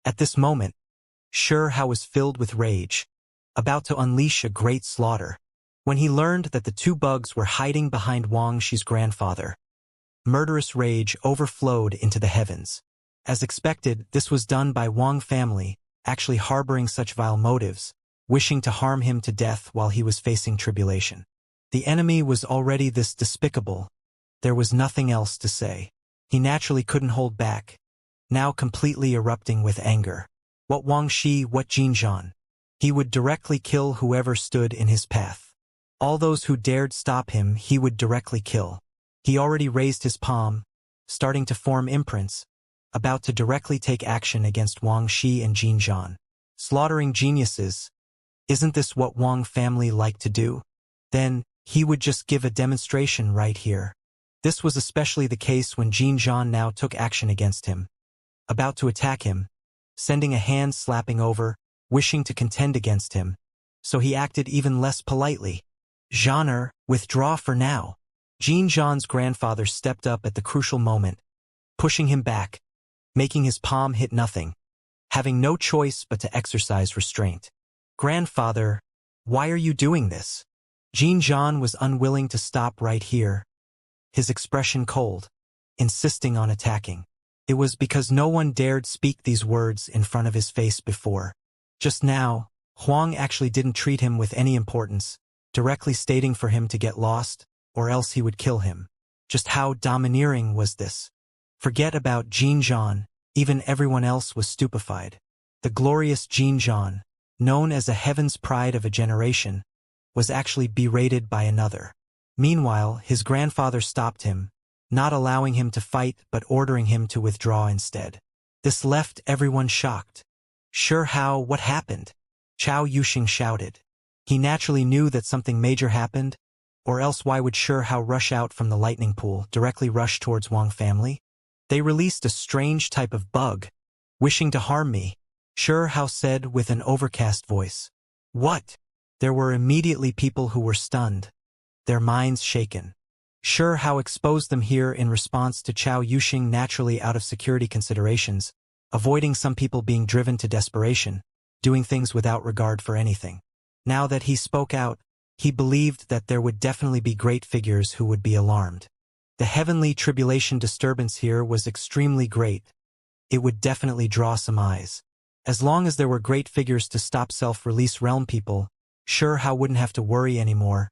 At this moment, Hao was filled with rage, about to unleash a great slaughter, when he learned that the two bugs were hiding behind Wang Shi's grandfather. Murderous rage overflowed into the heavens. As expected, this was done by Wang family, actually harboring such vile motives, wishing to harm him to death while he was facing tribulation. The enemy was already this despicable. There was nothing else to say. He naturally couldn't hold back, now completely erupting with anger. What Wang Shi, what Jinzhan? He would directly kill whoever stood in his path. All those who dared stop him he would directly kill. He already raised his palm, starting to form imprints, about to directly take action against Wang Shi and Jinzhan. Slaughtering geniuses. Isn't this what Wang family liked to do? Then, he would just give a demonstration right here. This was especially the case when Jinzhan now took action against him, about to attack him, sending a hand slapping over, wishing to contend against him, so he acted even less politely. Genre, withdraw for now. Jinzhan's grandfather stepped up at the crucial moment, pushing him back, making his palm hit nothing, having no choice but to exercise restraint. Grandfather, why are you doing this? Jinzhan was unwilling to stop right here, his expression cold, insisting on attacking. It was because no one dared speak these words in front of his face before. Just now, Huang actually didn't treat him with any importance, directly stating for him to get lost, or else he would kill him. Just how domineering was this? Forget about Jinzhan, even everyone else was stupefied. The glorious Jinzhan, known as a heaven's pride of a generation, was actually berated by another. Meanwhile, his grandfather stopped him, not allowing him to fight but ordering him to withdraw instead. This left everyone shocked. Hao, what happened? Chao Yuxing shouted. He naturally knew that something major happened, or else why would Hao rush out from the lightning pool, directly rush towards Wang family? They released a strange type of bug, wishing to harm me, Hao said with an overcast voice. What? There were immediately people who were stunned, their minds shaken. Hao exposed them here in response to Chao Yuxing naturally out of security considerations, avoiding some people being driven to desperation, doing things without regard for anything. Now that he spoke out, he believed that there would definitely be great figures who would be alarmed. The heavenly tribulation disturbance here was extremely great. It would definitely draw some eyes. As long as there were great figures to stop self-release realm people, Hao wouldn't have to worry anymore,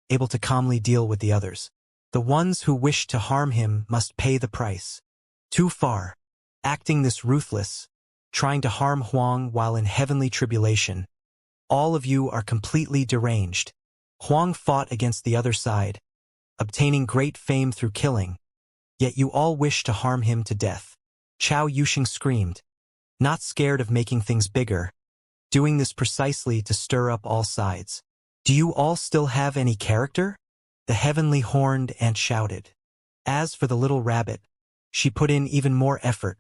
able to calmly deal with the others. The ones who wished to harm him must pay the price. Too far. Acting this ruthless, trying to harm Huang while in heavenly tribulation. All of you are completely deranged. Huang fought against the other side, obtaining great fame through killing, yet you all wish to harm him to death. Chao Yuxing screamed, not scared of making things bigger, doing this precisely to stir up all sides. Do you all still have any character? The heavenly horned ant shouted. As for the little rabbit, she put in even more effort,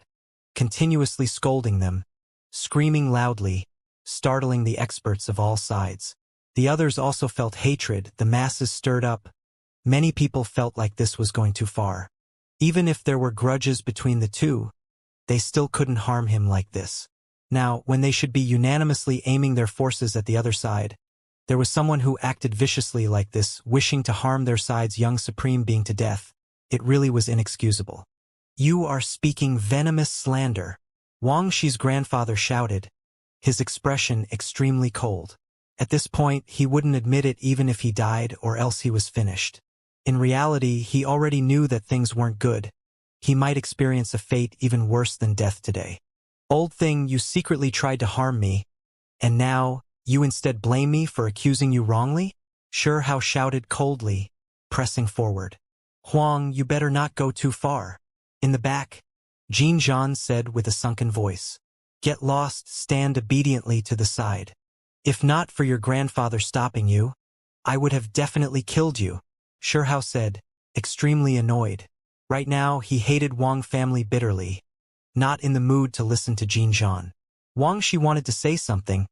continuously scolding them, screaming loudly, startling the experts of all sides. The others also felt hatred, the masses stirred up. Many people felt like this was going too far. Even if there were grudges between the two, they still couldn't harm him like this. Now, when they should be unanimously aiming their forces at the other side, there was someone who acted viciously like this, wishing to harm their side's young supreme being to death. It really was inexcusable. You are speaking venomous slander, Wang Shi's grandfather shouted, his expression extremely cold. At this point, he wouldn't admit it even if he died or else he was finished. In reality, he already knew that things weren't good. He might experience a fate even worse than death today. Old thing, you secretly tried to harm me, and now, you instead blame me for accusing you wrongly? Hao shouted coldly, pressing forward. Huang, you better not go too far. In the back, Jinzhan said with a sunken voice. Get lost, stand obediently to the side. If not for your grandfather stopping you, I would have definitely killed you, Hao said, extremely annoyed. Right now, he hated Wang family bitterly, not in the mood to listen to Jinzhan. Wang Shi wanted to say something,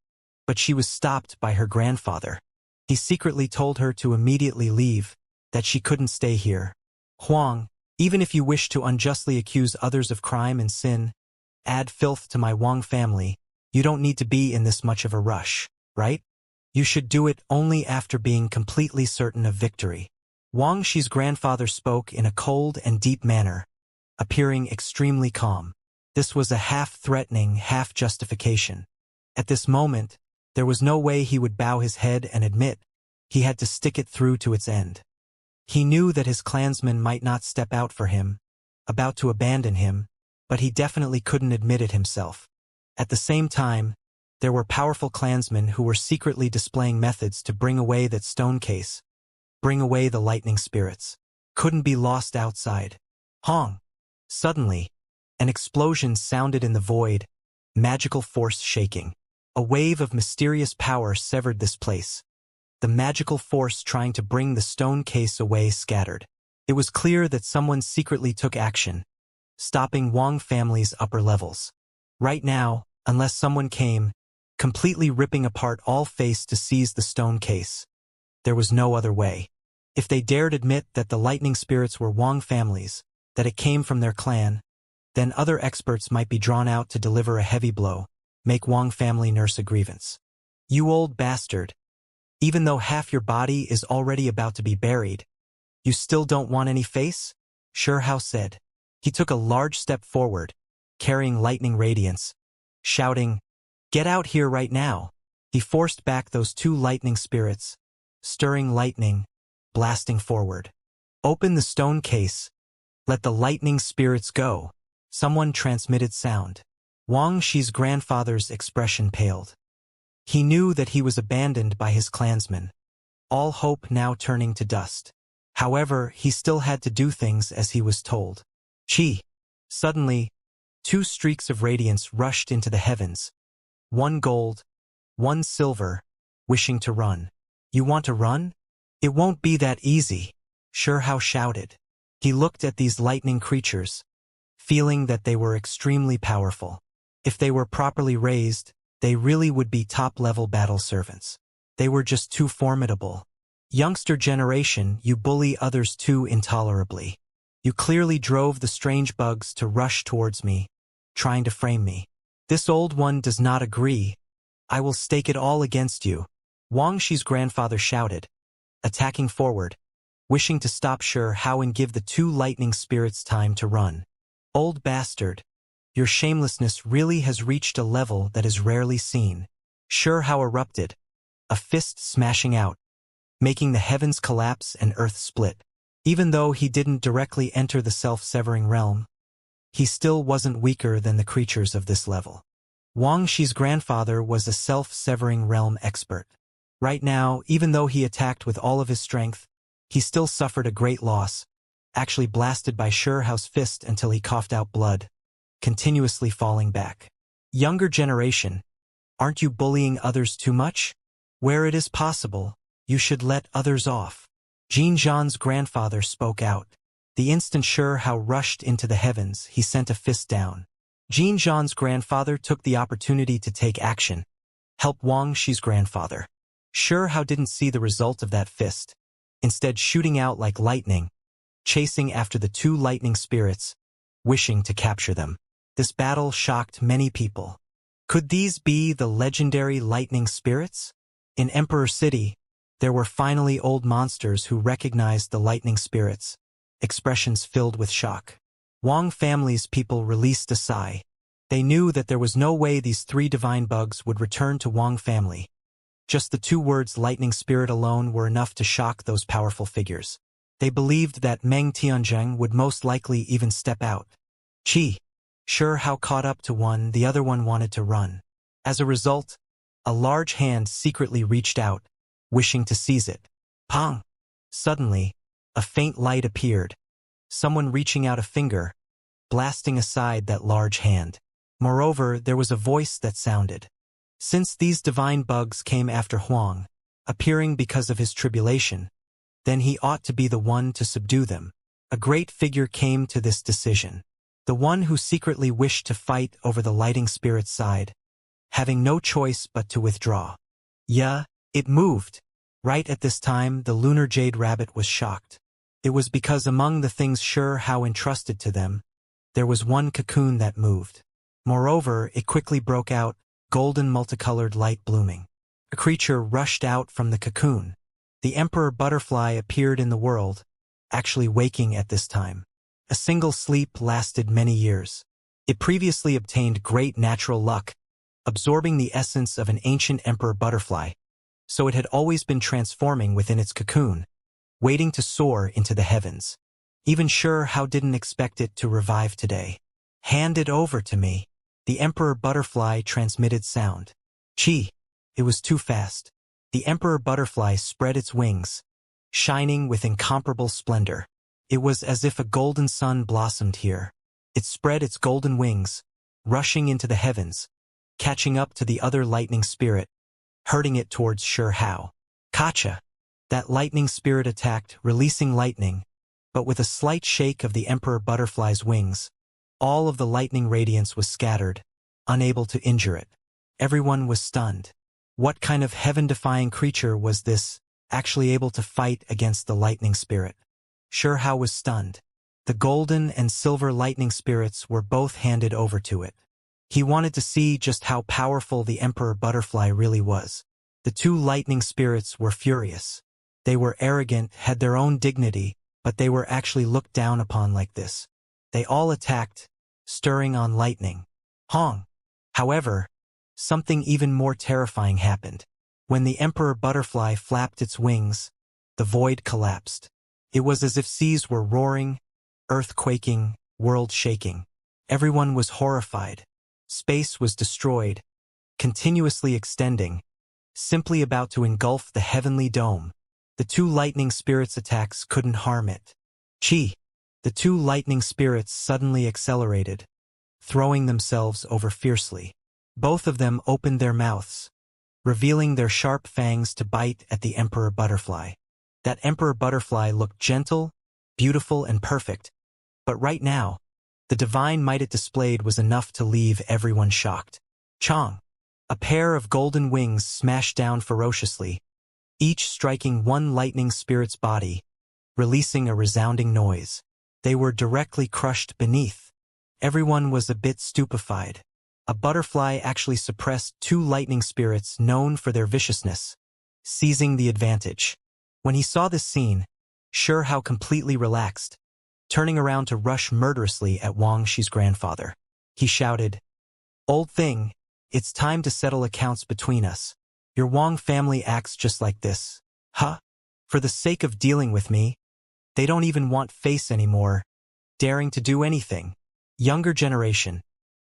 but she was stopped by her grandfather. He secretly told her to immediately leave, that she couldn't stay here. Huang, even if you wish to unjustly accuse others of crime and sin, add filth to my Wang family, you don't need to be in this much of a rush, right? You should do it only after being completely certain of victory. Wang Shi's grandfather spoke in a cold and deep manner, appearing extremely calm. This was a half-threatening, half-justification. At this moment, there was no way he would bow his head and admit he had to stick it through to its end. He knew that his clansmen might not step out for him, about to abandon him, but he definitely couldn't admit it himself. At the same time, there were powerful clansmen who were secretly displaying methods to bring away that stone case, bring away the lightning spirits. Couldn't be lost outside. Hong! Suddenly, an explosion sounded in the void, magical force shaking. A wave of mysterious power severed this place. The magical force trying to bring the stone case away scattered. It was clear that someone secretly took action, stopping Wang family's upper levels. Right now, unless someone came, completely ripping apart all face to seize the stone case. There was no other way. If they dared admit that the lightning spirits were Wang families, that it came from their clan, then other experts might be drawn out to deliver a heavy blow, make Wang family nurse a grievance. You old bastard. Even though half your body is already about to be buried, you still don't want any face? Shihao said. He took a large step forward, carrying lightning radiance, shouting, "Get out here right now!" He forced back those two lightning spirits, stirring lightning, blasting forward. Open the stone case. Let the lightning spirits go. Someone transmitted sound. Wang Shi's grandfather's expression paled. He knew that he was abandoned by his clansmen, all hope now turning to dust. However, he still had to do things as he was told. Chi! Suddenly, two streaks of radiance rushed into the heavens. One gold, one silver, wishing to run. You want to run? It won't be that easy, Shihao shouted. He looked at these lightning creatures, feeling that they were extremely powerful. If they were properly raised, they really would be top-level battle servants. They were just too formidable. Youngster generation, you bully others too intolerably. You clearly drove the strange bugs to rush towards me, trying to frame me. This old one does not agree. I will stake it all against you. Wang Shi's grandfather shouted, attacking forward, wishing to stop Shihao and give the two lightning spirits time to run. Old bastard. Your shamelessness really has reached a level that is rarely seen. Shihao erupted, a fist smashing out, making the heavens collapse and earth split. Even though he didn't directly enter the self-severing realm, he still wasn't weaker than the creatures of this level. Wang Shi's grandfather was a self-severing realm expert. Right now, even though he attacked with all of his strength, he still suffered a great loss, actually blasted by Shihao's fist until he coughed out blood, continuously falling back. Younger generation, aren't you bullying others too much? Where it is possible, you should let others off. Jin Zhan's grandfather spoke out. The instant Shihao rushed into the heavens, he sent a fist down. Jin Zhan's grandfather took the opportunity to take action, help Wang Shi's grandfather. Shihao didn't see the result of that fist, instead shooting out like lightning, chasing after the two lightning spirits, wishing to capture them. This battle shocked many people. Could these be the legendary lightning spirits? In Emperor City, there were finally old monsters who recognized the lightning spirits, expressions filled with shock. Wang family's people released a sigh. They knew that there was no way these three divine bugs would return to Wang family. Just the two words lightning spirit alone were enough to shock those powerful figures. They believed that Meng Tianzheng would most likely even step out. Qi. Shihao caught up to one, the other one wanted to run. As a result, a large hand secretly reached out, wishing to seize it. Pong! Suddenly, a faint light appeared, someone reaching out a finger, blasting aside that large hand. Moreover, there was a voice that sounded. Since these divine bugs came after Huang, appearing because of his tribulation, then he ought to be the one to subdue them. A great figure came to this decision. The one who secretly wished to fight over the lighting spirit's side, having no choice but to withdraw. Yeah, it moved. Right at this time, the lunar jade rabbit was shocked. It was because among the things Shihao entrusted to them, there was one cocoon that moved. Moreover, it quickly broke out, golden multicolored light blooming. A creature rushed out from the cocoon. The emperor butterfly appeared in the world, actually waking at this time. A single sleep lasted many years. It previously obtained great natural luck, absorbing the essence of an ancient emperor butterfly, so it had always been transforming within its cocoon, waiting to soar into the heavens. Even sure how didn't expect it to revive today. Hand it over to me. The emperor butterfly transmitted sound. Chi. It was too fast. The emperor butterfly spread its wings, shining with incomparable splendor. It was as if a golden sun blossomed here. It spread its golden wings, rushing into the heavens, catching up to the other lightning spirit, hurting it towards Sure How. Kacha! That lightning spirit attacked, releasing lightning, but with a slight shake of the emperor butterfly's wings, all of the lightning radiance was scattered, unable to injure it. Everyone was stunned. What kind of heaven-defying creature was this, actually able to fight against the lightning spirit? Sure How was stunned. The golden and silver lightning spirits were both handed over to it. He wanted to see just how powerful the emperor butterfly really was. The two lightning spirits were furious. They were arrogant, had their own dignity, but they were actually looked down upon like this. They all attacked, stirring on lightning. Hong! However, something even more terrifying happened. When the emperor butterfly flapped its wings, the void collapsed. It was as if seas were roaring, earth quaking, world shaking. Everyone was horrified. Space was destroyed, continuously extending, simply about to engulf the heavenly dome. The two lightning spirits' attacks couldn't harm it. Chi! The two lightning spirits suddenly accelerated, throwing themselves over fiercely. Both of them opened their mouths, revealing their sharp fangs to bite at the emperor butterfly. That emperor butterfly looked gentle, beautiful, and perfect, but right now, the divine might it displayed was enough to leave everyone shocked. Chong! A pair of golden wings smashed down ferociously, each striking one lightning spirit's body, releasing a resounding noise. They were directly crushed beneath. Everyone was a bit stupefied. A butterfly actually suppressed two lightning spirits known for their viciousness, seizing the advantage. When he saw this scene, Sure How completely relaxed, turning around to rush murderously at Wang Shi's grandfather. He shouted, "Old thing, it's time to settle accounts between us. Your Wang family acts just like this. Huh? For the sake of dealing with me, they don't even want face anymore, daring to do anything. Younger generation,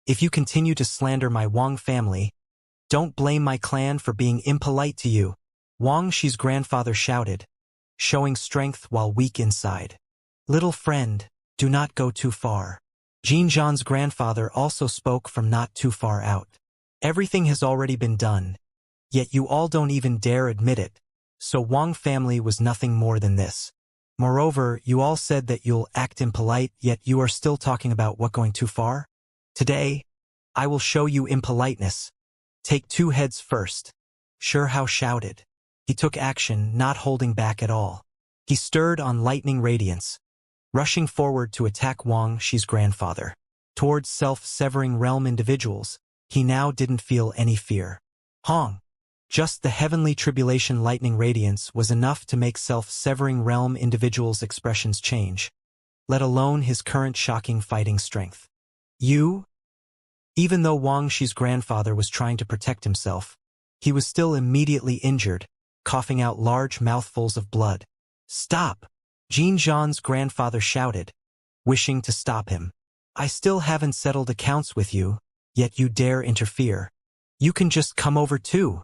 if you continue to slander my Wang family, don't blame my clan for being impolite to you." Wang Shi's grandfather shouted, showing strength while weak inside. "Little friend, do not go too far." Jin Zhan's grandfather also spoke from not too far out. "Everything has already been done, yet you all don't even dare admit it, so Wang family was nothing more than this. Moreover, you all said that you'll act impolite, yet you are still talking about what going too far? Today, I will show you impoliteness. Take two heads first." Sure How shouted. He took action, not holding back at all. He stirred on lightning radiance, rushing forward to attack Wang Shi's grandfather. Towards self-severing realm individuals, he now didn't feel any fear. Hong! Just the heavenly tribulation lightning radiance was enough to make self-severing realm individuals' expressions change, let alone his current shocking fighting strength. You? Even though Wang Shi's grandfather was trying to protect himself, he was still immediately injured, coughing out large mouthfuls of blood. "Stop!" Jin Zhan's grandfather shouted, wishing to stop him. "I still haven't settled accounts with you, yet you dare interfere. You can just come over too."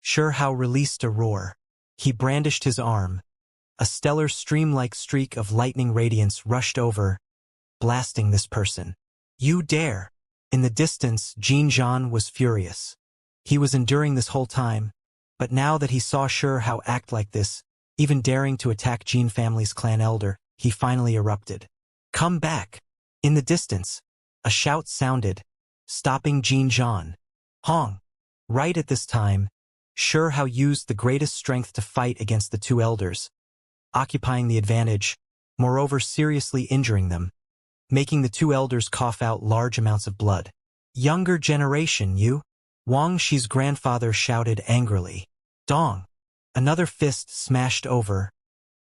Sure How released a roar. He brandished his arm. A stellar stream-like streak of lightning radiance rushed over, blasting this person. "You dare!" In the distance, Jin Zhan was furious. He was enduring this whole time, but now that he saw Sure How act like this, even daring to attack Jin family's clan elder, he finally erupted. "Come back!" In the distance, a shout sounded, stopping Jin Zhan. Hong! Right at this time, Sure How used the greatest strength to fight against the two elders, occupying the advantage, moreover seriously injuring them, making the two elders cough out large amounts of blood. Younger generation, you? Wang Shi's grandfather shouted angrily. Dong! Another fist smashed over,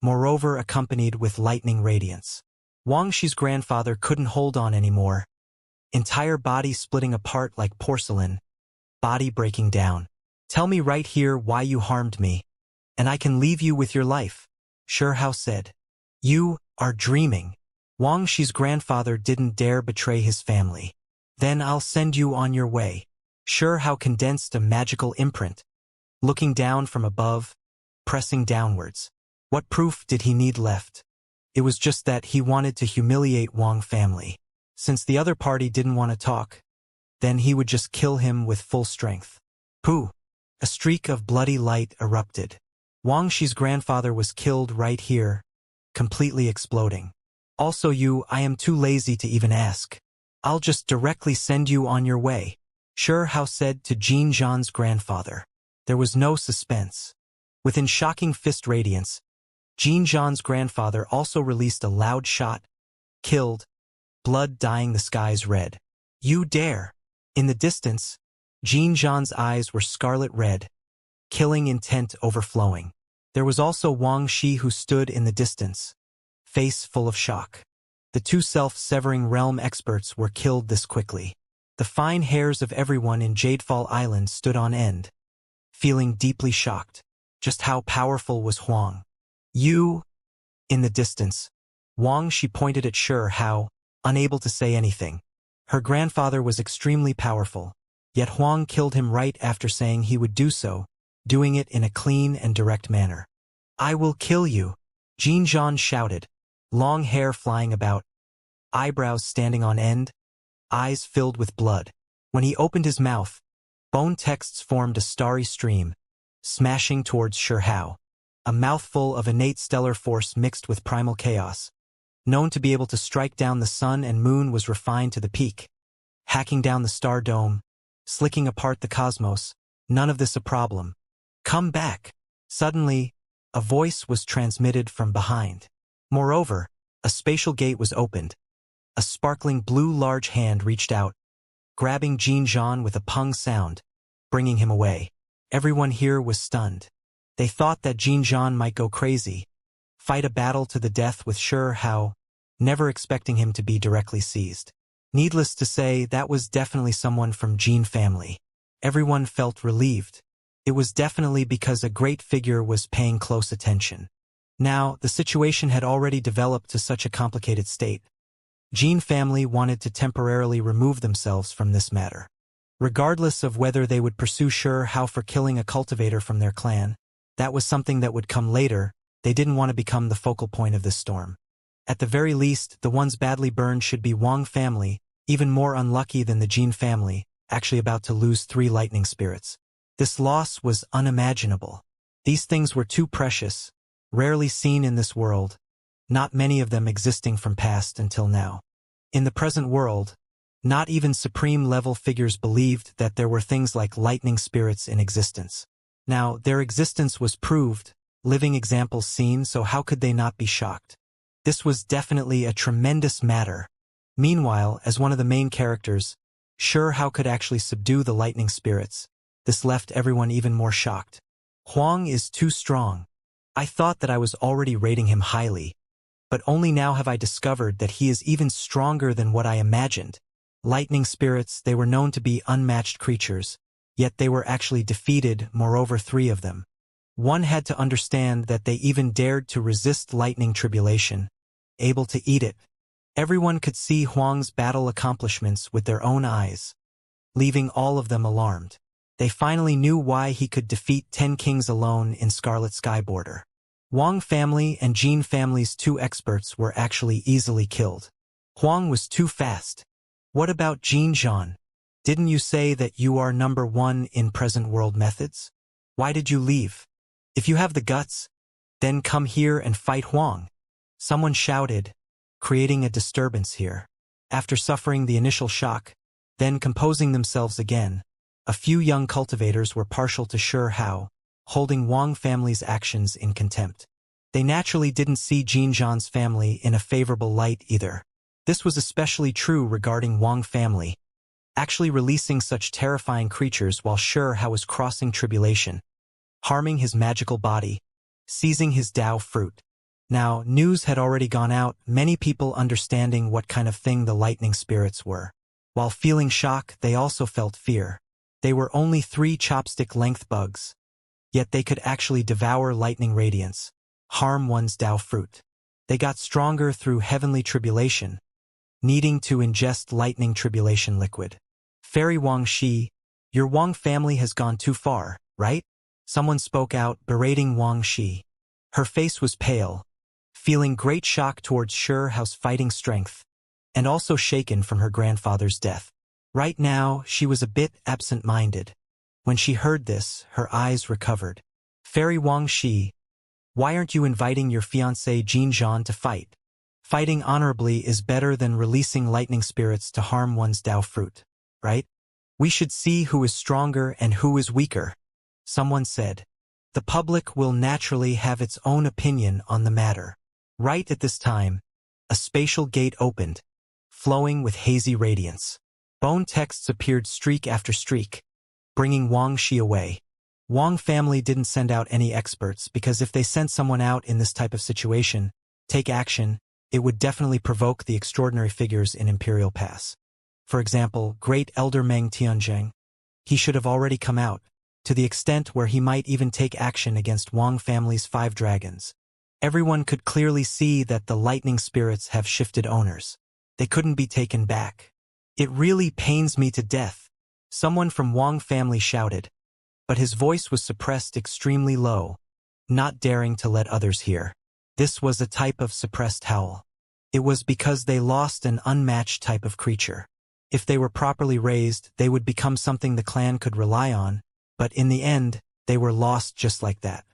moreover accompanied with lightning radiance. Wang Shi's grandfather couldn't hold on anymore, entire body splitting apart like porcelain, body breaking down. Tell me right here why you harmed me, and I can leave you with your life, Shihao said. You are dreaming. Wang Shi's grandfather didn't dare betray his family. Then I'll send you on your way. Shihao condensed a magical imprint, looking down from above, pressing downwards. What proof did he need left? It was just that he wanted to humiliate Wang family. Since the other party didn't want to talk, then he would just kill him with full strength. Pooh! A streak of bloody light erupted. Wang Shi's grandfather was killed right here, completely exploding. Also I am too lazy to even ask. I'll just directly send you on your way, Shihao said to Jin Zhan's grandfather. There was no suspense. Within shocking fist radiance, Jin Zhan's grandfather also released a loud shot, killed, blood dyeing the skies red. You dare! In the distance, Jin Zhan's eyes were scarlet red, killing intent overflowing. There was also Wang Shi who stood in the distance, face full of shock. The two self-severing realm experts were killed this quickly. The fine hairs of everyone in Jadefall Island stood on end, feeling deeply shocked. Just how powerful was Huang? You? In the distance, Wang Shi pointed at Shihao, unable to say anything. Her grandfather was extremely powerful, yet Huang killed him right after saying he would do so, doing it in a clean and direct manner. I will kill you, Jin Zhan shouted, long hair flying about, eyebrows standing on end, eyes filled with blood. When he opened his mouth, bone texts formed a starry stream, smashing towards Shihao, a mouthful of innate stellar force mixed with primal chaos. Known to be able to strike down the sun and moon was refined to the peak. Hacking down the star dome, slicking apart the cosmos, none of this a problem. Come back! Suddenly, a voice was transmitted from behind. Moreover, a spatial gate was opened. A sparkling blue large hand reached out, grabbing Jin Zhan with a pung sound, bringing him away. Everyone here was stunned. They thought that Jin Zhan might go crazy, fight a battle to the death with Shihao, never expecting him to be directly seized. Needless to say, that was definitely someone from Jin family. Everyone felt relieved. It was definitely because a great figure was paying close attention. Now, the situation had already developed to such a complicated state. Jin family wanted to temporarily remove themselves from this matter. Regardless of whether they would pursue Shihao for killing a cultivator from their clan, that was something that would come later. They didn't want to become the focal point of this storm. At the very least, the ones badly burned should be Wang family, even more unlucky than the Jin family, actually about to lose 3 lightning spirits. This loss was unimaginable. These things were too precious, rarely seen in this world, not many of them existing from past until now. In the present world, not even supreme-level figures believed that there were things like lightning spirits in existence. Now, their existence was proved, living examples seen, so how could they not be shocked? This was definitely a tremendous matter. Meanwhile, as one of the main characters, Shihao could actually subdue the lightning spirits. This left everyone even more shocked. Huang is too strong. I thought that I was already rating him highly, but only now have I discovered that he is even stronger than what I imagined. Lightning spirits, they were known to be unmatched creatures, yet they were actually defeated, moreover 3 of them. One had to understand that they even dared to resist lightning tribulation, able to eat it. Everyone could see Huang's battle accomplishments with their own eyes, leaving all of them alarmed. They finally knew why he could defeat 10 kings alone in Scarlet Sky Border. Wang family and Jin family's 2 experts were actually easily killed. Huang was too fast. What about Jin Zhan? Didn't you say that you are number 1 in present world methods? Why did you leave? If you have the guts, then come here and fight Huang. Someone shouted, creating a disturbance here. After suffering the initial shock, then composing themselves again, a few young cultivators were partial to Shihao, holding Wang family's actions in contempt. They naturally didn't see Jin Zhan's family in a favorable light either. This was especially true regarding Wang family. actually releasing such terrifying creatures while Xianxia was crossing tribulation, harming his magical body, seizing his Tao fruit. Now, news had already gone out, many people understanding what kind of thing the lightning spirits were. While feeling shock, they also felt fear. They were only 3 chopstick-length bugs, yet they could actually devour lightning radiance, harm one's Tao fruit. They got stronger through heavenly tribulation, needing to ingest lightning tribulation liquid. Fairy Wang Shi, your Wang family has gone too far, right? Someone spoke out, berating Wang Shi. Her face was pale, feeling great shock towards Xianxia's fighting strength, and also shaken from her grandfather's death. Right now, she was a bit absent-minded. When she heard this, her eyes recovered. Fairy Wang Shi, why aren't you inviting your fiancé Jin Zhan to fight? Fighting honorably is better than releasing lightning spirits to harm one's Tao fruit, right? We should see who is stronger and who is weaker, someone said. The public will naturally have its own opinion on the matter. Right at this time, a spatial gate opened, flowing with hazy radiance. Bone texts appeared streak after streak, bringing Wang Shi away. Wang family didn't send out any experts because if they sent someone out in this type of situation, take action, it would definitely provoke the extraordinary figures in Imperial Pass. For example, Great Elder Meng Tianzheng. He should have already come out, to the extent where he might even take action against Wang family's 5 dragons. Everyone could clearly see that the lightning spirits have shifted owners. They couldn't be taken back. It really pains me to death, someone from Wang family shouted, but his voice was suppressed extremely low, not daring to let others hear. This was a type of suppressed howl. It was because they lost an unmatched type of creature. If they were properly raised, they would become something the clan could rely on, but in the end, they were lost just like that.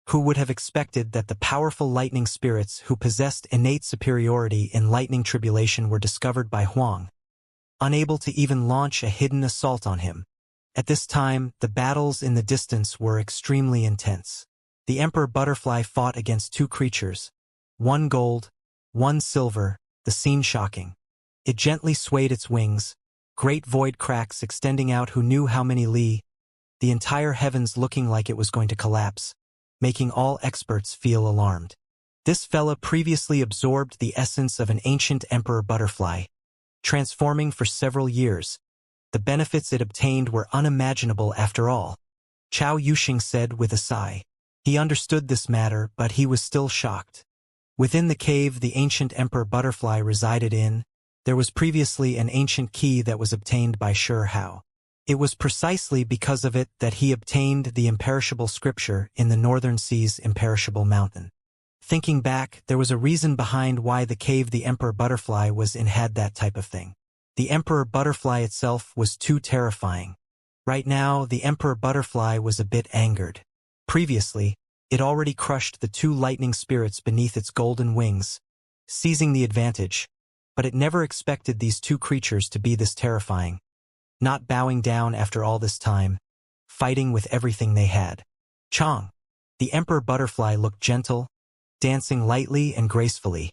Who would have expected that the powerful lightning spirits who possessed innate superiority in lightning tribulation were discovered by Huang, unable to even launch a hidden assault on him? At this time, the battles in the distance were extremely intense. The Emperor Butterfly fought against 2 creatures, 1 gold, 1 silver, the scene shocking. It gently swayed its wings, great void cracks extending out who knew how many li, the entire heavens looking like it was going to collapse, making all experts feel alarmed. This fella previously absorbed the essence of an ancient Emperor Butterfly, transforming for several years. The benefits it obtained were unimaginable after all. Chao Yuxing said with a sigh. He understood this matter, but he was still shocked. Within the cave the ancient Emperor Butterfly resided in, there was previously an ancient key that was obtained by Xianxia. It was precisely because of it that he obtained the imperishable scripture in the Northern Sea's imperishable mountain. Thinking back, there was a reason behind why the cave the Emperor Butterfly was in had that type of thing. The Emperor Butterfly itself was too terrifying. Right now, the Emperor Butterfly was a bit angered. Previously, it already crushed the 2 lightning spirits beneath its golden wings, seizing the advantage, but it never expected these 2 creatures to be this terrifying. Not bowing down after all this time, fighting with everything they had. Chong. The Emperor Butterfly looked gentle, dancing lightly and gracefully,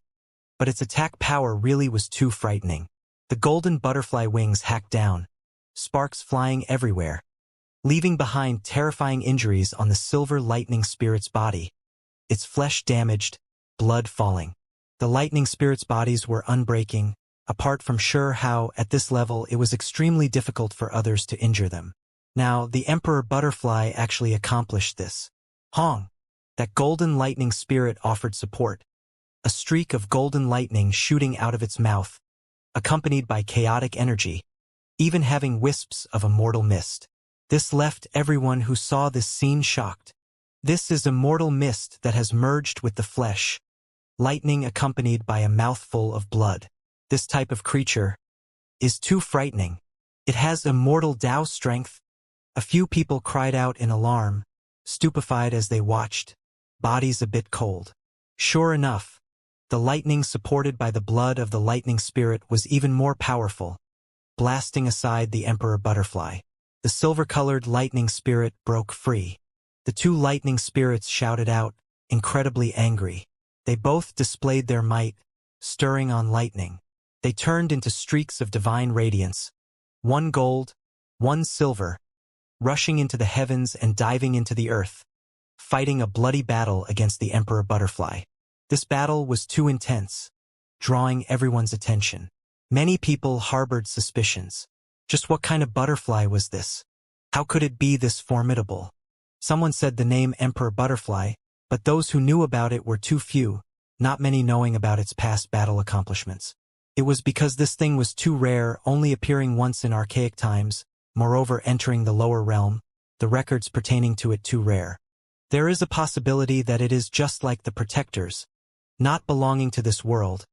but its attack power really was too frightening. The golden butterfly wings hacked down, sparks flying everywhere, leaving behind terrifying injuries on the silver lightning spirit's body, its flesh damaged, blood falling. The lightning spirits' bodies were unbreaking. Apart from Xianxia, at this level it was extremely difficult for others to injure them. Now, the Emperor Butterfly actually accomplished this. Hong! That golden lightning spirit offered support. A streak of golden lightning shooting out of its mouth, accompanied by chaotic energy, even having wisps of immortal mist. This left everyone who saw this scene shocked. This is immortal mist that has merged with the flesh, lightning accompanied by a mouthful of blood. This type of creature is too frightening. It has immortal Tao strength. A few people cried out in alarm, stupefied as they watched, bodies a bit cold. Sure enough, the lightning supported by the blood of the lightning spirit was even more powerful, blasting aside the Emperor Butterfly. The silver-colored lightning spirit broke free. The 2 lightning spirits shouted out, incredibly angry. They both displayed their might, stirring on lightning. They turned into streaks of divine radiance, one gold, one silver, rushing into the heavens and diving into the earth, fighting a bloody battle against the Emperor Butterfly. This battle was too intense, drawing everyone's attention. Many people harbored suspicions. Just what kind of butterfly was this? How could it be this formidable? Someone said the name Emperor Butterfly, but those who knew about it were too few, not many knowing about its past battle accomplishments. It was because this thing was too rare, only appearing once in archaic times, moreover entering the lower realm, the records pertaining to it too rare. There is a possibility that it is just like the Protectors, not belonging to this world,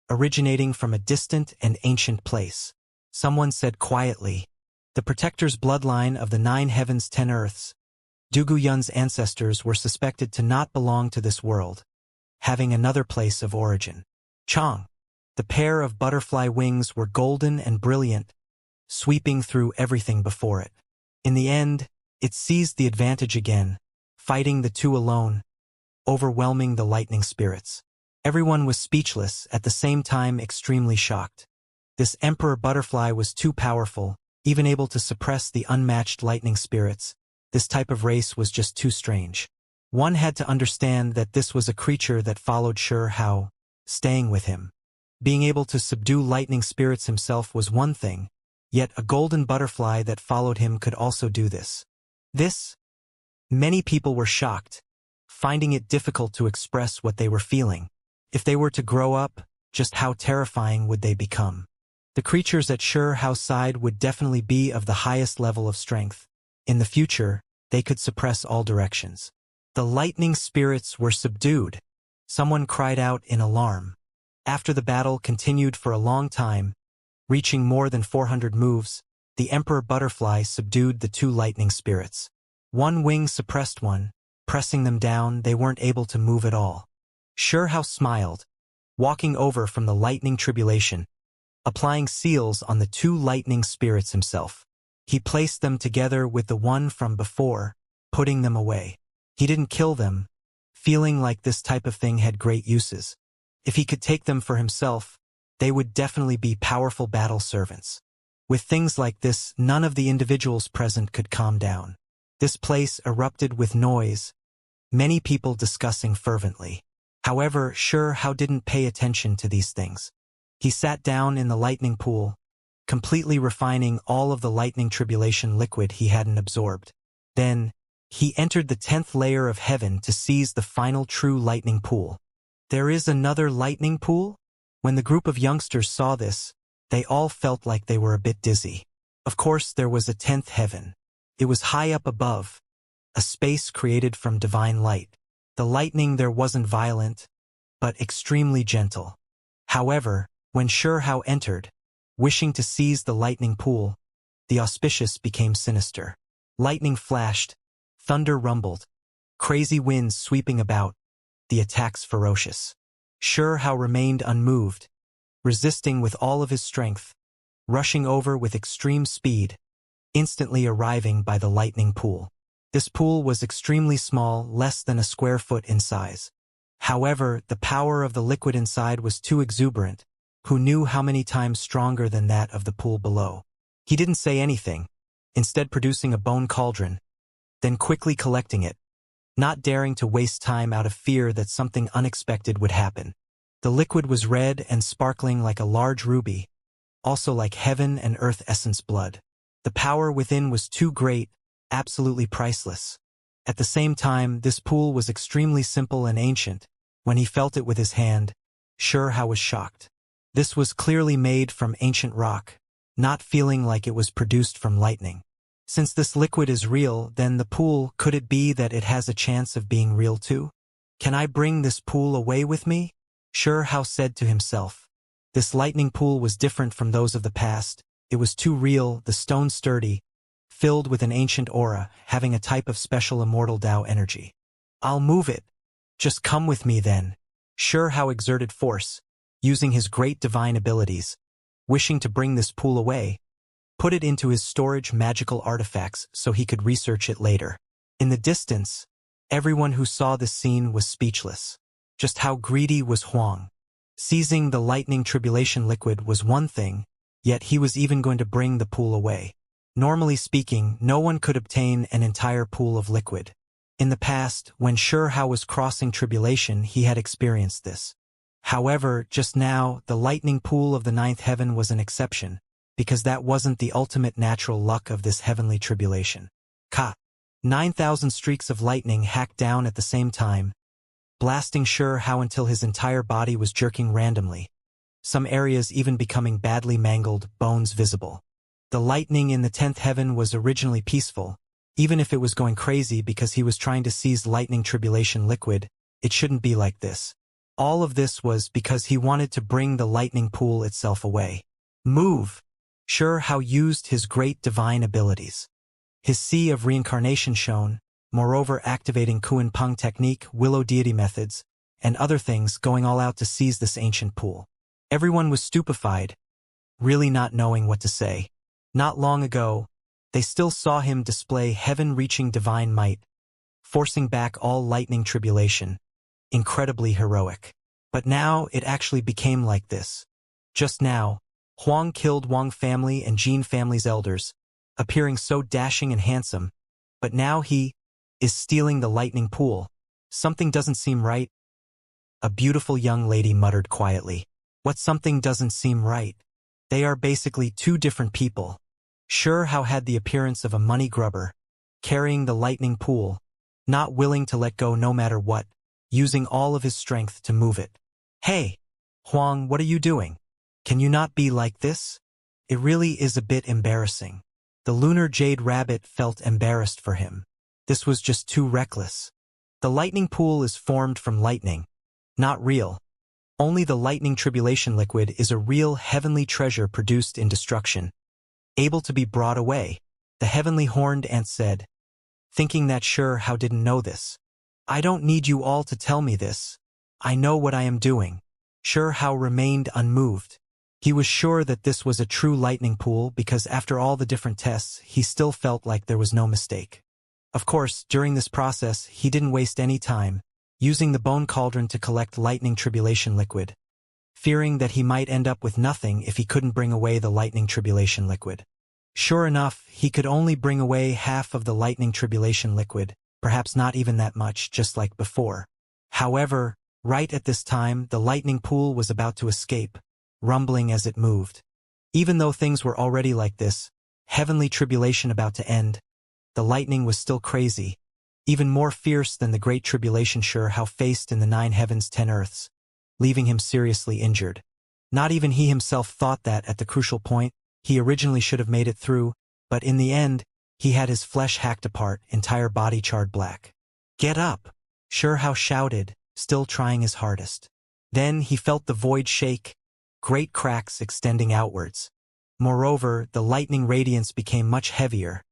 originating from a distant and ancient place. Someone said quietly, the Protectors' bloodline of the 9 heavens 10 earths, Dugu Yun's ancestors were suspected to not belong to this world, having another place of origin. Chang. The pair of butterfly wings were golden and brilliant, sweeping through everything before it. In the end, it seized the advantage again, fighting the two alone, overwhelming the lightning spirits. Everyone was speechless, at the same time extremely shocked. This Emperor Butterfly was too powerful, even able to suppress the unmatched lightning spirits. This type of race was just too strange. One had to understand that this was a creature that followed Xianxia, staying with him. Being able to subdue lightning spirits himself was one thing, yet a golden butterfly that followed him could also do this. Many people were shocked, finding it difficult to express what they were feeling. If they were to grow up, just how terrifying would they become? The creatures at Xianxia's side would definitely be of the highest level of strength. In the future, they could suppress all directions. The lightning spirits were subdued. Someone cried out in alarm. After the battle continued for a long time, reaching more than 400 moves, the Emperor Butterfly subdued the 2 lightning spirits. One wing suppressed one, pressing them down. They weren't able to move at all. Xianxia smiled, walking over from the lightning tribulation, applying seals on the 2 lightning spirits himself. He placed them together with the one from before, putting them away. He didn't kill them, feeling like this type of thing had great uses. If he could take them for himself, they would definitely be powerful battle servants. With things like this, none of the individuals present could calm down. This place erupted with noise, many people discussing fervently. However, Xianxia didn't pay attention to these things. He sat down in the lightning pool, completely refining all of the lightning tribulation liquid he hadn't absorbed. Then, he entered the 10th layer of heaven to seize the final true lightning pool. There is another lightning pool? When the group of youngsters saw this, they all felt like they were a bit dizzy. Of course, there was a 10th heaven. It was high up above, a space created from divine light. The lightning there wasn't violent, but extremely gentle. However, when Xianxia entered, wishing to seize the lightning pool, the auspicious became sinister. Lightning flashed, thunder rumbled, crazy winds sweeping about, the attacks ferocious. Xianxia remained unmoved, resisting with all of his strength, rushing over with extreme speed, instantly arriving by the lightning pool. This pool was extremely small, less than a square foot in size. However, the power of the liquid inside was too exuberant. Who knew how many times stronger than that of the pool below? He didn't say anything, instead producing a bone cauldron, then quickly collecting it, not daring to waste time out of fear that something unexpected would happen. The liquid was red and sparkling like a large ruby, also like heaven and earth essence blood. The power within was too great, absolutely priceless. At the same time, this pool was extremely simple and ancient. When he felt it with his hand, Xianxia was shocked. This was clearly made from ancient rock, not feeling like it was produced from lightning. Since this liquid is real, then the pool, could it be that it has a chance of being real too? Can I bring this pool away with me? Xianxia said to himself. This lightning pool was different from those of the past. It was too real, the stone sturdy, filled with an ancient aura, having a type of special immortal Tao energy. I'll move it. Just come with me then. Xianxia exerted force, using his great divine abilities, wishing to bring this pool away, put it into his storage magical artifacts so he could research it later. In the distance, everyone who saw this scene was speechless. Just how greedy was Huang. Seizing the lightning tribulation liquid was one thing, yet he was even going to bring the pool away. Normally speaking, no one could obtain an entire pool of liquid. In the past, when Xianxia was crossing tribulation, he had experienced this. However, just now, the lightning pool of the ninth heaven was an exception, because that wasn't the ultimate natural luck of this heavenly tribulation. 9,000 streaks of lightning hacked down at the same time, blasting Xianxia until his entire body was jerking randomly, some areas even becoming badly mangled, bones visible. The lightning in the 10th heaven was originally peaceful. Even if it was going crazy because he was trying to seize lightning tribulation liquid, it shouldn't be like this. All of this was because he wanted to bring the lightning pool itself away. Move! Xianxia used his great divine abilities. His Sea of Reincarnation shone, moreover activating Kuan Peng technique, willow deity methods, and other things, going all out to seize this ancient pool. Everyone was stupefied, really not knowing what to say. Not long ago, they still saw him display heaven-reaching divine might, forcing back all lightning tribulation. Incredibly heroic. But now it actually became like this. Just now, Huang killed Wang family and Jin family's elders, appearing so dashing and handsome, but now he is stealing the lightning pool. Something doesn't seem right. A beautiful young lady muttered quietly. What something doesn't seem right? They are basically two different people. Xianxia had the appearance of a money grubber, carrying the lightning pool, not willing to let go no matter what, using all of his strength to move it. Hey! Huang, what are you doing? Can you not be like this? It really is a bit embarrassing. The lunar jade rabbit felt embarrassed for him. This was just too reckless. The lightning pool is formed from lightning, not real. Only the lightning tribulation liquid is a real heavenly treasure produced in destruction, able to be brought away, the heavenly horned ant said, thinking that Xianxia didn't know this. I don't need you all to tell me this. I know what I am doing. Xianxia remained unmoved. He was sure that this was a true lightning pool because after all the different tests, he still felt like there was no mistake. Of course, during this process, he didn't waste any time, using the bone cauldron to collect lightning tribulation liquid, fearing that he might end up with nothing if he couldn't bring away the lightning tribulation liquid. Sure enough, he could only bring away half of the lightning tribulation liquid, perhaps not even that much, just like before. However, right at this time, the lightning pool was about to escape, rumbling as it moved. Even though things were already like this, heavenly tribulation about to end, the lightning was still crazy, even more fierce than the great tribulation Xianxia faced in the 9 heavens 10 earths, leaving him seriously injured. Not even he himself thought that at the crucial point, he originally should have made it through, but in the end, he had his flesh hacked apart, entire body charred black. Get up! Xianxia shouted, still trying his hardest. Then he felt the void shake, great cracks extending outwards. Moreover, the lightning radiance became much heavier,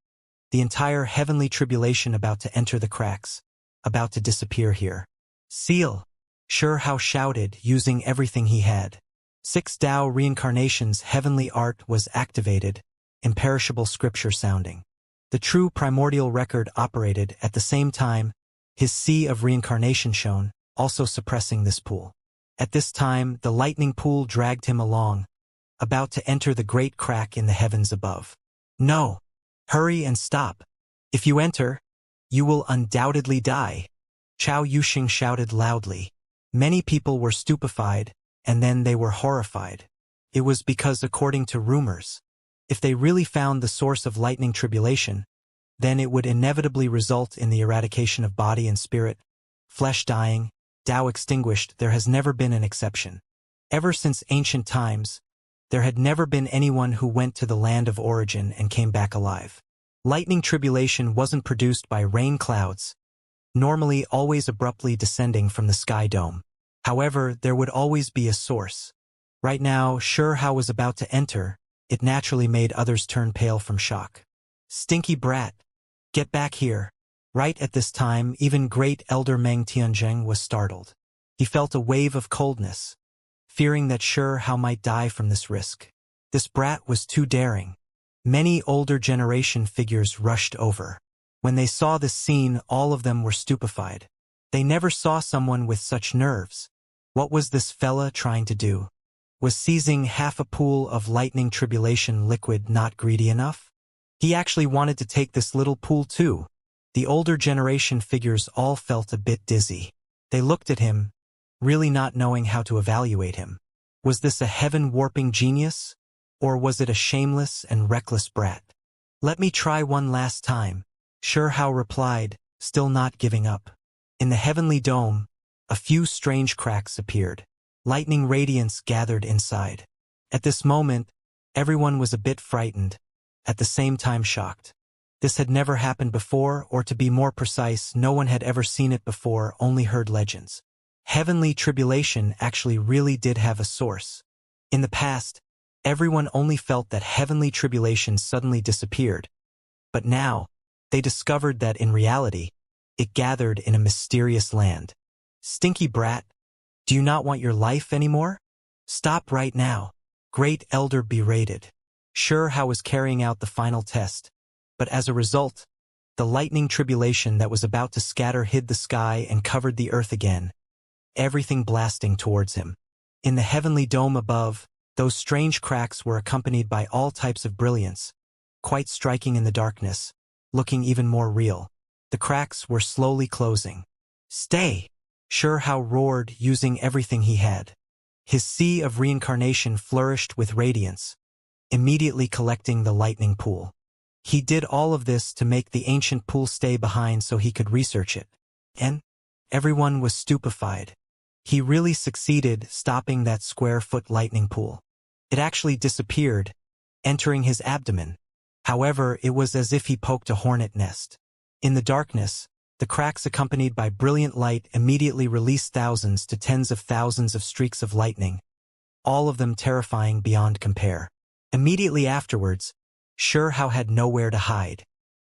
the entire heavenly tribulation about to enter the cracks, about to disappear here. Seal! Xianxia shouted, using everything he had. 6 Tao Reincarnation's heavenly art was activated, imperishable scripture sounding. The true primordial record operated at the same time, his Sea of Reincarnation shone, also suppressing this pool. At this time, the lightning pool dragged him along, about to enter the great crack in the heavens above. No! Hurry and stop. If you enter, you will undoubtedly die. Chao Yuxing shouted loudly. Many people were stupefied, and then they were horrified. It was because, according to rumors, if they really found the source of lightning tribulation, then it would inevitably result in the eradication of body and spirit, flesh dying, Tao extinguished. There has never been an exception. Ever since ancient times, there had never been anyone who went to the land of origin and came back alive. Lightning tribulation wasn't produced by rain clouds, normally always abruptly descending from the sky dome. However, there would always be a source. Right now, Xianxia was about to enter. It naturally made others turn pale from shock. Stinky brat! Get back here! Right at this time, even great elder Meng Tianzheng was startled. He felt a wave of coldness, fearing that Xianxia might die from this risk. This brat was too daring. Many older generation figures rushed over. When they saw this scene, all of them were stupefied. They never saw someone with such nerves. What was this fella trying to do? Was seizing half a pool of lightning tribulation liquid not greedy enough? He actually wanted to take this little pool too. The older generation figures all felt a bit dizzy. They looked at him, really not knowing how to evaluate him. Was this a heaven-warping genius? Or was it a shameless and reckless brat? "Let me try one last time," Xianxia replied, still not giving up. In the heavenly dome, a few strange cracks appeared. Lightning radiance gathered inside. At this moment, everyone was a bit frightened, at the same time shocked. This had never happened before, or to be more precise, no one had ever seen it before, only heard legends. Heavenly tribulation actually really did have a source. In the past, everyone only felt that heavenly tribulation suddenly disappeared. But now, they discovered that in reality, it gathered in a mysterious land. "Stinky brat, do you not want your life anymore? Stop right now." Great Elder berated. Xianxia was carrying out the final test, but as a result, the lightning tribulation that was about to scatter hid the sky and covered the earth again, everything blasting towards him. In the heavenly dome above, those strange cracks were accompanied by all types of brilliance, quite striking in the darkness, looking even more real. The cracks were slowly closing. "Stay!" Xianxia roared, using everything he had. His sea of reincarnation flourished with radiance, immediately collecting the lightning pool. He did all of this to make the ancient pool stay behind so he could research it. And everyone was stupefied. He really succeeded stopping that square-foot lightning pool. It actually disappeared, entering his abdomen. However, it was as if he poked a hornet nest. In the darkness, the cracks accompanied by brilliant light immediately released thousands to tens of thousands of streaks of lightning, all of them terrifying beyond compare. Immediately afterwards, Xianxia had nowhere to hide.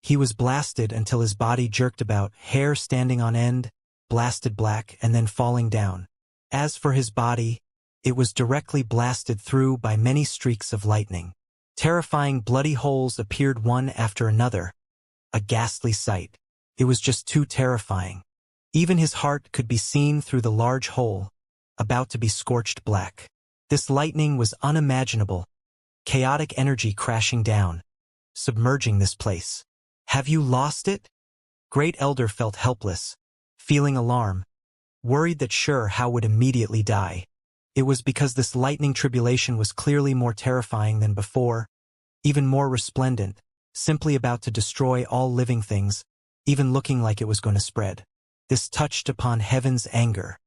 He was blasted until his body jerked about, hair standing on end, blasted black, and then falling down. As for his body, it was directly blasted through by many streaks of lightning. Terrifying bloody holes appeared one after another. A ghastly sight. It was just too terrifying. Even his heart could be seen through the large hole, about to be scorched black. This lightning was unimaginable. Chaotic energy crashing down, submerging this place. "Have you lost it?" Great Elder felt helpless, feeling alarm, worried that Xianxia would immediately die. It was because this lightning tribulation was clearly more terrifying than before, even more resplendent, simply about to destroy all living things, even looking like it was going to spread. This touched upon heaven's anger.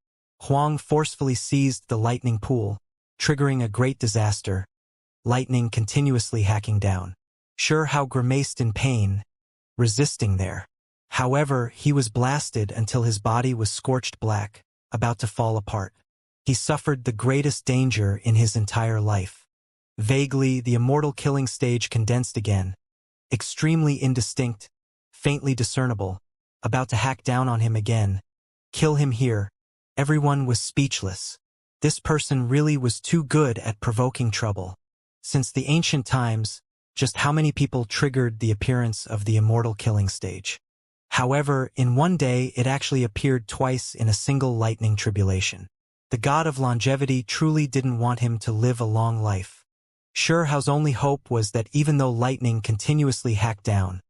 Huang forcefully seized the lightning pool, triggering a great disaster, lightning continuously hacking down. Xianxia grimaced in pain, resisting there. However, he was blasted until his body was scorched black, about to fall apart. He suffered the greatest danger in his entire life. Vaguely, the immortal killing stage condensed again, extremely indistinct, faintly discernible, about to hack down on him again. Kill him here. Everyone was speechless. This person really was too good at provoking trouble. Since the ancient times, just how many people triggered the appearance of the immortal killing stage? However, in one day it actually appeared twice in a single lightning tribulation. The god of longevity truly didn't want him to live a long life. Xianxia's only hope was that even though lightning continuously hacked down,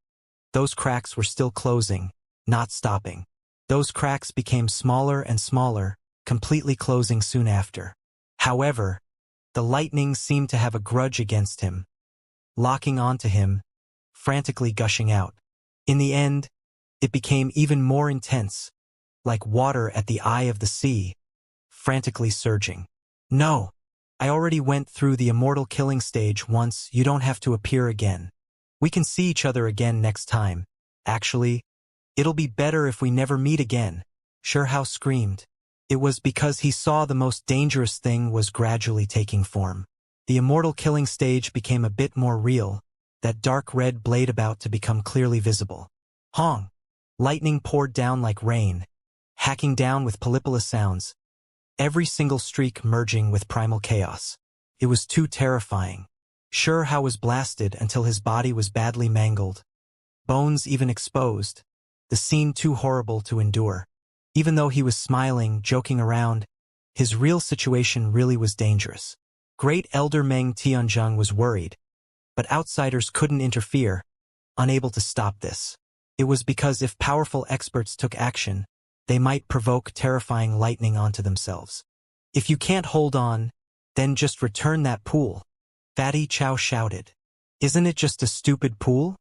those cracks were still closing, not stopping. Those cracks became smaller and smaller, completely closing soon after. However, the lightning seemed to have a grudge against him, locking onto him, frantically gushing out. In the end, it became even more intense, like water at the eye of the sea, frantically surging. "No, I already went through the immortal killing stage once, you don't have to appear again. We can see each other again next time. Actually, it'll be better if we never meet again," Xianxia screamed. It was because he saw the most dangerous thing was gradually taking form. The immortal killing stage became a bit more real, that dark red blade about to become clearly visible. Hong! Lightning poured down like rain, hacking down with polypolous sounds, every single streak merging with primal chaos. It was too terrifying. Xianxia was blasted until his body was badly mangled, bones even exposed, the scene too horrible to endure. Even though he was smiling, joking around, his real situation really was dangerous. Great Elder Meng Tianzheng was worried, but outsiders couldn't interfere, unable to stop this. It was because if powerful experts took action, they might provoke terrifying lightning onto themselves. If you can't hold on, then just return that pool, Fatty Chow shouted. Isn't it just a stupid pool?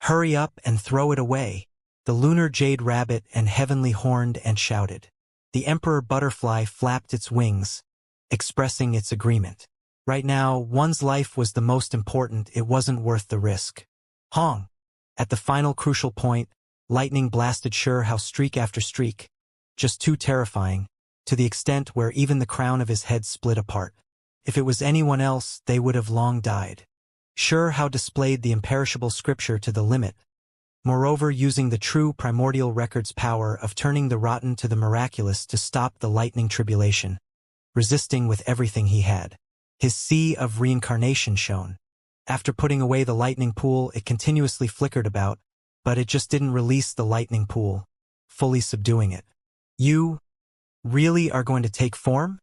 Hurry up and throw it away. The lunar jade rabbit and heavenly horned ant shouted. The emperor butterfly flapped its wings, expressing its agreement. Right now, one's life was the most important, it wasn't worth the risk. Hong. At the final crucial point, lightning blasted Shihao streak after streak, just too terrifying, to the extent where even the crown of his head split apart. If it was anyone else, they would have long died. Shihao displayed the imperishable scripture to the limit, moreover using the true primordial record's power of turning the rotten to the miraculous to stop the lightning tribulation, resisting with everything he had. His sea of reincarnation shone. After putting away the lightning pool, it continuously flickered about, but it just didn't release the lightning pool, fully subduing it. You really are going to take form?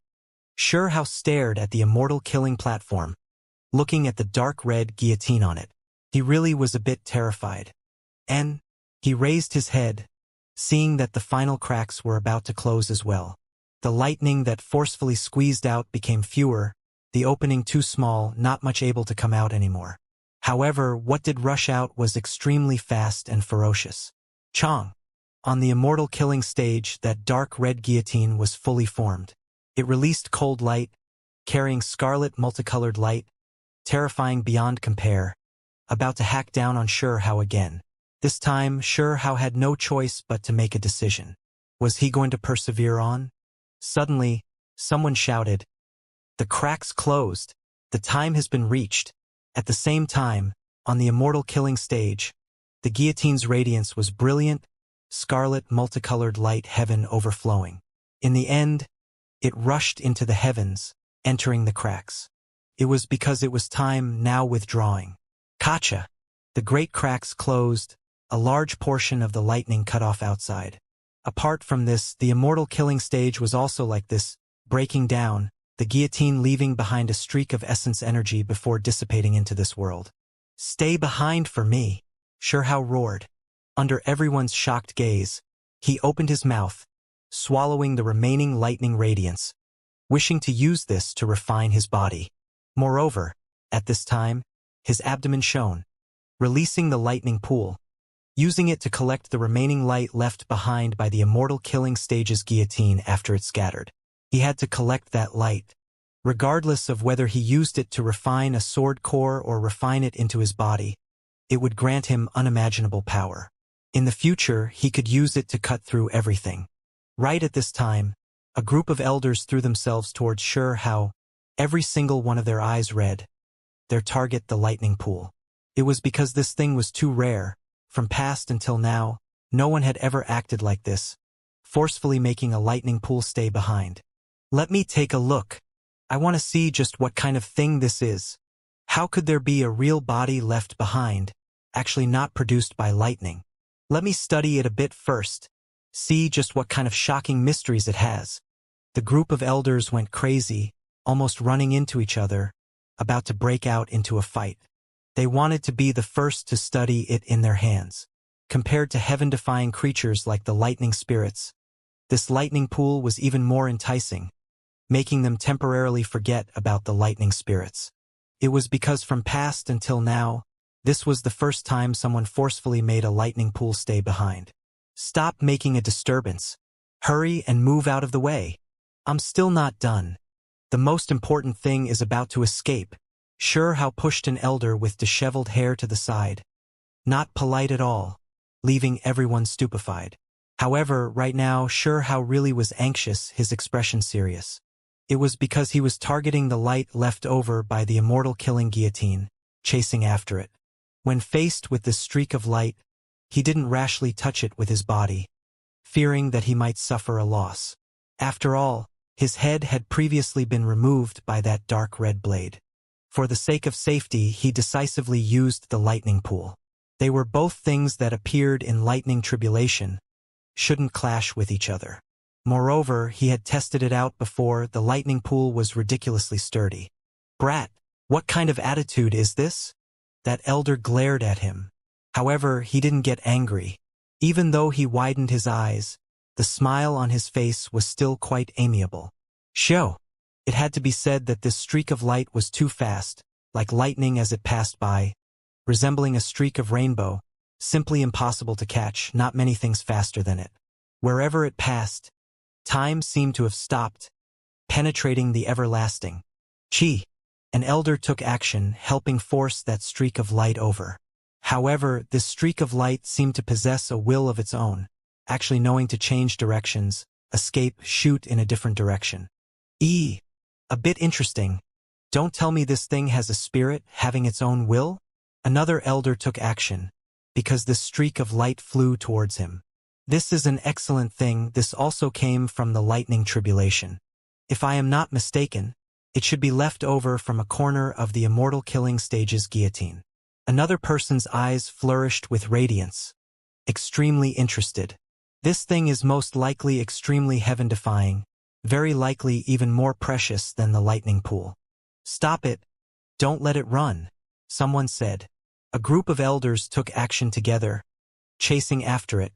Shihao stared at the immortal killing platform, looking at the dark red guillotine on it. He really was a bit terrified. And he raised his head, seeing that the final cracks were about to close as well. The lightning that forcefully squeezed out became fewer, the opening too small, not much able to come out anymore. However, what did rush out was extremely fast and ferocious. Chong. On the immortal killing stage, that dark red guillotine was fully formed. It released cold light, carrying scarlet multicolored light, terrifying beyond compare, about to hack down on Shihao again. This time, Shihao had no choice but to make a decision. Was he going to persevere on? Suddenly, someone shouted, "The crack's closed. The time has been reached." At the same time, on the immortal killing stage, the guillotine's radiance was brilliant, scarlet multicolored light heaven overflowing. In the end, it rushed into the heavens, entering the cracks. It was because it was time now withdrawing. Kacha! The great cracks closed, a large portion of the lightning cut off outside. Apart from this, the immortal killing stage was also like this, breaking down, the guillotine leaving behind a streak of essence energy before dissipating into this world. Stay behind for me, Shihao roared. Under everyone's shocked gaze, he opened his mouth, swallowing the remaining lightning radiance, wishing to use this to refine his body. Moreover, at this time, his abdomen shone, releasing the lightning pool, using it to collect the remaining light left behind by the immortal killing stage's guillotine after it scattered. He had to collect that light, regardless of whether he used it to refine a sword core or refine it into his body. It would grant him unimaginable power. In the future, he could use it to cut through everything. Right at this time, a group of elders threw themselves towards Shihao, every single one of their eyes red, their target the lightning pool. It was because this thing was too rare. From past until now, no one had ever acted like this, forcefully making a lightning pool stay behind. Let me take a look. I want to see just what kind of thing this is. How could there be a real body left behind, actually not produced by lightning? Let me study it a bit first, see just what kind of shocking mysteries it has. The group of elders went crazy, almost running into each other, about to break out into a fight. They wanted to be the first to study it in their hands. Compared to heaven-defying creatures like the lightning spirits, this lightning pool was even more enticing, making them temporarily forget about the lightning spirits. It was because from past until now, this was the first time someone forcefully made a lightning pool stay behind. Stop making a disturbance. Hurry and move out of the way. I'm still not done. The most important thing is about to escape. Shihao pushed an elder with disheveled hair to the side. Not polite at all, leaving everyone stupefied. However, right now, Shihao really was anxious, his expression serious. It was because he was targeting the light left over by the immortal killing guillotine, chasing after it. When faced with this streak of light, he didn't rashly touch it with his body, fearing that he might suffer a loss. After all, his head had previously been removed by that dark red blade. For the sake of safety, he decisively used the lightning pool. They were both things that appeared in lightning tribulation, shouldn't clash with each other. Moreover, he had tested it out before. The lightning pool was ridiculously sturdy. Brat, what kind of attitude is this? That elder glared at him. However, he didn't get angry. Even though he widened his eyes, the smile on his face was still quite amiable. Show. It had to be said that this streak of light was too fast, like lightning as it passed by, resembling a streak of rainbow, simply impossible to catch, not many things faster than it. Wherever it passed, time seemed to have stopped, penetrating the everlasting. Chi. An elder took action, helping force that streak of light over. However, this streak of light seemed to possess a will of its own, actually knowing to change directions, escape, shoot in a different direction. A bit interesting. Don't tell me this thing has a spirit having its own will? Another elder took action, because this streak of light flew towards him. This is an excellent thing. This also came from the lightning tribulation. If I am not mistaken, it should be left over from a corner of the immortal killing stage's guillotine. Another person's eyes flourished with radiance. Extremely interested. This thing is most likely extremely heaven-defying, very likely even more precious than the lightning pool. Stop it. Don't let it run, someone said. A group of elders took action together, chasing after it,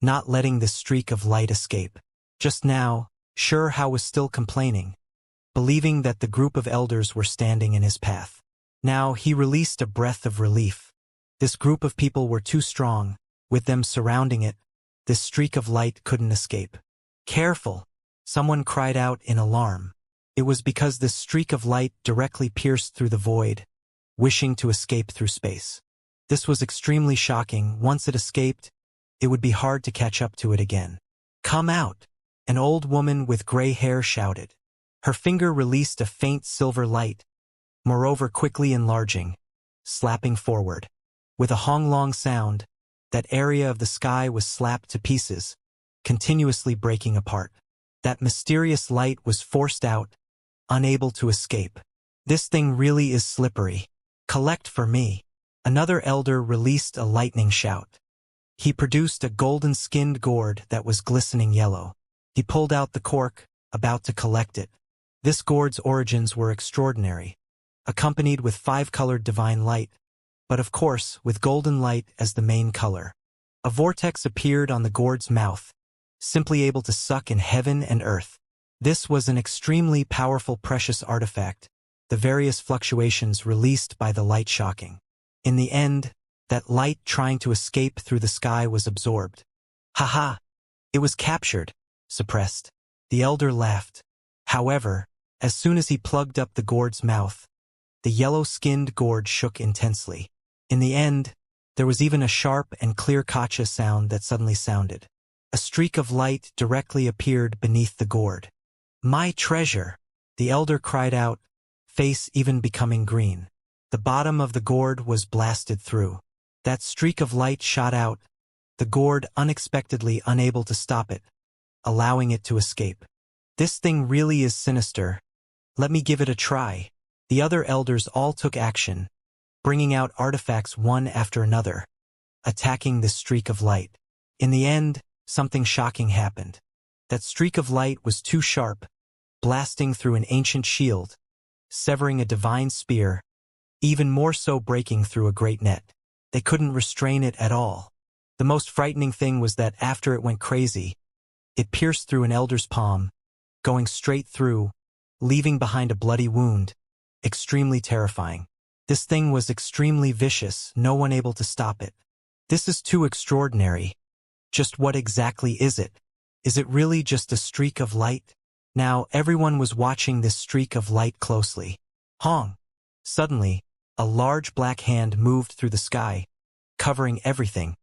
not letting the streak of light escape. Just now, Hao was still complaining, believing that the group of elders were standing in his path. Now he released a breath of relief. This group of people were too strong, with them surrounding it. This streak of light couldn't escape. Careful! Someone cried out in alarm. It was because this streak of light directly pierced through the void, wishing to escape through space. This was extremely shocking. Once it escaped, it would be hard to catch up to it again. Come out! An old woman with gray hair shouted. Her finger released a faint silver light, moreover quickly enlarging, slapping forward. With a honglong sound, that area of the sky was slapped to pieces, continuously breaking apart. That mysterious light was forced out, unable to escape. This thing really is slippery. Collect for me. Another elder released a lightning shout. He produced a golden-skinned gourd that was glistening yellow. He pulled out the cork, about to collect it. This gourd's origins were extraordinary, accompanied with 5-colored divine light, but of course with golden light as the main color. A vortex appeared on the gourd's mouth, simply able to suck in heaven and earth. This was an extremely powerful precious artifact, the various fluctuations released by the light shocking. In the end, that light trying to escape through the sky was absorbed. Haha! It was captured, suppressed. The elder laughed. However, as soon as he plugged up the gourd's mouth, the yellow-skinned gourd shook intensely. In the end, there was even a sharp and clear kacha sound that suddenly sounded. A streak of light directly appeared beneath the gourd. My treasure! The elder cried out, face even becoming green. The bottom of the gourd was blasted through. That streak of light shot out, the gourd unexpectedly unable to stop it, allowing it to escape. This thing really is sinister. Let me give it a try. The other elders all took action, bringing out artifacts one after another, attacking the streak of light. In the end, something shocking happened. That streak of light was too sharp, blasting through an ancient shield, severing a divine spear, even more so breaking through a great net. They couldn't restrain it at all. The most frightening thing was that after it went crazy, it pierced through an elder's palm, going straight through, leaving behind a bloody wound. Extremely terrifying. This thing was extremely vicious, no one able to stop it. This is too extraordinary. Just what exactly is it? Is it really just a streak of light? Now everyone was watching this streak of light closely. Hong! Suddenly, a large black hand moved through the sky, covering everything,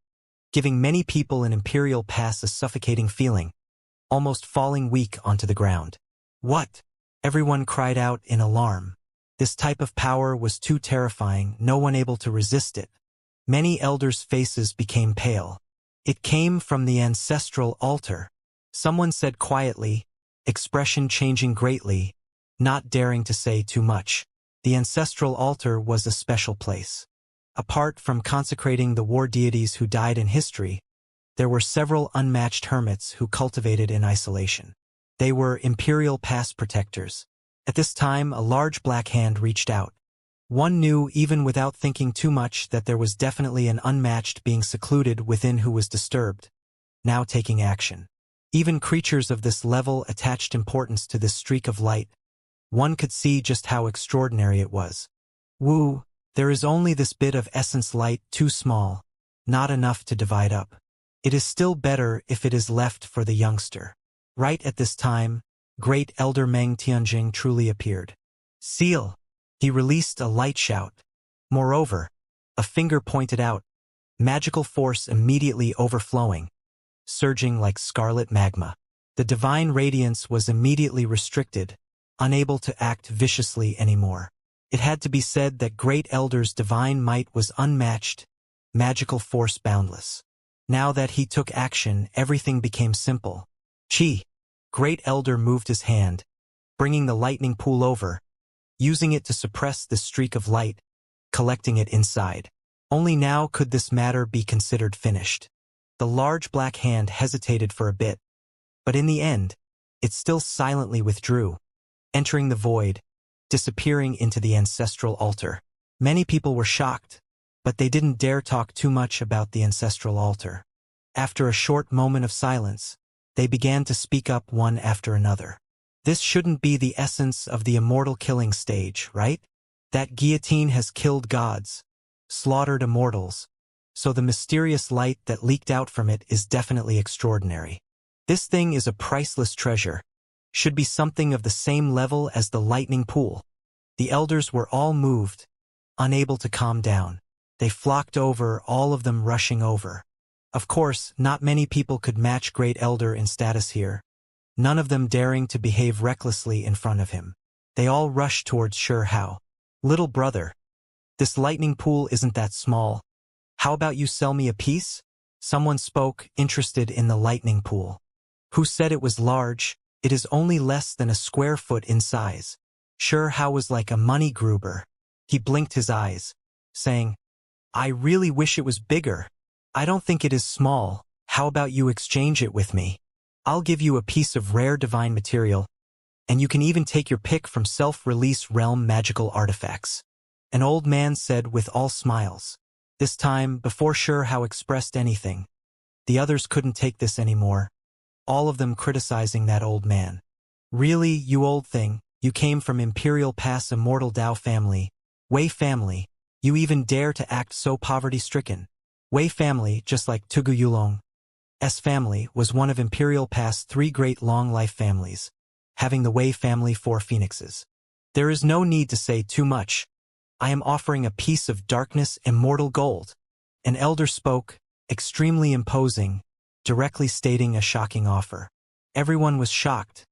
giving many people in Imperial Pass a suffocating feeling, almost falling weak onto the ground. What? Everyone cried out in alarm. This type of power was too terrifying, no one able to resist it. Many elders' faces became pale. It came from the ancestral altar. Someone said quietly, expression changing greatly, not daring to say too much. The ancestral altar was a special place. Apart from consecrating the war deities who died in history, there were several unmatched hermits who cultivated in isolation. They were Imperial Pass protectors, At this time, a large black hand reached out. One knew, even without thinking too much, that there was definitely an unmatched being secluded within who was disturbed, now taking action. Even creatures of this level attached importance to this streak of light. One could see just how extraordinary it was. Wu, there is only this bit of essence light, too small, not enough to divide up. It is still better if it is left for the youngster. Right at this time, Great Elder Meng Tianjing truly appeared. Seal! He released a light shout. Moreover, a finger pointed out, magical force immediately overflowing, surging like scarlet magma. The divine radiance was immediately restricted, unable to act viciously anymore. It had to be said that Great Elder's divine might was unmatched, magical force boundless. Now that he took action, everything became simple. Chi! Great Elder moved his hand, bringing the lightning pool over, using it to suppress the streak of light, collecting it inside. Only now could this matter be considered finished. The large black hand hesitated for a bit, but in the end, it still silently withdrew, entering the void, disappearing into the ancestral altar. Many people were shocked, but they didn't dare talk too much about the ancestral altar. After a short moment of silence, they began to speak up one after another. This shouldn't be the essence of the immortal killing stage, right? That guillotine has killed gods, slaughtered immortals, so the mysterious light that leaked out from it is definitely extraordinary. This thing is a priceless treasure, should be something of the same level as the lightning pool. The elders were all moved, unable to calm down. They flocked over, all of them rushing over. Of course, not many people could match Great Elder in status here, none of them daring to behave recklessly in front of him. They all rushed towards Sure Hao. Little brother, this lightning pool isn't that small. How about you sell me a piece? Someone spoke, interested in the lightning pool. Who said it was large? It is only less than a square foot in size. Sure Hao was like a money gruber. He blinked his eyes, saying, I really wish it was bigger. I don't think it is small. How about you exchange it with me? I'll give you a piece of rare divine material, and you can even take your pick from self-release realm magical artifacts. An old man said with all smiles. This time, before Sure Hao expressed anything, the others couldn't take this anymore, all of them criticizing that old man. Really, you old thing, you came from Imperial Pass Immortal Dao family, Wei family, you even dare to act so poverty-stricken. Wei family, just like Tugu Yulong's family, was one of Imperial Pass 3 great long-life families, having the Wei family 4 phoenixes. There is no need to say too much. I am offering a piece of darkness immortal gold. An elder spoke, extremely imposing, directly stating a shocking offer. Everyone was shocked,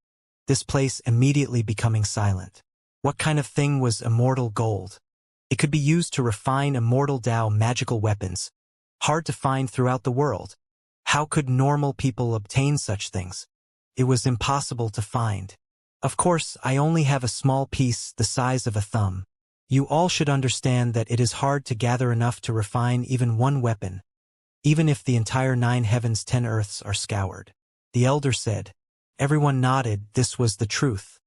this place immediately becoming silent. What kind of thing was immortal gold? It could be used to refine immortal Dao magical weapons, hard to find throughout the world. How could normal people obtain such things? It was impossible to find. Of course, I only have a small piece the size of a thumb. You all should understand that it is hard to gather enough to refine even one weapon, even if the entire 9 heavens 10 earths are scoured. The elder said. Everyone nodded, this was the truth.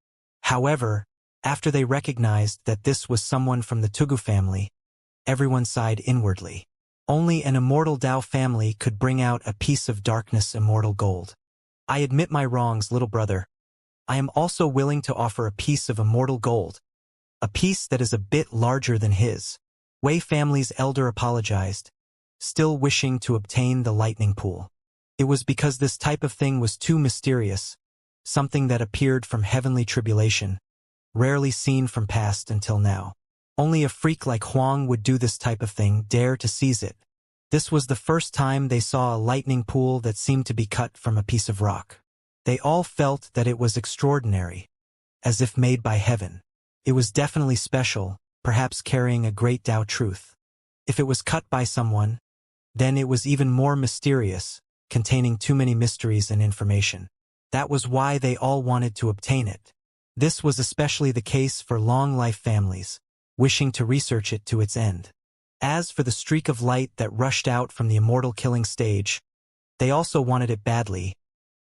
However, after they recognized that this was someone from the Tugu family, everyone sighed inwardly. Only an immortal Dao family could bring out a piece of darkness immortal gold. I admit my wrongs, little brother. I am also willing to offer a piece of immortal gold, a piece that is a bit larger than his. Wei family's elder apologized, still wishing to obtain the lightning pool. It was because this type of thing was too mysterious, something that appeared from heavenly tribulation, rarely seen from past until now. Only a freak like Huang would do this type of thing, dare to seize it. This was the first time they saw a lightning pool that seemed to be cut from a piece of rock. They all felt that it was extraordinary, as if made by heaven. It was definitely special, perhaps carrying a great Dao truth. If it was cut by someone, then it was even more mysterious, containing too many mysteries and information. That was why they all wanted to obtain it. This was especially the case for long-life families, wishing to research it to its end. As for the streak of light that rushed out from the immortal killing stage, they also wanted it badly,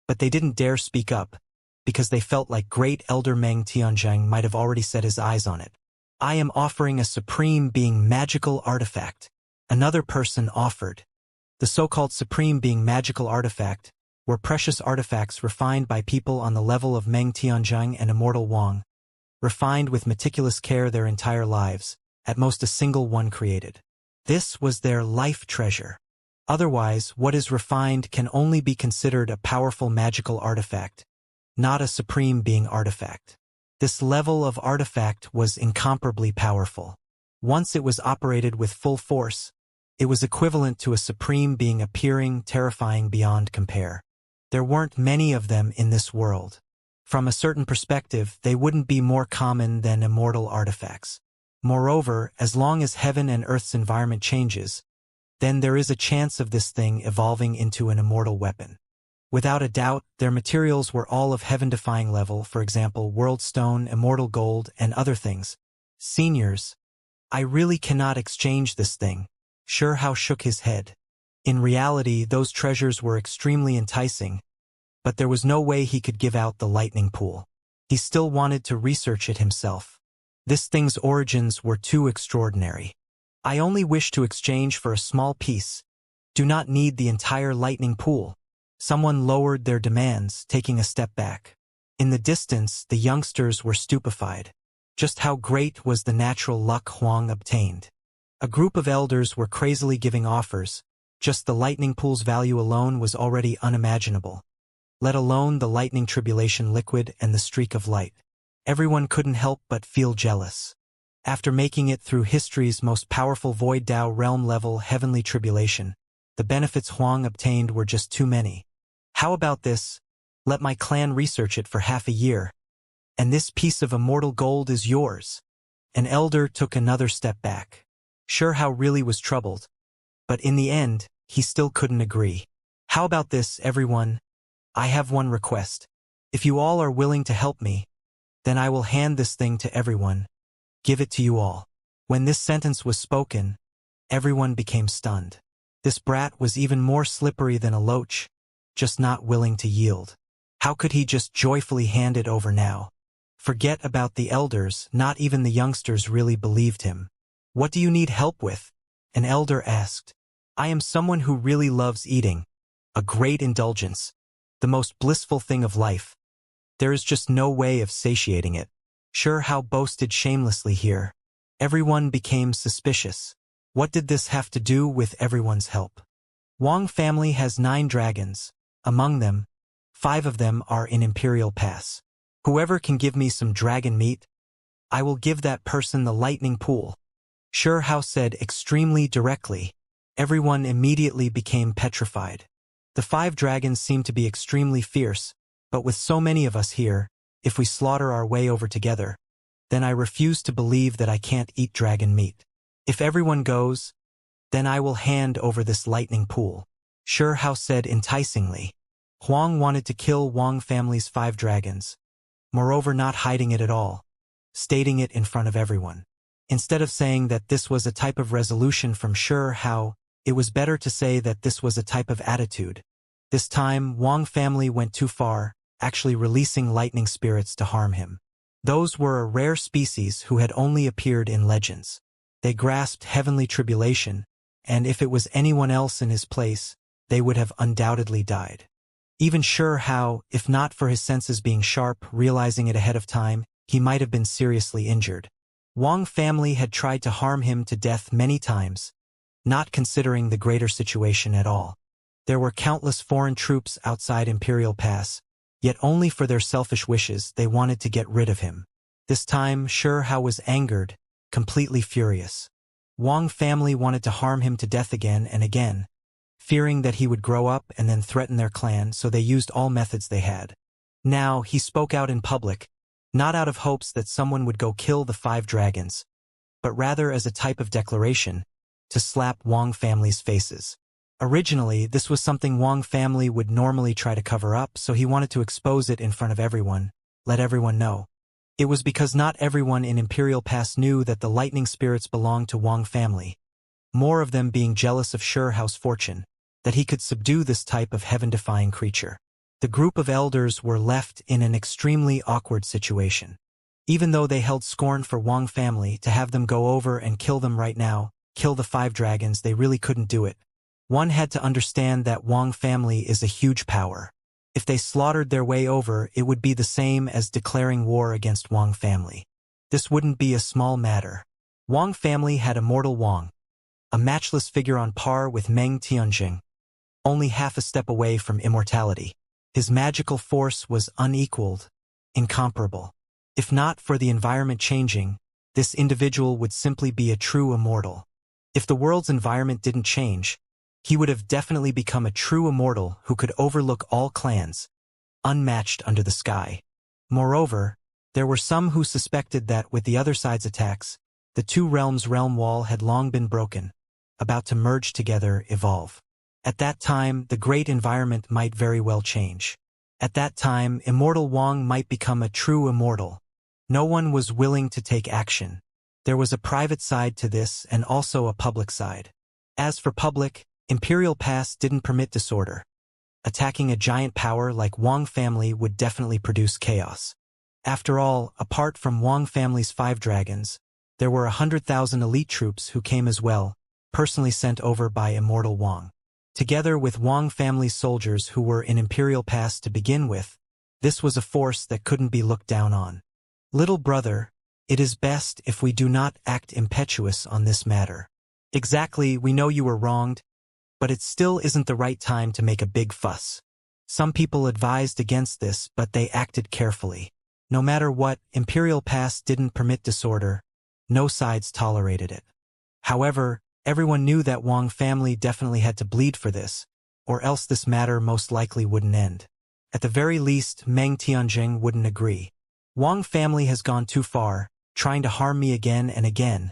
but they didn't dare speak up, because they felt like great elder Meng Tianzhang might have already set his eyes on it. I am offering a supreme being magical artifact. Another person offered. The so-called supreme being magical artifact were precious artifacts refined by people on the level of Meng Tianzhang and Immortal Wang, refined with meticulous care their entire lives, at most a single one created. This was their life treasure. Otherwise, what is refined can only be considered a powerful magical artifact, not a supreme being artifact. This level of artifact was incomparably powerful. Once it was operated with full force, it was equivalent to a supreme being appearing terrifying beyond compare. There weren't many of them in this world. From a certain perspective, they wouldn't be more common than immortal artifacts. Moreover, as long as heaven and earth's environment changes, then there is a chance of this thing evolving into an immortal weapon. Without a doubt, their materials were all of heaven-defying level, for example, world stone, immortal gold, and other things. Seniors, I really cannot exchange this thing. Xianxia shook his head. In reality, those treasures were extremely enticing, but there was no way he could give out the lightning pool. He still wanted to research it himself. This thing's origins were too extraordinary. I only wish to exchange for a small piece. Do not need the entire lightning pool. Someone lowered their demands, taking a step back. In the distance, the youngsters were stupefied. Just how great was the natural luck Huang obtained. A group of elders were crazily giving offers. Just the lightning pool's value alone was already unimaginable. Let alone the lightning tribulation liquid and the streak of light. Everyone couldn't help but feel jealous. After making it through history's most powerful Void Dao realm-level heavenly tribulation, the benefits Huang obtained were just too many. How about this? Let my clan research it for half a year, and this piece of immortal gold is yours. An elder took another step back. Xianxia really was troubled, but in the end, he still couldn't agree. How about this, everyone? I have one request. If you all are willing to help me, then I will hand this thing to everyone. Give it to you all. When this sentence was spoken, everyone became stunned. This brat was even more slippery than a loach, just not willing to yield. How could he just joyfully hand it over now? Forget about the elders, not even the youngsters really believed him. What do you need help with? An elder asked. I am someone who really loves eating. A great indulgence. The most blissful thing of life. There is just no way of satiating it. Xianxia boasted shamelessly here. Everyone became suspicious. What did this have to do with everyone's help? Wang family has 9 dragons. Among them, 5 of them are in Imperial Pass. Whoever can give me some dragon meat, I will give that person the lightning pool. Xianxia said extremely directly. Everyone immediately became petrified. The 5 dragons seemed to be extremely fierce, but with so many of us here, if we slaughter our way over together, then I refuse to believe that I can't eat dragon meat. If everyone goes, then I will hand over this lightning pool. Xianxia said enticingly. Huang wanted to kill Wang family's 5 dragons. Moreover, not hiding it at all, stating it in front of everyone. Instead of saying that this was a type of resolution from Xianxia, it was better to say that this was a type of attitude. This time, Wang family went too far, actually releasing lightning spirits to harm him. Those were a rare species who had only appeared in legends. They grasped heavenly tribulation, and if it was anyone else in his place, they would have undoubtedly died. Even Xianxia, if not for his senses being sharp, realizing it ahead of time, he might have been seriously injured. Wang family had tried to harm him to death many times, not considering the greater situation at all. There were countless foreign troops outside Imperial Pass, yet only for their selfish wishes they wanted to get rid of him. This time, Xianxia was angered, completely furious. Wang family wanted to harm him to death again and again, fearing that he would grow up and then threaten their clan, so they used all methods they had. Now, he spoke out in public, not out of hopes that someone would go kill the 5 dragons, but rather as a type of declaration, to slap Wang family's faces. Originally, this was something Wang family would normally try to cover up, so he wanted to expose it in front of everyone, let everyone know. It was because not everyone in Imperial Pass knew that the lightning spirits belonged to Wang family, more of them being jealous of Xianxia's fortune, that he could subdue this type of heaven-defying creature. The group of elders were left in an extremely awkward situation. Even though they held scorn for Wang family, to have them go over and kill them right now, kill the 5 dragons, they really couldn't do it. One had to understand that Wang family is a huge power. If they slaughtered their way over, it would be the same as declaring war against Wang family. This wouldn't be a small matter. Wang family had Immortal Wang, a matchless figure on par with Meng Tianjing, only half a step away from immortality. His magical force was unequaled, incomparable. If not for the environment changing, this individual would simply be a true immortal. If the world's environment didn't change, he would have definitely become a true immortal who could overlook all clans, unmatched under the sky. Moreover, there were some who suspected that with the other side's attacks, the 2 realms' realm wall had long been broken, about to merge together, evolve. At that time, the great environment might very well change. At that time, Immortal Wang might become a true immortal. No one was willing to take action. There was a private side to this and also a public side. As for public, Imperial Pass didn't permit disorder. Attacking a giant power like Wang family would definitely produce chaos. After all, apart from Wang family's 5 dragons, there were 100,000 elite troops who came as well, personally sent over by Immortal Wang. Together with Wang family's soldiers who were in Imperial Pass to begin with, this was a force that couldn't be looked down on. Little brother, it is best if we do not act impetuous on this matter. Exactly, we know you were wronged, but it still isn't the right time to make a big fuss. Some people advised against this, but they acted carefully. No matter what, Imperial Pass didn't permit disorder. No sides tolerated it. However, everyone knew that Wang family definitely had to bleed for this, or else this matter most likely wouldn't end. At the very least, Meng Tianjing wouldn't agree. Wang family has gone too far, trying to harm me again and again.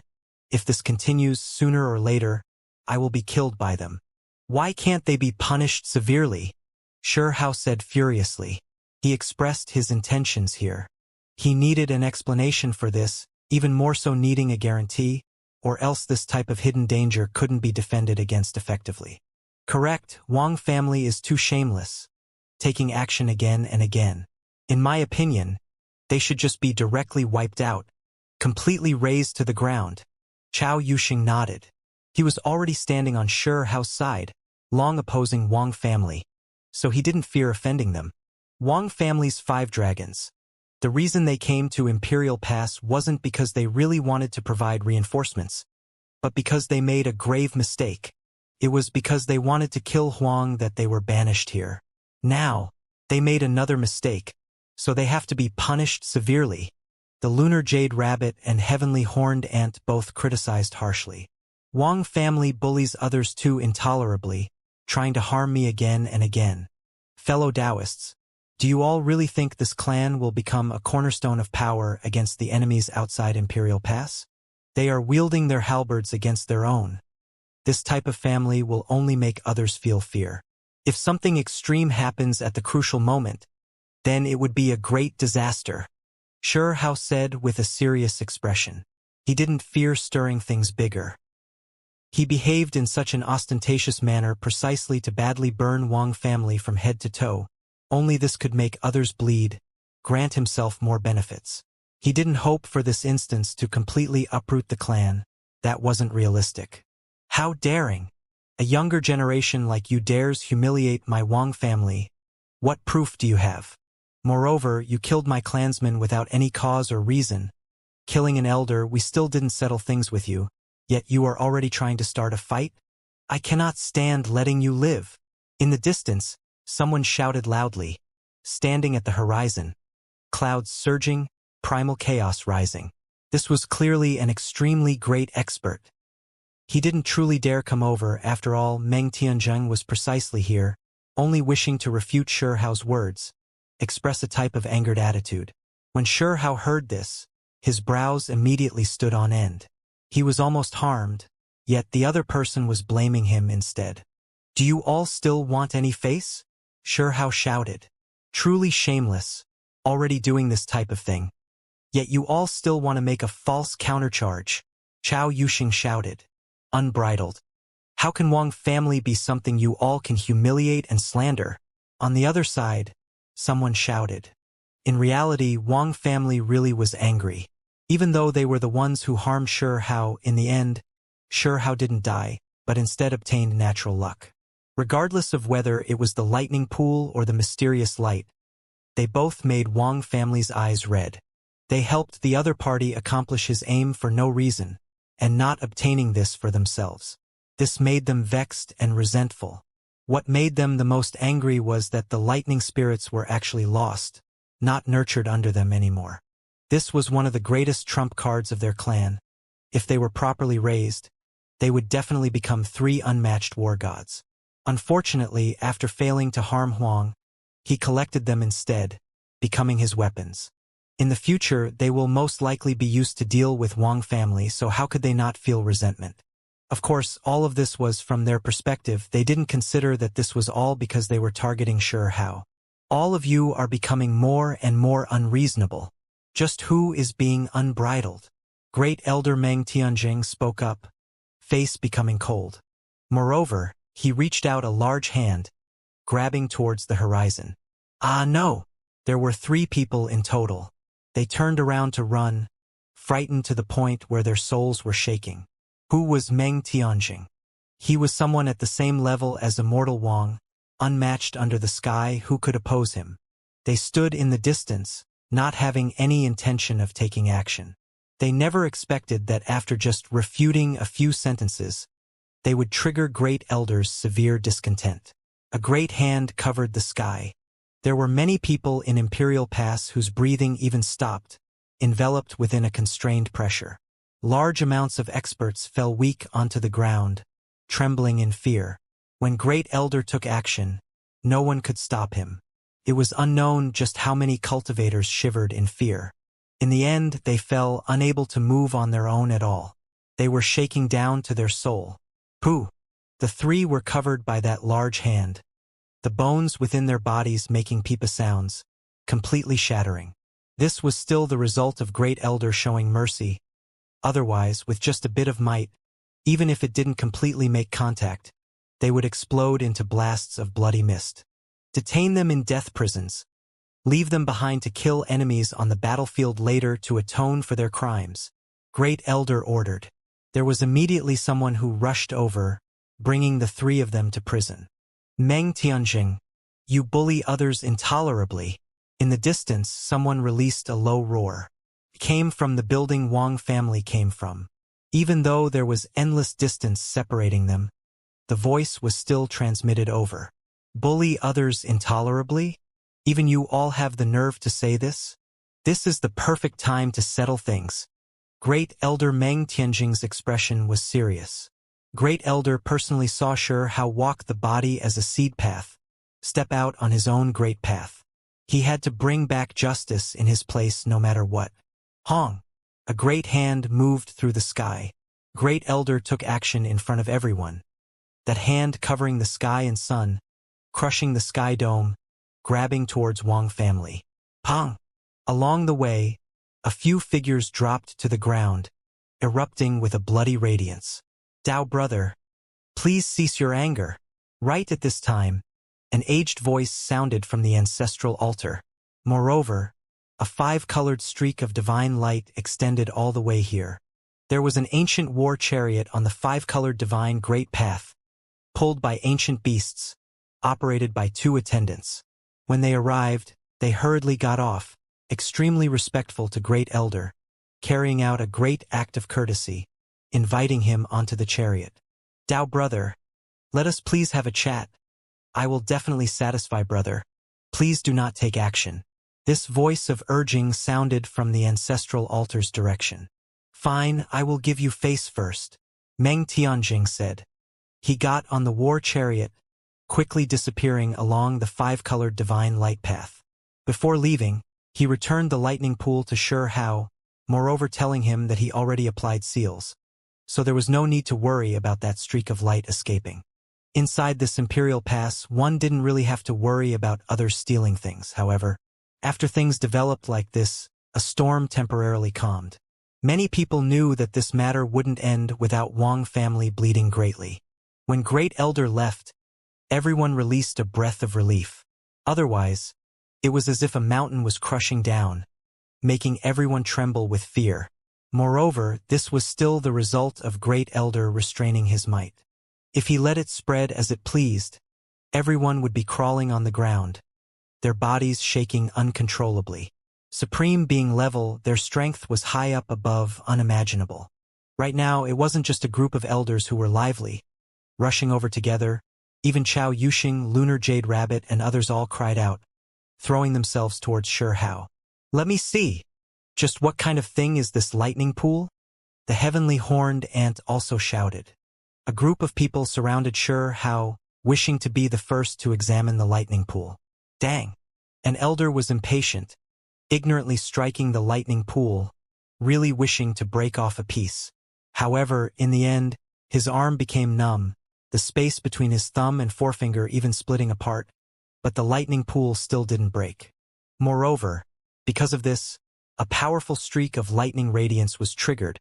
If this continues, sooner or later, I will be killed by them. Why can't they be punished severely? Xianxia said furiously. He expressed his intentions here. He needed an explanation for this, even more so needing a guarantee, or else this type of hidden danger couldn't be defended against effectively. Correct, Wang family is too shameless, taking action again and again. In my opinion, they should just be directly wiped out, completely razed to the ground. Chao Yuxing nodded. He was already standing on Xianxia's side, long opposing Wang family, so he didn't fear offending them. Wang family's 5 dragons. The reason they came to Imperial Pass wasn't because they really wanted to provide reinforcements, but because they made a grave mistake. It was because they wanted to kill Huang that they were banished here. Now, they made another mistake, so they have to be punished severely. The lunar jade rabbit and heavenly horned ant both criticized harshly. Wang family bullies others too intolerably, trying to harm me again and again. Fellow Taoists, do you all really think this clan will become a cornerstone of power against the enemies outside Imperial Pass? They are wielding their halberds against their own. This type of family will only make others feel fear. If something extreme happens at the crucial moment, then it would be a great disaster. Xianxia said with a serious expression. He didn't fear stirring things bigger. He behaved in such an ostentatious manner precisely to badly burn Wang family from head to toe. Only this could make others bleed, grant himself more benefits. He didn't hope for this instance to completely uproot the clan. That wasn't realistic. How daring! A younger generation like you dares humiliate my Wang family. What proof do you have? Moreover, you killed my clansmen without any cause or reason. Killing an elder, we still didn't settle things with you, yet you are already trying to start a fight? I cannot stand letting you live. In the distance, someone shouted loudly, standing at the horizon. Clouds surging, primal chaos rising. This was clearly an extremely great expert. He didn't truly dare come over, after all. Meng Tianjing was precisely here, only wishing to refute Xianxia's words, express a type of angered attitude. When Xianxia heard this, his brows immediately stood on end. He was almost harmed, yet the other person was blaming him instead. Do you all still want any face? Xianxia shouted. Truly shameless, already doing this type of thing. Yet you all still want to make a false countercharge. Chao Yuxing shouted. Unbridled. How can Wang family be something you all can humiliate and slander? On the other side, someone shouted. In reality, Wang family really was angry. Even though they were the ones who harmed Shi Hao, in the end, Shi Hao didn't die, but instead obtained natural luck. Regardless of whether it was the lightning pool or the mysterious light, they both made Wang family's eyes red. They helped the other party accomplish his aim for no reason, and not obtaining this for themselves. This made them vexed and resentful. What made them the most angry was that the lightning spirits were actually lost, not nurtured under them anymore. This was one of the greatest trump cards of their clan. If they were properly raised, they would definitely become 3 unmatched war gods. Unfortunately, after failing to harm Huang, he collected them instead, becoming his weapons. In the future, they will most likely be used to deal with Wang family, so how could they not feel resentment? Of course, all of this was from their perspective. They didn't consider that this was all because they were targeting Shi Hao. All of you are becoming more and more unreasonable. Just who is being unbridled? Great Elder Meng Tianjing spoke up, face becoming cold. Moreover, he reached out a large hand, grabbing towards the horizon. Ah no! There were 3 people in total. They turned around to run, frightened to the point where their souls were shaking. Who was Meng Tianjing? He was someone at the same level as Immortal Wang, unmatched under the sky. Who could oppose him? They stood in the distance, not having any intention of taking action. They never expected that after just refuting a few sentences, they would trigger Great Elder's severe discontent. A great hand covered the sky. There were many people in Imperial Pass whose breathing even stopped, enveloped within a constrained pressure. Large amounts of experts fell weak onto the ground, trembling in fear. When Great Elder took action, no one could stop him. It was unknown just how many cultivators shivered in fear. In the end, they fell unable to move on their own at all. They were shaking down to their soul. Pooh! The 3 were covered by that large hand, the bones within their bodies making peepa sounds, completely shattering. This was still the result of Great Elder showing mercy. Otherwise, with just a bit of might, even if it didn't completely make contact, they would explode into blasts of bloody mist. Detain them in death prisons. Leave them behind to kill enemies on the battlefield later to atone for their crimes. Great Elder ordered. There was immediately someone who rushed over, bringing the 3 of them to prison. Meng Tianjing, you bully others intolerably. In the distance, someone released a low roar. It came from the building Wang family came from. Even though there was endless distance separating them, the voice was still transmitted over. Bully others intolerably? Even you all have the nerve to say this? This is the perfect time to settle things. Great Elder Meng Tianjing's expression was serious. Great Elder personally saw Shi Hao walk the body as a seed path, step out on his own great path. He had to bring back justice in his place no matter what. Hong! A great hand moved through the sky. Great Elder took action in front of everyone. That hand covering the sky and sun, crushing the sky dome, grabbing towards Wang family. Pong! Along the way, a few figures dropped to the ground, erupting with a bloody radiance. Dao brother, please cease your anger. Right at this time, an aged voice sounded from the ancestral altar. Moreover, a 5-colored streak of divine light extended all the way here. There was an ancient war chariot on the 5-colored divine great path, pulled by ancient beasts, operated by 2 attendants. When they arrived, they hurriedly got off, extremely respectful to Great Elder, carrying out a great act of courtesy, inviting him onto the chariot. Dao brother, let us please have a chat. I will definitely satisfy brother. Please do not take action. This voice of urging sounded from the ancestral altar's direction. Fine, I will give you face first, Meng Tianjing said. He got on the war chariot, quickly disappearing along the 5-colored divine light path. Before leaving, he returned the lightning pool to Shi Hao, moreover telling him that he already applied seals. So there was no need to worry about that streak of light escaping. Inside this imperial pass, one didn't really have to worry about others stealing things. However, after things developed like this, a storm temporarily calmed. Many people knew that this matter wouldn't end without Wang family bleeding greatly. When Great Elder left, everyone released a breath of relief. Otherwise, it was as if a mountain was crushing down, making everyone tremble with fear. Moreover, this was still the result of Great Elder restraining his might. If he let it spread as it pleased, everyone would be crawling on the ground, their bodies shaking uncontrollably. Supreme being level, their strength was high up above, unimaginable. Right now, it wasn't just a group of elders who were lively, rushing over together. Even Chao Yuxing, Lunar Jade Rabbit, and others all cried out, throwing themselves towards Sure Hao. Let me see! Just what kind of thing is this lightning pool? The heavenly horned ant also shouted. A group of people surrounded Sure Hao, wishing to be the first to examine the lightning pool. Dang! An elder was impatient, ignorantly striking the lightning pool, really wishing to break off a piece. However, in the end, his arm became numb, the space between his thumb and forefinger even splitting apart, but the lightning pool still didn't break. Moreover, because of this, a powerful streak of lightning radiance was triggered,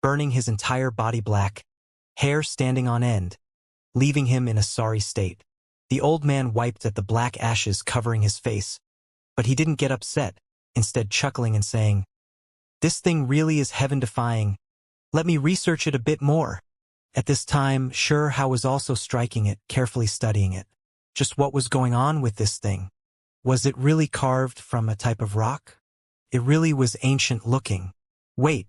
burning his entire body black, hair standing on end, leaving him in a sorry state. The old man wiped at the black ashes covering his face, but he didn't get upset, instead chuckling and saying, "This thing really is heaven-defying. Let me research it a bit more." At this time, Sure Hao was also striking it, carefully studying it. Just what was going on with this thing? Was it really carved from a type of rock? It really was ancient-looking. Wait,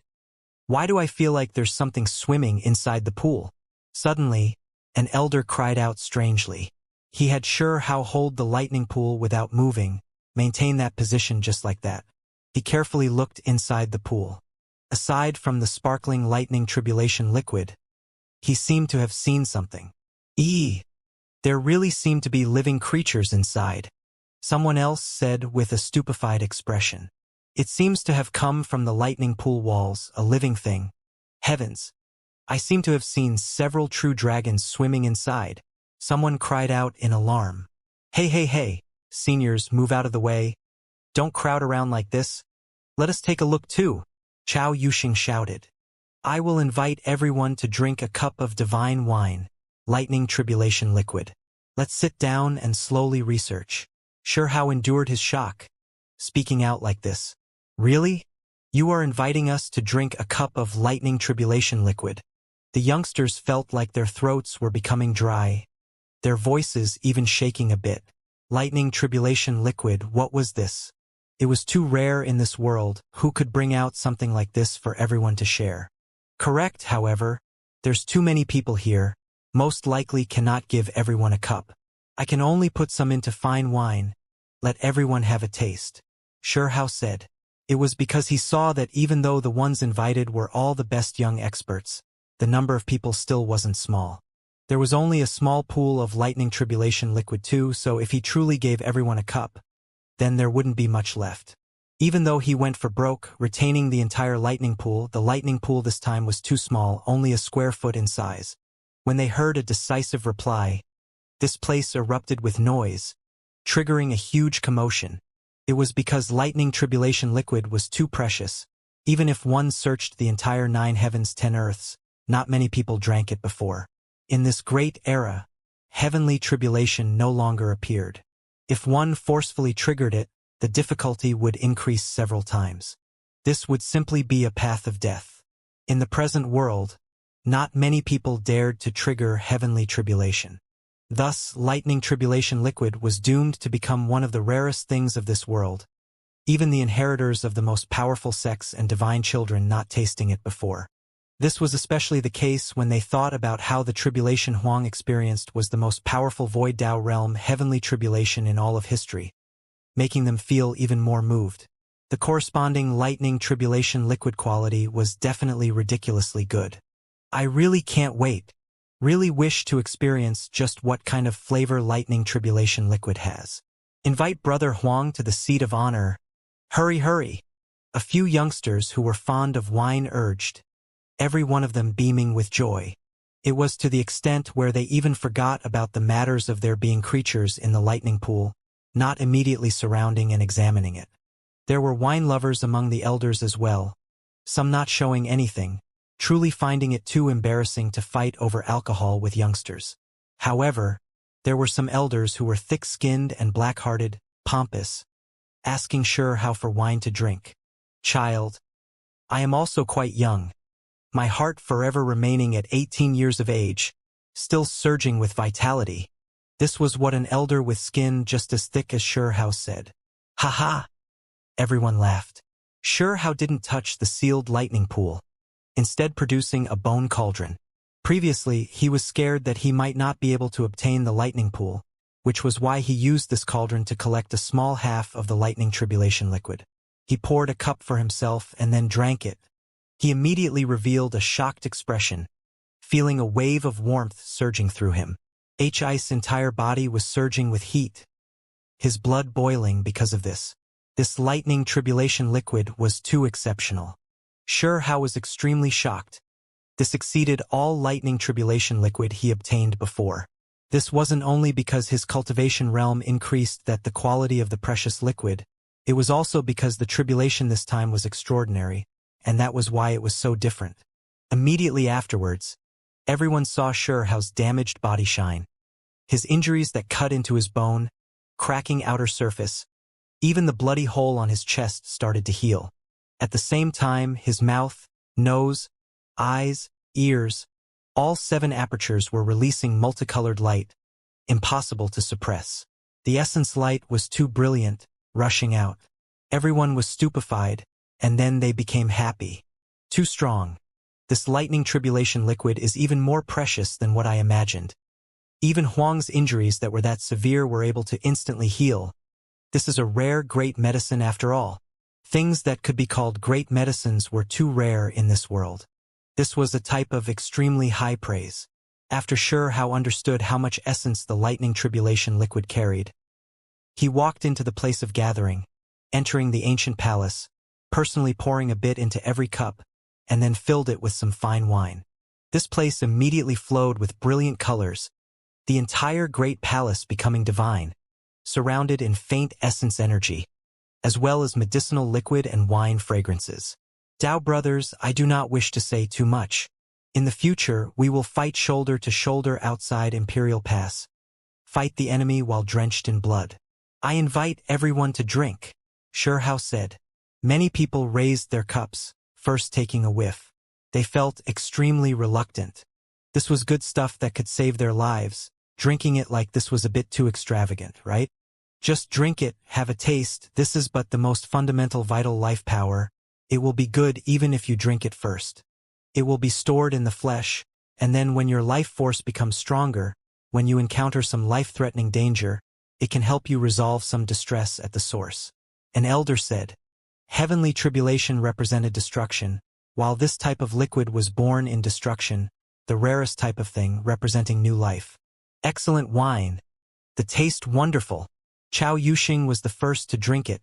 why do I feel like there's something swimming inside the pool? Suddenly, an elder cried out strangely. He had Sure Hao hold the lightning pool without moving, maintain that position just like that. He carefully looked inside the pool. Aside from the sparkling lightning tribulation liquid, he seemed to have seen something. There really seemed to be living creatures inside. Someone else said with a stupefied expression. It seems to have come from the lightning pool walls, a living thing. Heavens! I seem to have seen several true dragons swimming inside. Someone cried out in alarm. Hey, seniors, move out of the way. Don't crowd around like this. Let us take a look too, Chao Yuxing shouted. I will invite everyone to drink a cup of divine wine, lightning tribulation liquid. Let's sit down and slowly research. Sure Hao endured his shock, speaking out like this. Really? You are inviting us to drink a cup of lightning tribulation liquid? The youngsters felt like their throats were becoming dry, their voices even shaking a bit. Lightning tribulation liquid, what was this? It was too rare in this world. Who could bring out something like this for everyone to share? Correct, however. There's too many people here. Most likely cannot give everyone a cup. I can only put some into fine wine. Let everyone have a taste. Sure Hao said. It was because he saw that even though the ones invited were all the best young experts, the number of people still wasn't small. There was only a small pool of lightning tribulation liquid too, so if he truly gave everyone a cup, then there wouldn't be much left. Even though he went for broke, retaining the entire lightning pool, the lightning pool this time was too small, only a square foot in size. When they heard a decisive reply, this place erupted with noise, triggering a huge commotion. It was because lightning tribulation liquid was too precious. Even if one searched the entire 9 heavens 10 earths, not many people drank it before. In this great era, heavenly tribulation no longer appeared. If one forcefully triggered it, the difficulty would increase several times. This would simply be a path of death. In the present world, not many people dared to trigger heavenly tribulation. Thus, lightning tribulation liquid was doomed to become one of the rarest things of this world, even the inheritors of the most powerful sects and divine children not tasting it before. This was especially the case when they thought about how the tribulation Huang experienced was the most powerful void Dao realm heavenly tribulation in all of history, making them feel even more moved. The corresponding lightning tribulation liquid quality was definitely ridiculously good. I really can't wait. Really wish to experience just what kind of flavor lightning tribulation liquid has. Invite Brother Huang to the seat of honor. Hurry. A few youngsters who were fond of wine urged, every one of them beaming with joy. It was to the extent where they even forgot about the matters of there being creatures in the lightning pool, not immediately surrounding and examining it. There were wine lovers among the elders as well, some not showing anything, truly finding it too embarrassing to fight over alcohol with youngsters. However, There were some elders who were thick-skinned and black-hearted, pompous, asking Sure how for wine to drink. Child, I am also quite young, my heart forever remaining at 18 years of age, still surging with vitality. This was what an elder with skin just as thick as Sure how said. Ha ha! Everyone laughed. Sure how didn't touch the sealed lightning pool, instead producing a bone cauldron. Previously, he was scared that he might not be able to obtain the lightning pool, which was why he used this cauldron to collect a small half of the lightning tribulation liquid. He poured a cup for himself and then drank it. He immediately revealed a shocked expression, feeling a wave of warmth surging through him. His entire body was surging with heat, his blood boiling because of this. This lightning tribulation liquid was too exceptional. Sure how was extremely shocked. This exceeded all lightning tribulation liquid he obtained before. This wasn't only because his cultivation realm increased the quality of the precious liquid, it was also because the tribulation this time was extraordinary, and that was why it was so different. Immediately afterwards, everyone saw Sure how's damaged body shine. His injuries that cut into his bone, cracking outer surface, even the bloody hole on his chest started to heal. At the same time, his mouth, nose, eyes, ears, all 7 apertures were releasing multicolored light, impossible to suppress. The essence light was too brilliant, rushing out. Everyone was stupefied, and then they became happy. Too strong. This lightning tribulation liquid is even more precious than what I imagined. Even Huang's injuries that were that severe were able to instantly heal. This is a rare great medicine after all. Things that could be called great medicines were too rare in this world. This was a type of extremely high praise. After Sure how understood how much essence the lightning tribulation liquid carried, he walked into the place of gathering, entering the ancient palace, personally pouring a bit into every cup, and then filled it with some fine wine. This place immediately flowed with brilliant colors, the entire great palace becoming divine, surrounded in faint essence energy, as well as medicinal liquid and wine fragrances. Dao brothers, I do not wish to say too much. In the future, we will fight shoulder to shoulder outside Imperial Pass. Fight the enemy while drenched in blood. I invite everyone to drink, Sure how said. Many people raised their cups, first taking a whiff. They felt extremely reluctant. This was good stuff that could save their lives. Drinking it like this was a bit too extravagant, right? Just drink it, have a taste. This is but the most fundamental vital life power. It will be good even if you drink it first. It will be stored in the flesh, and then when your life force becomes stronger, when you encounter some life-threatening danger, it can help you resolve some distress at the source. An elder said, heavenly tribulation represented destruction, while this type of liquid was born in destruction, the rarest type of thing representing new life. Excellent wine. The taste wonderful. Chao Yuxing was the first to drink it.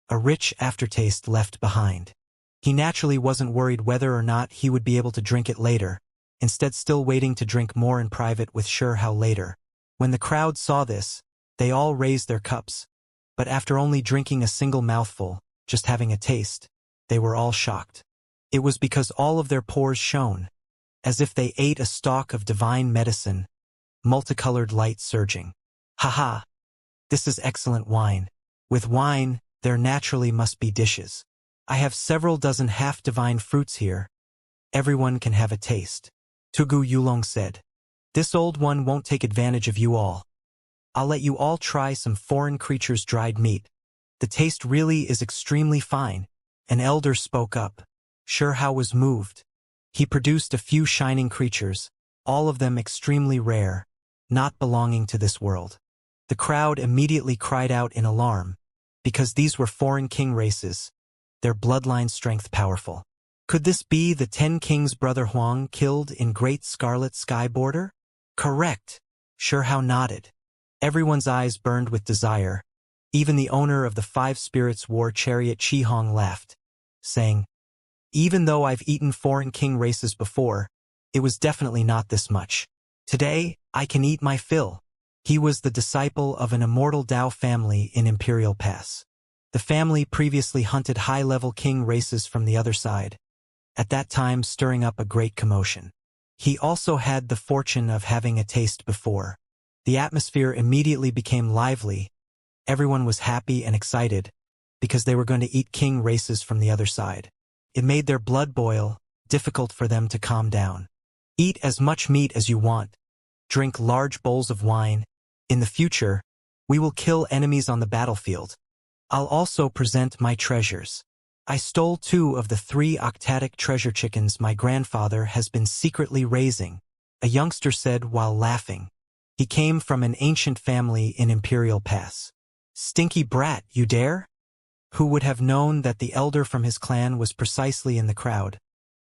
A rich aftertaste left behind. He naturally wasn't worried whether or not he would be able to drink it later, instead still waiting to drink more in private with Sure how later. When the crowd saw this, they all raised their cups, but after only drinking a single mouthful, just having a taste, they were all shocked. It was because all of their pores shone, as if they ate a stalk of divine medicine, multicolored light surging. Haha! This is excellent wine. With wine, there naturally must be dishes. I have several dozen half-divine fruits here. Everyone can have a taste. Tugu Yulong said. This old one won't take advantage of you all. I'll let you all try some foreign creatures' dried meat. The taste really is extremely fine. An elder spoke up. Sure how was moved. He produced a few shining creatures, all of them extremely rare, not belonging to this world. The crowd immediately cried out in alarm, because these were foreign king races, their bloodline strength powerful. Could this be the 10 kings brother Huang killed in Great Scarlet Sky Border? Correct. Sure how nodded. Everyone's eyes burned with desire. Even the owner of the 5 Spirits War Chariot Chi Hong laughed, saying, even though I've eaten foreign king races before, it was definitely not this much. Today, I can eat my fill. He was the disciple of an immortal Dao family in Imperial Pass. The family previously hunted high-level king races from the other side, at that time stirring up a great commotion. He also had the fortune of having a taste before. The atmosphere immediately became lively. Everyone was happy and excited, because they were going to eat king races from the other side. It made their blood boil, difficult for them to calm down. Eat as much meat as you want. Drink large bowls of wine. In the future, we will kill enemies on the battlefield. I'll also present my treasures. I stole 2 of the 3 octatic treasure chickens my grandfather has been secretly raising, a youngster said while laughing. He came from an ancient family in Imperial Pass. Stinky brat, you dare? Who would have known that the elder from his clan was precisely in the crowd,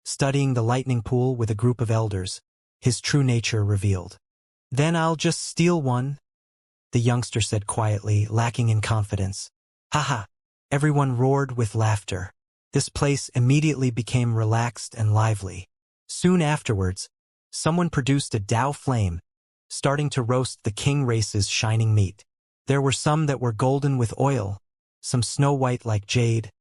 studying the lightning pool with a group of elders, his true nature revealed. Then I'll just steal one, the youngster said quietly, lacking in confidence. Haha! Everyone roared with laughter. This place immediately became relaxed and lively. Soon afterwards, someone produced a Dao flame, starting to roast the king race's shining meat. There were some that were golden with oil, some snow-white like jade,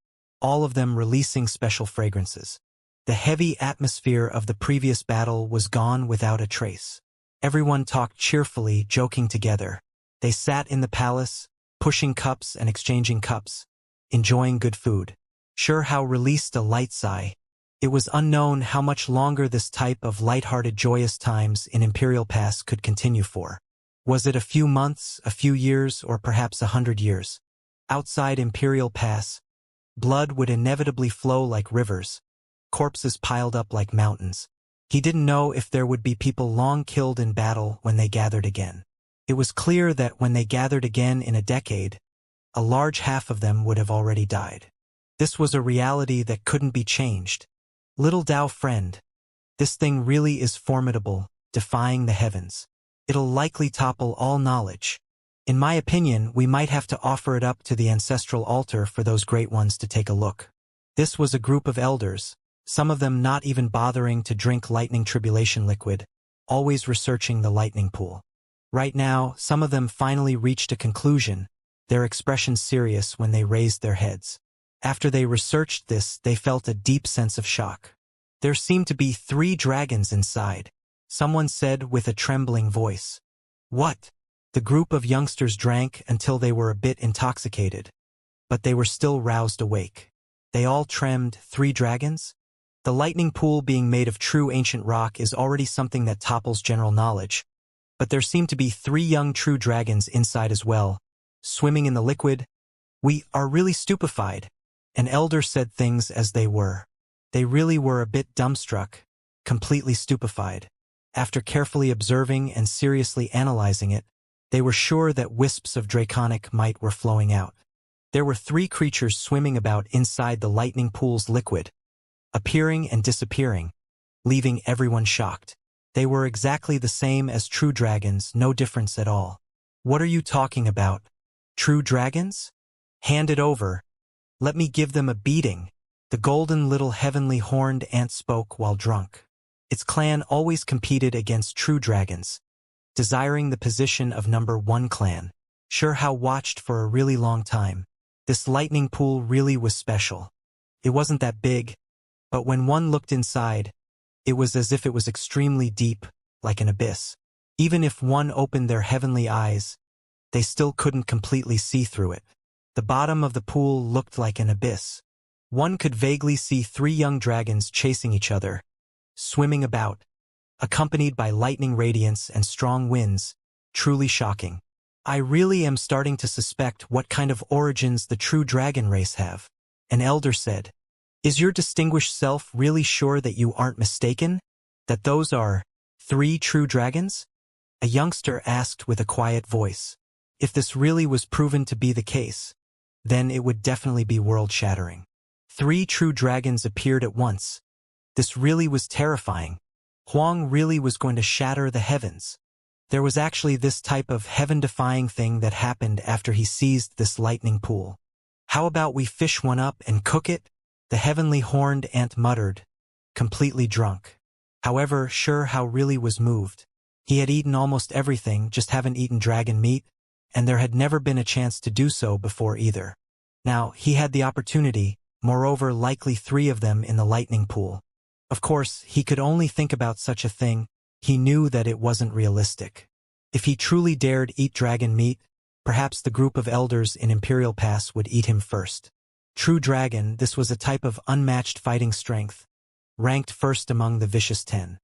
all of them releasing special fragrances. The heavy atmosphere of the previous battle was gone without a trace. Everyone talked cheerfully, joking together. They sat in the palace, pushing cups and exchanging cups, enjoying good food. Sure how released a light sigh. It was unknown how much longer this type of light-hearted joyous times in Imperial Pass could continue for. Was it a few months, a few years, or perhaps 100 years? Outside Imperial Pass, blood would inevitably flow like rivers, corpses piled up like mountains. He didn't know if there would be people long killed in battle when they gathered again. It was clear that when they gathered again in a decade, a large half of them would have already died. This was a reality that couldn't be changed. Little Dao friend, this thing really is formidable, defying the heavens. It'll likely topple all knowledge. In my opinion, we might have to offer it up to the ancestral altar for those great ones to take a look. This was a group of elders, some of them not even bothering to drink lightning tribulation liquid, always researching the lightning pool. Right now, some of them finally reached a conclusion, their expressions serious when they raised their heads. After they researched this, they felt a deep sense of shock. There seemed to be 3 dragons inside, someone said with a trembling voice. What? The group of youngsters drank until they were a bit intoxicated, but they were still roused awake. They all trembled. 3 dragons? The lightning pool being made of true ancient rock is already something that topples general knowledge, but there seemed to be 3 young true dragons inside as well, swimming in the liquid. We are really stupefied. An elder said things as they were. They really were a bit dumbstruck, completely stupefied. After carefully observing and seriously analyzing it, they were sure that wisps of draconic might were flowing out. There were 3 creatures swimming about inside the lightning pool's liquid, appearing and disappearing, leaving everyone shocked. They were exactly the same as true dragons, no difference at all. What are you talking about? True dragons? Hand it over. Let me give them a beating. The golden little heavenly horned ant spoke while drunk. Its clan always competed against true dragons, desiring the position of number 1 clan. Sure how watched for a really long time. This lightning pool really was special. It wasn't that big, but when one looked inside, it was as if it was extremely deep, like an abyss. Even if one opened their heavenly eyes, they still couldn't completely see through it. The bottom of the pool looked like an abyss. One could vaguely see 3 young dragons chasing each other, swimming about, accompanied by lightning radiance and strong winds, truly shocking. I really am starting to suspect what kind of origins the true dragon race have. An elder said. Is your distinguished self really sure that you aren't mistaken? That those are 3 true dragons? A youngster asked with a quiet voice. If this really was proven to be the case, then it would definitely be world-shattering. 3 true dragons appeared at once. This really was terrifying. Huang really was going to shatter the heavens. There was actually this type of heaven-defying thing that happened after he seized this lightning pool. How about we fish one up and cook it? The heavenly horned ant muttered, completely drunk. However, sure how really was moved. He had eaten almost everything, just haven't eaten dragon meat, and there had never been a chance to do so before either. Now, he had the opportunity, moreover likely 3 of them in the lightning pool. Of course, he could only think about such a thing. He knew that it wasn't realistic. If he truly dared eat dragon meat, perhaps the group of elders in Imperial Pass would eat him first. True dragon, this was a type of unmatched fighting strength, ranked first among the vicious 10.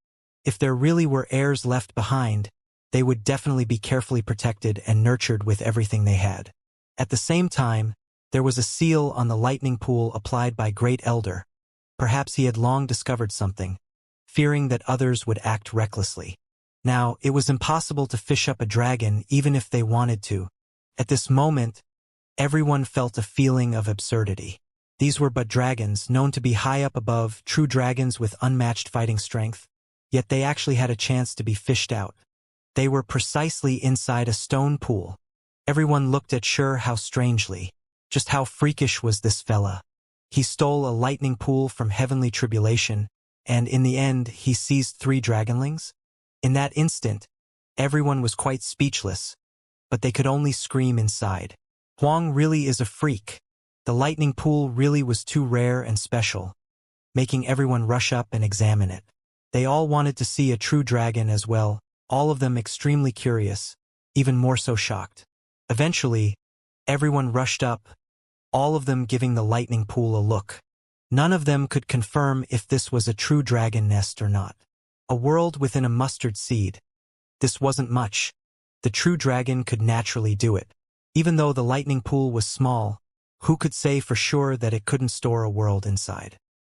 If there really were heirs left behind, they would definitely be carefully protected and nurtured with everything they had. At the same time, there was a seal on the lightning pool applied by Great Elder. Perhaps he had long discovered something, fearing that others would act recklessly. Now, it was impossible to fish up a dragon even if they wanted to. At this moment, everyone felt a feeling of absurdity. These were but dragons, known to be high up above, true dragons with unmatched fighting strength, yet they actually had a chance to be fished out. They were precisely inside a stone pool. Everyone looked at Xianxia strangely. Just how freakish was this fella? He stole a lightning pool from heavenly tribulation, and in the end he seized 3 dragonlings? In that instant, everyone was quite speechless, but they could only scream inside. Huang really is a freak. The lightning pool really was too rare and special, making everyone rush up and examine it. They all wanted to see a true dragon as well, all of them extremely curious, even more so shocked. Eventually, everyone rushed up, all of them giving the lightning pool a look. None of them could confirm if this was a true dragon nest or not. A world within a mustard seed. This wasn't much. The true dragon could naturally do it. Even though the lightning pool was small, who could say for sure that it couldn't store a world inside?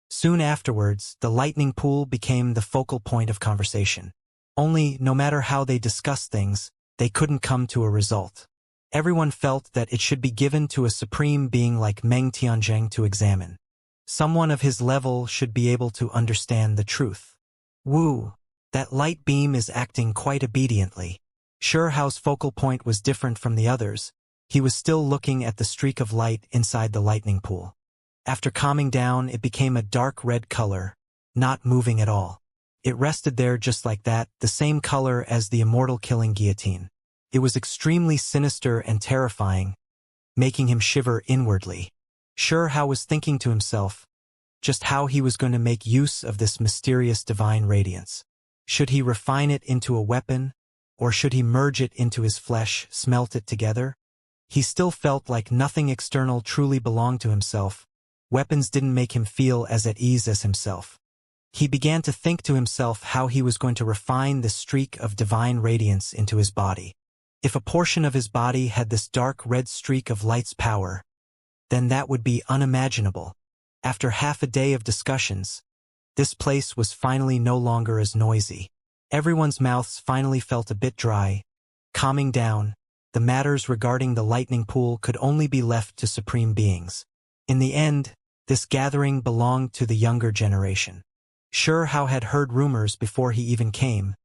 Soon afterwards, the lightning pool became the focal point of conversation. Only, no matter how they discussed things, they couldn't come to a result. Everyone felt that it should be given to a supreme being like Meng Tianzheng to examine. Someone of his level should be able to understand the truth. Wu, that light beam is acting quite obediently. Xiao's focal point was different from the others. He was still looking at the streak of light inside the lightning pool. After calming down, it became a dark red color, not moving at all. It rested there just like that, the same color as the immortal killing guillotine. It was extremely sinister and terrifying, making him shiver inwardly. Xiao was thinking to himself just how he was going to make use of this mysterious divine radiance. Should he refine it into a weapon, or should he merge it into his flesh, smelt it together? He still felt like nothing external truly belonged to himself. Weapons didn't make him feel as at ease as himself. He began to think to himself how he was going to refine this streak of divine radiance into his body. If a portion of his body had this dark red streak of light's power, then that would be unimaginable. After half a day of discussions, this place was finally no longer as noisy. Everyone's mouths finally felt a bit dry. Calming down, the matters regarding the lightning pool could only be left to supreme beings. In the end, this gathering belonged to the younger generation. Xiao had heard rumors before he even came,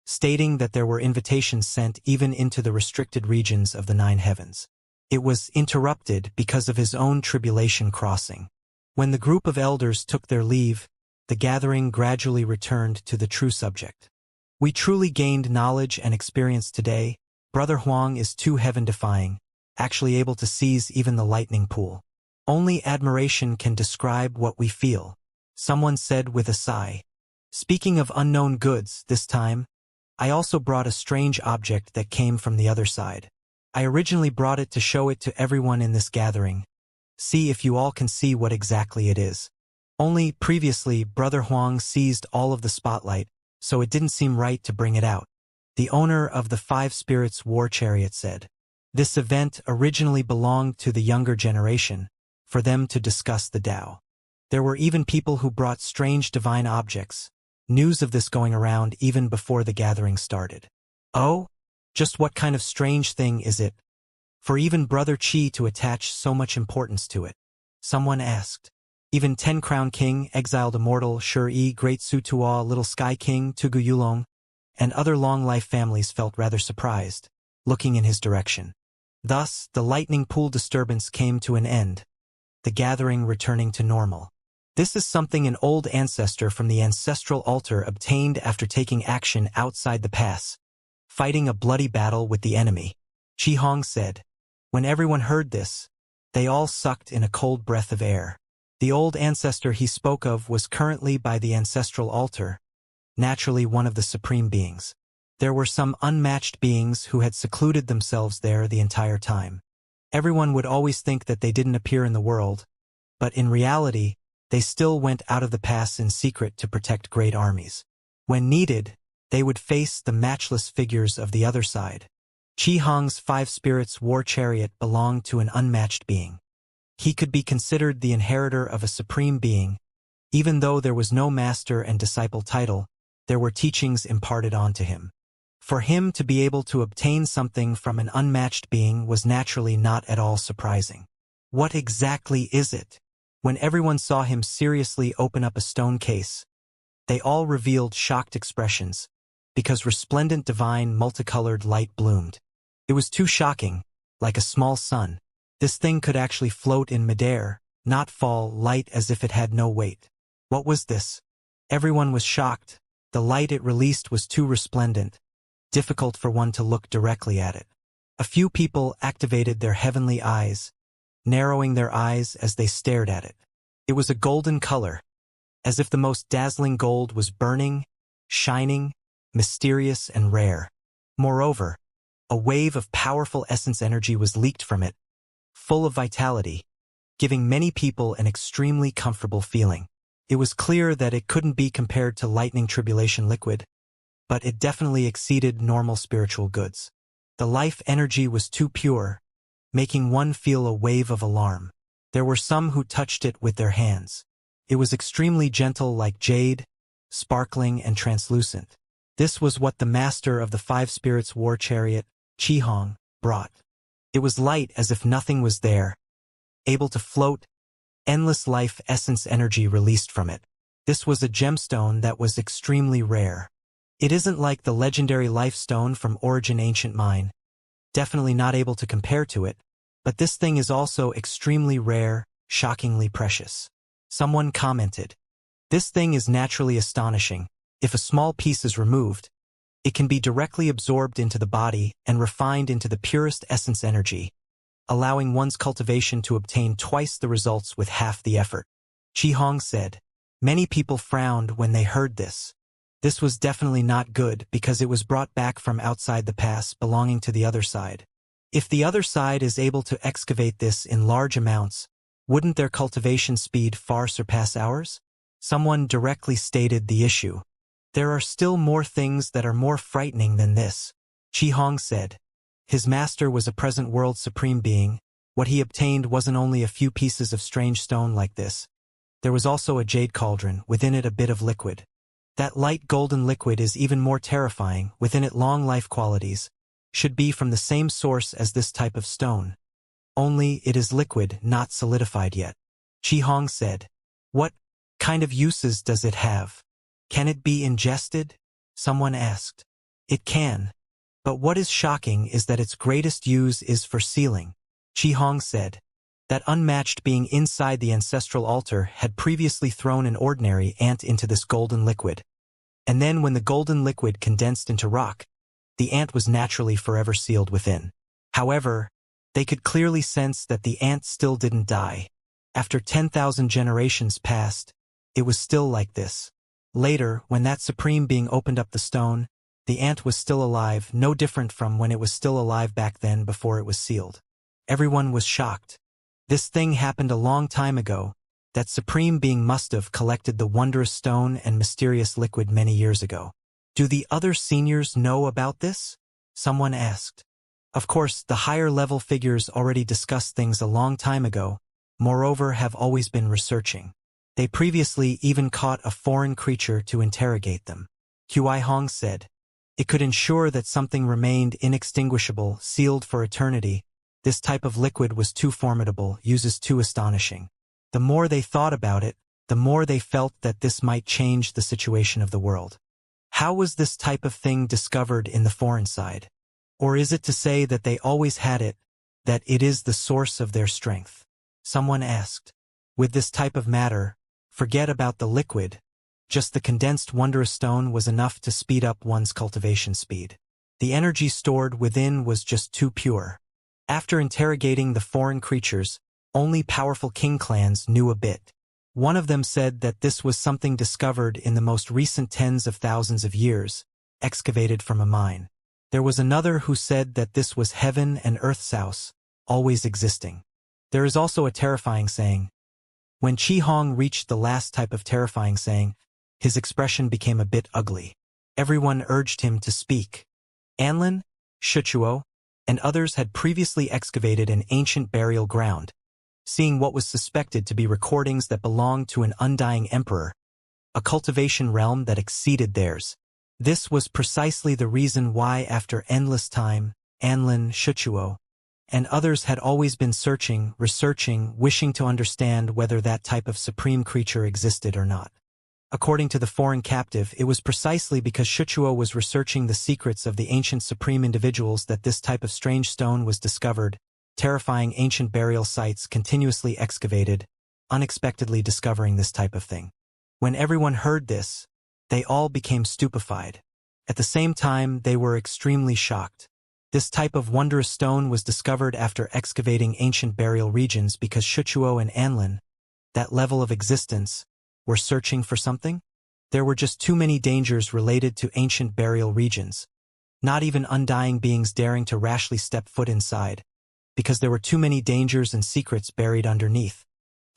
stating that there were invitations sent even into the restricted regions of the 9 heavens. It was interrupted because of his own tribulation crossing. When the group of elders took their leave, the gathering gradually returned to the true subject. We truly gained knowledge and experience today. Brother Huang is too heaven-defying, actually able to seize even the lightning pool. Only admiration can describe what we feel, someone said with a sigh. Speaking of unknown goods, this time, I also brought a strange object that came from the other side. I originally brought it to show it to everyone in this gathering. See if you all can see what exactly it is. Only previously, Brother Huang seized all of the spotlight, so it didn't seem right to bring it out. The owner of the 5 Spirits War Chariot said, "This event originally belonged to the younger generation, for them to discuss the Tao. There were even people who brought strange divine objects, news of this going around even before the gathering started." "Oh? Just what kind of strange thing is it, for even Brother Qi to attach so much importance to it?" someone asked. Even 10 Crown King, exiled Immortal, Shi, Great Su Tuo, Little Sky King, Tugu Yulong, and other long-life families felt rather surprised, looking in his direction. Thus, the lightning pool disturbance came to an end, the gathering returning to normal. This is something an old ancestor from the ancestral altar obtained after taking action outside the pass, fighting a bloody battle with the enemy, Qi Hong said. When everyone heard this, they all sucked in a cold breath of air. The old ancestor he spoke of was currently by the ancestral altar, naturally one of the supreme beings. There were some unmatched beings who had secluded themselves there the entire time. Everyone would always think that they didn't appear in the world, but in reality, they still went out of the pass in secret to protect great armies. When needed, they would face the matchless figures of the other side. Qi Hong's five spirits war chariot belonged to an unmatched being. He could be considered the inheritor of a supreme being. Even though there was no master and disciple title, there were teachings imparted onto him. For him to be able to obtain something from an unmatched being was naturally not at all surprising. What exactly is it? When everyone saw him seriously open up a stone case, they all revealed shocked expressions, because resplendent divine multicolored light bloomed. It was too shocking, like a small sun. This thing could actually float in midair, not fall, light as if it had no weight. What was this? Everyone was shocked. The light it released was too resplendent, difficult for one to look directly at it. A few people activated their heavenly eyes, narrowing their eyes as they stared at it. It was a golden color, as if the most dazzling gold was burning, shining, mysterious and rare. Moreover, a wave of powerful essence energy was leaked from it, full of vitality, giving many people an extremely comfortable feeling. It was clear that it couldn't be compared to lightning tribulation liquid, but it definitely exceeded normal spiritual goods. The life energy was too pure, making one feel a wave of alarm. There were some who touched it with their hands. It was extremely gentle like jade, sparkling and translucent. This was what the master of the five spirits war chariot, Qi Hong, brought. It was light as if nothing was there, able to float, endless life essence energy released from it. This was a gemstone that was extremely rare. It isn't like the legendary life stone from Origin Ancient Mine, definitely not able to compare to it, but this thing is also extremely rare, shockingly precious. Someone commented, "This thing is naturally astonishing. If a small piece is removed, it can be directly absorbed into the body and refined into the purest essence energy, allowing one's cultivation to obtain twice the results with half the effort." Qi Hong said. Many people frowned when they heard this. This was definitely not good because it was brought back from outside the pass belonging to the other side. If the other side is able to excavate this in large amounts, wouldn't their cultivation speed far surpass ours? Someone directly stated the issue. There are still more things that are more frightening than this, Qi Hong said. His master was a present world supreme being. What he obtained wasn't only a few pieces of strange stone like this. There was also a jade cauldron, within it a bit of liquid. That light golden liquid is even more terrifying, within it long life qualities, should be from the same source as this type of stone. Only it is liquid, not solidified yet. Qi Hong said. What kind of uses does it have? Can it be ingested? Someone asked. It can. But what is shocking is that its greatest use is for sealing. Qi Hong said. That unmatched being inside the ancestral altar had previously thrown an ordinary ant into this golden liquid. And then when the golden liquid condensed into rock, the ant was naturally forever sealed within. However, they could clearly sense that the ant still didn't die. After 10,000 generations passed, it was still like this. Later, when that supreme being opened up the stone, the ant was still alive, no different from when it was still alive back then before it was sealed. Everyone was shocked. This thing happened a long time ago. That supreme being must have collected the wondrous stone and mysterious liquid many years ago. Do the other seniors know about this? Someone asked. Of course, the higher level figures already discussed things a long time ago, moreover have always been researching. They previously even caught a foreign creature to interrogate them. Qi Hong said. It could ensure that something remained inextinguishable, sealed for eternity. This type of liquid was too formidable, uses too astonishing. The more they thought about it, the more they felt that this might change the situation of the world. How was this type of thing discovered in the foreign side? Or is it to say that they always had it, that it is the source of their strength? Someone asked. With this type of matter, forget about the liquid. Just the condensed wondrous stone was enough to speed up one's cultivation speed. The energy stored within was just too pure. After interrogating the foreign creatures, only powerful king clans knew a bit. One of them said that this was something discovered in the most recent tens of thousands of years, excavated from a mine. There was another who said that this was heaven and earth's house, always existing. There is also a terrifying saying. When Qi Hong reached the last type of terrifying saying, his expression became a bit ugly. Everyone urged him to speak. Anlin, Shichuo, and others had previously excavated an ancient burial ground, seeing what was suspected to be recordings that belonged to an undying emperor, a cultivation realm that exceeded theirs. This was precisely the reason why after endless time, Anlin, Shichuo, and others had always been searching, researching, wishing to understand whether that type of supreme creature existed or not. According to the foreign captive, it was precisely because Shichuo was researching the secrets of the ancient supreme individuals that this type of strange stone was discovered, terrifying ancient burial sites continuously excavated, unexpectedly discovering this type of thing. When everyone heard this, they all became stupefied. At the same time, they were extremely shocked. This type of wondrous stone was discovered after excavating ancient burial regions because Shichuo and Anlin, that level of existence, were searching for something? There were just too many dangers related to ancient burial regions. Not even undying beings daring to rashly step foot inside, because there were too many dangers and secrets buried underneath.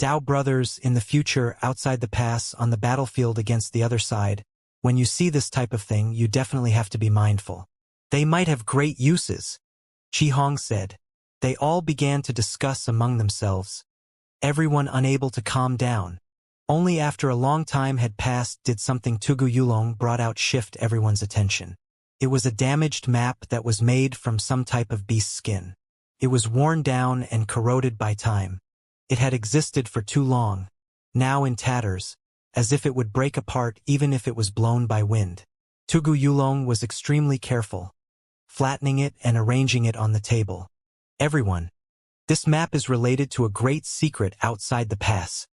Dao brothers, in the future, outside the pass, on the battlefield against the other side, when you see this type of thing, you definitely have to be mindful. They might have great uses, Qi Hong said. They all began to discuss among themselves, everyone unable to calm down. Only after a long time had passed did something Tugu Yulong brought out shift everyone's attention. It was a damaged map that was made from some type of beast skin. It was worn down and corroded by time. It had existed for too long, now in tatters, as if it would break apart even if it was blown by wind. Tugu Yulong was extremely careful, flattening it and arranging it on the table. Everyone, this map is related to a great secret outside the pass,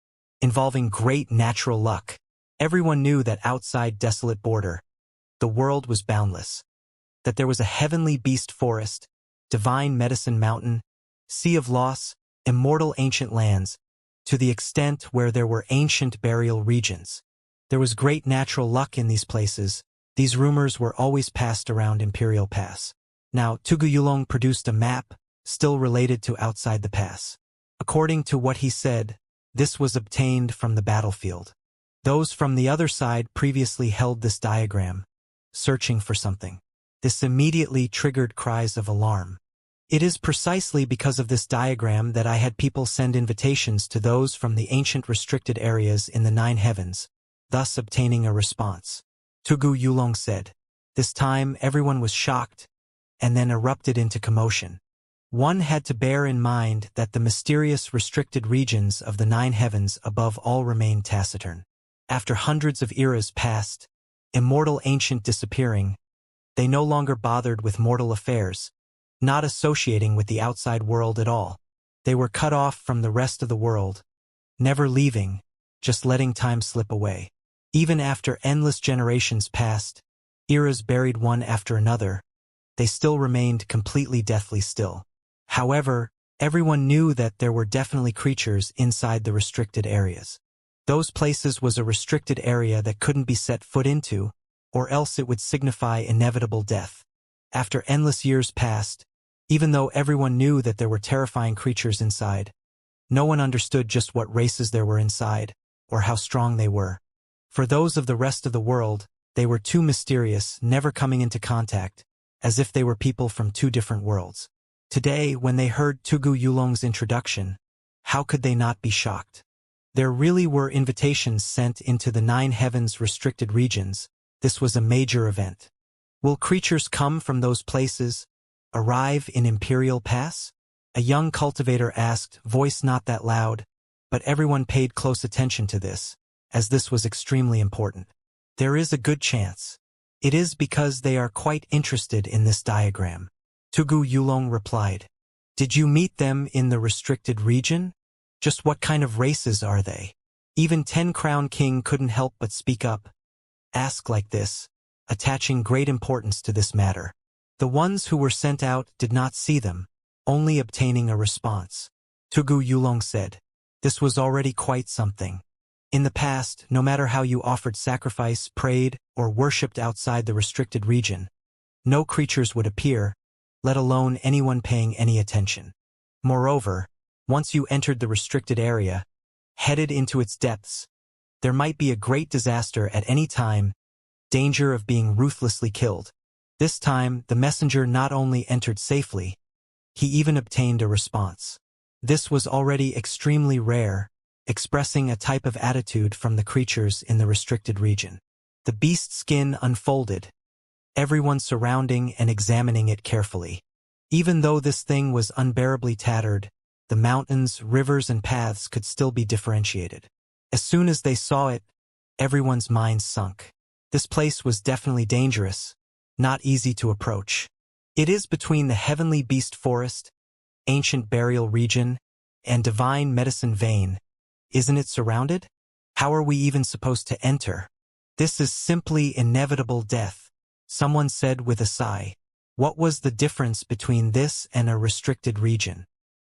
involving great natural luck. Everyone knew that outside desolate border, the world was boundless, that there was a heavenly beast forest, divine medicine mountain, sea of loss, immortal ancient lands, to the extent where there were ancient burial regions. There was great natural luck in these places. These rumors were always passed around Imperial Pass. Now, Tugu Yulong produced a map, still related to outside the pass. According to what he said, this was obtained from the battlefield. Those from the other side previously held this diagram, searching for something. This immediately triggered cries of alarm. It is precisely because of this diagram that I had people send invitations to those from the ancient restricted areas in the 9 heavens, thus obtaining a response. Tugu Yulong said. This time everyone was shocked, and then erupted into commotion. One had to bear in mind that the mysterious restricted regions of the 9 heavens above all remained taciturn. After hundreds of eras passed, immortal ancient disappearing, they no longer bothered with mortal affairs, not associating with the outside world at all. They were cut off from the rest of the world, never leaving, just letting time slip away. Even after endless generations passed, eras buried one after another, they still remained completely deathly still. However, everyone knew that there were definitely creatures inside the restricted areas. Those places was a restricted area that couldn't be set foot into, or else it would signify inevitable death. After endless years passed, even though everyone knew that there were terrifying creatures inside, no one understood just what races there were inside, or how strong they were. For those of the rest of the world, they were too mysterious, never coming into contact, as if they were people from 2 different worlds. Today, when they heard Tugu Yulong's introduction, how could they not be shocked? There really were invitations sent into the 9 heavens restricted regions. This was a major event. Will creatures come from those places, arrive in Imperial Pass? A young cultivator asked, voice not that loud, but everyone paid close attention to this, as this was extremely important. There is a good chance. It is because they are quite interested in this diagram. Tugu Yulong replied. Did you meet them in the restricted region? Just what kind of races are they? Even 10 Crown King couldn't help but speak up. Ask like this, attaching great importance to this matter. The ones who were sent out did not see them, only obtaining a response. Tugu Yulong said. This was already quite something. In the past, no matter how you offered sacrifice, prayed, or worshipped outside the restricted region, no creatures would appear, let alone anyone paying any attention. Moreover, once you entered the restricted area, headed into its depths, there might be a great disaster at any time, danger of being ruthlessly killed. This time, the messenger not only entered safely, he even obtained a response. This was already extremely rare, expressing a type of attitude from the creatures in the restricted region. The beast's skin unfolded, everyone surrounding and examining it carefully. Even though this thing was unbearably tattered, the mountains, rivers, and paths could still be differentiated. As soon as they saw it, everyone's minds sunk. This place was definitely dangerous, not easy to approach. It is between the heavenly beast forest, ancient burial region, and divine medicine vein. Isn't it surrounded? How are we even supposed to enter? This is simply inevitable death, someone said with a sigh. What was the difference between this and a restricted region?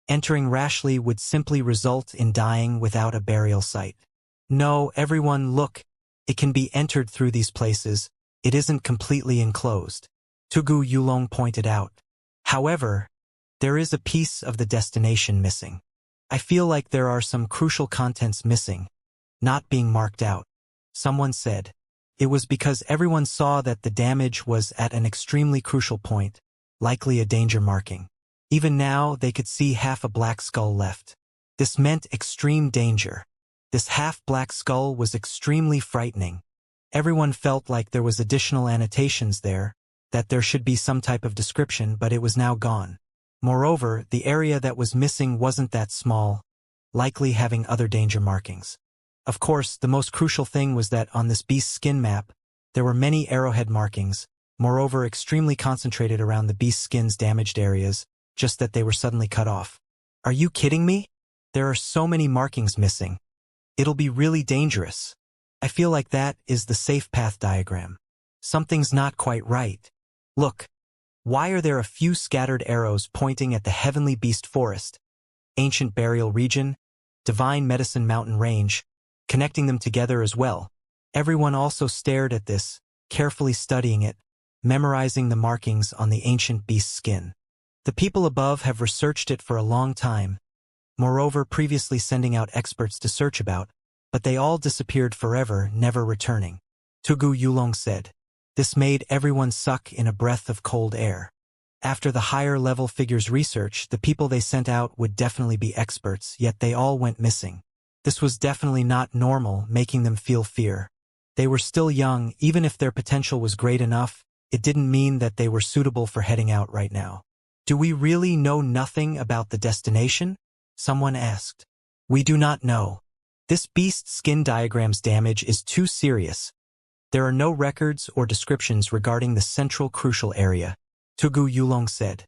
Entering rashly would simply result in dying without a burial site. No, everyone, look. It can be entered through these places. It isn't completely enclosed. Tugu Yulong pointed out. However, there is a piece of the destination missing. I feel like there are some crucial contents missing, not being marked out. Someone said. It was because everyone saw that the damage was at an extremely crucial point, likely a danger marking. Even now, they could see half a black skull left. This meant extreme danger. This half-black skull was extremely frightening. Everyone felt like there was additional annotations there, that there should be some type of description, but it was now gone. Moreover, the area that was missing wasn't that small, likely having other danger markings. Of course, the most crucial thing was that on this beast's skin map, there were many arrowhead markings, moreover extremely concentrated around the beast's skin's damaged areas, just that they were suddenly cut off. Are you kidding me? There are so many markings missing. It'll be really dangerous. I feel like that is the safe path diagram. Something's not quite right. Look, why are there a few scattered arrows pointing at the heavenly beast forest, ancient burial region, divine medicine mountain range, connecting them together as well? Everyone also stared at this, carefully studying it, memorizing the markings on the ancient beast's skin. The people above have researched it for a long time, moreover previously sending out experts to search about, but they all disappeared forever, never returning. Tugu Yulong said. This made everyone suck in a breath of cold air. After the higher-level figures' research, the people they sent out would definitely be experts, yet they all went missing. This was definitely not normal, making them feel fear. They were still young, even if their potential was great enough, it didn't mean that they were suitable for heading out right now. Do we really know nothing about the destination? Someone asked. We do not know. This beast's skin diagram's damage is too serious. There are no records or descriptions regarding the central crucial area, Tugu Yulong said.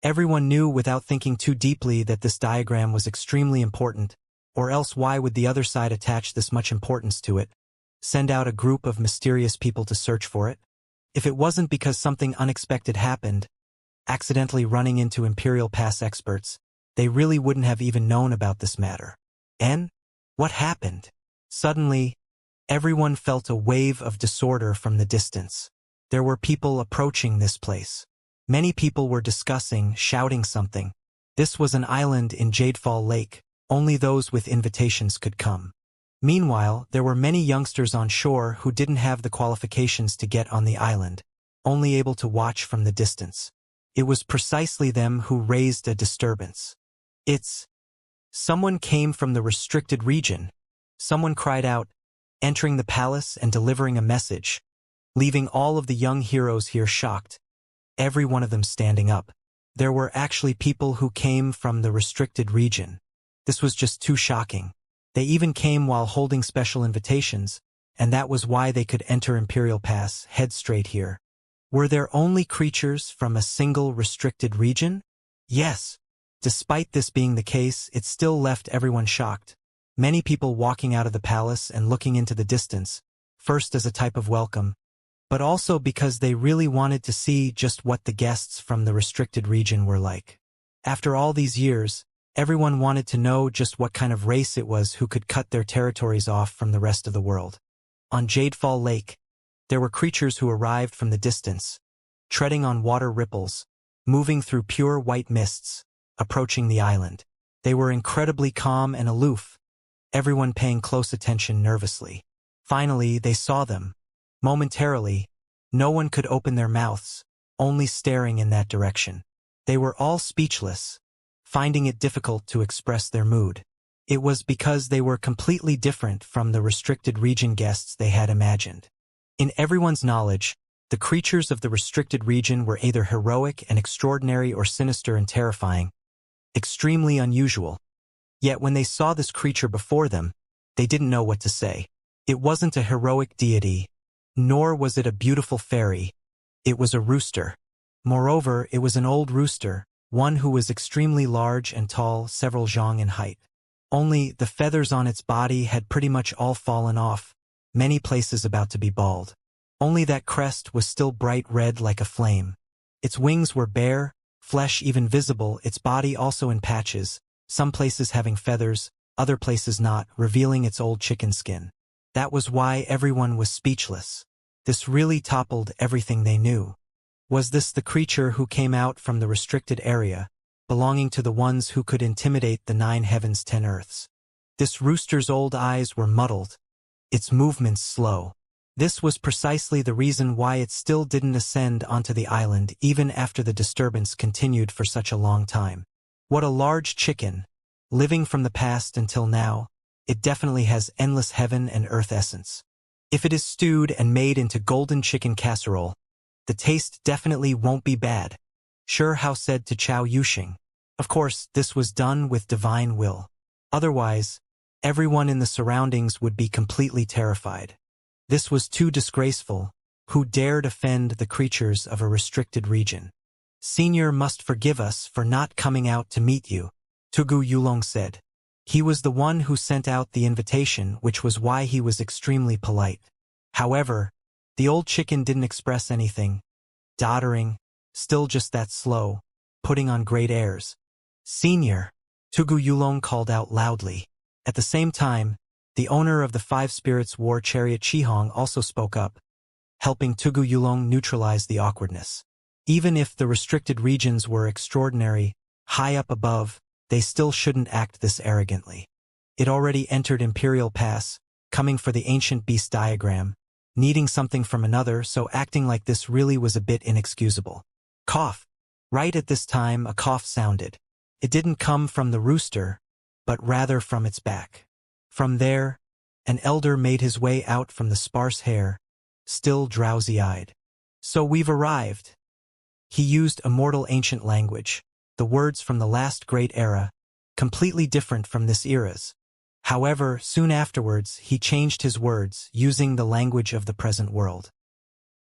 Everyone knew without thinking too deeply that this diagram was extremely important, or else why would the other side attach this much importance to it? Send out a group of mysterious people to search for it? If it wasn't because something unexpected happened, accidentally running into Imperial Pass experts, they really wouldn't have even known about this matter. And what happened? Suddenly, everyone felt a wave of disorder from the distance. There were people approaching this place. Many people were discussing, shouting something. This was an island in Jadefall Lake. Only those with invitations could come. Meanwhile, there were many youngsters on shore who didn't have the qualifications to get on the island, only able to watch from the distance. It was precisely them who raised a disturbance. Someone came from the restricted region. Someone cried out, entering the palace and delivering a message, leaving all of the young heroes here shocked, every one of them standing up. There were actually people who came from the restricted region. This was just too shocking. They even came while holding special invitations, and that was why they could enter Imperial Pass, head straight here. Were there only creatures from a single restricted region? Yes. Despite this being the case, it still left everyone shocked. Many people walking out of the palace and looking into the distance, first as a type of welcome, but also because they really wanted to see just what the guests from the restricted region were like. After all these years, Everyone wanted to know just what kind of race it was who could cut their territories off from the rest of the world. On Jadefall Lake, there were creatures who arrived from the distance, treading on water ripples, moving through pure white mists, approaching the island. They were incredibly calm and aloof, everyone paying close attention nervously. Finally, they saw them. Momentarily, no one could open their mouths, only staring in that direction. They were all speechless, finding it difficult to express their mood. It was because they were completely different from the restricted region guests they had imagined. In everyone's knowledge, the creatures of the restricted region were either heroic and extraordinary or sinister and terrifying, extremely unusual. Yet when they saw this creature before them, they didn't know what to say. It wasn't a heroic deity, nor was it a beautiful fairy. It was a rooster. Moreover, it was an old rooster, one who was extremely large and tall, several zhang in height. Only the feathers on its body had pretty much all fallen off, many places about to be bald. Only that crest was still bright red like a flame. Its wings were bare, flesh even visible, its body also in patches, some places having feathers, other places not, revealing its old chicken skin. That was why everyone was speechless. This really toppled everything they knew. Was this the creature who came out from the restricted area, belonging to the ones who could intimidate the 9 heavens 10 earths? This rooster's old eyes were muddled, its movements slow. This was precisely the reason why it still didn't ascend onto the island even after the disturbance continued for such a long time. What a large chicken, living from the past until now, it definitely has endless heaven and earth essence. If it is stewed and made into golden chicken casserole, the taste definitely won't be bad, Sure Hao said to Chao Yuxing. Of course, this was done with divine will. Otherwise, everyone in the surroundings would be completely terrified. This was too disgraceful. Who dared offend the creatures of a restricted region? Senior must forgive us for not coming out to meet you, Tugu Yulong said. He was the one who sent out the invitation, which was why he was extremely polite. However, the old chicken didn't express anything, doddering, still just that slow, putting on great airs. Senior, Tugu Yulong called out loudly. At the same time, the owner of the 5 Spirits War Chariot Chihong also spoke up, helping Tugu Yulong neutralize the awkwardness. Even if the restricted regions were extraordinary, high up above, they still shouldn't act this arrogantly. It already entered Imperial Pass, coming for the ancient beast diagram, needing something from another, so acting like this really was a bit inexcusable. Cough. Right at this time a cough sounded. It didn't come from the rooster, but rather from its back. From there, an elder made his way out from the sparse hair, still drowsy-eyed. So we've arrived. He used Immortal ancient language, the words from the last great era, completely different from this era's. However, soon afterwards he changed his words, using the language of the present world.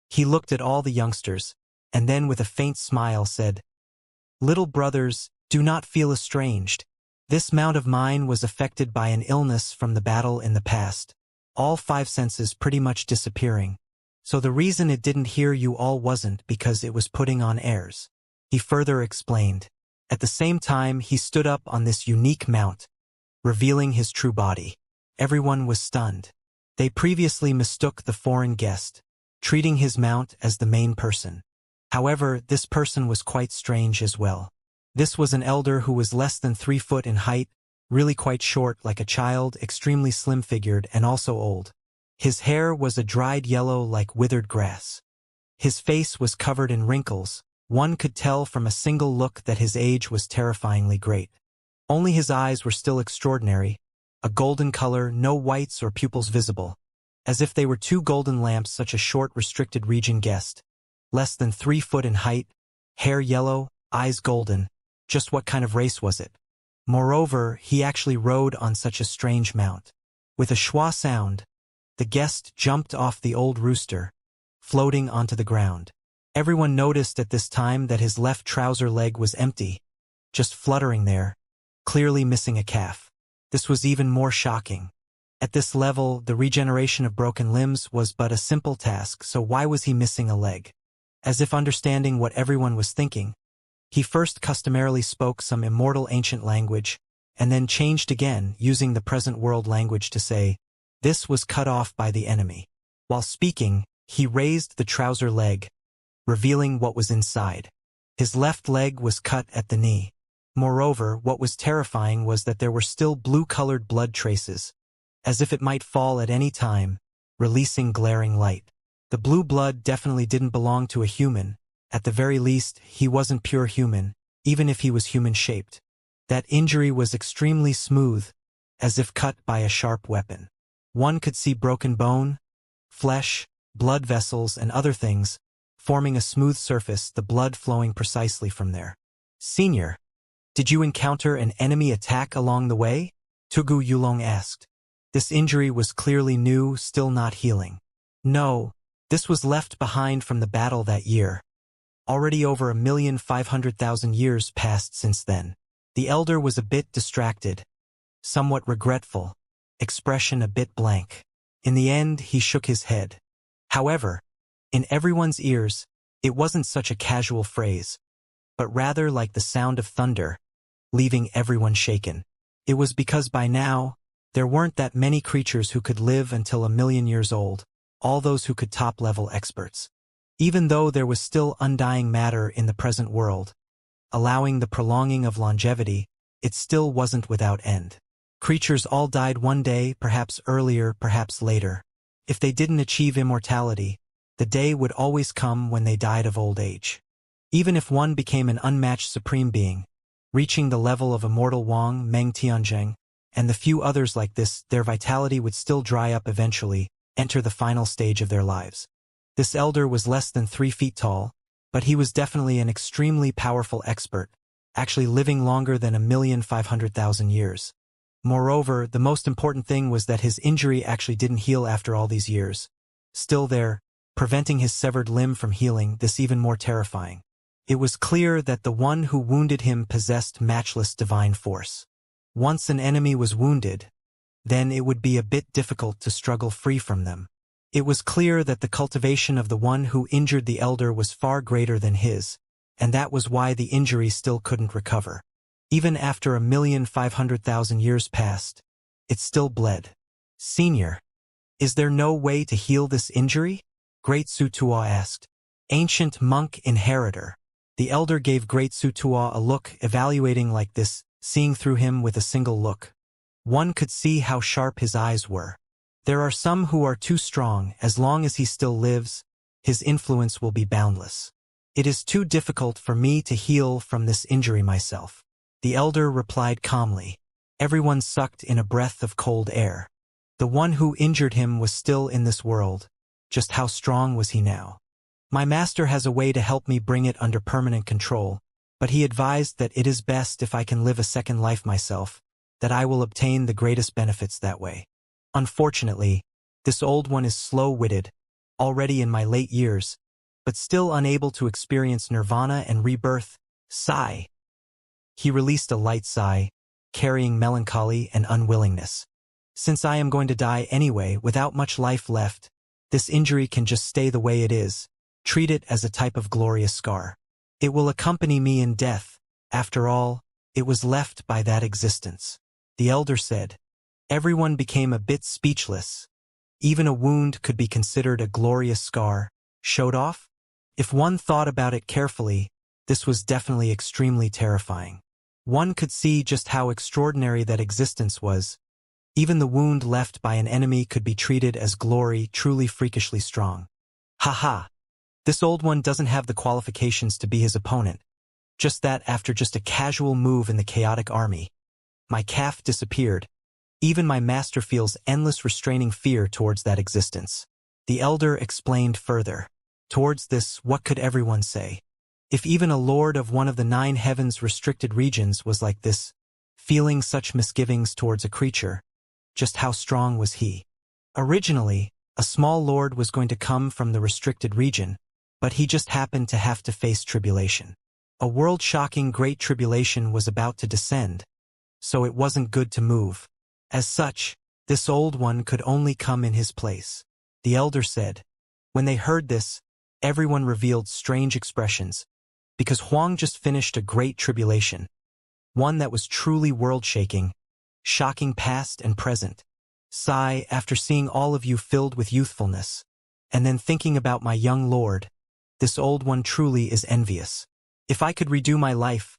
He looked at all the youngsters, and then with a faint smile said, "Little brothers, do not feel estranged. This mount of mine was affected by an illness from the battle in the past, all 5 senses pretty much disappearing. So the reason it didn't hear you all wasn't because it was putting on airs." He further explained. At the same time he stood up on this unique mount, revealing his true body. Everyone was stunned. They previously mistook the foreign guest, treating his mount as the main person. However, this person was quite strange as well. This was an elder who was less than 3 foot in height, really quite short like a child, extremely slim-figured and also old. His hair was a dried yellow like withered grass. His face was covered in wrinkles. One could tell from a single look that his age was terrifyingly great. Only his eyes were still extraordinary, a golden color, no whites or pupils visible, as if they were 2 golden lamps. Such a short restricted region guest, less than 3 foot in height, hair yellow, eyes golden. Just what kind of race was it? Moreover, he actually rode on such a strange mount. With a schwa sound, the guest jumped off the old rooster, floating onto the ground. Everyone noticed at this time that his left trouser leg was empty, just fluttering there, clearly missing a calf. This was even more shocking. At this level, the regeneration of broken limbs was but a simple task, so why was he missing a leg? As if understanding what everyone was thinking, He first customarily spoke some immortal ancient language, and then changed again, using the present world language to say, "This was cut off by the enemy." While speaking, he raised the trouser leg, revealing what was inside. His left leg was cut at the knee. Moreover, what was terrifying was that there were still blue-colored blood traces, as if it might fall at any time, releasing glaring light. The blue blood definitely didn't belong to a human. At the very least, he wasn't pure human, even if he was human-shaped. That injury was extremely smooth, as if cut by a sharp weapon. One could see broken bone, flesh, blood vessels, and other things, forming a smooth surface, the blood flowing precisely from there. "Senior, did you encounter an enemy attack along the way?" Tugu Yulong asked. This injury was clearly new, still not healing. "No, this was left behind from the battle that year. Already over 1,500,000 years passed since then." The elder was a bit distracted, somewhat regretful, expression a bit blank. In the end, he shook his head. However, in everyone's ears, it wasn't such a casual phrase, but rather like the sound of thunder, leaving everyone shaken. It was because by now, there weren't that many creatures who could live until 1,000,000 years old, all those who could top-level experts. Even though there was still undying matter in the present world, allowing the prolonging of longevity, it still wasn't without end. Creatures all died one day, perhaps earlier, perhaps later. If they didn't achieve immortality, the day would always come when they died of old age. Even if one became an unmatched supreme being, reaching the level of immortal Wang, Meng Tianzheng, and the few others like this, their vitality would still dry up eventually, enter the final stage of their lives. This elder was less than 3 feet tall, but he was definitely an extremely powerful expert, actually living longer than 1,500,000 years. Moreover, the most important thing was that his injury actually didn't heal after all these years. Still there, preventing his severed limb from healing, this even more terrifying. It was clear that the one who wounded him possessed matchless divine force. Once an enemy was wounded, then it would be a bit difficult to struggle free from them. It was clear that the cultivation of the one who injured the elder was far greater than his, and that was why the injury still couldn't recover. Even after 1,500,000 years passed, it still bled. "Senior, is there no way to heal this injury?" Great Sutua asked. "Ancient monk inheritor." The elder gave Great Sutua a look, evaluating like this, seeing through him with a single look. One could see how sharp his eyes were. "There are some who are too strong. As long as he still lives, his influence will be boundless. It is too difficult for me to heal from this injury myself." The elder replied calmly. Everyone sucked in a breath of cold air. The one who injured him was still in this world. Just how strong was he now? "My master has a way to help me bring it under permanent control, but he advised that it is best if I can live a second life myself, that I will obtain the greatest benefits that way. Unfortunately, this old one is slow-witted, already in my late years, but still unable to experience nirvana and rebirth." Sigh. He released a light sigh, carrying melancholy and unwillingness. "Since I am going to die anyway, without much life left, this injury can just stay the way it is. Treat it as a type of glorious scar. It will accompany me in death. After all, it was left by that existence." The elder said. Everyone became a bit speechless. Even a wound could be considered a glorious scar. Showed off? If one thought about it carefully, this was definitely extremely terrifying. One could see just how extraordinary that existence was. Even the wound left by an enemy could be treated as glory, truly freakishly strong. Haha. This old one doesn't have the qualifications to be his opponent. Just that after just a casual move in the chaotic army, my calf disappeared. Even my master feels endless restraining fear towards that existence. The elder explained further. Towards this, what could everyone say? If even a lord of one of the 9 heavens restricted regions was like this, feeling such misgivings towards a creature, just how strong was he? Originally, a small lord was going to come from the restricted region, but he just happened to have to face tribulation. A world-shocking great tribulation was about to descend, so it wasn't good to move. As such, this old one could only come in his place. The elder said. When they heard this, everyone revealed strange expressions. because Huang just finished a great tribulation, one that was truly world-shaking, shocking past and present. Sigh, after seeing all of you filled with youthfulness, and then thinking about my young lord, this old one truly is envious. If I could redo my life,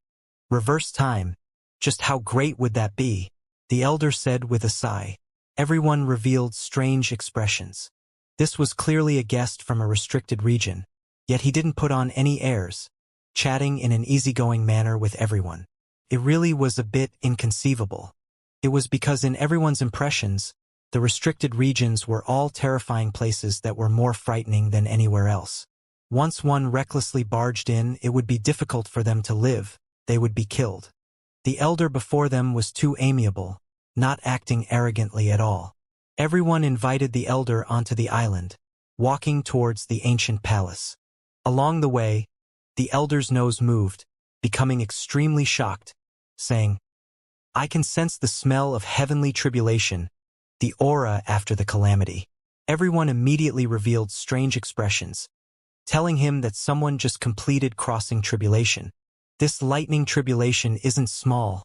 reverse time, just how great would that be? The elder said with a sigh. Everyone revealed strange expressions. This was clearly a guest from a restricted region, yet he didn't put on any airs, chatting in an easygoing manner with everyone. It really was a bit inconceivable. It was because in everyone's impressions, the restricted regions were all terrifying places that were more frightening than anywhere else. Once one recklessly barged in, it would be difficult for them to live, they would be killed. The elder before them was too amiable, not acting arrogantly at all. Everyone invited the elder onto the island, walking towards the ancient palace. Along the way, the elder's nose moved, becoming extremely shocked, saying, "I can sense the smell of heavenly tribulation, the aura after the calamity." Everyone immediately revealed strange expressions, telling him that someone just completed crossing tribulation. This lightning tribulation isn't small,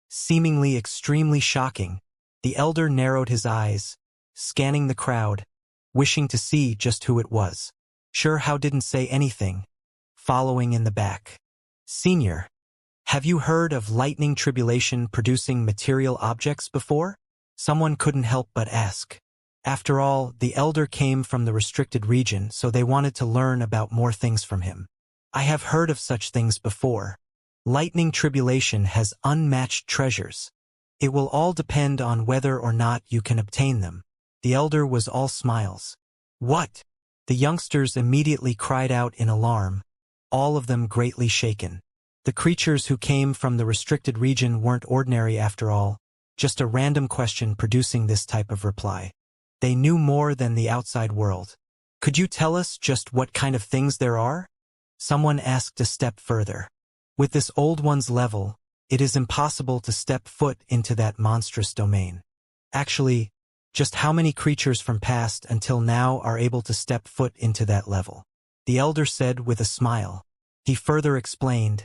seemingly extremely shocking. The elder narrowed his eyes, scanning the crowd, wishing to see just who it was. Xianxia didn't say anything, following in the back. "Senior, have you heard of lightning tribulation producing material objects before?" Someone couldn't help but ask. After all, the elder came from the restricted region, so they wanted to learn about more things from him. "I have heard of such things before. Lightning tribulation has unmatched treasures. It will all depend on whether or not you can obtain them." The elder was all smiles. "What?" The youngsters immediately cried out in alarm, all of them greatly shaken. The creatures who came from the restricted region weren't ordinary after all, just a random question producing this type of reply. They knew more than the outside world. "Could you tell us just what kind of things there are?" Someone asked a step further. "With this old one's level, it is impossible to step foot into that monstrous domain. Actually, just how many creatures from past until now are able to step foot into that level?" The elder said with a smile. He further explained,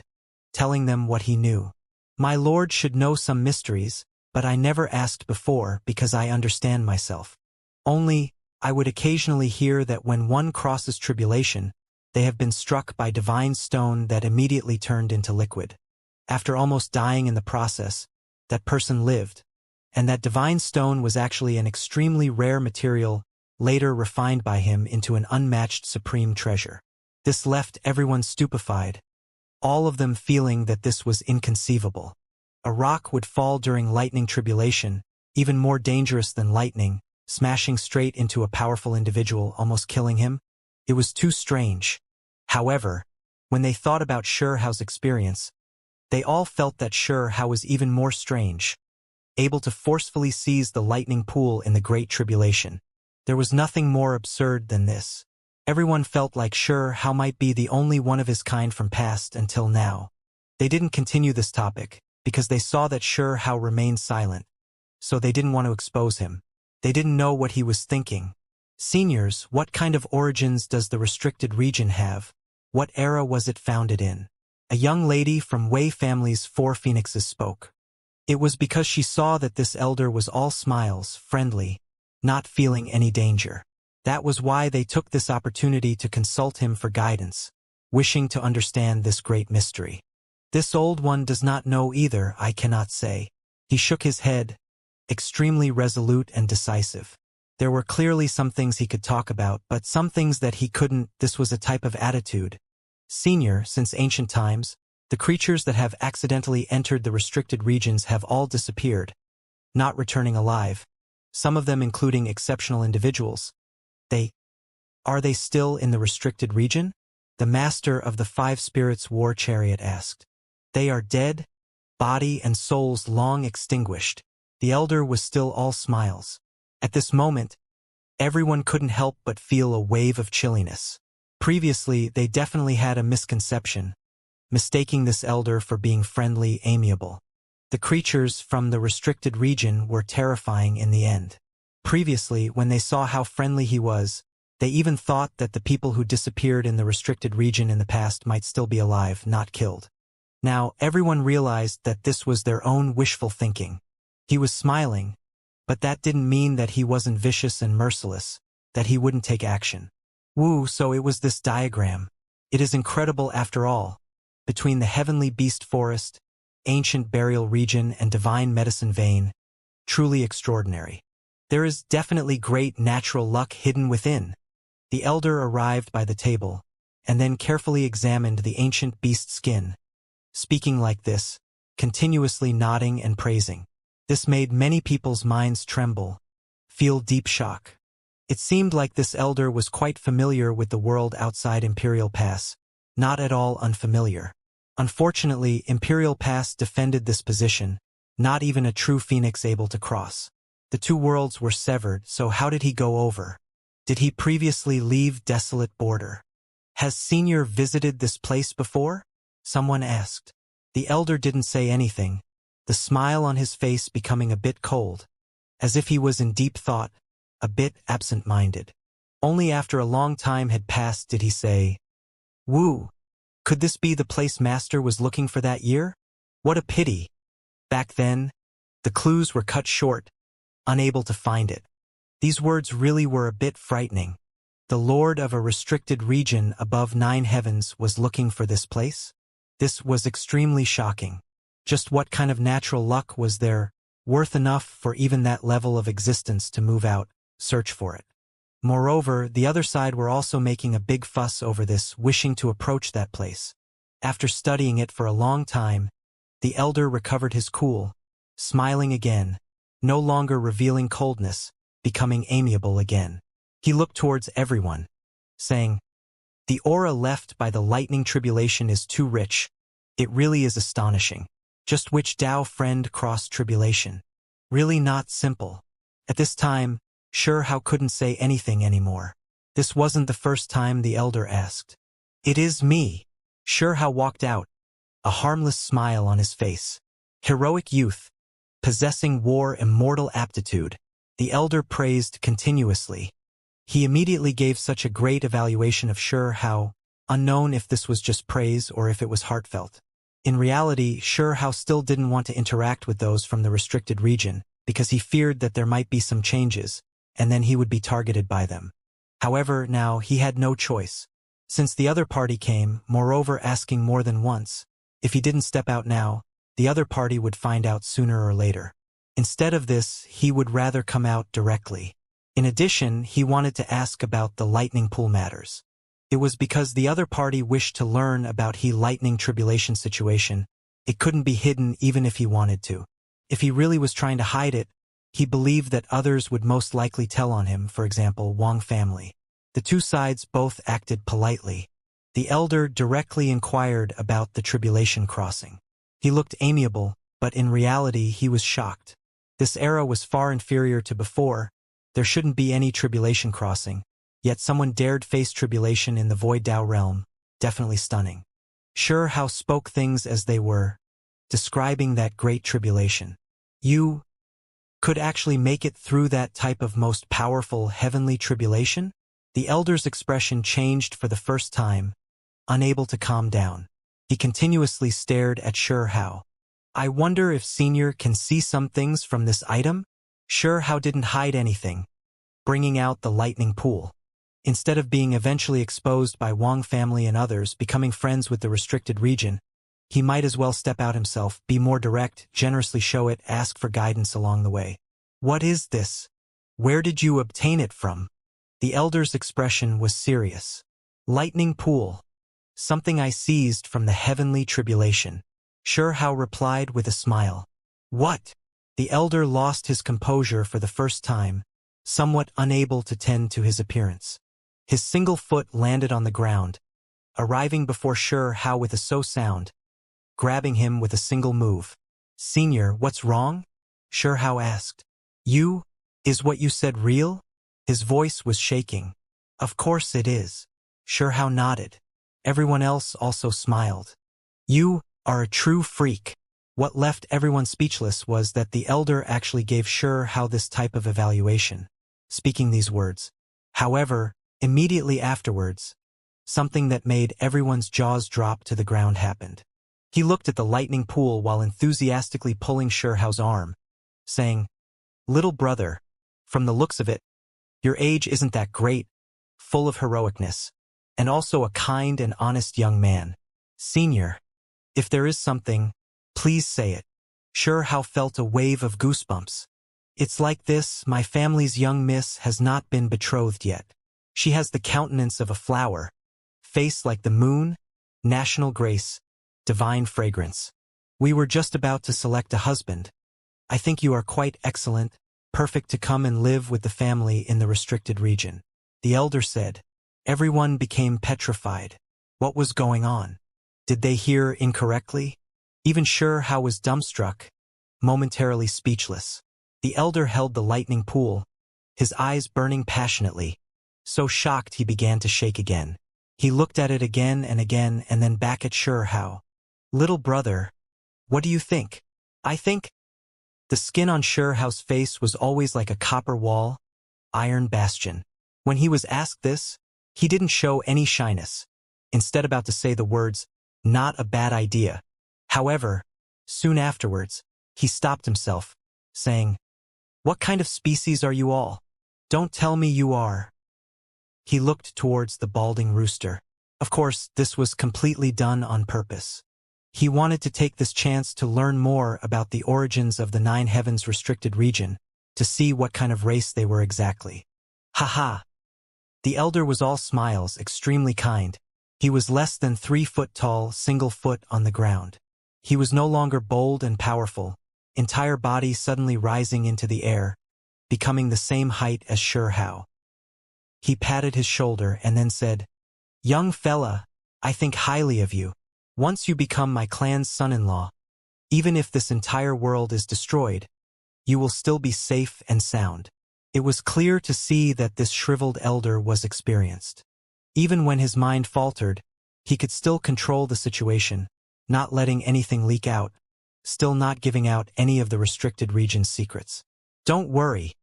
telling them what he knew. "My lord should know some mysteries, but I never asked before because I understand myself. Only, I would occasionally hear that when one crosses tribulation, they have been struck by divine stone that immediately turned into liquid. After almost dying in the process, that person lived, and that divine stone was actually an extremely rare material, later refined by him into an unmatched supreme treasure." This left everyone stupefied, all of them feeling that this was inconceivable. A rock would fall during lightning tribulation, even more dangerous than lightning, smashing straight into a powerful individual, almost killing him. It was too strange. However, when they thought about Xianxia's experience, they all felt that Xianxia was even more strange, able to forcefully seize the lightning pool in the Great Tribulation. There was nothing more absurd than this. Everyone felt like Xianxia might be the only one of his kind from past until now. They didn't continue this topic, because they saw that Xianxia remained silent, so they didn't want to expose him. They didn't know what he was thinking. "Seniors, what kind of origins does the restricted region have? What era was it founded in?" A young lady from Wei family's Four Phoenixes spoke. It was because she saw that this elder was all smiles, friendly, not feeling any danger. That was why they took this opportunity to consult him for guidance, wishing to understand this great mystery. "This old one does not know either, I cannot say." He shook his head, extremely resolute and decisive. There were clearly some things he could talk about, but some things that he couldn't. This was a type of attitude. "Senior, since ancient times, the creatures that have accidentally entered the restricted regions have all disappeared, not returning alive, some of them including exceptional individuals. Are they still in the restricted region?" The master of the Five Spirits War Chariot asked. "They are dead, body and souls long extinguished." The elder was still all smiles. At this moment, everyone couldn't help but feel a wave of chilliness. Previously, they definitely had a misconception, mistaking this elder for being friendly, amiable. The creatures from the restricted region were terrifying in the end. Previously, when they saw how friendly he was, They even thought that the people who disappeared in the restricted region in the past might still be alive, not killed. Now, everyone realized that this was their own wishful thinking. He was smiling, but that didn't mean that he wasn't vicious and merciless, that he wouldn't take action. So it was this diagram. It is incredible after all. Between the heavenly beast forest, ancient burial region, and divine medicine vein, truly extraordinary. There is definitely great natural luck hidden within. The elder arrived by the table, and then carefully examined the ancient beast skin, speaking like this, continuously nodding and praising. This made many people's minds tremble, feel deep shock. It seemed like this elder was quite familiar with the world outside Imperial Pass, not at all unfamiliar. Unfortunately, Imperial Pass defended this position, not even a true phoenix able to cross. The two worlds were severed, so how did he go over? Did he previously leave desolate border? Has Senior visited this place before? Someone asked. The elder didn't say anything, the smile on his face becoming a bit cold, as if he was in deep thought, a bit absent-minded. Only after a long time had passed did he say, could this be the place Master was looking for that year? What a pity. Back then, the clues were cut short, unable to find it. These words really were a bit frightening. The Lord of a restricted region above 9 heavens was looking for this place? This was extremely shocking. Just what kind of natural luck was there, worth enough for even that level of existence to move out, search for it? Moreover, the other side were also making a big fuss over this, wishing to approach that place. After studying it for a long time, the elder recovered his cool, smiling again, no longer revealing coldness, becoming amiable again. He looked towards everyone, saying, "The aura left by the lightning tribulation is too rich. It really is astonishing. Just which Tao friend crossed tribulation? Really not simple." At this time, Hao couldn't say anything anymore. This wasn't the first time the elder asked. "It is me." Hao walked out, a harmless smile on his face. Heroic youth, possessing war immortal aptitude, the elder praised continuously. He immediately gave such a great evaluation of Hao, unknown if this was just praise or if it was heartfelt. In reality, Hao still didn't want to interact with those from the restricted region, because he feared that there might be some changes, and then he would be targeted by them. However, now he had no choice. Since the other party came, moreover asking more than once, if he didn't step out now, the other party would find out sooner or later. Instead of this, he would rather come out directly. In addition, he wanted to ask about the lightning pool matters. It was because the other party wished to learn about the lightning tribulation situation. It couldn't be hidden even if he wanted to. If he really was trying to hide it, he believed that others would most likely tell on him, for example, Wang family. The two sides both acted politely. The elder directly inquired about the tribulation crossing. He looked amiable, but in reality he was shocked. This era was far inferior to before. There shouldn't be any tribulation crossing, yet someone dared face tribulation in the Void Dao realm, definitely stunning. Hao spoke things as they were, describing that great tribulation. You could actually make it through that type of most powerful heavenly tribulation? The elder's expression changed for the first time, unable to calm down. He continuously stared at Hao. "I wonder if Senior can see some things from this item?" Hao didn't hide anything, bringing out the lightning pool. Instead of being eventually exposed by Wang family and others, becoming friends with the restricted region, he might as well step out himself, be more direct, generously show it, ask for guidance along the way. "What is this? Where did you obtain it from?" The elder's expression was serious. "Lightning pool. Something I seized from the heavenly tribulation." Hao replied with a smile. "What?" The elder lost his composure for the first time, somewhat unable to tend to his appearance. His single foot landed on the ground, arriving before Hao with a sound, grabbing him with a single move. "Senior, what's wrong?" Hao asked. Is what you said real?" His voice was shaking. "Of course it is." Hao nodded. Everyone else also smiled. "You are a true freak." What left everyone speechless was that the elder actually gave Hao this type of evaluation, speaking these words. However, Immediately afterwards, something that made everyone's jaws drop to the ground happened. He looked at the lightning pool while enthusiastically pulling Sherhao's arm, saying, "Little brother, from the looks of it, your age isn't that great, full of heroicness, and also a kind and honest young man. Senior, if there is something, please say it." Sherhao felt a wave of goosebumps. "It's like this, my family's young miss has not been betrothed yet. She has the countenance of a flower, face like the moon, national grace, divine fragrance. We were just about to select a husband. I think you are quite excellent, perfect to come and live with the family in the restricted region." The elder said. Everyone became petrified. What was going on? Did they hear incorrectly? Even Sherhao was dumbstruck, momentarily speechless. The elder held the lightning pool, his eyes burning passionately. So shocked he began to shake again. He looked at it again and then back at Sherhao. "Little brother, what do you think?" "I think—" The skin on Sherhao's face was always like a copper wall, iron bastion. When he was asked this, he didn't show any shyness, instead about to say the words, "Not a bad idea." However, soon afterwards, he stopped himself, saying, "What kind of species are you all? Don't tell me you are—" He looked towards the balding rooster. Of course, this was completely done on purpose. He wanted to take this chance to learn more about the origins of the Nine Heavens restricted region, to see what kind of race they were exactly. "Ha-ha!" The elder was all smiles, extremely kind. He was less than 3 foot tall, single foot on the ground. He was no longer bold and powerful, entire body suddenly rising into the air, becoming the same height as Sherhao. He patted his shoulder and then said, "Young fella, I think highly of you. Once you become my clan's son-in-law, even if this entire world is destroyed, you will still be safe and sound." It was clear to see that this shriveled elder was experienced. Even when his mind faltered, he could still control the situation, not letting anything leak out, still not giving out any of the restricted region's secrets. "Don't worry.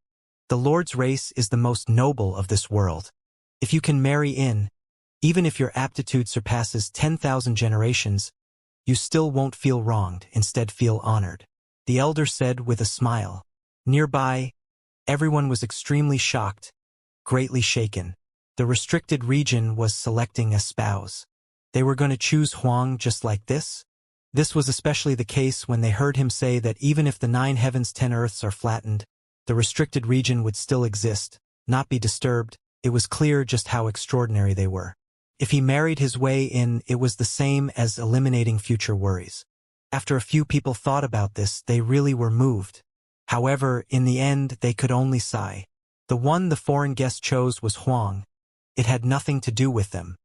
The Lord's race is the most noble of this world. If you can marry in, even if your aptitude surpasses 10,000 generations, you still won't feel wronged, instead feel honored," the elder said with a smile. Nearby, everyone was extremely shocked, greatly shaken. The restricted region was selecting a spouse. They were going to choose Huang just like this? This was especially the case when they heard him say that even if the 9 heavens 10 earths are flattened, the restricted region would still exist, not be disturbed. It was clear just how extraordinary they were. If he married his way in, it was the same as eliminating future worries. After a few people thought about this, they really were moved. However, in the end, they could only sigh. The one the foreign guest chose was Huang. It had nothing to do with them.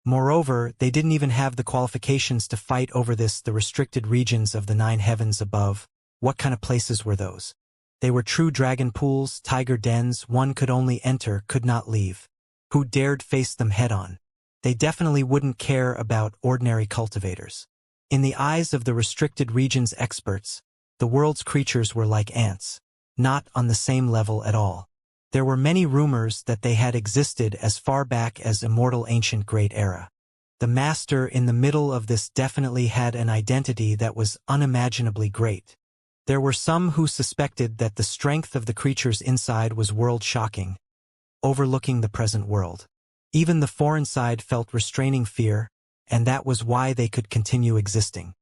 Moreover, they didn't even have the qualifications to fight over the restricted regions of the 9 heavens above. What kind of places were those? They were true dragon pools, tiger dens, one could only enter, could not leave. Who dared face them head-on? They definitely wouldn't care about ordinary cultivators. In the eyes of the restricted region's experts, the world's creatures were like ants, not on the same level at all. There were many rumors that they had existed as far back as Immortal ancient great era. The master in the middle of this definitely had an identity that was unimaginably great. There were some who suspected that the strength of the creatures inside was world-shocking, overlooking the present world. Even the foreign side felt restraining fear, and that was why they could continue existing.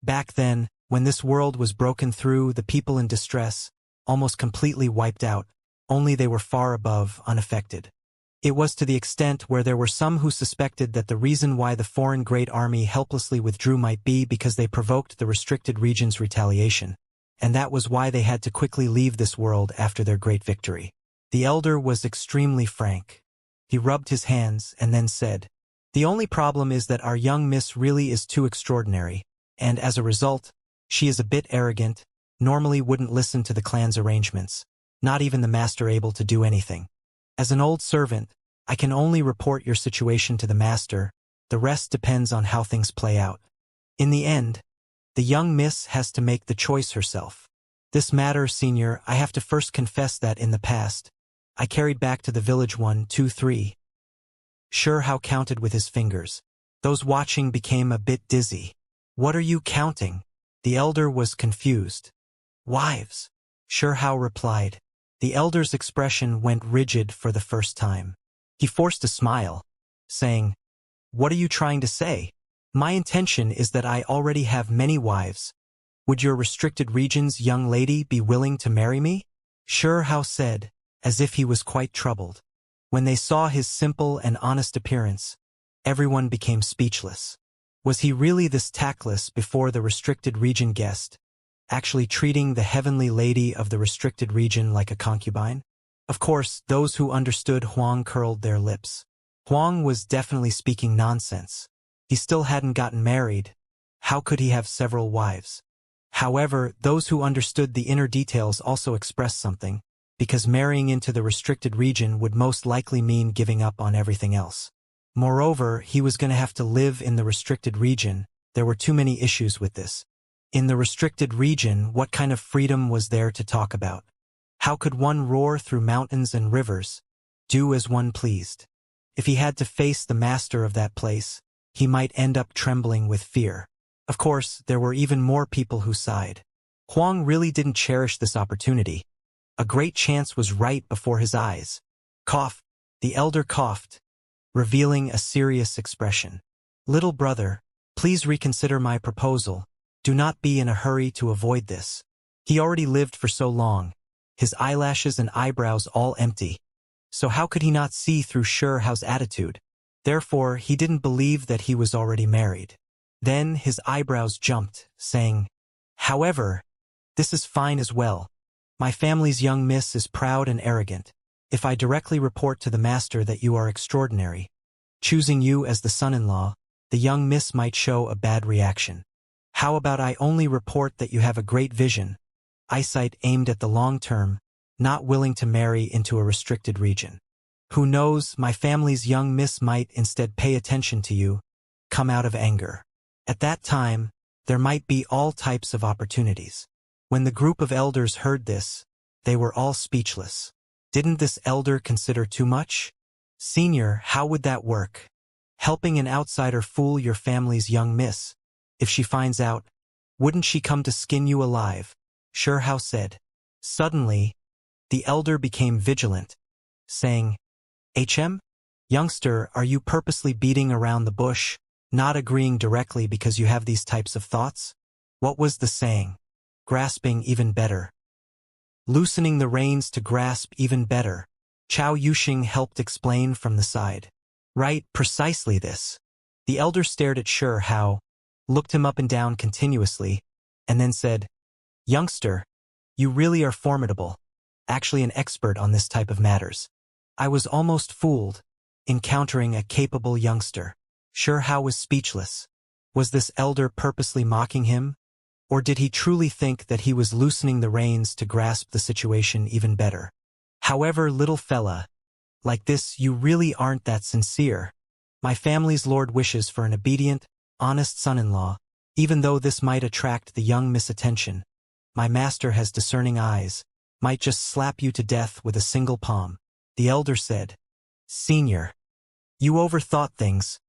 Back then, when this world was broken through, the people in distress, almost completely wiped out, only they were far above, unaffected. It was to the extent where there were some who suspected that the reason why the foreign great army helplessly withdrew might be because they provoked the restricted region's retaliation, and that was why they had to quickly leave this world after their great victory. The elder was extremely frank. He rubbed his hands and then said, "The only problem is that our young miss really is too extraordinary, and as a result, she is a bit arrogant, normally wouldn't listen to the clan's arrangements, not even the master able to do anything. As an old servant, I can only report your situation to the master, the rest depends on how things play out. In the end, the young miss has to make the choice herself. This matter, senior, I have to first confess that in the past, I carried back to the village 1, 2, 3. Sure how counted with his fingers. Those watching became a bit dizzy. What are you counting? The elder was confused. Wives. Sure how replied. The elder's expression went rigid for the first time. He forced a smile, saying, "What are you trying to say? My intention is that I already have many wives. Would your restricted region's young lady be willing to marry me?" Sure how said, as if he was quite troubled. When they saw his simple and honest appearance, everyone became speechless. Was he really this tactless before the restricted region guest, actually treating the heavenly lady of the restricted region like a concubine? Of course, those who understood Huang curled their lips. Huang was definitely speaking nonsense. He still hadn't gotten married. How could he have several wives? However, those who understood the inner details also expressed something, because marrying into the restricted region would most likely mean giving up on everything else. Moreover, he was going to have to live in the restricted region. There were too many issues with this. In the restricted region, what kind of freedom was there to talk about? How could one roar through mountains and rivers, do as one pleased? If he had to face the master of that place, he might end up trembling with fear. Of course, there were even more people who sighed. Huang really didn't cherish this opportunity. A great chance was right before his eyes. Cough. The elder coughed, revealing a serious expression. "Little brother, please reconsider my proposal. Do not be in a hurry to avoid this." He already lived for so long, his eyelashes and eyebrows all empty. So how could he not see through Sure Hao's attitude? Therefore, he didn't believe that he was already married. Then his eyebrows jumped, saying, "However, this is fine as well. My family's young miss is proud and arrogant. If I directly report to the master that you are extraordinary, choosing you as the son-in-law, the young miss might show a bad reaction. How about I only report that you have a great vision, eyesight aimed at the long term, not willing to marry into a restricted region? Who knows, my family's young miss might instead pay attention to you, come out of anger. At that time, there might be all types of opportunities." When the group of elders heard this, they were all speechless. Didn't this elder consider too much? "Senior, how would that work? Helping an outsider fool your family's young miss? If she finds out, wouldn't she come to skin you alive?" Sure Hao said. Suddenly, the elder became vigilant, saying, Youngster, are you purposely beating around the bush, not agreeing directly because you have these types of thoughts?" What was the saying? Grasping even better. Loosening the reins to grasp even better. Chao Yuxing helped explain from the side. Right, precisely this. The elder stared at Sure Hao, looked him up and down continuously, and then said, "Youngster, you really are formidable, actually an expert on this type of matters. I was almost fooled, encountering a capable youngster." Sure Hao was speechless. Was this elder purposely mocking him? Or did he truly think that he was loosening the reins to grasp the situation even better? "However, little fella, like this you really aren't that sincere. My family's lord wishes for an obedient, honest son-in-law, even though this might attract the young miss attention. My master has discerning eyes, might just slap you to death with a single palm." The elder said, "Senior, you overthought things.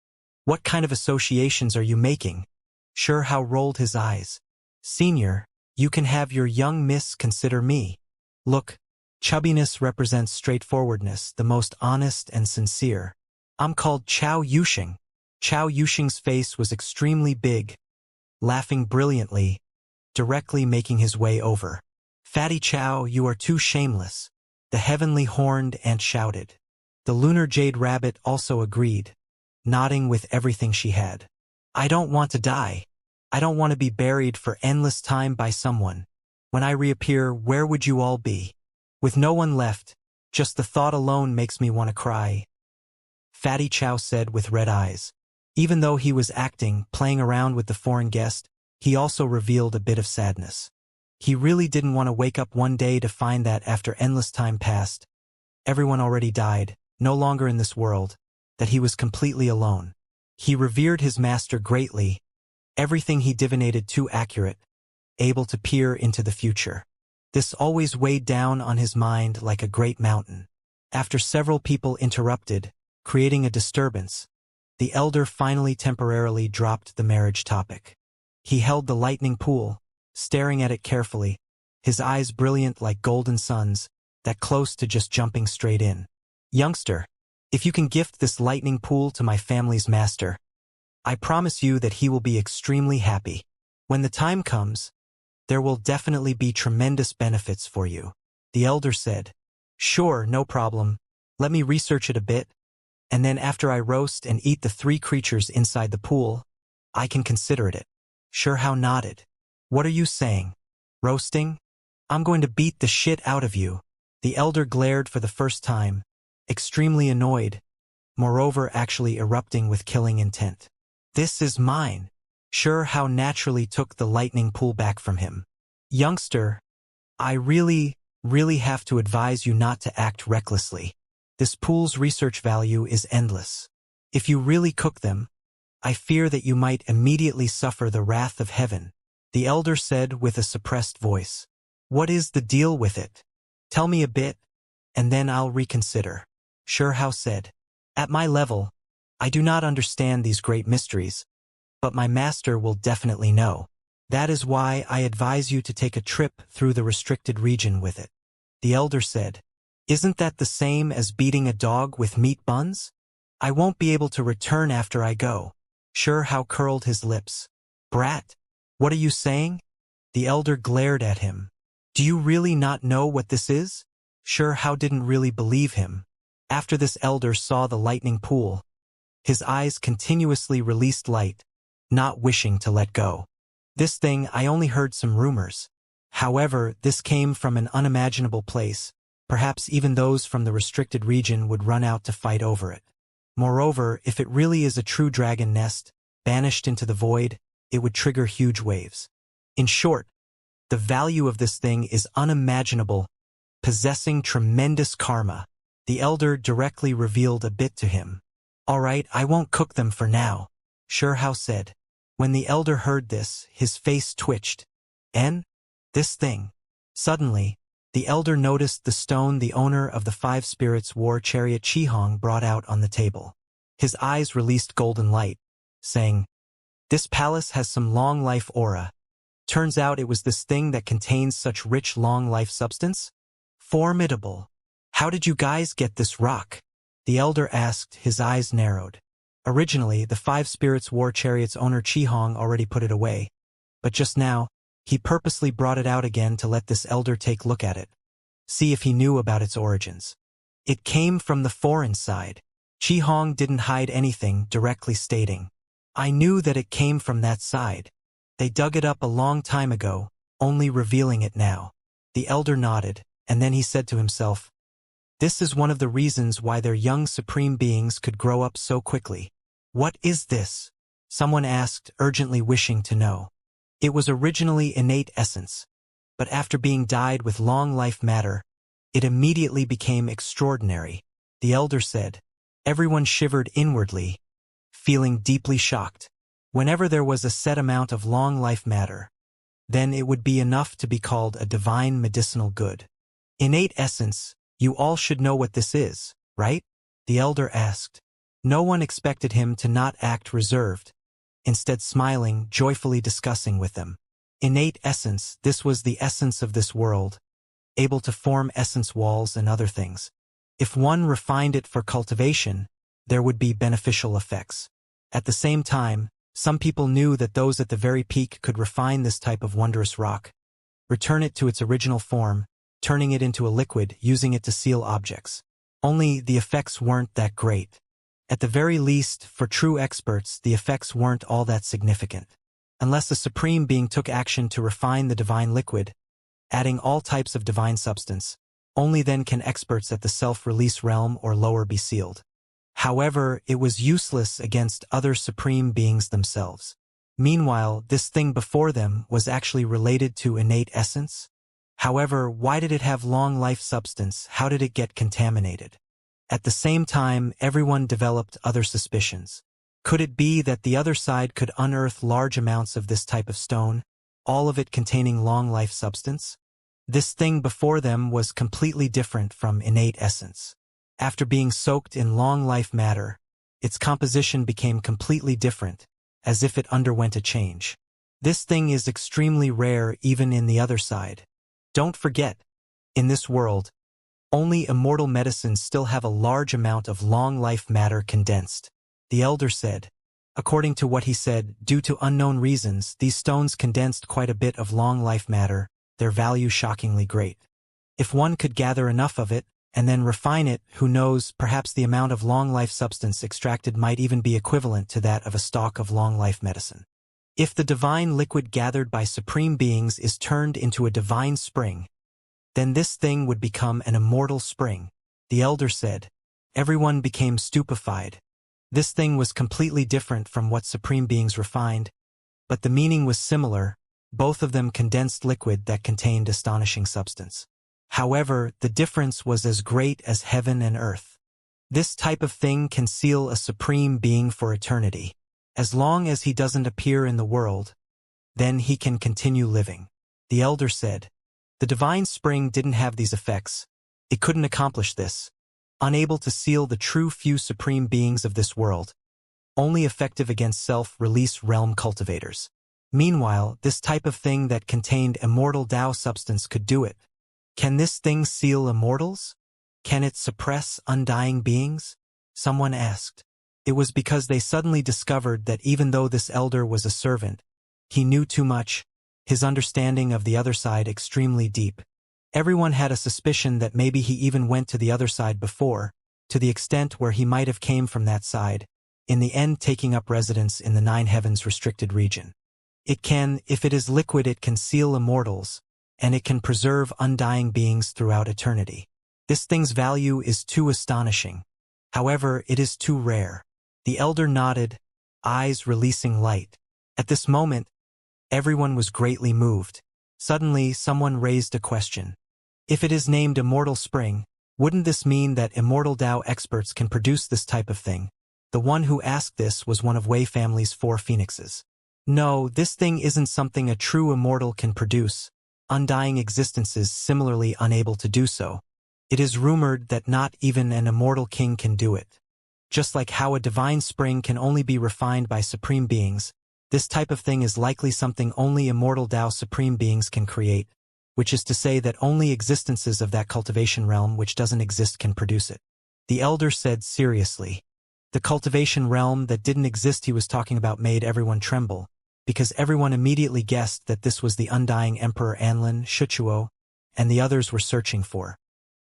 What kind of associations are you making?" Sure Hao rolled his eyes. "Senior, you can have your young miss consider me. Look, chubbiness represents straightforwardness, the most honest and sincere. I'm called Chao Yuxing." Chao Yuxing's face was extremely big, laughing brilliantly, directly making his way over. "Fatty Chao, you are too shameless," the heavenly horned ant shouted. The lunar jade rabbit also agreed, nodding with everything she had. "I don't want to die. I don't want to be buried for endless time by someone. When I reappear, where would you all be? With no one left, just the thought alone makes me want to cry," Fatty Chow said with red eyes. Even though he was acting, playing around with the foreign guest, he also revealed a bit of sadness. He really didn't want to wake up one day to find that after endless time passed, everyone already died, no longer in this world, that he was completely alone. He revered his master greatly, everything he divinated too accurate, able to peer into the future. This always weighed down on his mind like a great mountain. After several people interrupted, creating a disturbance. The elder finally temporarily dropped the marriage topic. He held the lightning pool, staring at it carefully, his eyes brilliant like golden suns, that close to just jumping straight in. Youngster, if you can gift this lightning pool to my family's master, I promise you that he will be extremely happy. When the time comes, there will definitely be tremendous benefits for you. The elder said, Sure, no problem. Let me research it a bit, and then after I roast and eat the 3 creatures inside the pool, I can consider it. Xianxia nodded. What are you saying? Roasting? I'm going to beat the shit out of you. The elder glared for the first time, extremely annoyed, moreover actually erupting with killing intent. This is mine. Xianxia naturally took the lightning pool back from him. Youngster, I really have to advise you not to act recklessly. This pool's research value is endless. If you really cook them, I fear that you might immediately suffer the wrath of heaven. The elder said with a suppressed voice. What is the deal with it? Tell me a bit, and then I'll reconsider. Xianxia said. At my level, I do not understand these great mysteries, but my master will definitely know. That is why I advise you to take a trip through the restricted region with it. The elder said. Isn't that the same as beating a dog with meat buns? I won't be able to return after I go. Xianxia curled his lips. Brat, what are you saying? The elder glared at him. Do you really not know what this is? Xianxia didn't really believe him. After this elder saw the lightning pool, his eyes continuously released light, not wishing to let go. This thing, I only heard some rumors. However, this came from an unimaginable place. Perhaps even those from the restricted region would run out to fight over it. Moreover, if it really is a true dragon nest, banished into the void, it would trigger huge waves. In short, the value of this thing is unimaginable, possessing tremendous karma. The elder directly revealed a bit to him. All right, I won't cook them for now, Xianxia said. When the elder heard this, his face twitched. This thing. Suddenly, the elder noticed the stone the owner of the 5 spirits war chariot Qihong brought out on the table. His eyes released golden light, saying, This palace has some long life aura. Turns out it was this thing that contains such rich long life substance? Formidable. How did you guys get this rock? The elder asked, his eyes narrowed. Originally, the 5 spirits war chariot's owner Qihong already put it away, but just now, he purposely brought it out again to let this elder take a look at it, see if he knew about its origins. It came from the foreign side. Qihong didn't hide anything, directly stating, I knew that it came from that side. They dug it up a long time ago, only revealing it now. The elder nodded, and then he said to himself, This is one of the reasons why their young supreme beings could grow up so quickly. What is this? Someone asked, urgently wishing to know. It was originally innate essence, but after being dyed with long life matter, it immediately became extraordinary. The elder said. Everyone shivered inwardly, feeling deeply shocked. Whenever there was a set amount of long life matter, then it would be enough to be called a divine medicinal good. Innate essence, you all should know what this is, right? The elder asked. No one expected him to not act reserved, instead smiling, joyfully discussing with them. Innate essence, this was the essence of this world, able to form essence walls and other things. If one refined it for cultivation, there would be beneficial effects. At the same time, some people knew that those at the very peak could refine this type of wondrous rock, return it to its original form, turning it into a liquid, using it to seal objects. Only the effects weren't that great. At the very least, for true experts, the effects weren't all that significant. Unless a supreme being took action to refine the divine liquid, adding all types of divine substance, only then can experts at the self-release realm or lower be sealed. However, it was useless against other supreme beings themselves. Meanwhile, this thing before them was actually related to innate essence. However, why did it have long life substance? How did it get contaminated? At the same time, everyone developed other suspicions. Could it be that the other side could unearth large amounts of this type of stone, all of it containing long life substance? This thing before them was completely different from innate essence. After being soaked in long-life matter, its composition became completely different, as if it underwent a change. This thing is extremely rare even in the other side. Don't forget, in this world, only immortal medicines still have a large amount of long-life matter condensed. The elder said. According to what he said, due to unknown reasons, these stones condensed quite a bit of long-life matter, their value shockingly great. If one could gather enough of it, and then refine it, who knows, perhaps the amount of long-life substance extracted might even be equivalent to that of a stalk of long-life medicine. If the divine liquid gathered by supreme beings is turned into a divine spring, then this thing would become an immortal spring, the elder said. Everyone became stupefied. This thing was completely different from what supreme beings refined, but the meaning was similar, both of them condensed liquid that contained astonishing substance. However, the difference was as great as heaven and earth. This type of thing can seal a supreme being for eternity. As long as he doesn't appear in the world, then he can continue living. The elder said. The divine spring didn't have these effects. It couldn't accomplish this. Unable to seal the true few supreme beings of this world. Only effective against self-release realm cultivators. Meanwhile, this type of thing that contained immortal Tao substance could do it. Can this thing seal immortals? Can it suppress undying beings? Someone asked. It was because they suddenly discovered that even though this elder was a servant, he knew too much, his understanding of the other side extremely deep. Everyone had a suspicion that maybe he even went to the other side before, to the extent where he might have came from that side, in the end taking up residence in the Nine Heavens restricted region. It can, if it is liquid, it can seal immortals, and it can preserve undying beings throughout eternity. This thing's value is too astonishing. However, it is too rare. The elder nodded, eyes releasing light. At this moment, everyone was greatly moved. Suddenly, someone raised a question. If it is named Immortal Spring, wouldn't this mean that immortal Tao experts can produce this type of thing? The one who asked this was one of Wei family's 4 phoenixes. No, this thing isn't something a true immortal can produce. Undying existences similarly unable to do so. It is rumored that not even an immortal king can do it. Just like how a divine spring can only be refined by supreme beings, this type of thing is likely something only immortal Tao supreme beings can create, which is to say that only existences of that cultivation realm which doesn't exist can produce it. The elder said seriously. The cultivation realm that didn't exist he was talking about made everyone tremble, because everyone immediately guessed that this was the undying Emperor Anlin, Shuchuo, and the others were searching for.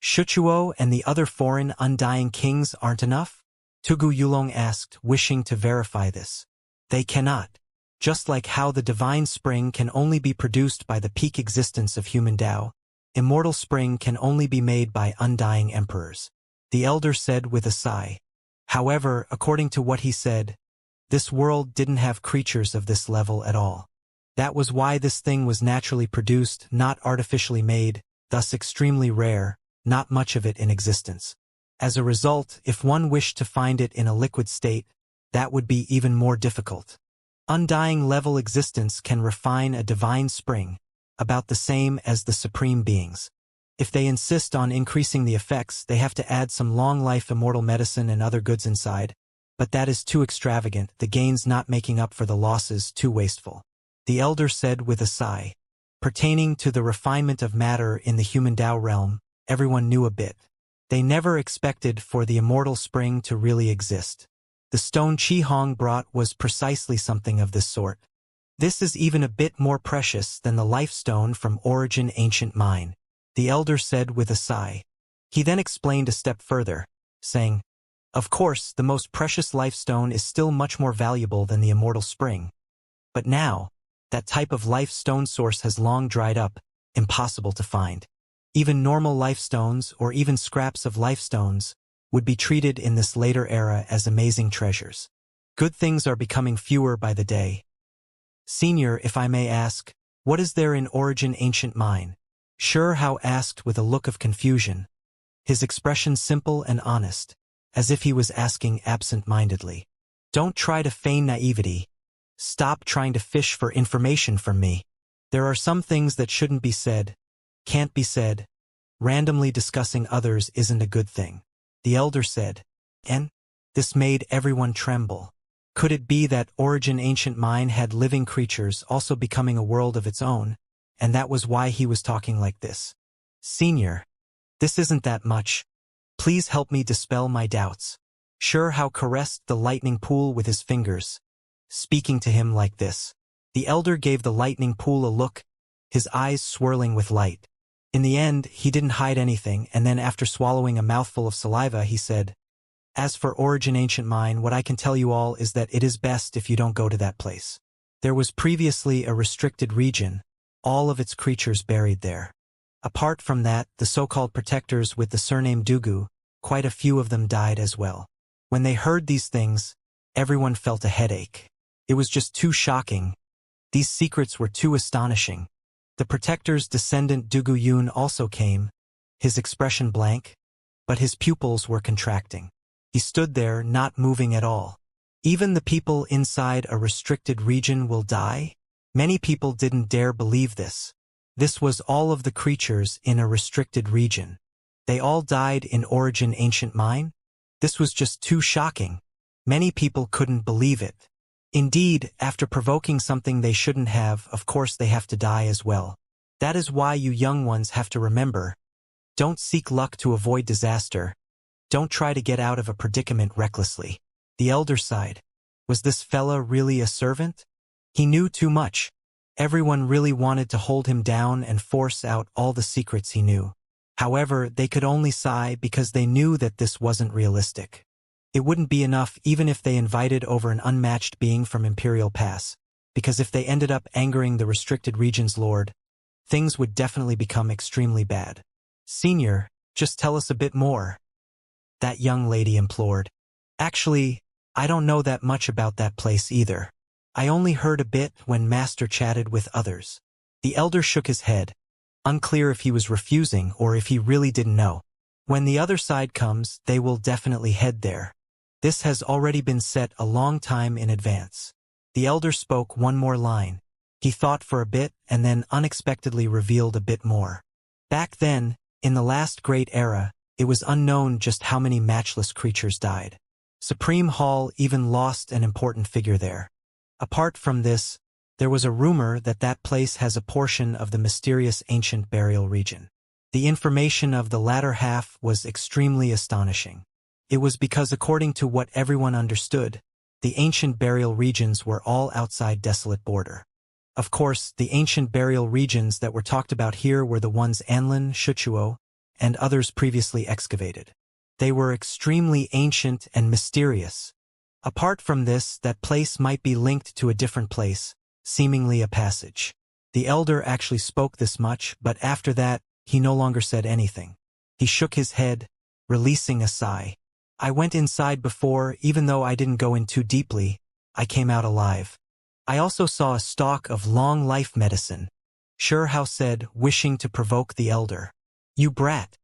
Shuchuo and the other foreign undying kings aren't enough? Tugu Yulong asked, wishing to verify this. They cannot. Just like how the divine spring can only be produced by the peak existence of human Tao, immortal spring can only be made by undying emperors. The elder said with a sigh. However, according to what he said, this world didn't have creatures of this level at all. That was why this thing was naturally produced, not artificially made, thus extremely rare, not much of it in existence. As a result, if one wished to find it in a liquid state, that would be even more difficult. Undying level existence can refine a divine spring, about the same as the supreme beings. If they insist on increasing the effects, they have to add some long-life immortal medicine and other goods inside, but that is too extravagant, the gains not making up for the losses too wasteful. The elder said with a sigh. Pertaining to the refinement of matter in the human Tao realm, everyone knew a bit. They never expected for the immortal spring to really exist. The stone Qi Hong brought was precisely something of this sort. This is even a bit more precious than the life stone from Origin Ancient Mine, the elder said with a sigh. He then explained a step further, saying, of course, the most precious life stone is still much more valuable than the immortal spring. But now, that type of life stone source has long dried up, impossible to find. Even normal life stones, or even scraps of life stones, would be treated in this later era as amazing treasures. Good things are becoming fewer by the day. Senior, if I may ask, what is there in Origin Ancient Mine? Hao asked with a look of confusion, his expression simple and honest, as if he was asking absent-mindedly. Don't try to feign naivety. Stop trying to fish for information from me. There are some things that shouldn't be said, can't be said. Randomly discussing others isn't a good thing. the elder said. And this made everyone tremble. Could it be that Origin Ancient Mine had living creatures also becoming a world of its own, and that was why he was talking like this? Senior, this isn't that much. Please help me dispel my doubts. Xianxia caressed the lightning pool with his fingers, speaking to him like this. The elder gave the lightning pool a look, his eyes swirling with light. In the end, he didn't hide anything, and then after swallowing a mouthful of saliva, he said, "As for Origin Ancient Mine, what I can tell you all is that it is best if you don't go to that place. There was previously a restricted region, all of its creatures buried there. Apart from that, the so-called protectors with the surname Dugu, quite a few of them died as well." When they heard these things, everyone felt a headache. It was just too shocking. These secrets were too astonishing. The protector's descendant Dugu Yun also came, his expression blank, but his pupils were contracting. He stood there, not moving at all. Even the people inside a restricted region will die? Many people didn't dare believe this. This was all of the creatures in a restricted region. They all died in Origin Ancient Mine? This was just too shocking. Many people couldn't believe it. Indeed, after provoking something they shouldn't have, of course they have to die as well. That is why you young ones have to remember. Don't seek luck to avoid disaster. Don't try to get out of a predicament recklessly. The elder sighed. Was this fella really a servant? He knew too much. Everyone really wanted to hold him down and force out all the secrets he knew. However, they could only sigh because they knew that this wasn't realistic. It wouldn't be enough even if they invited over an unmatched being from Imperial Pass, because if they ended up angering the restricted region's lord, things would definitely become extremely bad. Senior, just tell us a bit more, that young lady implored. Actually, I don't know that much about that place either. I only heard a bit when Master chatted with others. The elder shook his head, unclear if he was refusing or if he really didn't know. When the other side comes, they will definitely head there. This has already been set a long time in advance. The elder spoke one more line. He thought for a bit and then unexpectedly revealed a bit more. Back then, in the last great era, it was unknown just how many matchless creatures died. Supreme Hall even lost an important figure there. Apart from this, there was a rumor that that place has a portion of the mysterious ancient burial region. The information of the latter half was extremely astonishing. It was because according to what everyone understood, the ancient burial regions were all outside desolate border. Of course, the ancient burial regions that were talked about here were the ones Anlin, Shuchuo, and others previously excavated. They were extremely ancient and mysterious. Apart from this, that place might be linked to a different place, seemingly a passage. The elder actually spoke this much, but after that, he no longer said anything. He shook his head, releasing a sigh. I went inside before, even though I didn't go in too deeply, I came out alive. I also saw a stalk of long life medicine, Xianxia said, wishing to provoke the elder. You brat.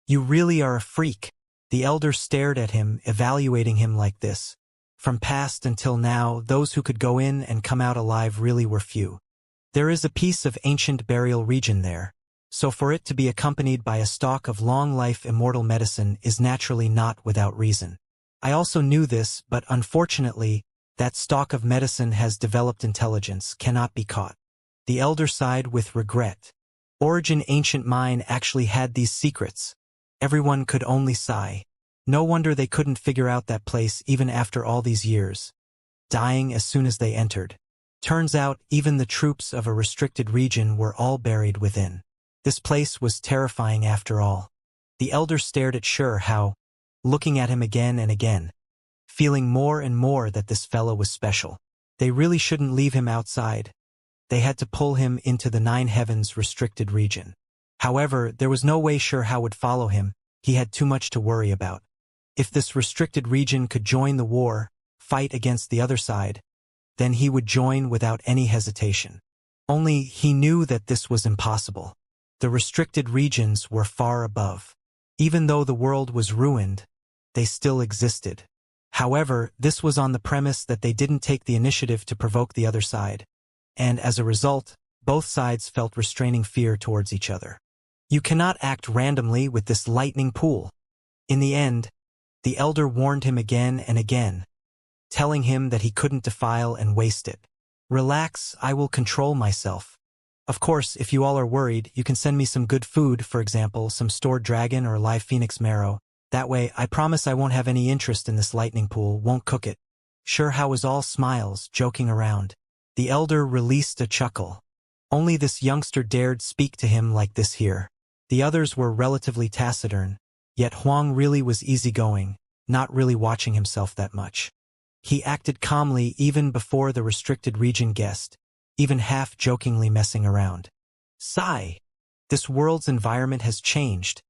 You really are a freak. The elder stared at him, evaluating him like this. From past until now, those who could go in and come out alive really were few. There is a piece of ancient burial region there, so for it to be accompanied by a stalk of long-life immortal medicine is naturally not without reason. I also knew this, but unfortunately, that stalk of medicine has developed intelligence, cannot be caught. The elder sighed with regret. Origin Ancient Mine actually had these secrets. Everyone could only sigh. No wonder they couldn't figure out that place even after all these years, dying as soon as they entered. Turns out even the troops of a restricted region were all buried within. This place was terrifying after all. The elder stared at Xianxia, looking at him again and again, feeling more and more that this fellow was special. They really shouldn't leave him outside. They had to pull him into the Nine Heavens restricted region. However, there was no way Xianxia would follow him. He had too much to worry about. If this restricted region could join the war, fight against the other side, then he would join without any hesitation. Only he knew that this was impossible. The restricted regions were far above. Even though the world was ruined, they still existed. However, this was on the premise that they didn't take the initiative to provoke the other side, and as a result, both sides felt restraining fear towards each other. You cannot act randomly with this lightning pool. In the end, The elder warned him again and again, telling him that he couldn't defile and waste it. Relax, I will control myself. Of course, if you all are worried, you can send me some good food, for example, some stored dragon or live phoenix marrow. That way, I promise I won't have any interest in this lightning pool, won't cook it. Sure, how was all smiles, joking around. The elder released a chuckle. Only this youngster dared speak to him like this here. The others were relatively taciturn, yet Huang really was easygoing, not really watching himself that much. He acted calmly even before the restricted region guest, even half-jokingly messing around. Sigh. This world's environment has changed,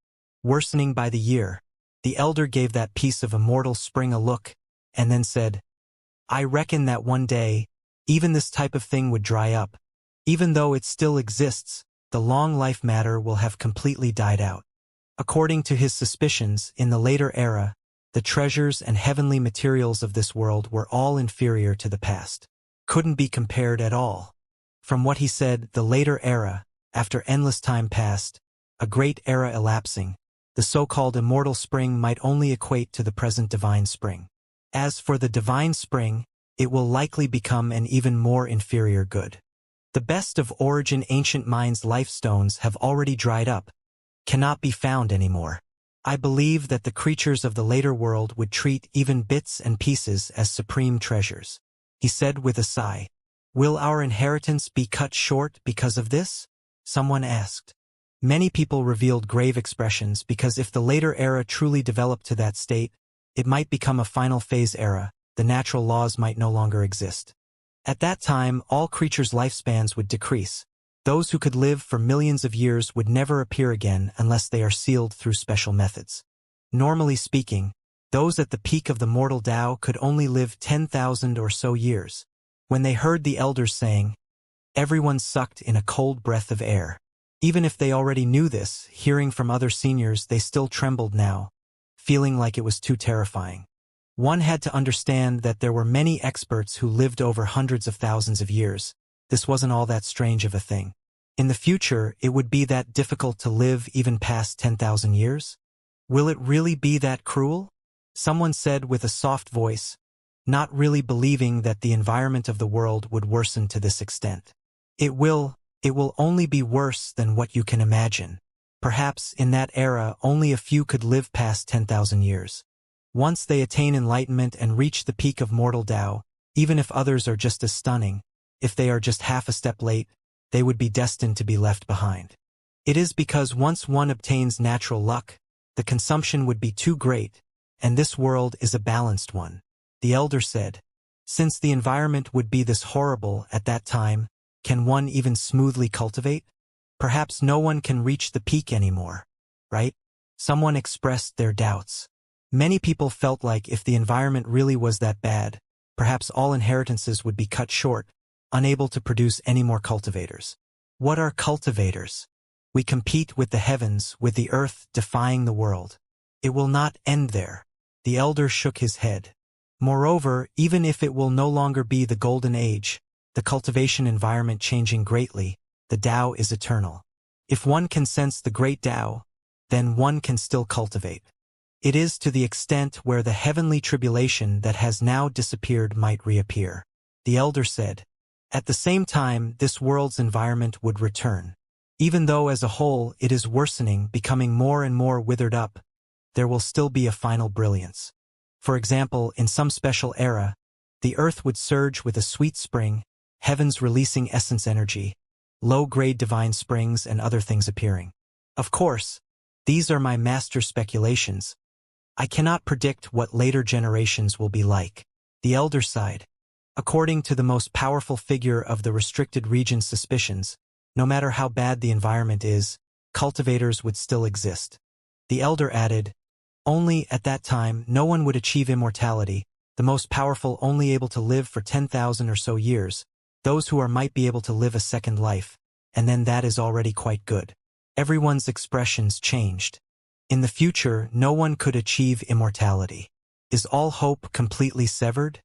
worsening by the year. The elder gave that piece of immortal spring a look, and then said, I reckon that one day, even this type of thing would dry up. Even though it still exists, the long life matter will have completely died out. According to his suspicions, in the later era, the treasures and heavenly materials of this world were all inferior to the past. Couldn't be compared at all. From what he said, the later era, after endless time passed, a great era elapsing, the so-called immortal spring might only equate to the present divine spring. As for the divine spring, it will likely become an even more inferior good. The best of origin ancient minds' life stones have already dried up, cannot be found anymore. I believe that the creatures of the later world would treat even bits and pieces as supreme treasures. He said with a sigh. Will our inheritance be cut short because of this? Someone asked. Many people revealed grave expressions because if the later era truly developed to that state, it might become a final phase era, the natural laws might no longer exist. At that time, all creatures' lifespans would decrease. Those who could live for millions of years would never appear again unless they are sealed through special methods. Normally speaking, those at the peak of the mortal Tao could only live 10,000 or so years. When they heard the elders saying, everyone sucked in a cold breath of air. Even if they already knew this, hearing from other seniors, they still trembled now, feeling like it was too terrifying. One had to understand that there were many experts who lived over hundreds of thousands of years. This wasn't all that strange of a thing. In the future, it would be that difficult to live even past 10,000 years? Will it really be that cruel? Someone said with a soft voice, not really believing that the environment of the world would worsen to this extent. It will only be worse than what you can imagine. Perhaps in that era only a few could live past 10,000 years. Once they attain enlightenment and reach the peak of mortal Tao, even if others are just as stunning, if they are just half a step late, they would be destined to be left behind. It is because once one obtains natural luck, the consumption would be too great, and this world is a balanced one. The elder said, since the environment would be this horrible at that time, can one even smoothly cultivate? Perhaps no one can reach the peak anymore, right? Someone expressed their doubts. Many people felt like if the environment really was that bad, perhaps all inheritances would be cut short, unable to produce any more cultivators. What are cultivators? We compete with the heavens, with the earth defying the world. It will not end there. The elder shook his head. Moreover, even if it will no longer be the golden age, the cultivation environment changing greatly, the Tao is eternal. If one can sense the great Tao, then one can still cultivate. It is to the extent where the heavenly tribulation that has now disappeared might reappear. The elder said. At the same time, this world's environment would return. Even though as a whole it is worsening, becoming more and more withered up, there will still be a final brilliance. For example, in some special era, the earth would surge with a sweet spring, heavens releasing essence energy, low-grade divine springs and other things appearing. Of course, these are my master speculations. I cannot predict what later generations will be like. The elder sighed. According to the most powerful figure of the restricted region's suspicions, no matter how bad the environment is, cultivators would still exist. The elder added, only at that time no one would achieve immortality, the most powerful only able to live for 10,000 or so years, those who are might be able to live a second life, and then that is already quite good. Everyone's expressions changed. In the future, no one could achieve immortality. Is all hope completely severed?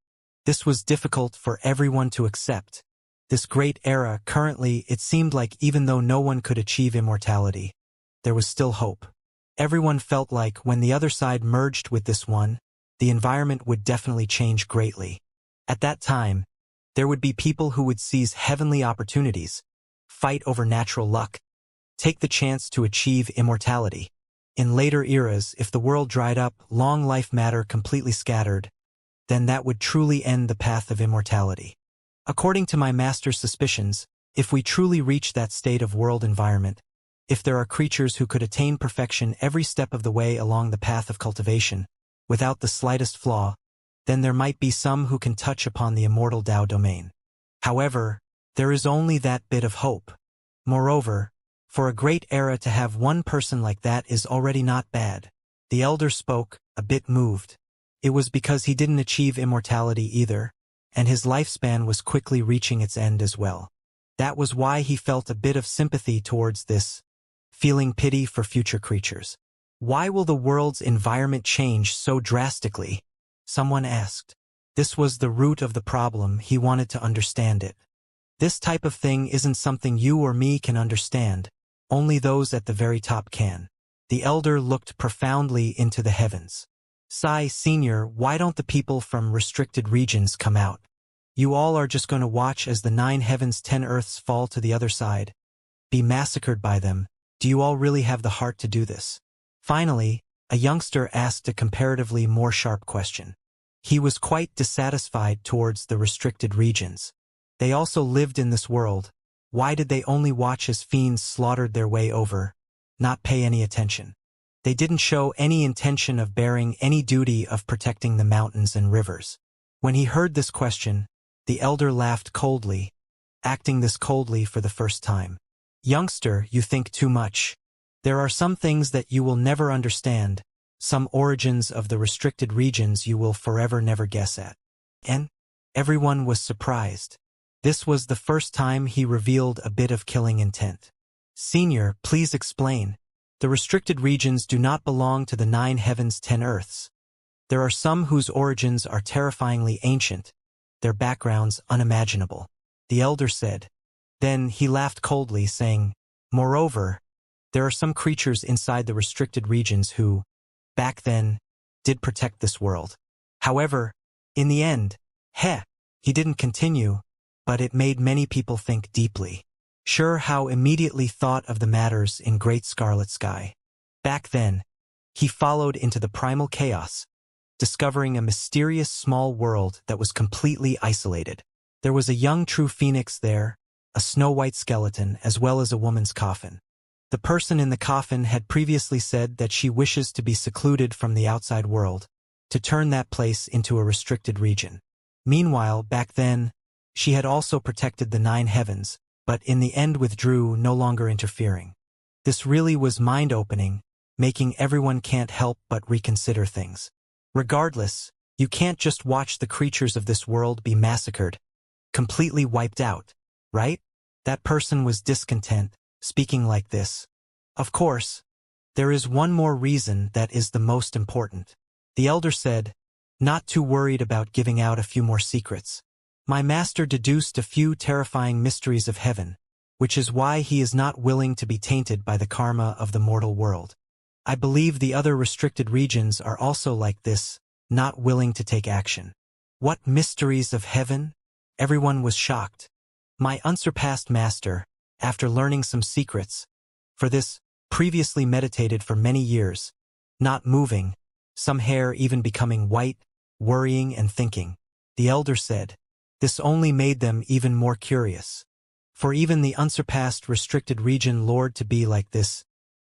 This was difficult for everyone to accept. This great era, currently, it seemed like even though no one could achieve immortality, there was still hope. Everyone felt like when the other side merged with this one, the environment would definitely change greatly. At that time, there would be people who would seize heavenly opportunities, fight over natural luck, take the chance to achieve immortality. In later eras, if the world dried up, long life matter completely scattered, then that would truly end the path of immortality. According to my master's suspicions, if we truly reach that state of world environment, if there are creatures who could attain perfection every step of the way along the path of cultivation, without the slightest flaw, then there might be some who can touch upon the immortal Tao domain. However, there is only that bit of hope. Moreover, for a great era to have one person like that is already not bad. The elder spoke, a bit moved. It was because he didn't achieve immortality either, and his lifespan was quickly reaching its end as well. That was why he felt a bit of sympathy towards this, feeling pity for future creatures. Why will the world's environment change so drastically? Someone asked. This was the root of the problem. He wanted to understand it. This type of thing isn't something you or me can understand. Only those at the very top can. The elder looked profoundly into the heavens. Sigh, Senior, why don't the people from restricted regions come out? You all are just going to watch as the 9 heavens 10 earths fall to the other side. Be massacred by them. Do you all really have the heart to do this? Finally, a youngster asked a comparatively more sharp question. He was quite dissatisfied towards the restricted regions. They also lived in this world. Why did they only watch as fiends slaughtered their way over, not pay any attention? They didn't show any intention of bearing any duty of protecting the mountains and rivers. When he heard this question, the elder laughed coldly, acting this coldly for the first time. Youngster, you think too much. There are some things that you will never understand, some origins of the restricted regions you will forever never guess at. And everyone was surprised. This was the first time he revealed a bit of killing intent. Senior, please explain. The restricted regions do not belong to the 9 heavens 10 earths. There are some whose origins are terrifyingly ancient, their backgrounds unimaginable. The elder said. Then he laughed coldly, saying, Moreover, there are some creatures inside the restricted regions who, back then, did protect this world. However, in the end, he didn't continue, but it made many people think deeply. Sure how immediately thought of the matters in Great Scarlet Sky. Back then, he followed into the primal chaos, discovering a mysterious small world that was completely isolated. There was a young true phoenix there, a snow-white skeleton, as well as a woman's coffin. The person in the coffin had previously said that she wishes to be secluded from the outside world, to turn that place into a restricted region. Meanwhile, back then, she had also protected the 9 heavens, but in the end withdrew, no longer interfering. This really was mind-opening, making everyone can't help but reconsider things. Regardless, you can't just watch the creatures of this world be massacred, completely wiped out, right? That person was discontent, speaking like this. Of course, there is one more reason that is the most important. The elder said, not too worried about giving out a few more secrets. My master deduced a few terrifying mysteries of heaven, which is why he is not willing to be tainted by the karma of the mortal world. I believe the other restricted regions are also like this, not willing to take action. What mysteries of heaven? Everyone was shocked. My unsurpassed master, after learning some secrets, for this, previously meditated for many years, not moving, some hair even becoming white, worrying and thinking. The elder said, this only made them even more curious. For even the unsurpassed restricted region lord to be like this,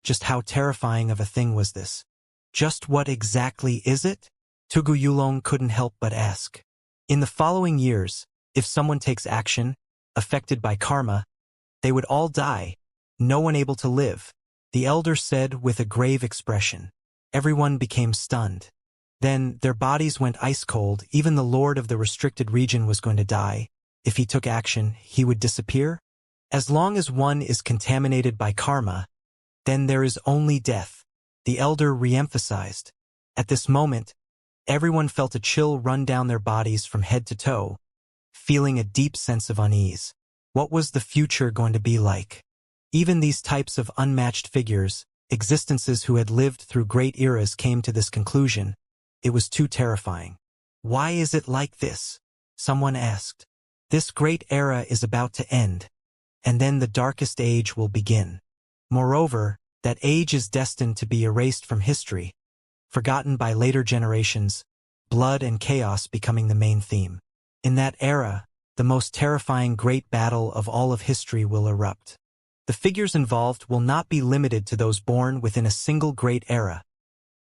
just how terrifying of a thing was this? Just what exactly is it? Tugu Yulong couldn't help but ask. In the following years, if someone takes action, affected by karma, they would all die, no one able to live, the elder said with a grave expression. Everyone became stunned. Then their bodies went ice cold. Even the lord of the restricted region was going to die. If he took action, he would disappear? As long as one is contaminated by karma, then there is only death, the elder re-emphasized. At this moment, everyone felt a chill run down their bodies from head to toe, feeling a deep sense of unease. What was the future going to be like? Even these types of unmatched figures, Existences who had lived through great eras came to this conclusion. It was too terrifying. Why is it like this? Someone asked. This great era is about to end, and then the darkest age will begin. Moreover, that age is destined to be erased from history, forgotten by later generations, blood and chaos becoming the main theme. In that era, the most terrifying great battle of all of history will erupt. The figures involved will not be limited to those born within a single great era.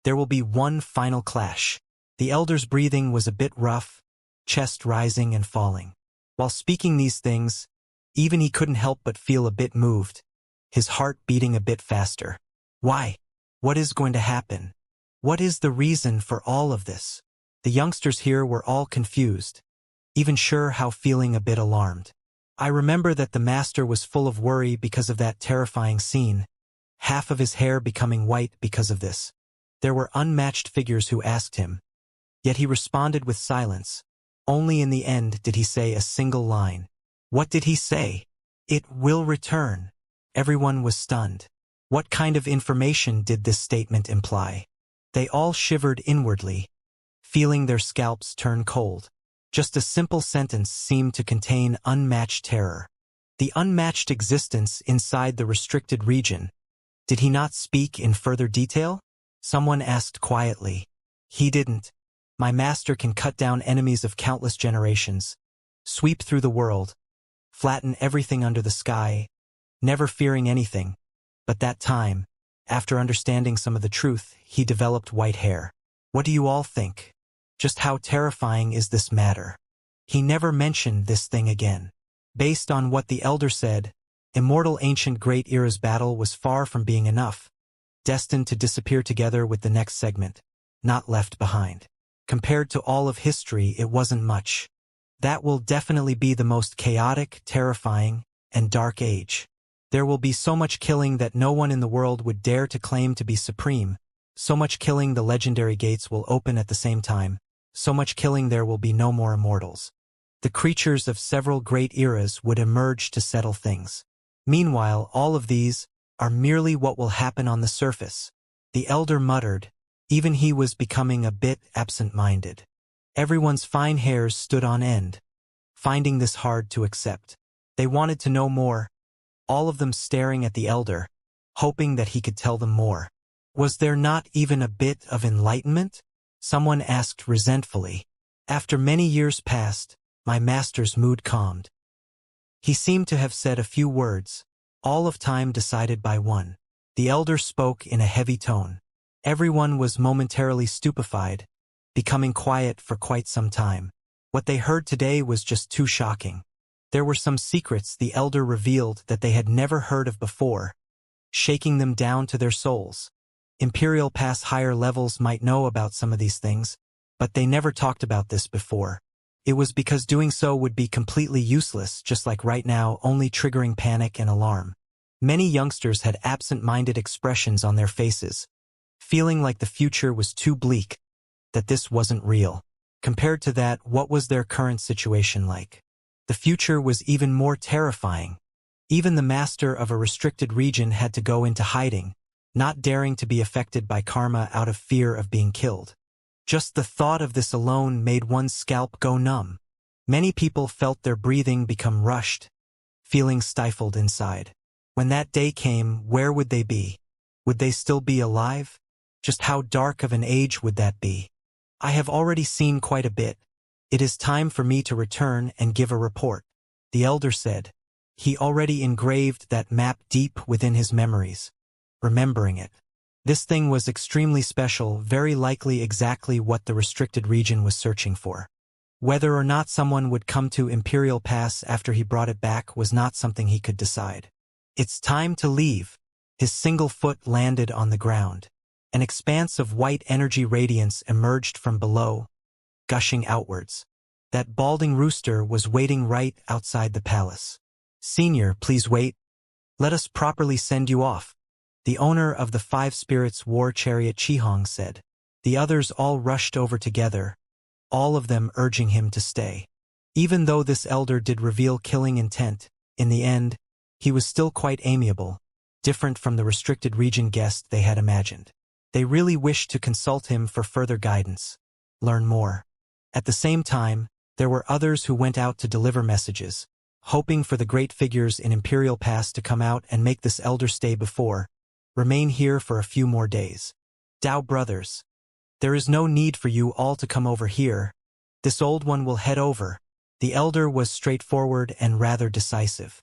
There will be one final clash. The elder's breathing was a bit rough, chest rising and falling. While speaking these things, even he couldn't help but feel a bit moved, his heart beating a bit faster. Why? What is going to happen? What is the reason for all of this? The youngsters here were all confused, even sure how feeling a bit alarmed. I remember that the master was full of worry because of that terrifying scene, half of his hair becoming white because of this. There were unmatched figures who asked him, yet he responded with silence. Only in the end did he say a single line. What did he say? It will return. Everyone was stunned. What kind of information did this statement imply? They all shivered inwardly, feeling their scalps turn cold. Just a simple sentence seemed to contain unmatched terror. The unmatched existence inside the restricted region. Did he not speak in further detail? Someone asked quietly. He didn't. My master can cut down enemies of countless generations, sweep through the world, flatten everything under the sky, never fearing anything. But that time, after understanding some of the truth, he developed white hair. What do you all think? Just how terrifying is this matter? He never mentioned this thing again. Based on what the elder said, Immortal Ancient Great Era's battle was far from being enough, destined to disappear together with the next segment, not left behind. Compared to all of history, it wasn't much. That will definitely be the most chaotic, terrifying, and dark age. There will be so much killing that no one in the world would dare to claim to be supreme. So much killing the legendary gates will open at the same time. So much killing there will be no more immortals. The creatures of several great eras would emerge to settle things. Meanwhile, all of these are merely what will happen on the surface. The elder muttered. Even he was becoming a bit absent-minded. Everyone's fine hairs stood on end, finding this hard to accept. They wanted to know more, all of them staring at the elder, hoping that he could tell them more. Was there not even a bit of enlightenment? Someone asked resentfully. After many years passed, my master's mood calmed. He seemed to have said a few words, all of time decided by one. The elder spoke in a heavy tone. Everyone was momentarily stupefied, becoming quiet for quite some time. What they heard today was just too shocking. There were some secrets the elder revealed that they had never heard of before, shaking them down to their souls. Imperial Pass higher levels might know about some of these things, but they never talked about this before. It was because doing so would be completely useless, just like right now, only triggering panic and alarm. Many youngsters had absent-minded expressions on their faces, feeling like the future was too bleak, that this wasn't real. Compared to that, what was their current situation like? The future was even more terrifying. Even the master of a restricted region had to go into hiding, not daring to be affected by karma out of fear of being killed. Just the thought of this alone made one's scalp go numb. Many people felt their breathing become rushed, feeling stifled inside. When that day came, where would they be? Would they still be alive? Just how dark of an age would that be? I have already seen quite a bit. It is time for me to return and give a report, the elder said. He already engraved that map deep within his memories, remembering it. This thing was extremely special, very likely exactly what the restricted region was searching for. Whether or not someone would come to Imperial Pass after he brought it back was not something he could decide. It's time to leave. His single foot landed on the ground. An expanse of white energy radiance emerged from below, gushing outwards. That balding rooster was waiting right outside the palace. Senior, please wait. Let us properly send you off. The owner of the 5 Spirits War Chariot Chihong said. The others all rushed over together, all of them urging him to stay. Even though this elder did reveal killing intent, in the end, he was still quite amiable. different from the restricted region guest they had imagined. They really wished to consult him for further guidance. Learn more. At the same time, there were others who went out to deliver messages, hoping for the great figures in Imperial Pass to come out and make this elder stay before. Remain here for a few more days. Dao brothers. There is no need for you all to come over here. This old one will head over. The elder was straightforward and rather decisive.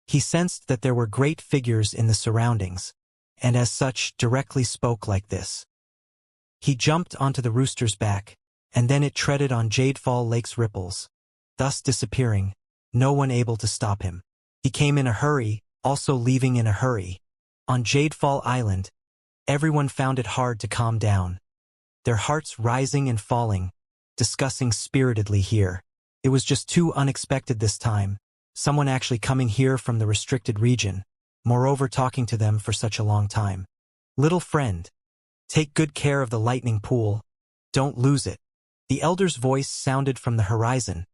He sensed that there were great figures in the surroundings, and as such directly spoke like this. He jumped onto the rooster's back, and then it treaded on Jadefall Lake's ripples, thus disappearing, no one able to stop him. He came in a hurry, also leaving in a hurry. On Jadefall Island, everyone found it hard to calm down, their hearts rising and falling, discussing spiritedly here. It was just too unexpected this time, someone actually coming here from the restricted region, moreover talking to them for such a long time. Little friend, take good care of the lightning pool, don't lose it. The elder's voice sounded from the horizon,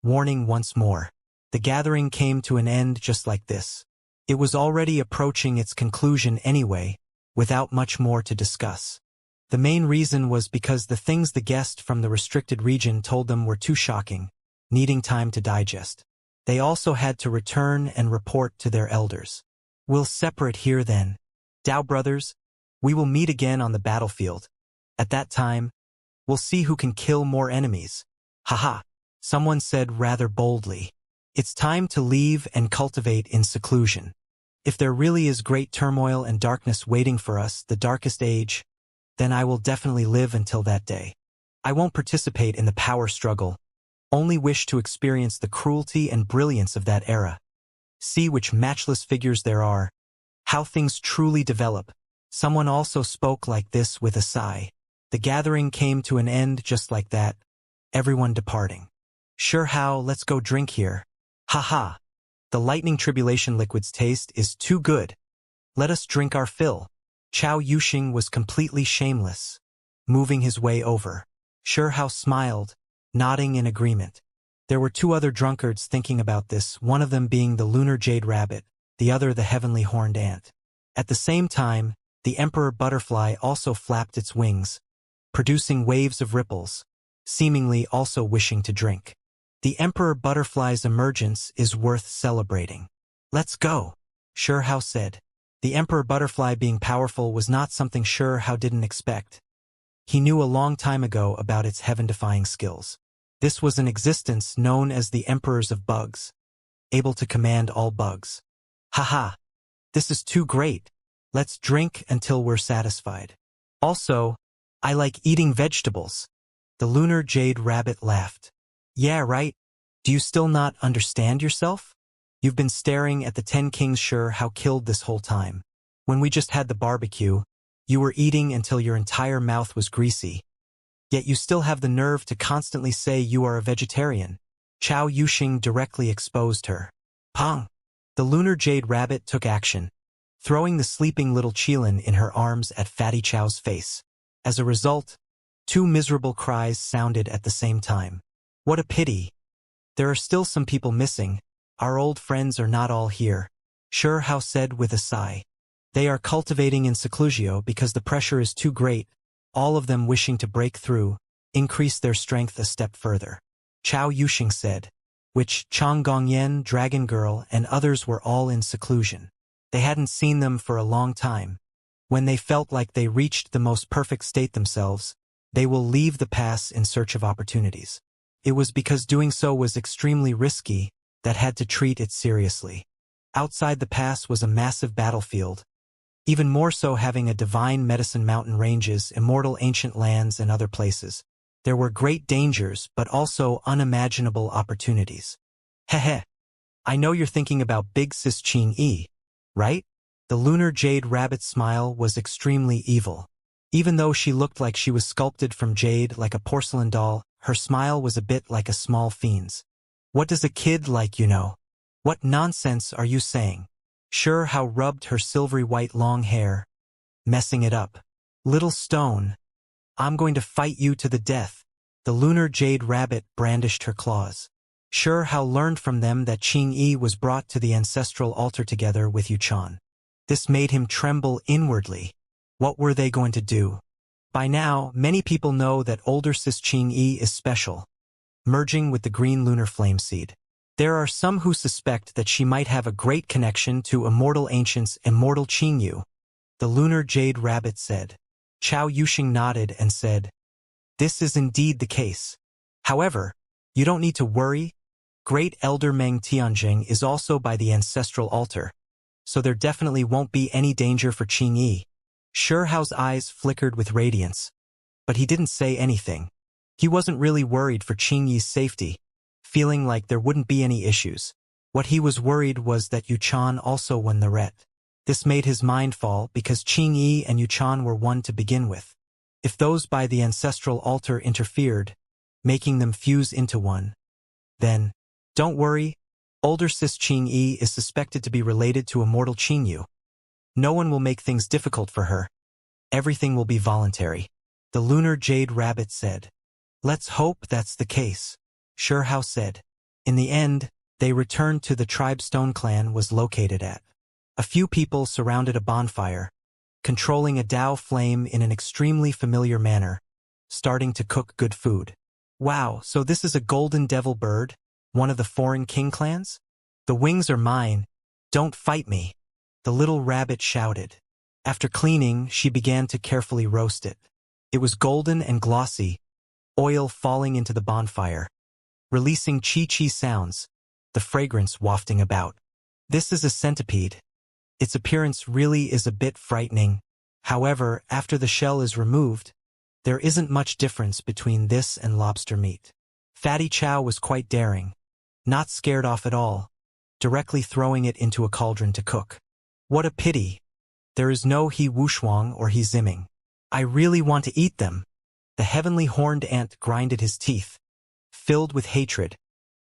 warning once more. The gathering came to an end just like this. It was already approaching its conclusion anyway, without much more to discuss. The main reason was because the things the guest from the restricted region told them were too shocking, needing time to digest. They also had to return and report to their elders. We'll separate here then. Dao brothers, we will meet again on the battlefield. At that time, we'll see who can kill more enemies. Haha, someone said rather boldly. It's time to leave and cultivate in seclusion. If there really is great turmoil and darkness waiting for us, the darkest age, then I will definitely live until that day. I won't participate in the power struggle, only wish to experience the cruelty and brilliance of that era. See which matchless figures there are, how things truly develop. Someone also spoke like this with a sigh. The gathering came to an end just like that, everyone departing. Sure how, let's go drink here. Haha. The lightning tribulation liquid's taste is too good. Let us drink our fill. Chao Yuxing was completely shameless, moving his way over. Sure how smiled, nodding in agreement. There were two other drunkards thinking about this, one of them being the lunar jade rabbit, the other the heavenly horned ant. At the same time, the emperor butterfly also flapped its wings, producing waves of ripples, seemingly also wishing to drink. The emperor butterfly's emergence is worth celebrating. Let's go, Sure How said. The emperor butterfly being powerful was not something Sure How didn't expect. He knew a long time ago about its heaven-defying skills. This was an existence known as the emperors of bugs, able to command all bugs. Haha, this is too great. Let's drink until we're satisfied. Also, I like eating vegetables. The lunar jade rabbit laughed. Yeah, right. Do you still not understand yourself? You've been staring at the 10 kings Sure How killed this whole time. When we just had the barbecue, you were eating until your entire mouth was greasy. Yet you still have the nerve to constantly say you are a vegetarian. Chao Yuxing directly exposed her. Pong! The lunar jade rabbit took action, throwing the sleeping little Qilin in her arms at Fatty Chao's face. As a result, two miserable cries sounded at the same time. What a pity. There are still some people missing. Our old friends are not all here, Sure How said with a sigh. They are cultivating in seclusio because the pressure is too great, all of them wishing to break through, increase their strength a step further. Chao Yuxing said, which Chang Gongyan, Dragon Girl, and others were all in seclusion. They hadn't seen them for a long time. When they felt like they reached the most perfect state themselves, they will leave the pass in search of opportunities. It was because doing so was extremely risky that had to treat it seriously. Outside the pass was a massive battlefield, even more so having a divine medicine mountain ranges, immortal ancient lands, and other places. There were great dangers, but also unimaginable opportunities. Heh. I know you're thinking about Big Sis Qing, right? The lunar jade rabbit's smile was extremely evil. Even though she looked like she was sculpted from jade like a porcelain doll, her smile was a bit like a small fiend's. What does a kid like you know? What nonsense are you saying? Sure How rubbed her silvery white long hair, messing it up. Little stone, I'm going to fight you to the death. The lunar jade rabbit brandished her claws. Sure How learned from them that Qing Yi was brought to the ancestral altar together with Yuchan. This made him tremble inwardly. What were they going to do? By now, many people know that older sis Qingyi is special, merging with the green lunar flame seed. There are some who suspect that she might have a great connection to Immortal Ancient's Immortal Qingyu. The lunar jade rabbit said. Chao Yuxing nodded and said, "This is indeed the case. However, you don't need to worry. Great Elder Meng Tianjing is also by the ancestral altar, so there definitely won't be any danger for Qingyi." Shihao's eyes flickered with radiance, but he didn't say anything. He wasn't really worried for Qingyi's safety, feeling like there wouldn't be any issues. What he was worried was that Yuchan also won the ret. This made his mind fall because Qingyi and Yuchan were one to begin with. If those by the ancestral altar interfered, making them fuse into one, then, don't worry, older sis Qingyi is suspected to be related to Immortal Qingyu. No one will make things difficult for her. Everything will be voluntary. The lunar jade rabbit said. Let's hope that's the case, Shihao said. In the end, they returned to the tribe Stone Clan was located at. A few people surrounded a bonfire, controlling a Dao flame in an extremely familiar manner, starting to cook good food. Wow, so this is a golden devil bird, one of the foreign king clans? The wings are mine. Don't fight me, the little rabbit shouted. After cleaning, she began to carefully roast it. It was golden and glossy, oil falling into the bonfire, releasing chi-chi sounds, the fragrance wafting about. This is a centipede. Its appearance really is a bit frightening. However, after the shell is removed, there isn't much difference between this and lobster meat. Fatty Chow was quite daring, not scared off at all, directly throwing it into a cauldron to cook. What a pity. There is no he Wushuang or he Zimming. I really want to eat them. The heavenly horned ant grinded his teeth, filled with hatred,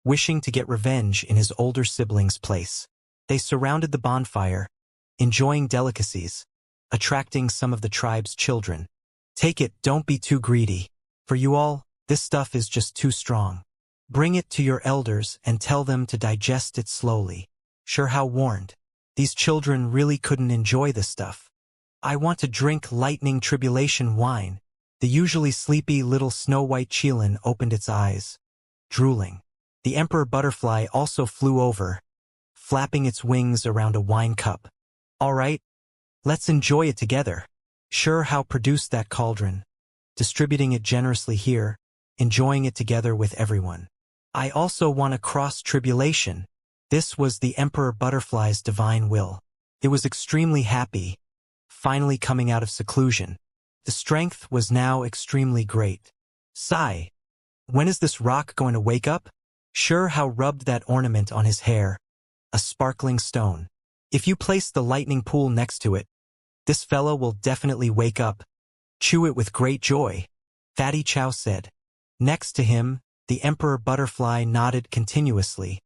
wishing to get revenge in his older sibling's place. They surrounded the bonfire, enjoying delicacies, attracting some of the tribe's children. Take it, don't be too greedy. For you all, this stuff is just too strong. Bring it to your elders and tell them to digest it slowly. Shihao warned. These children really couldn't enjoy this stuff. I want to drink lightning tribulation wine. The usually sleepy little snow-white Qilin opened its eyes, drooling. The emperor butterfly also flew over, flapping its wings around a wine cup. All right, let's enjoy it together. Shihao produced that cauldron, distributing it generously here, enjoying it together with everyone. I also want a cross-tribulation. This was the emperor butterfly's divine will. It was extremely happy, finally coming out of seclusion. The strength was now extremely great. Sigh. When is this rock going to wake up? Shihao rubbed that ornament on his hair, a sparkling stone. If you place the lightning pool next to it, this fellow will definitely wake up. Chew it with great joy, Fatty Chow said. Next to him, the emperor butterfly nodded continuously,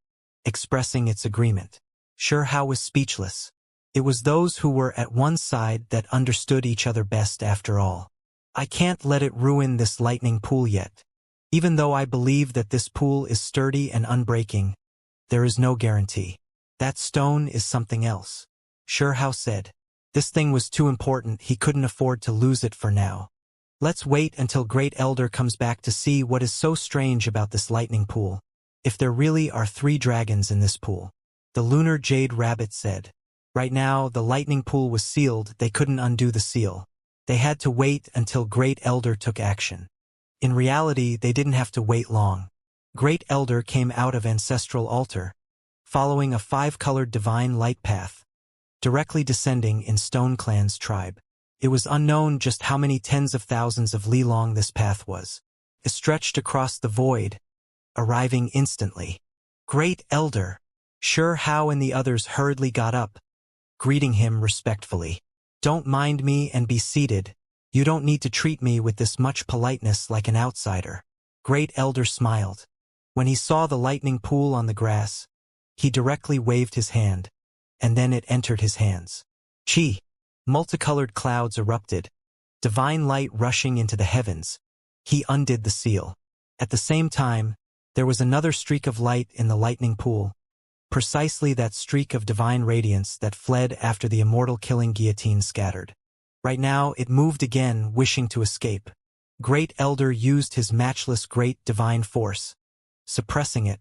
expressing its agreement. Shihao was speechless. It was those who were at one side that understood each other best after all. I can't let it ruin this lightning pool yet. Even though I believe that this pool is sturdy and unbreaking, there is no guarantee. That stone is something else, Shihao said. This thing was too important, he couldn't afford to lose it for now. Let's wait until Great Elder comes back to see what is so strange about this lightning pool. If there really are 3 dragons in this pool, the lunar jade rabbit said. Right now, the lightning pool was sealed, they couldn't undo the seal. They had to wait until Great Elder took action. In reality, they didn't have to wait long. Great Elder came out of ancestral altar, following a 5-colored divine light path, directly descending in Stone Clan's tribe. It was unknown just how many tens of thousands of li long this path was. It stretched across the void, arriving instantly. Great Elder! Shihao and the others hurriedly got up, greeting him respectfully. Don't mind me and be seated. You don't need to treat me with this much politeness like an outsider. Great Elder smiled. When he saw the lightning pool on the grass, he directly waved his hand, and then it entered his hands. Chi! Multicolored clouds erupted, divine light rushing into the heavens. He undid the seal. At the same time, there was another streak of light in the lightning pool, precisely that streak of divine radiance that fled after the immortal killing guillotine scattered. Right now, it moved again, wishing to escape. Great Elder used his matchless great divine force, suppressing it,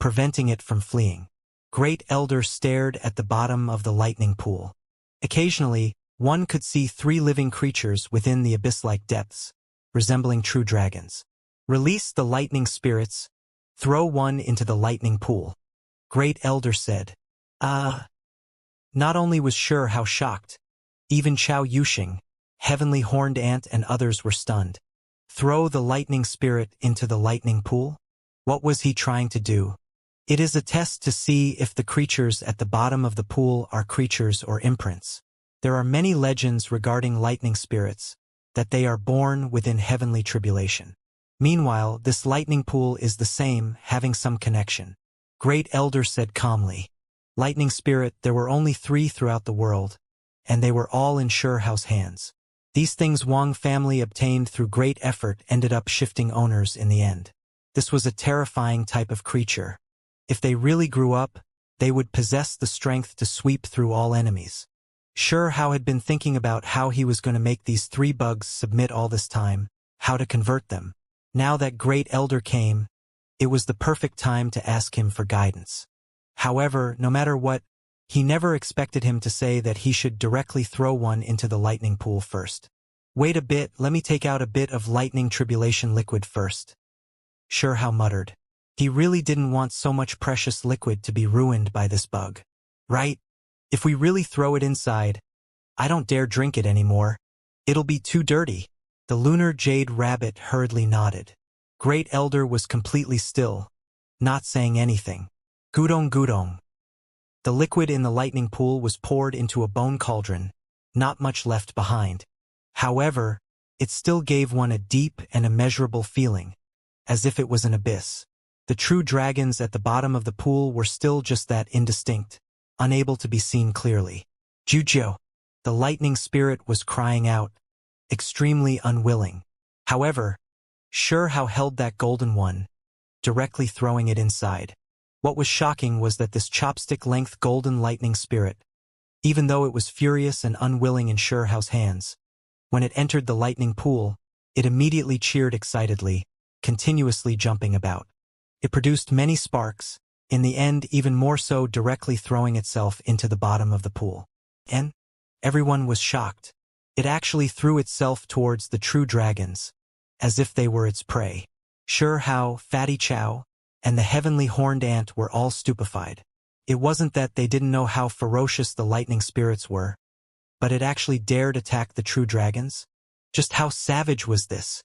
preventing it from fleeing. Great Elder stared at the bottom of the lightning pool. Occasionally, one could see 3 living creatures within the abyss-like depths, resembling true dragons. Release the lightning spirits. Throw one into the lightning pool. Great Elder said. Not only was Shihao shocked, even Chao Yuxing, Heavenly Horned Ant and others were stunned. Throw the lightning spirit into the lightning pool? What was he trying to do? It is a test to see if the creatures at the bottom of the pool are creatures or imprints. There are many legends regarding lightning spirits, that they are born within heavenly tribulation. Meanwhile, this lightning pool is the same, having some connection. Great Elder said calmly. Lightning spirit, there were only 3 throughout the world, and they were all in Shihao's hands. These things Wang family obtained through great effort ended up shifting owners in the end. This was a terrifying type of creature. If they really grew up, they would possess the strength to sweep through all enemies. Shihao had been thinking about how he was going to make these 3 bugs submit all this time, how to convert them. Now that Great Elder came, it was the perfect time to ask him for guidance. However, no matter what, he never expected him to say that he should directly throw one into the lightning pool first. Wait a bit, let me take out a bit of lightning tribulation liquid first. Shihao muttered. He really didn't want so much precious liquid to be ruined by this bug. Right? If we really throw it inside, I don't dare drink it anymore. It'll be too dirty. The lunar jade rabbit hurriedly nodded. Great Elder was completely still, not saying anything. Gudong gudong. The liquid in the lightning pool was poured into a bone cauldron, not much left behind. However, it still gave one a deep and immeasurable feeling, as if it was an abyss. The true dragons at the bottom of the pool were still just that indistinct, unable to be seen clearly. Jujo! The lightning spirit was crying out, extremely unwilling. However, Shihao held that golden one, directly throwing it inside. What was shocking was that this chopstick-length golden lightning spirit, even though it was furious and unwilling in Shihao's hands, when it entered the lightning pool, it immediately cheered excitedly, continuously jumping about. It produced many sparks, in the end even more so directly throwing itself into the bottom of the pool. And everyone was shocked. It actually threw itself towards the true dragons, as if they were its prey. Shihao, Fatty Chow, and the Heavenly Horned Ant were all stupefied. It wasn't that they didn't know how ferocious the lightning spirits were, but it actually dared attack the true dragons? Just how savage was this?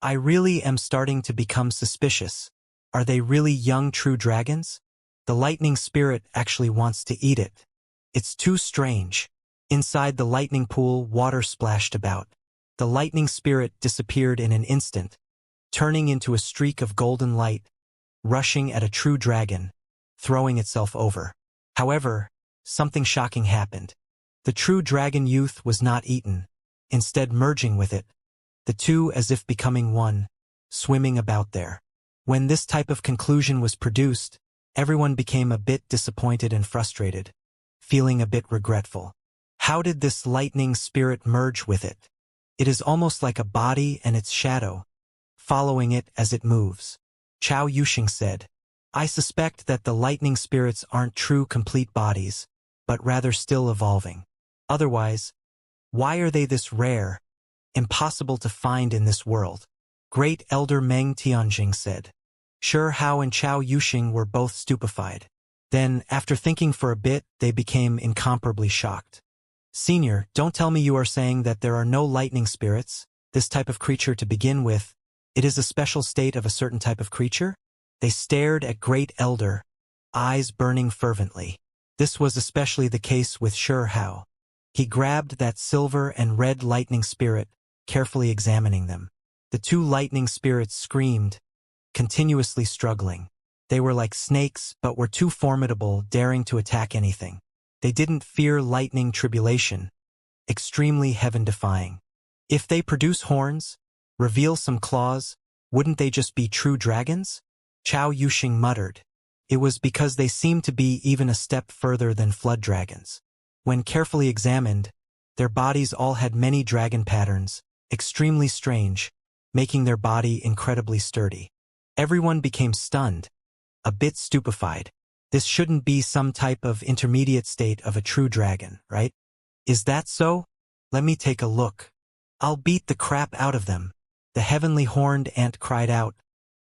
I really am starting to become suspicious. Are they really young true dragons? The lightning spirit actually wants to eat it. It's too strange. Inside the lightning pool, water splashed about. The lightning spirit disappeared in an instant, turning into a streak of golden light, rushing at a true dragon, throwing itself over. However, something shocking happened. The true dragon youth was not eaten, instead merging with it, the two as if becoming one, swimming about there. When this type of conclusion was produced, everyone became a bit disappointed and frustrated, feeling a bit regretful. How did this lightning spirit merge with it? It is almost like a body and its shadow, following it as it moves. Chao Yuxing said, I suspect that the lightning spirits aren't true complete bodies, but rather still evolving. Otherwise, why are they this rare, impossible to find in this world? Great Elder Meng Tianjing said. Shihao and Chao Yuxing were both stupefied. Then, after thinking for a bit, they became incomparably shocked. Senior, don't tell me you are saying that there are no lightning spirits, this type of creature to begin with. It is a special state of a certain type of creature? They stared at Great Elder, eyes burning fervently. This was especially the case with Shihao. He grabbed that silver and red lightning spirit, carefully examining them. The two lightning spirits screamed, continuously struggling. They were like snakes, but were too formidable, daring to attack anything. They didn't fear lightning tribulation, extremely heaven-defying. If they produce horns, reveal some claws, wouldn't they just be true dragons? Chao Yuxing muttered. It was because they seemed to be even a step further than flood dragons. When carefully examined, their bodies all had many dragon patterns, extremely strange, making their body incredibly sturdy. Everyone became stunned, a bit stupefied. This shouldn't be some type of intermediate state of a true dragon, right? Is that so? Let me take a look. I'll beat the crap out of them. The heavenly horned ant cried out,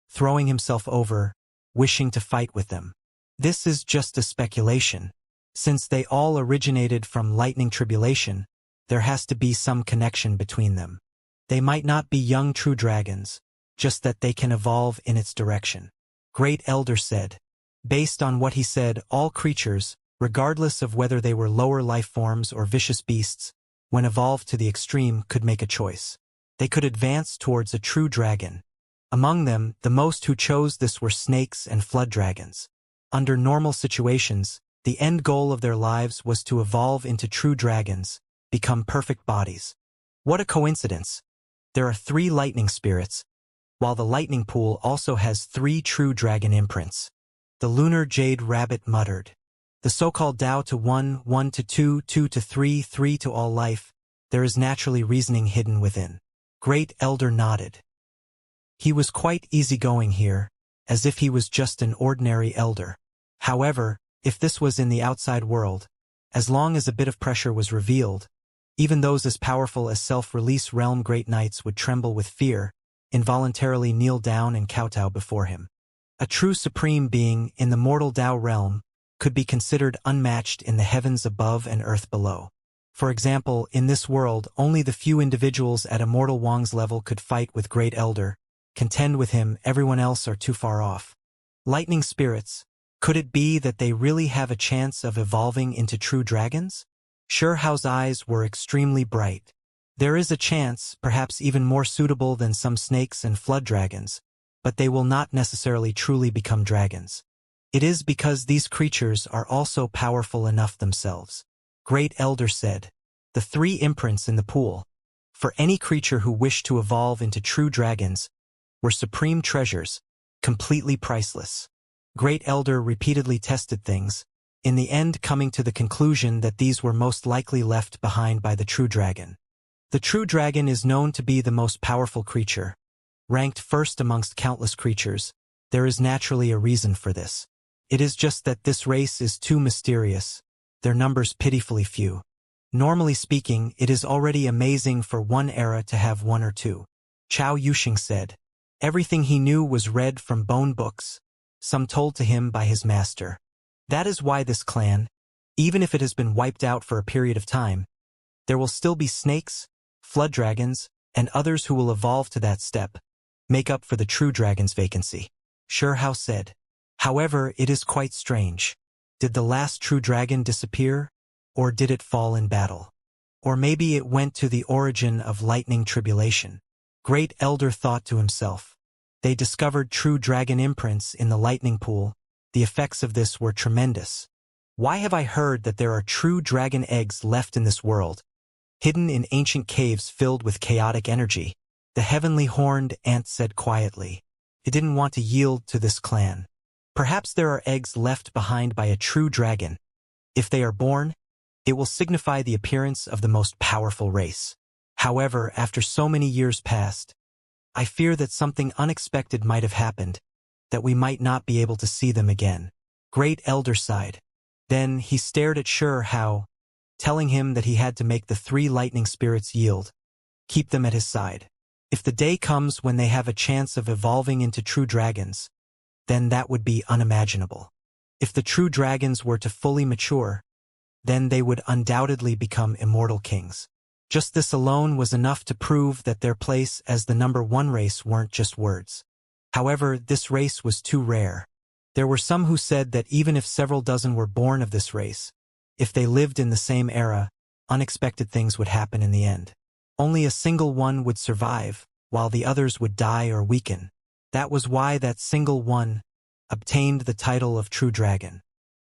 throwing himself over, wishing to fight with them. This is just a speculation. Since they all originated from lightning tribulation, there has to be some connection between them. They might not be young true dragons, just that they can evolve in its direction. Great Elder said. Based on what he said, all creatures, regardless of whether they were lower life forms or vicious beasts, when evolved to the extreme, could make a choice. They could advance towards a true dragon. Among them, the most who chose this were snakes and flood dragons. Under normal situations, the end goal of their lives was to evolve into true dragons, become perfect bodies. What a coincidence! There are 3 lightning spirits, while the lightning pool also has 3 true dragon imprints. The lunar jade rabbit muttered. The so-called Tao to 1, 1 to 2, 2 to 3, 3 to all life, there is naturally reasoning hidden within. Great Elder nodded. He was quite easygoing here, as if he was just an ordinary elder. However, if this was in the outside world, as long as a bit of pressure was revealed, even those as powerful as self-release realm great knights would tremble with fear, involuntarily kneel down and kowtow before him. A true supreme being in the mortal Tao realm could be considered unmatched in the heavens above and earth below. For example, in this world, only the few individuals at Immortal Wang's level could fight with Great Elder. Contend with him, everyone else are too far off. Lightning spirits, could it be that they really have a chance of evolving into true dragons? Shurehao's eyes were extremely bright. There is a chance, perhaps even more suitable than some snakes and flood dragons, but they will not necessarily truly become dragons. It is because these creatures are also powerful enough themselves. Great Elder said. The 3 imprints in the pool, for any creature who wished to evolve into true dragons, were supreme treasures, completely priceless. Great Elder repeatedly tested things, in the end coming to the conclusion that these were most likely left behind by the true dragon. The true dragon is known to be the most powerful creature. Ranked first amongst countless creatures, there is naturally a reason for this. It is just that this race is too mysterious, their numbers pitifully few. Normally speaking, it is already amazing for one era to have 1 or 2. Chao Yuxing said. Everything he knew was read from bone books, some told to him by his master. That is why this clan, even if it has been wiped out for a period of time, there will still be snakes, flood dragons, and others who will evolve to that step, make up for the true dragon's vacancy. Shurehao said. However, it is quite strange. Did the last true dragon disappear, or did it fall in battle? Or maybe it went to the origin of lightning tribulation. Great Elder thought to himself. They discovered true dragon imprints in the lightning pool. The effects of this were tremendous. Why have I heard that there are true dragon eggs left in this world, hidden in ancient caves filled with chaotic energy? The heavenly horned ant said quietly. It didn't want to yield to this clan. Perhaps there are eggs left behind by a true dragon. If they are born, it will signify the appearance of the most powerful race. However, after so many years passed, I fear that something unexpected might have happened, that we might not be able to see them again. Great Elder sighed. Then he stared at Shurehao, telling him that he had to make the 3 lightning spirits yield, keep them at his side. If the day comes when they have a chance of evolving into true dragons, then that would be unimaginable. If the true dragons were to fully mature, then they would undoubtedly become immortal kings. Just this alone was enough to prove that their place as the number 1 race weren't just words. However, this race was too rare. There were some who said that even if several dozen were born of this race, if they lived in the same era, unexpected things would happen in the end. Only a single one would survive, while the others would die or weaken. That was why that single one obtained the title of True Dragon.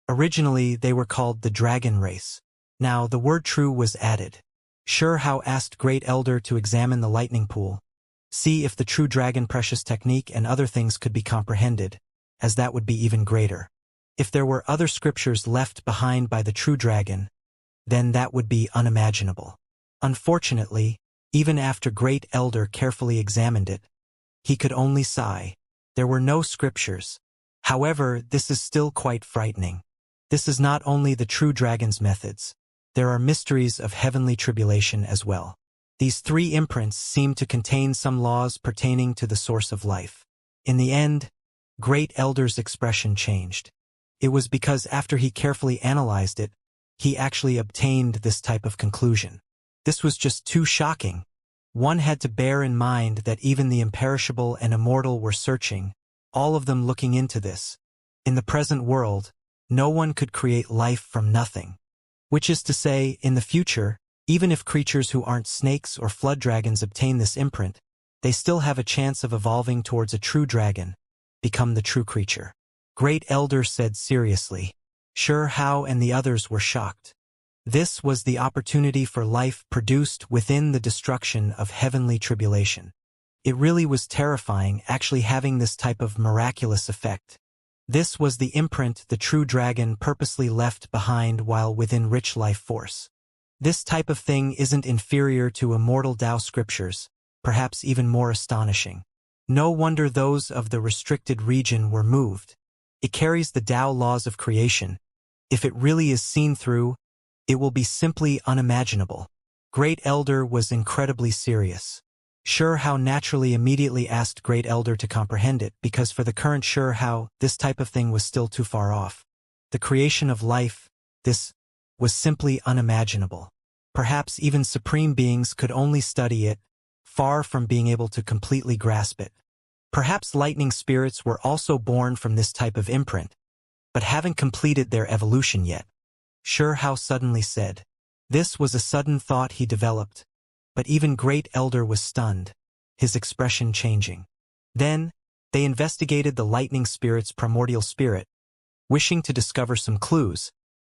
Originally, they were called the Dragon Race. Now, the word true was added. Shurehao asked Great Elder to examine the lightning pool, see if the true dragon precious technique and other things could be comprehended, as that would be even greater. If there were other scriptures left behind by the true dragon, then that would be unimaginable. Unfortunately, even after Great Elder carefully examined it, he could only sigh. There were no scriptures. However, this is still quite frightening. This is not only the true dragon's methods. There are mysteries of heavenly tribulation as well. These three imprints seem to contain some laws pertaining to the source of life. In the end, Great Elder's expression changed. It was because after he carefully analyzed it, he actually obtained this type of conclusion. This was just too shocking. One had to bear in mind that even the imperishable and immortal were searching, all of them looking into this. In the present world, no one could create life from nothing. Which is to say, in the future, even if creatures who aren't snakes or flood dragons obtain this imprint, they still have a chance of evolving towards a true dragon, become the true creature. Great Elder said seriously. Sure Hao and the others were shocked. This was the opportunity for life produced within the destruction of heavenly tribulation. It really was terrifying actually having this type of miraculous effect. This was the imprint the true dragon purposely left behind while within rich life force. This type of thing isn't inferior to immortal Tao scriptures, perhaps even more astonishing. No wonder those of the restricted region were moved. It carries the Tao laws of creation. If it really is seen through, it will be simply unimaginable. Great Elder was incredibly serious. Sure Hao naturally immediately asked Great Elder to comprehend it because for the current Sure Hao, this type of thing was still too far off. The creation of life, this was simply unimaginable. Perhaps even supreme beings could only study it, far from being able to completely grasp it. Perhaps lightning spirits were also born from this type of imprint, but haven't completed their evolution yet. Sure Hao suddenly said. This was a sudden thought he developed, but even Great Elder was stunned, his expression changing. Then, they investigated the lightning spirit's primordial spirit, wishing to discover some clues,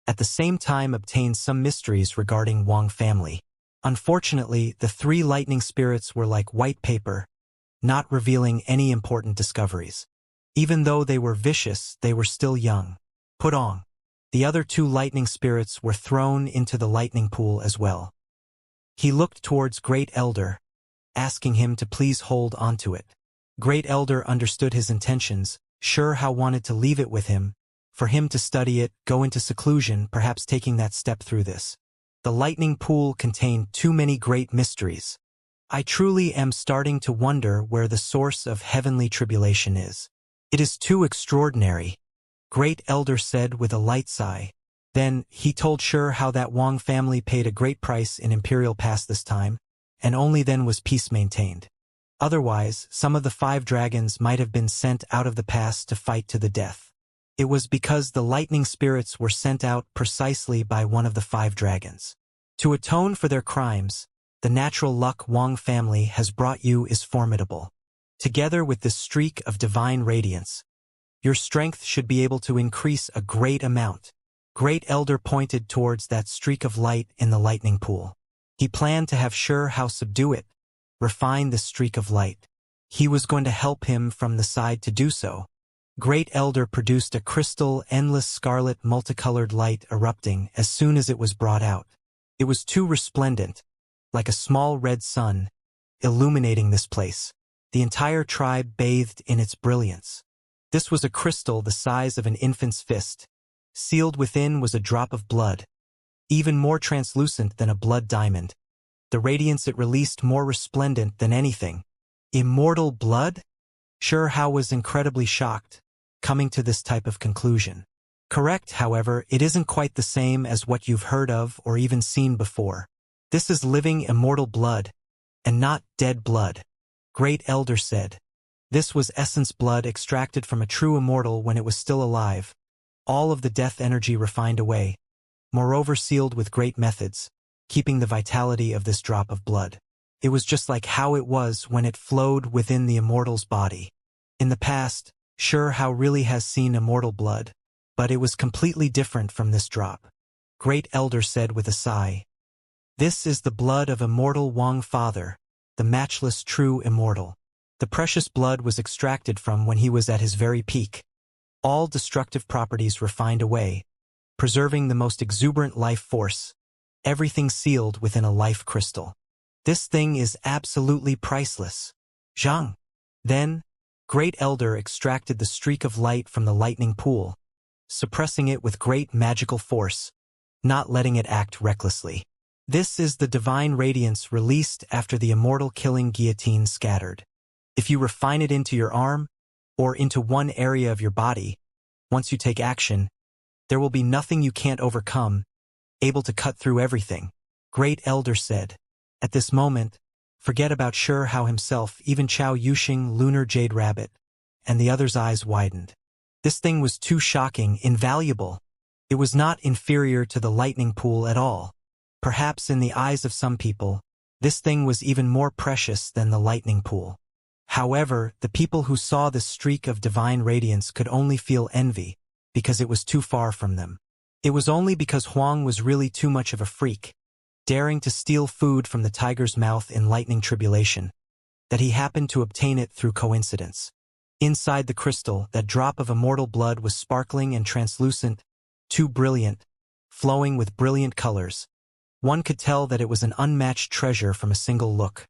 at the same time obtain some mysteries regarding Wang family. Unfortunately, the three lightning spirits were like white paper, not revealing any important discoveries. Even though they were vicious, they were still young. Put on. The other two lightning spirits were thrown into the lightning pool as well. He looked towards Great Elder, asking him to please hold onto it. Great Elder understood his intentions. Sure Hao wanted to leave it with him, for him to study it, go into seclusion, perhaps taking that step through this. The lightning pool contained too many great mysteries. I truly am starting to wonder where the source of heavenly tribulation is. It is too extraordinary, Great Elder said with a light sigh. Then, he told Sure Hao that Wang family paid a great price in Imperial Past this time, and only then was peace maintained. Otherwise, some of the 5 dragons might have been sent out of the past to fight to the death. It was because the lightning spirits were sent out precisely by one of the 5 dragons. To atone for their crimes, the natural luck Wang family has brought you is formidable. Together with this streak of divine radiance, your strength should be able to increase a great amount. Great Elder pointed towards that streak of light in the lightning pool. He planned to have Sure Hao subdue it, refine the streak of light. He was going to help him from the side to do so. Great Elder produced a crystal, endless scarlet multicolored light erupting as soon as it was brought out. It was too resplendent, like a small red sun, illuminating this place. The entire tribe bathed in its brilliance. This was a crystal the size of an infant's fist. Sealed within was a drop of blood, even more translucent than a blood diamond. The radiance it released more resplendent than anything. Immortal blood? Sure Hao was incredibly shocked, coming to this type of conclusion. Correct, however, it isn't quite the same as what you've heard of or even seen before. This is living immortal blood, and not dead blood. Great Elder said. This was essence blood extracted from a true immortal when it was still alive, all of the death energy refined away, moreover sealed with great methods, keeping the vitality of this drop of blood. It was just like how it was when it flowed within the immortal's body. In the past, Sure Hao really has seen immortal blood, but it was completely different from this drop. Great Elder said with a sigh. This is the blood of immortal Wang Father, the matchless true immortal. The precious blood was extracted from when he was at his very peak. all destructive properties refined away, preserving the most exuberant life force, everything sealed within a life crystal. This thing is absolutely priceless. Zhang. Then, Great Elder extracted the streak of light from the lightning pool, suppressing it with great magical force, not letting it act recklessly. This is the divine radiance released after the immortal killing guillotine scattered. If you refine it into your arm, or into one area of your body, once you take action, there will be nothing you can't overcome, able to cut through everything. Great Elder said. At this moment, forget about Hao himself, even Chao Yuxing, Lunar Jade Rabbit, and the other's eyes widened. This thing was too shocking, invaluable. It was not inferior to the lightning pool at all. Perhaps in the eyes of some people, this thing was even more precious than the lightning pool. However, the people who saw this streak of divine radiance could only feel envy, because it was too far from them. It was only because Huang was really too much of a freak, daring to steal food from the tiger's mouth in lightning tribulation, that he happened to obtain it through coincidence. Inside the crystal, that drop of immortal blood was sparkling and translucent, too brilliant, flowing with brilliant colors. One could tell that it was an unmatched treasure from a single look.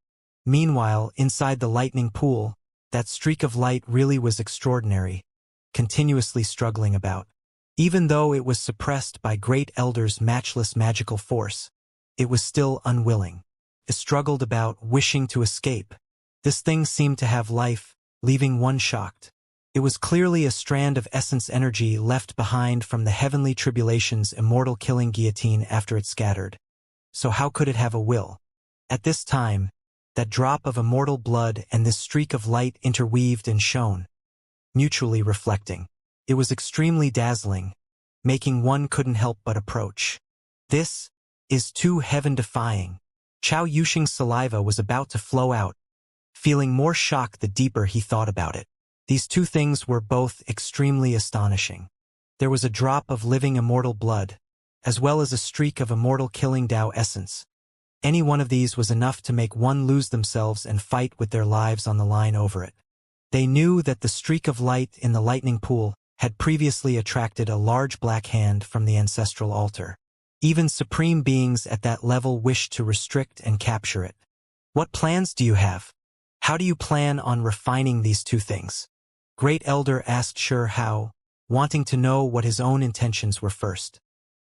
Meanwhile, inside the lightning pool, that streak of light really was extraordinary, continuously struggling about. Even though it was suppressed by Great Elder's matchless magical force, it was still unwilling. It struggled about, wishing to escape. This thing seemed to have life, leaving one shocked. It was clearly a strand of essence energy left behind from the heavenly tribulation's immortal killing guillotine after it scattered. So how could it have a will? At this time, that drop of immortal blood and this streak of light interweaved and shone, mutually reflecting. It was extremely dazzling, making one couldn't help but approach. This is too heaven-defying. Chao Yuxing's saliva was about to flow out, feeling more shock the deeper he thought about it. These two things were both extremely astonishing. There was a drop of living immortal blood, as well as a streak of immortal killing Tao essence. Any one of these was enough to make one lose themselves and fight with their lives on the line over it. They knew that the streak of light in the lightning pool had previously attracted a large black hand from the ancestral altar. Even supreme beings at that level wished to restrict and capture it. What plans do you have? How do you plan on refining these two things? Great Elder asked Hao, wanting to know what his own intentions were first.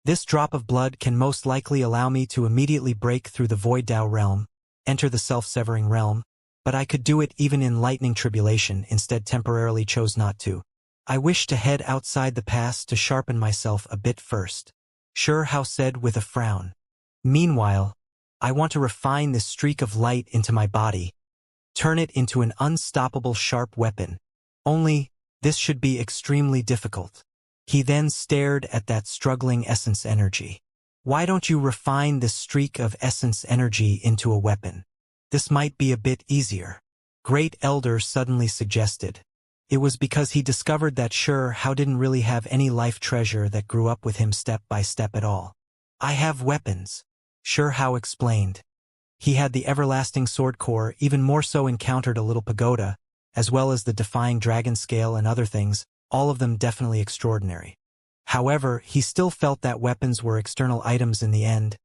This drop of blood can most likely allow me to immediately break through the Void Tao realm, enter the self-severing realm, but I could do it even in lightning tribulation, instead temporarily chose not to. I wish to head outside the past to sharpen myself a bit first. Hao said with a frown. Meanwhile, I want to refine this streak of light into my body, turn it into an unstoppable sharp weapon. Only, this should be extremely difficult. He then stared at that struggling essence energy. Why don't you refine this streak of essence energy into a weapon? This might be a bit easier. Great Elder suddenly suggested. It was because he discovered that Hao didn't really have any life treasure that grew up with him step by step at all. I have weapons, Hao explained. He had the everlasting sword core, even more so encountered a little pagoda, as well as the defying dragon scale and other things, all of them definitely extraordinary. However, he still felt that weapons were external items in the end.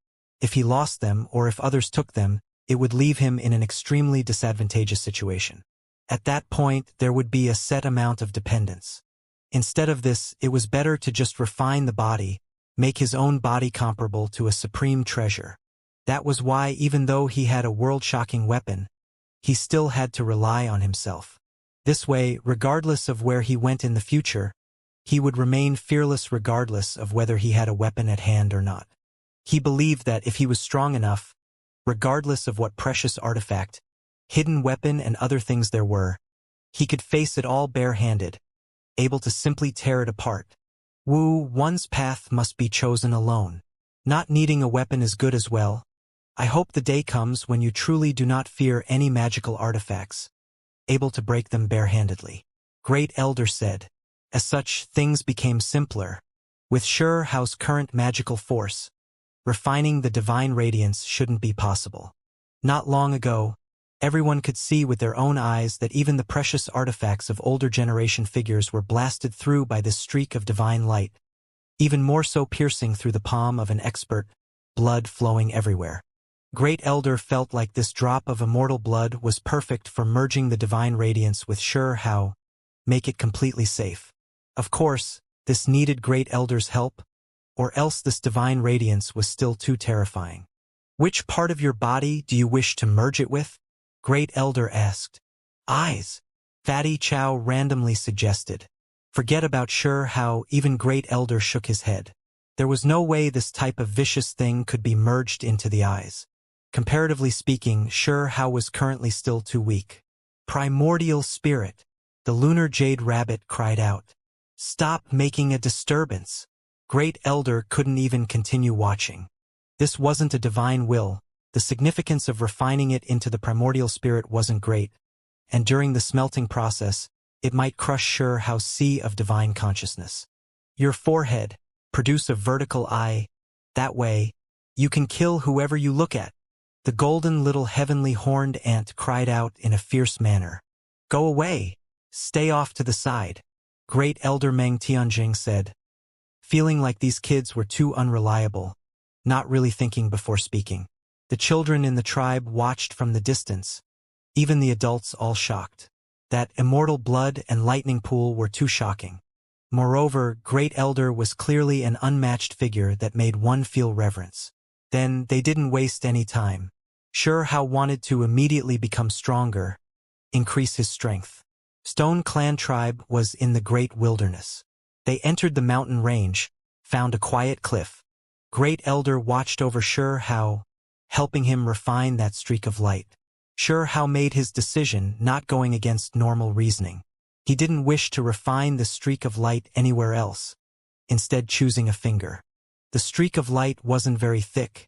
If he lost them or if others took them, it would leave him in an extremely disadvantageous situation. At that point, there would be a set amount of dependence. Instead of this, it was better to just refine the body, make his own body comparable to a supreme treasure. That was why, even though he had a world-shocking weapon, he still had to rely on himself. This way, regardless of where he went in the future, he would remain fearless regardless of whether he had a weapon at hand or not. He believed that if he was strong enough, regardless of what precious artifact, hidden weapon and other things there were, he could face it all bare-handed, able to simply tear it apart. One's path must be chosen alone. Not needing a weapon is good as well. I hope the day comes when you truly do not fear any magical artifacts, able to break them bare-handedly. Great Elder said. As such, things became simpler. With Hao's current magical force, refining the divine radiance shouldn't be possible. Not long ago, Everyone could see with their own eyes that even the precious artifacts of older generation figures were blasted through by this streak of divine light, even more so piercing through the palm of an expert, blood flowing everywhere. Great Elder felt like this drop of immortal blood was perfect for merging the divine radiance with sure how make it completely safe. Of course, this needed Great Elder's help, or else this divine radiance was still too terrifying. Which part of your body do you wish to merge it with? Great Elder asked. Eyes, Fatty Chow randomly suggested. Forget about sure how, even Great Elder shook his head. There was no way this type of vicious thing could be merged into the eyes. Comparatively speaking, sure how was currently still too weak. Primordial spirit, the lunar jade rabbit cried out. Stop making a disturbance. Great Elder couldn't even continue watching. This wasn't a divine will. The significance of refining it into the primordial spirit wasn't great, and during the smelting process, it might crush sure how's sea of divine consciousness. Your forehead, produce a vertical eye. That way, you can kill whoever you look at. The golden little heavenly horned ant cried out in a fierce manner. Go away. Stay off to the side. Great Elder Meng Tianjing said, feeling like these kids were too unreliable, not really thinking before speaking. The children in the tribe watched from the distance, even the adults all shocked. That immortal blood and lightning pool were too shocking. Moreover, Great Elder was clearly an unmatched figure that made one feel reverence. Then they didn't waste any time. Sure how wanted to immediately become stronger, increase his strength. Stone Clan tribe was in the great wilderness. They entered the mountain range, found a quiet cliff. Great Elder watched over Sure How, helping him refine that streak of light. Sure How made his decision, not going against normal reasoning. He didn't wish to refine the streak of light anywhere else, instead choosing a finger. The streak of light wasn't very thick.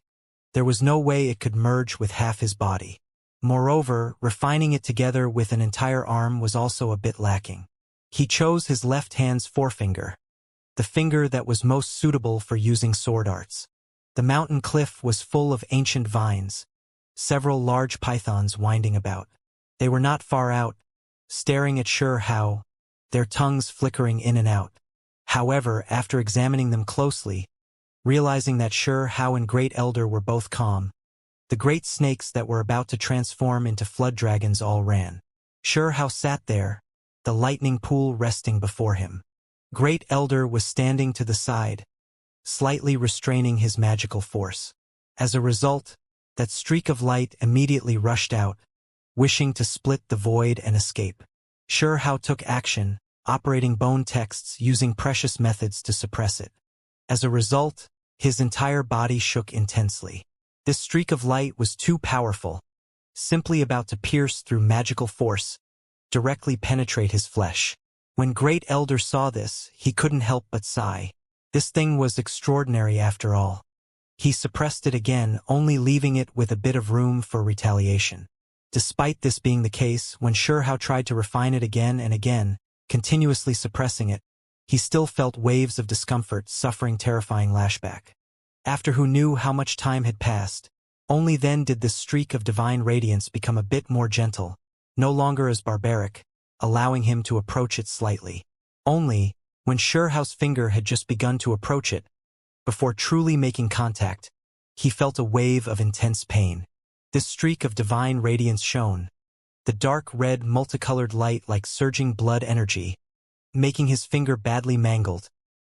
There was no way it could merge with half his body. Moreover, refining it together with an entire arm was also a bit lacking. He chose his left hand's forefinger, the finger that was most suitable for using sword arts. The mountain cliff was full of ancient vines, several large pythons winding about. They were not far out, staring at Sure How, their tongues flickering in and out. However, after examining them closely, realizing that Sure How and Great Elder were both calm, the great snakes that were about to transform into flood dragons all ran. Sure How sat there, the lightning pool resting before him. Great Elder was standing to the side, slightly restraining his magical force. As a result, that streak of light immediately rushed out, wishing to split the void and escape. Sure How took action, operating bone texts using precious methods to suppress it. As a result, his entire body shook intensely. This streak of light was too powerful, simply about to pierce through magical force, directly penetrate his flesh. When Great Elder saw this, he couldn't help but sigh. This thing was extraordinary after all. He suppressed it again, only leaving it with a bit of room for retaliation. Despite this being the case, when Sure How tried to refine it again and again, continuously suppressing it, he still felt waves of discomfort, suffering terrifying lashback. After who knew how much time had passed, only then did this streak of divine radiance become a bit more gentle, no longer as barbaric, allowing him to approach it slightly. Only, when Sure How's finger had just begun to approach it, before truly making contact, he felt a wave of intense pain. This streak of divine radiance shone, the dark red multicolored light like surging blood energy, making his finger badly mangled,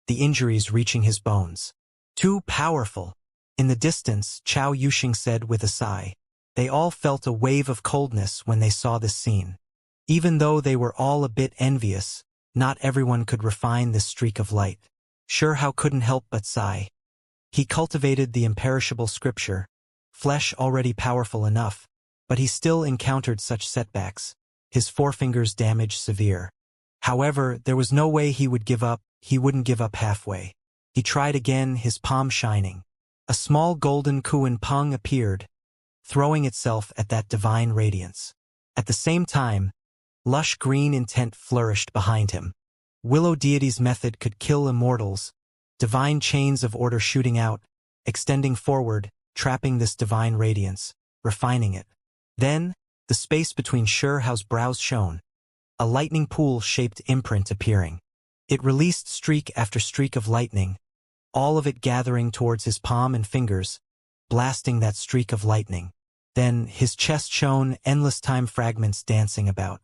the injuries reaching his bones. Too powerful. In the distance, Chao Yuxing said with a sigh. They all felt a wave of coldness when they saw this scene. Even though they were all a bit envious, not everyone could refine this streak of light. Sure How couldn't help but sigh. He cultivated the imperishable scripture, flesh already powerful enough, but he still encountered such setbacks, his forefingers damaged severe. However, there was no way he would give up, he wouldn't give up halfway. He tried again, his palm shining. A small golden Kuan Peng appeared, throwing itself at that divine radiance. At the same time, lush green intent flourished behind him. Willow Deity's method could kill immortals, divine chains of order shooting out, extending forward, trapping this divine radiance, refining it. Then, the space between Shao's brows shone, a lightning pool-shaped imprint appearing. It released streak after streak of lightning, all of it gathering towards his palm and fingers, blasting that streak of lightning. Then his chest shone, endless time fragments dancing about.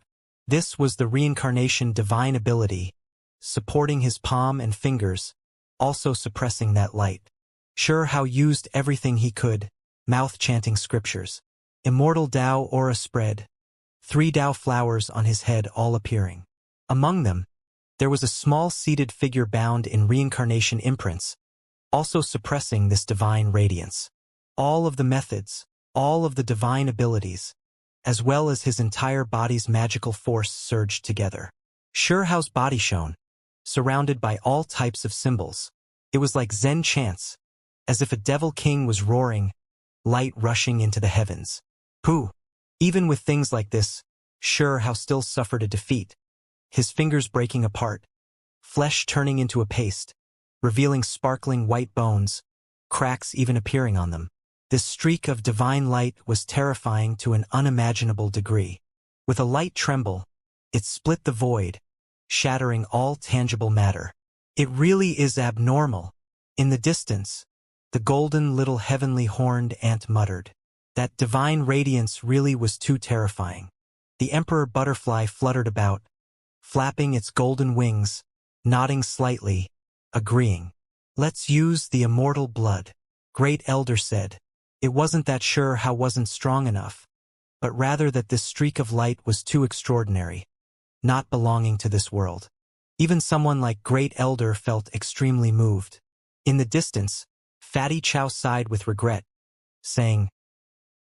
This was the Reincarnation divine ability, supporting his palm and fingers, also suppressing that light. Xiao used everything he could, mouth chanting scriptures. Immortal Dao aura spread, 3 Dao flowers on his head all appearing. Among them, there was a small seated figure bound in Reincarnation imprints, also suppressing this divine radiance. All of the methods, all of the divine abilities, as well as his entire body's magical force surged together. Xiao's body shone, surrounded by all types of symbols. It was like Zen chants, as if a devil king was roaring, light rushing into the heavens. Pooh! Even with things like this, Xiao still suffered a defeat, his fingers breaking apart, flesh turning into a paste, revealing sparkling white bones, cracks even appearing on them. This streak of divine light was terrifying to an unimaginable degree. With a light tremble, it split the void, shattering all tangible matter. It really is abnormal. In the distance, the golden little heavenly horned ant muttered. That divine radiance really was too terrifying. The emperor butterfly fluttered about, flapping its golden wings, nodding slightly, agreeing. Let's use the immortal blood, Great Elder said. It wasn't that Xiao wasn't strong enough, but rather that this streak of light was too extraordinary, not belonging to this world. Even someone like Great Elder felt extremely moved. In the distance, Fatty Chow sighed with regret, saying,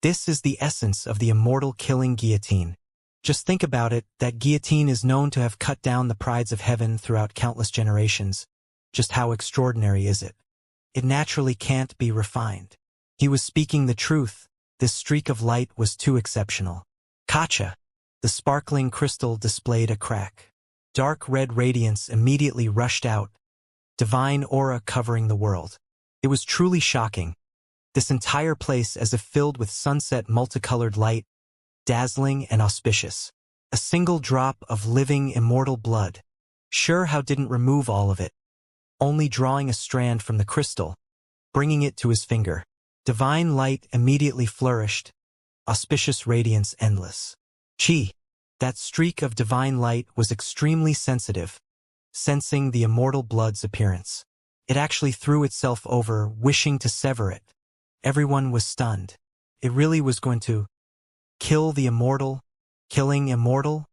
"This is the essence of the immortal killing guillotine. Just think about it, that guillotine is known to have cut down the prides of heaven throughout countless generations. Just how extraordinary is it? It naturally can't be refined." He was speaking the truth. This streak of light was too exceptional. Kacha! The sparkling crystal displayed a crack. Dark red radiance immediately rushed out, divine aura covering the world. It was truly shocking. This entire place as if filled with sunset multicolored light, dazzling and auspicious. A single drop of living immortal blood. Xiao didn't remove all of it, only drawing a strand from the crystal, bringing it to his finger. Divine light immediately flourished, auspicious radiance endless. Qi, that streak of divine light was extremely sensitive, sensing the immortal blood's appearance. It actually threw itself over, wishing to sever it. Everyone was stunned. It really was going to kill the immortal, killing immortal?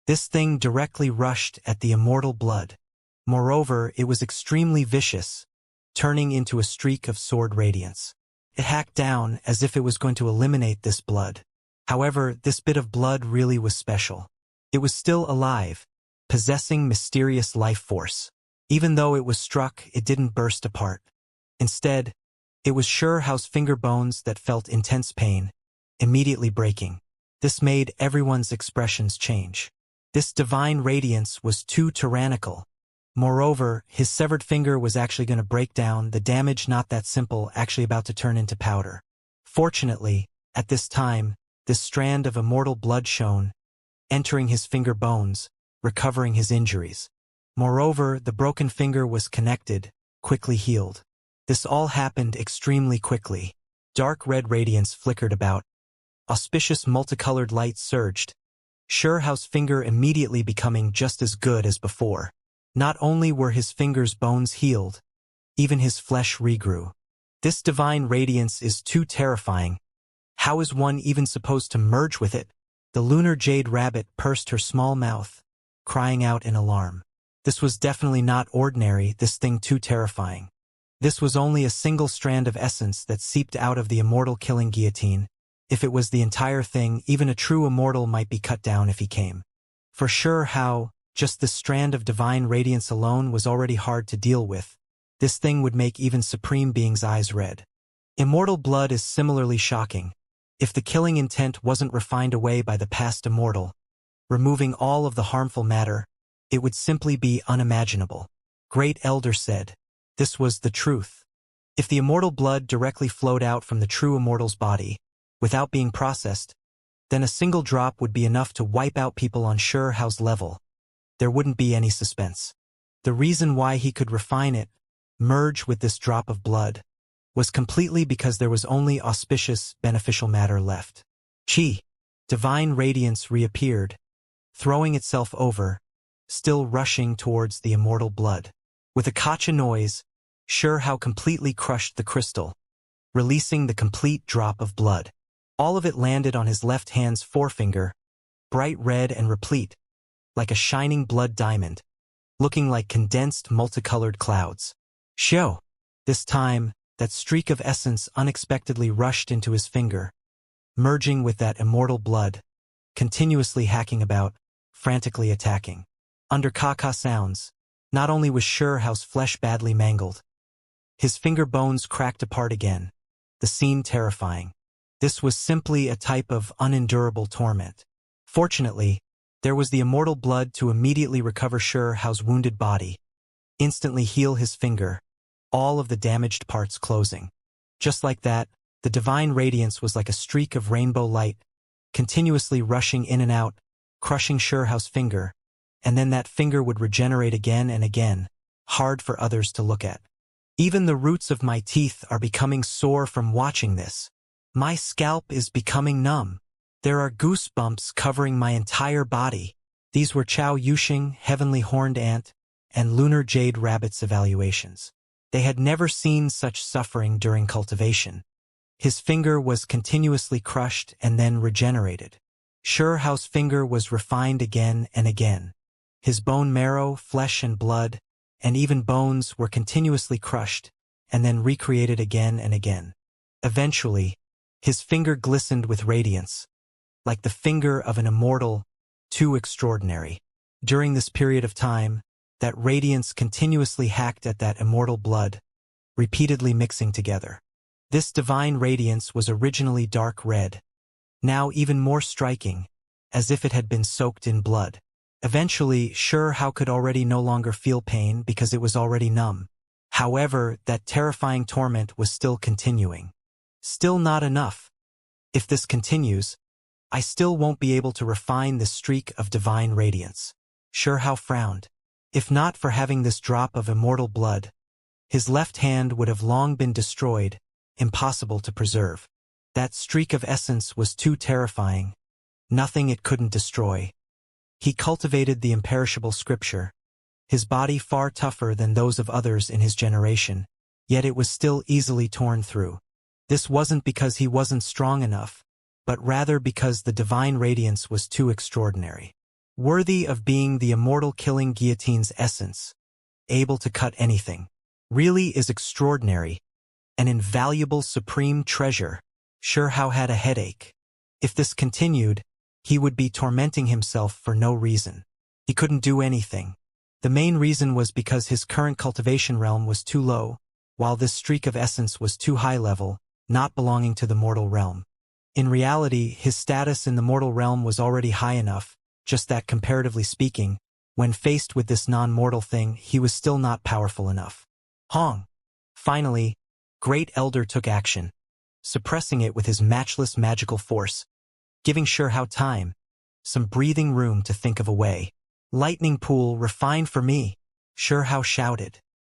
This thing directly rushed at the immortal blood. Moreover, it was extremely vicious, turning into a streak of sword radiance. It hacked down as if it was going to eliminate this blood. However, this bit of blood really was special. It was still alive, possessing mysterious life force. Even though it was struck, it didn't burst apart. Instead, it was Xiao's finger bones that felt intense pain, immediately breaking. This made everyone's expressions change. This divine radiance was too tyrannical. Moreover, his severed finger was actually going to break down, the damage not that simple, actually about to turn into powder. Fortunately, at this time, this strand of immortal blood shone, entering his finger bones, recovering his injuries. Moreover, the broken finger was connected, quickly healed. This all happened extremely quickly. Dark red radiance flickered about. Auspicious multicolored light surged, Xiao's finger immediately becoming just as good as before. Not only were his finger's bones healed, even his flesh regrew. This divine radiance is too terrifying. How is one even supposed to merge with it? The lunar jade rabbit pursed her small mouth, crying out in alarm. This was definitely not ordinary, this thing too terrifying. This was only a single strand of essence that seeped out of the immortal killing guillotine. If it was the entire thing, even a true immortal might be cut down if he came. For sure how, just this strand of divine radiance alone was already hard to deal with. This thing would make even supreme beings' eyes red. Immortal blood is similarly shocking. If the killing intent wasn't refined away by the past immortal, removing all of the harmful matter, it would simply be unimaginable. Great Elder said, this was the truth. If the immortal blood directly flowed out from the true immortal's body, without being processed, Then a single drop would be enough to wipe out people on Shao's level. There wouldn't be any suspense. The reason why he could refine it, merge with this drop of blood, was completely because there was only auspicious, beneficial matter left. Qi, divine radiance, reappeared, throwing itself over, still rushing towards the immortal blood. With a kacha noise, Xiao completely crushed the crystal, releasing the complete drop of blood. All of it landed on his left hand's forefinger, bright red and replete, like a shining blood diamond, looking like condensed multicolored clouds. Xiao! This time, that streak of essence unexpectedly rushed into his finger, merging with that immortal blood, continuously hacking about, frantically attacking. Under caca sounds, not only was Xiao's flesh badly mangled, his finger bones cracked apart again, the scene terrifying. This was simply a type of unendurable torment. Fortunately, there was the immortal blood to immediately recover Xiao's wounded body, instantly heal his finger, all of the damaged parts closing. Just like that, the divine radiance was like a streak of rainbow light, continuously rushing in and out, crushing Xiao's finger, and then that finger would regenerate again and again, hard for others to look at. Even the roots of my teeth are becoming sore from watching this. My scalp is becoming numb. There are goosebumps covering my entire body. These were Chao Yuxing, heavenly horned ant, and lunar jade rabbit's evaluations. They had never seen such suffering during cultivation. His finger was continuously crushed and then regenerated. Xiao's finger was refined again and again. His bone marrow, flesh and blood, and even bones were continuously crushed and then recreated again and again. Eventually, his finger glistened with radiance, like the finger of an immortal, too extraordinary. During this period of time, that radiance continuously hacked at that immortal blood, repeatedly mixing together. This divine radiance was originally dark red, now even more striking, as if it had been soaked in blood. Eventually, Xiao could already no longer feel pain because it was already numb. However, that terrifying torment was still continuing. Still not enough. If this continues, I still won't be able to refine this streak of divine radiance. Xiao frowned. If not for having this drop of immortal blood, his left hand would have long been destroyed, impossible to preserve. That streak of essence was too terrifying. Nothing it couldn't destroy. He cultivated the imperishable scripture, his body far tougher than those of others in his generation, yet it was still easily torn through. This wasn't because he wasn't strong enough, but rather because the divine radiance was too extraordinary. Worthy of being the immortal killing guillotine's essence, able to cut anything. Really is extraordinary, an invaluable supreme treasure. Xiao had a headache. If this continued, he would be tormenting himself for no reason. He couldn't do anything. The main reason was because his current cultivation realm was too low, while this streak of essence was too high level, not belonging to the mortal realm. In reality, his status in the mortal realm was already high enough, just that comparatively speaking, when faced with this non-mortal thing, he was still not powerful enough. Hong! Finally, Great Elder took action, suppressing it with his matchless magical force, giving Xiao time, some breathing room to think of a way. Lightning pool refined for me, Xiao shouted.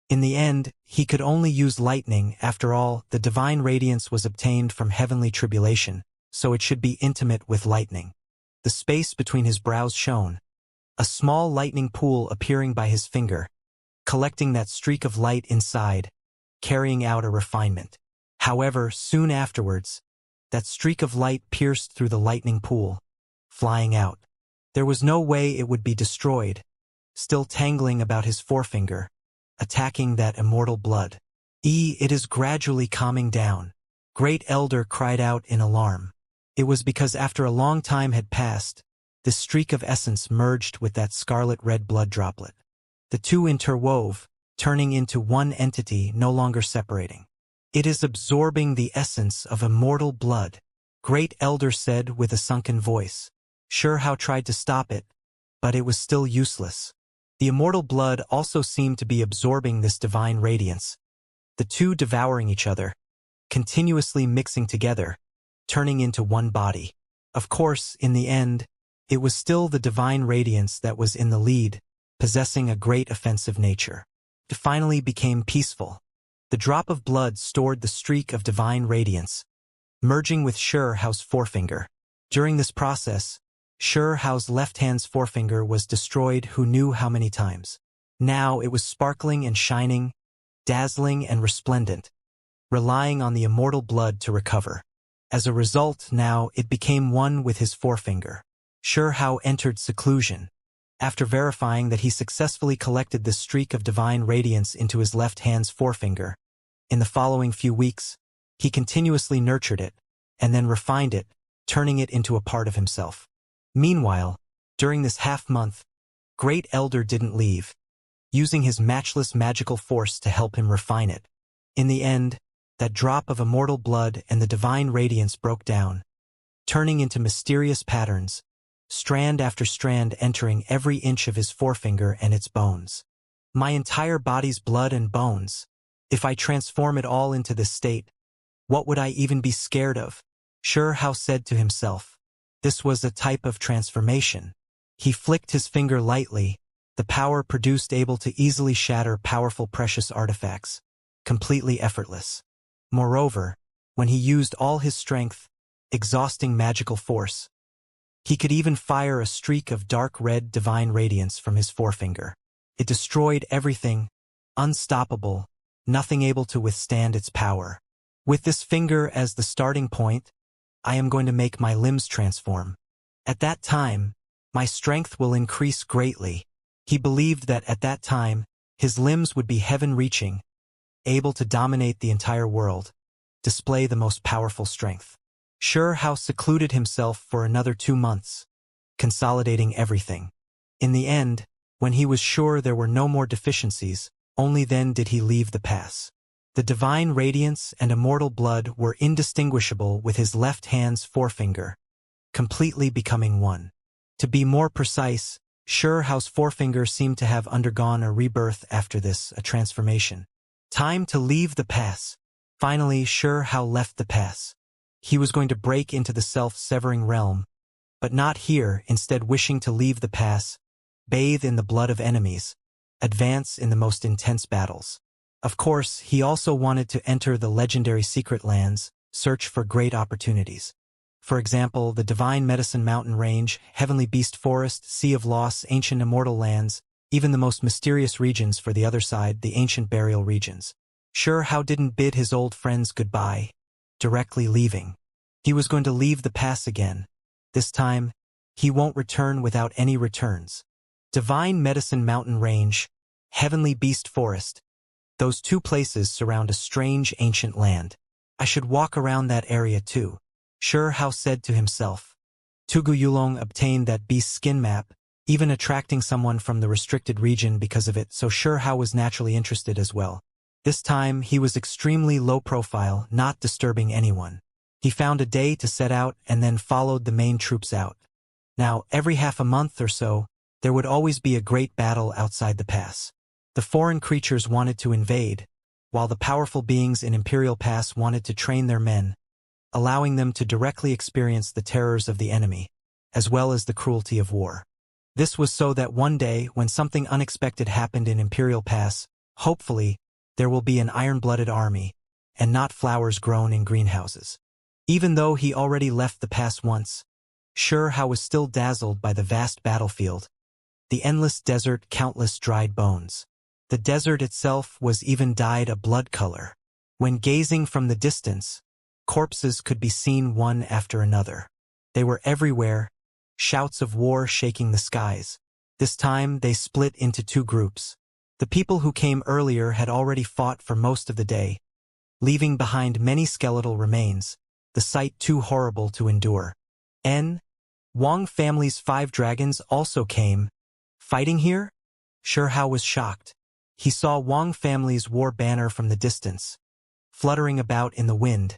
In the end, he could only use lightning. After all, the divine radiance was obtained from heavenly tribulation, so it should be intimate with lightning. The space between his brows shone, a small lightning pool appearing by his finger, collecting that streak of light inside, carrying out a refinement. However, soon afterwards, that streak of light pierced through the lightning pool, flying out. There was no way it would be destroyed, still tangling about his forefinger, attacking that immortal blood. It is gradually calming down. Great Elder cried out in alarm. It was because after a long time had passed, this streak of essence merged with that scarlet red blood droplet. The two interwove, turning into one entity, no longer separating. It is absorbing the essence of immortal blood, Great Elder said with a sunken voice. Xiao tried to stop it, but it was still useless. The immortal blood also seemed to be absorbing this divine radiance, the two devouring each other, continuously mixing together, turning into one body. Of course, in the end, it was still the divine radiance that was in the lead, possessing a great offensive nature. It finally became peaceful. The drop of blood stored the streak of divine radiance, merging with Shao's forefinger. During this process, Shao's left hand's forefinger was destroyed who knew how many times. Now it was sparkling and shining, dazzling and resplendent, relying on the immortal blood to recover. As a result, now it became one with his forefinger. Shao entered seclusion. After verifying that he successfully collected this streak of divine radiance into his left hand's forefinger, in the following few weeks, he continuously nurtured it, and then refined it, turning it into a part of himself. Meanwhile, during this half-month, Great Elder didn't leave, using his matchless magical force to help him refine it. In the end, that drop of immortal blood and the divine radiance broke down, turning into mysterious patterns, strand after strand entering every inch of his forefinger and its bones. My entire body's blood and bones. If I transform it all into this state, what would I even be scared of? Shao said to himself. This was a type of transformation. He flicked his finger lightly, the power produced able to easily shatter powerful precious artifacts, completely effortless. Moreover, when he used all his strength, exhausting magical force, he could even fire a streak of dark red divine radiance from his forefinger. It destroyed everything, unstoppable, nothing able to withstand its power. With this finger as the starting point, I am going to make my limbs transform. At that time, my strength will increase greatly. He believed that at that time, his limbs would be heaven-reaching, able to dominate the entire world, display the most powerful strength. Shao secluded himself for another 2 months, consolidating everything. In the end, when he was sure there were no more deficiencies, only then did he leave the pass. The divine radiance and immortal blood were indistinguishable with his left hand's forefinger, completely becoming one. To be more precise, Shao's forefinger seemed to have undergone a rebirth after this, a transformation. Time to leave the pass. Finally, Shao left the pass. He was going to break into the self-severing realm, but not here, instead wishing to leave the pass, bathe in the blood of enemies, advance in the most intense battles. Of course, he also wanted to enter the legendary secret lands, search for great opportunities. For example, the Divine Medicine Mountain Range, Heavenly Beast Forest, Sea of Loss, Ancient Immortal Lands, even the most mysterious regions for the other side, the ancient burial regions. Shao didn't bid his old friends goodbye, directly leaving. He was going to leave the pass again. This time, he won't return without any returns. Divine Medicine Mountain Range, Heavenly Beast Forest. Those 2 places surround a strange ancient land. I should walk around that area too. Shao said to himself. Tugu Yulong obtained that beast skin map, even attracting someone from the restricted region because of it, so Shao was naturally interested as well. This time, he was extremely low profile, not disturbing anyone. He found a day to set out and then followed the main troops out. Now, every half a month or so, there would always be a great battle outside the pass. The foreign creatures wanted to invade, while the powerful beings in Imperial Pass wanted to train their men, allowing them to directly experience the terrors of the enemy, as well as the cruelty of war. This was so that one day, when something unexpected happened in Imperial Pass, hopefully, there will be an iron-blooded army, and not flowers grown in greenhouses. Even though he already left the pass once, Shao was still dazzled by the vast battlefield, the endless desert, countless dried bones. The desert itself was even dyed a blood color. When gazing from the distance, corpses could be seen one after another. They were everywhere, shouts of war shaking the skies. This time they split into 2 groups. The people who came earlier had already fought for most of the day, leaving behind many skeletal remains, the sight too horrible to endure. Wang family's 5 dragons also came. Fighting here? Shao was shocked. He saw Wang family's war banner from the distance, fluttering about in the wind,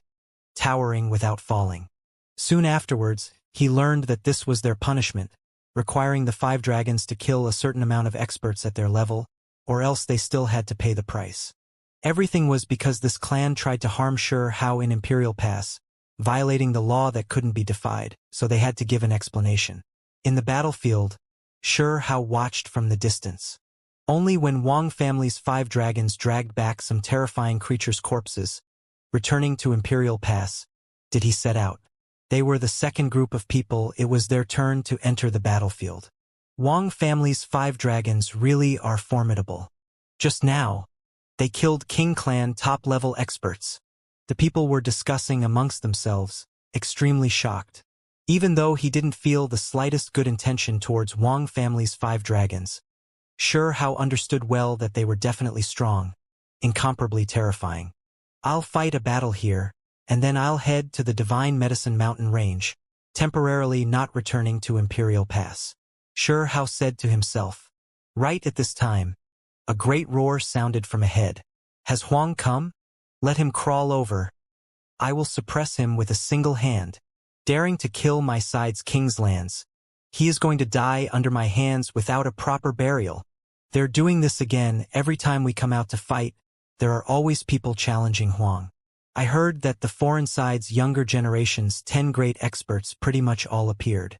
towering without falling. Soon afterwards, he learned that this was their punishment, requiring the 5 dragons to kill a certain amount of experts at their level, or else they still had to pay the price. Everything was because this clan tried to harm Shao in Imperial Pass, violating the law that couldn't be defied, so they had to give an explanation. In the battlefield, Hao watched from the distance. Only when Wang family's 5 dragons dragged back some terrifying creatures' corpses, returning to Imperial Pass, did he set out. They were the second group of people. It was their turn to enter the battlefield. Wang family's 5 dragons really are formidable. Just now, they killed King Clan top-level experts. The people were discussing amongst themselves, extremely shocked. Even though he didn't feel the slightest good intention towards Wang family's 5 dragons, Hao understood well that they were definitely strong, incomparably terrifying. I'll fight a battle here, and then I'll head to the Divine Medicine Mountain Range, temporarily not returning to Imperial Pass. Hao said to himself. Right at this time, a great roar sounded from ahead. Has Huang come? Let him crawl over. I will suppress him with a single hand, daring to kill my side's king's lands. He is going to die under my hands without a proper burial. They're doing this again. Every time we come out to fight, there are always people challenging Huang. I heard that the foreign side's younger generation's 10 great experts pretty much all appeared.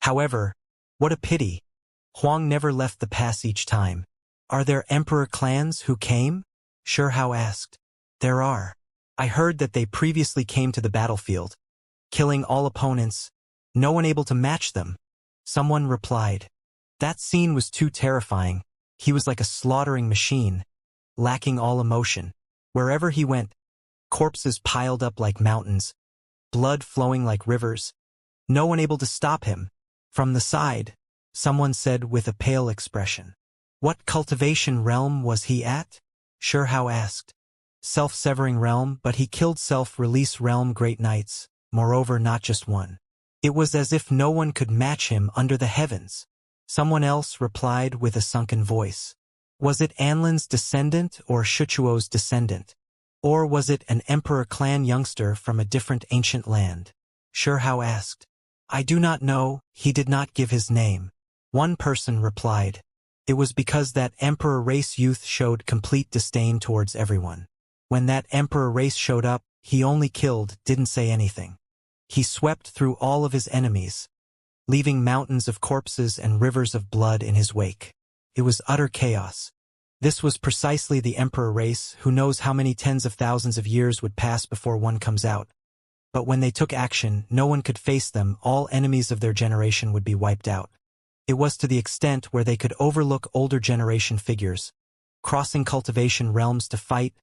However, what a pity. Huang never left the pass each time. Are there emperor clans who came? Hao asked. There are. I heard that they previously came to the battlefield, killing all opponents, no one able to match them. Someone replied. That scene was too terrifying. He was like a slaughtering machine, lacking all emotion. Wherever he went, corpses piled up like mountains, blood flowing like rivers. No one able to stop him. From the side, someone said with a pale expression. What cultivation realm was he at? Hao asked. Self-severing realm, but he killed self-release realm great knights, moreover not just one. It was as if no one could match him under the heavens. Someone else replied with a sunken voice. Was it Anlin's descendant or Shuchuo's descendant? Or was it an emperor clan youngster from a different ancient land? Hao asked. I do not know, he did not give his name. One person replied. It was because that emperor race youth showed complete disdain towards everyone. When that emperor race showed up, he only killed, didn't say anything. He swept through all of his enemies, leaving mountains of corpses and rivers of blood in his wake. It was utter chaos. This was precisely the emperor race. Who knows how many tens of thousands of years would pass before one comes out. But when they took action, no one could face them. All enemies of their generation would be wiped out. It was to the extent where they could overlook older generation figures, crossing cultivation realms to fight,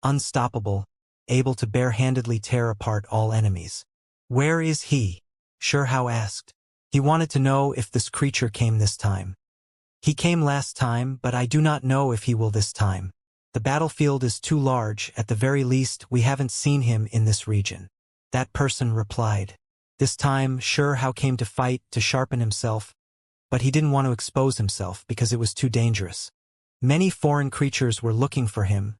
unstoppable, able to bare-handedly tear apart all enemies. Where is he? Hao asked. He wanted to know if this creature came this time. He came last time, but I do not know if he will this time. The battlefield is too large. At the very least, we haven't seen him in this region. That person replied. This time, Hao came to fight, to sharpen himself, but he didn't want to expose himself because it was too dangerous. Many foreign creatures were looking for him,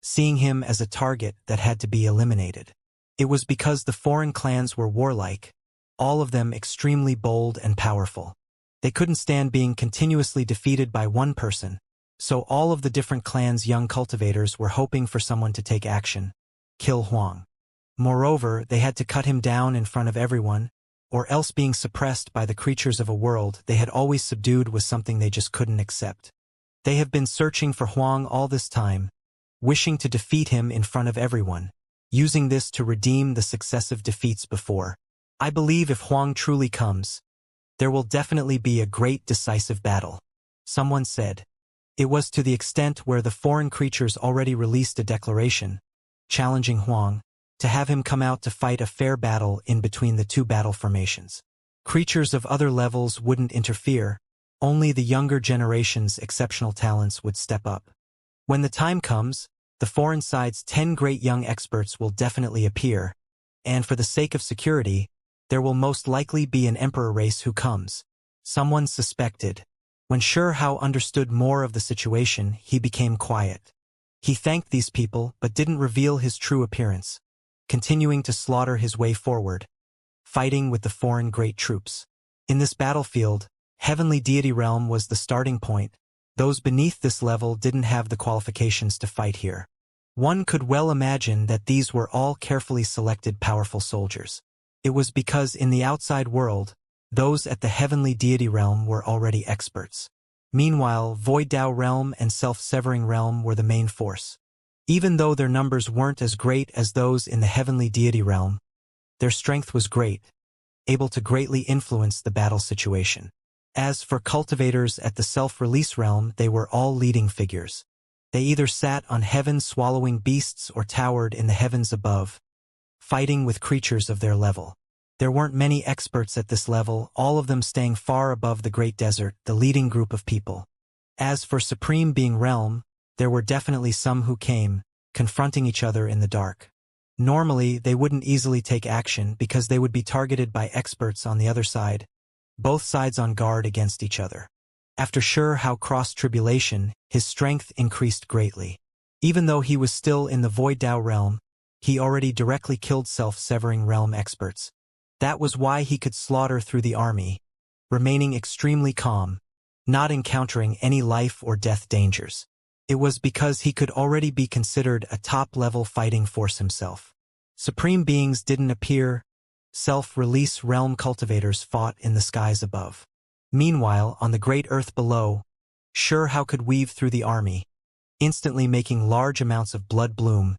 seeing him as a target that had to be eliminated. It was because the foreign clans were warlike, all of them extremely bold and powerful. They couldn't stand being continuously defeated by one person, so all of the different clans' young cultivators were hoping for someone to take action, kill Huang. Moreover, they had to cut him down in front of everyone, or else being suppressed by the creatures of a world they had always subdued was something they just couldn't accept. They have been searching for Huang all this time, wishing to defeat him in front of everyone, using this to redeem the successive defeats before. I believe if Huang truly comes, there will definitely be a great decisive battle. Someone said. It was to the extent where the foreign creatures already released a declaration, challenging Huang, to have him come out to fight a fair battle in between the two battle formations. Creatures of other levels wouldn't interfere, only the younger generation's exceptional talents would step up. When the time comes, the foreign side's 10 great young experts will definitely appear, and for the sake of security, there will most likely be an emperor race who comes. Someone suspected. When Hao understood more of the situation, he became quiet. He thanked these people but didn't reveal his true appearance, continuing to slaughter his way forward, fighting with the foreign great troops. In this battlefield, Heavenly Deity Realm was the starting point. Those beneath this level didn't have the qualifications to fight here. One could well imagine that these were all carefully selected powerful soldiers. It was because in the outside world, those at the heavenly deity realm were already experts. Meanwhile, Void Dao realm and self-severing realm were the main force. Even though their numbers weren't as great as those in the heavenly deity realm, their strength was great, able to greatly influence the battle situation. As for cultivators at the self-release realm, they were all leading figures. They either sat on heaven-swallowing beasts or towered in the heavens above, fighting with creatures of their level. There weren't many experts at this level, all of them staying far above the Great Desert, the leading group of people. As for Supreme Being Realm, there were definitely some who came, confronting each other in the dark. Normally, they wouldn't easily take action because they would be targeted by experts on the other side, both sides on guard against each other. After Sure How crossed tribulation, his strength increased greatly. Even though he was still in the Void Dao realm, he already directly killed self-severing realm experts. That was why he could slaughter through the army, remaining extremely calm, not encountering any life or death dangers. It was because he could already be considered a top-level fighting force himself. Supreme beings didn't appear. Self-release realm cultivators fought in the skies above. Meanwhile, on the great earth below, Sure How could weave through the army, instantly making large amounts of blood bloom,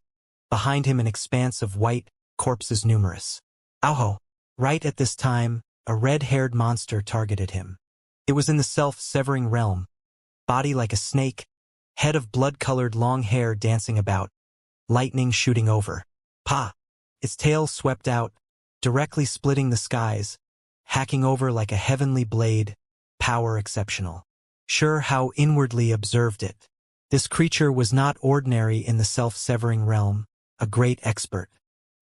behind him an expanse of white corpses numerous. Ow! Right at this time, a red-haired monster targeted him. It was in the self-severing realm, body like a snake, head of blood-colored long hair dancing about, lightning shooting over. Pa! Its tail swept out, directly splitting the skies, hacking over like a heavenly blade, power exceptional. Sure How inwardly observed it. This creature was not ordinary in the self-severing realm, a great expert.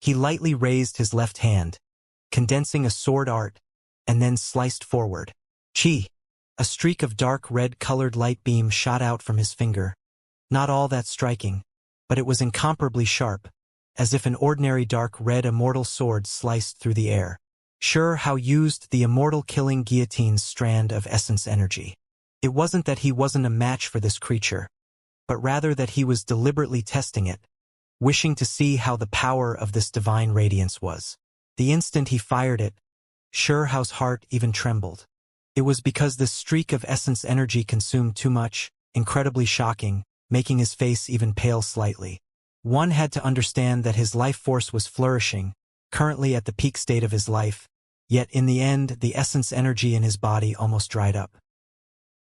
He lightly raised his left hand, condensing a sword art, and then sliced forward. Chi! A streak of dark red-colored light beam shot out from his finger. Not all that striking, but it was incomparably sharp, as if an ordinary dark red immortal sword sliced through the air. Sure How used the immortal killing guillotine's strand of essence energy. It wasn't that he wasn't a match for this creature, but rather that he was deliberately testing it, wishing to see how the power of this divine radiance was. The instant he fired it, Sure How's heart even trembled. It was because this streak of essence energy consumed too much, incredibly shocking, making his face even pale slightly. One had to understand that his life force was flourishing, currently at the peak state of his life, yet in the end the essence energy in his body almost dried up.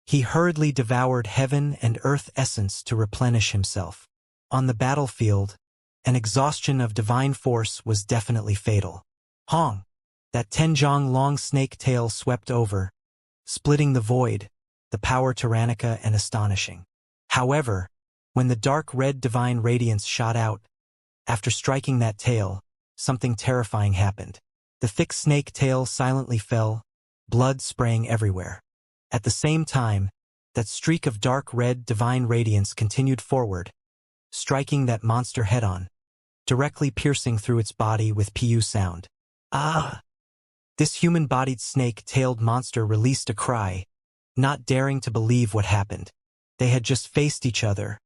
He hurriedly devoured heaven and earth essence to replenish himself. On the battlefield, an exhaustion of divine force was definitely fatal. Hong! That Tenjong long snake tail swept over, splitting the void, the power tyrannica and astonishing. However, when the dark red divine radiance shot out, after striking that tail, something terrifying happened. The thick snake tail silently fell, blood spraying everywhere. At the same time, that streak of dark red divine radiance continued forward, striking that monster head-on, directly piercing through its body with pu sound. Ah! This human-bodied snake-tailed monster released a cry, not daring to believe what happened. They had just faced each other,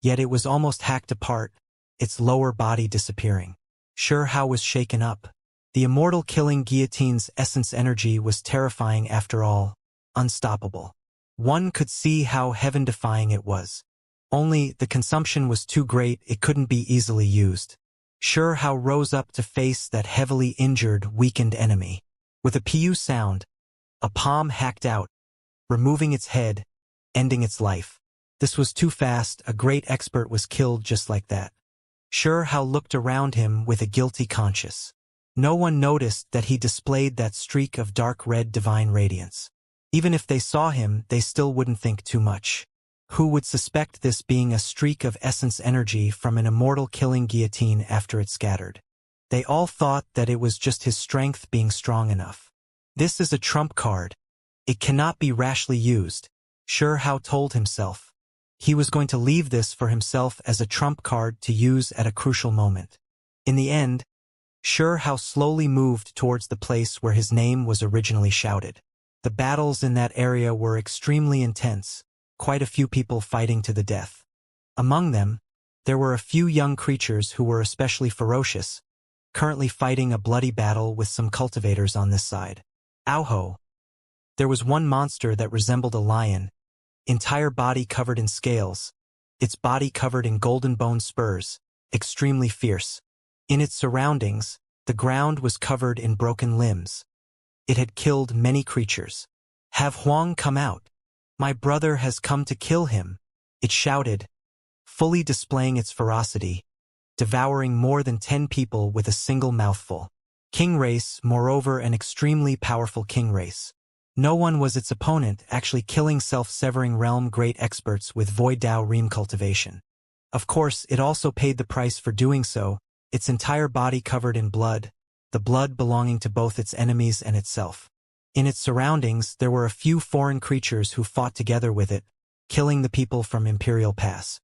yet it was almost hacked apart, its lower body disappearing. Sure How was shaken up. The immortal killing guillotine's essence energy was terrifying after all, unstoppable. One could see how heaven-defying it was. Only, the consumption was too great, it couldn't be easily used. Sure How rose up to face that heavily injured, weakened enemy. With a pu sound, a palm hacked out, removing its head, ending its life. This was too fast, a great expert was killed just like that. Sure How looked around him with a guilty conscience. No one noticed that he displayed that streak of dark red divine radiance. Even if they saw him, they still wouldn't think too much. Who would suspect this being a streak of essence energy from an immortal killing guillotine after it scattered? They all thought that it was just his strength being strong enough. This is a trump card. It cannot be rashly used, Sure How told himself. He was going to leave this for himself as a trump card to use at a crucial moment. In the end, Sure How slowly moved towards the place where his name was originally shouted. The battles in that area were extremely intense, quite a few people fighting to the death. Among them, There were a few young creatures who were especially ferocious, currently fighting a bloody battle with some cultivators on this side. Auho! There was one monster that resembled a lion, entire body covered in scales, its body covered in golden bone spurs, extremely fierce. In its surroundings, the ground was covered in broken limbs. It had killed many creatures. Have Huang come out. My brother has come to kill him, it shouted, fully displaying its ferocity, devouring more than 10 people with a single mouthful. King race, moreover an extremely powerful king race. No one was its opponent, actually killing self-severing realm great experts with Void Dao Ream cultivation. Of course, it also paid the price for doing so, its entire body covered in blood, the blood belonging to both its enemies and itself. In its surroundings, there were a few foreign creatures who fought together with it, killing the people from Imperial Pass.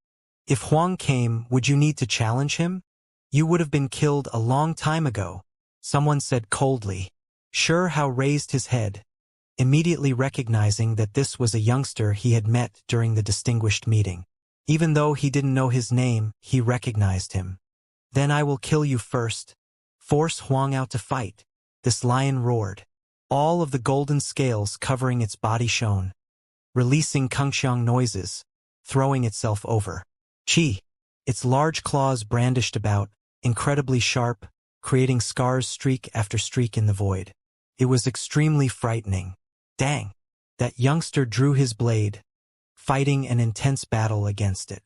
If Huang came, would you need to challenge him? You would have been killed a long time ago, someone said coldly. Hao raised his head, immediately recognizing that this was a youngster he had met during the distinguished meeting. Even though he didn't know his name, he recognized him. Then I will kill you first. Force Huang out to fight. This lion roared. All of the golden scales covering its body shone, releasing kungxiang noises, throwing itself over. Chi! Its large claws brandished about, incredibly sharp, creating scars streak after streak in the void. It was extremely frightening. Dang! That youngster drew his blade, fighting an intense battle against it.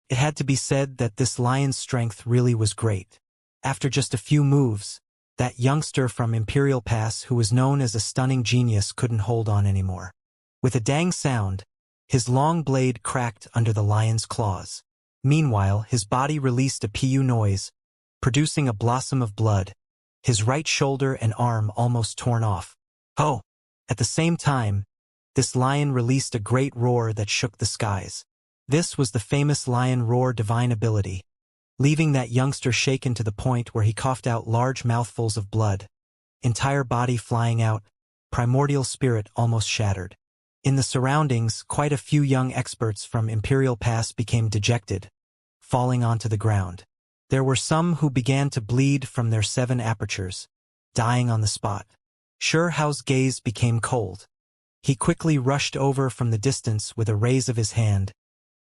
It had to be said that this lion's strength really was great. After just a few moves, that youngster from Imperial Pass who was known as a stunning genius couldn't hold on anymore. With a dang sound, his long blade cracked under the lion's claws. Meanwhile, his body released a pu noise, producing a blossom of blood, his right shoulder and arm almost torn off. Ho! At the same time, this lion released a great roar that shook the skies. This was the famous lion roar divine ability, leaving that youngster shaken to the point where he coughed out large mouthfuls of blood, entire body flying out, primordial spirit almost shattered. In the surroundings, quite a few young experts from Imperial Pass became dejected, falling onto the ground. There were some who began to bleed from their 7 apertures, dying on the spot. Hao's gaze became cold. He quickly rushed over from the distance with a raise of his hand,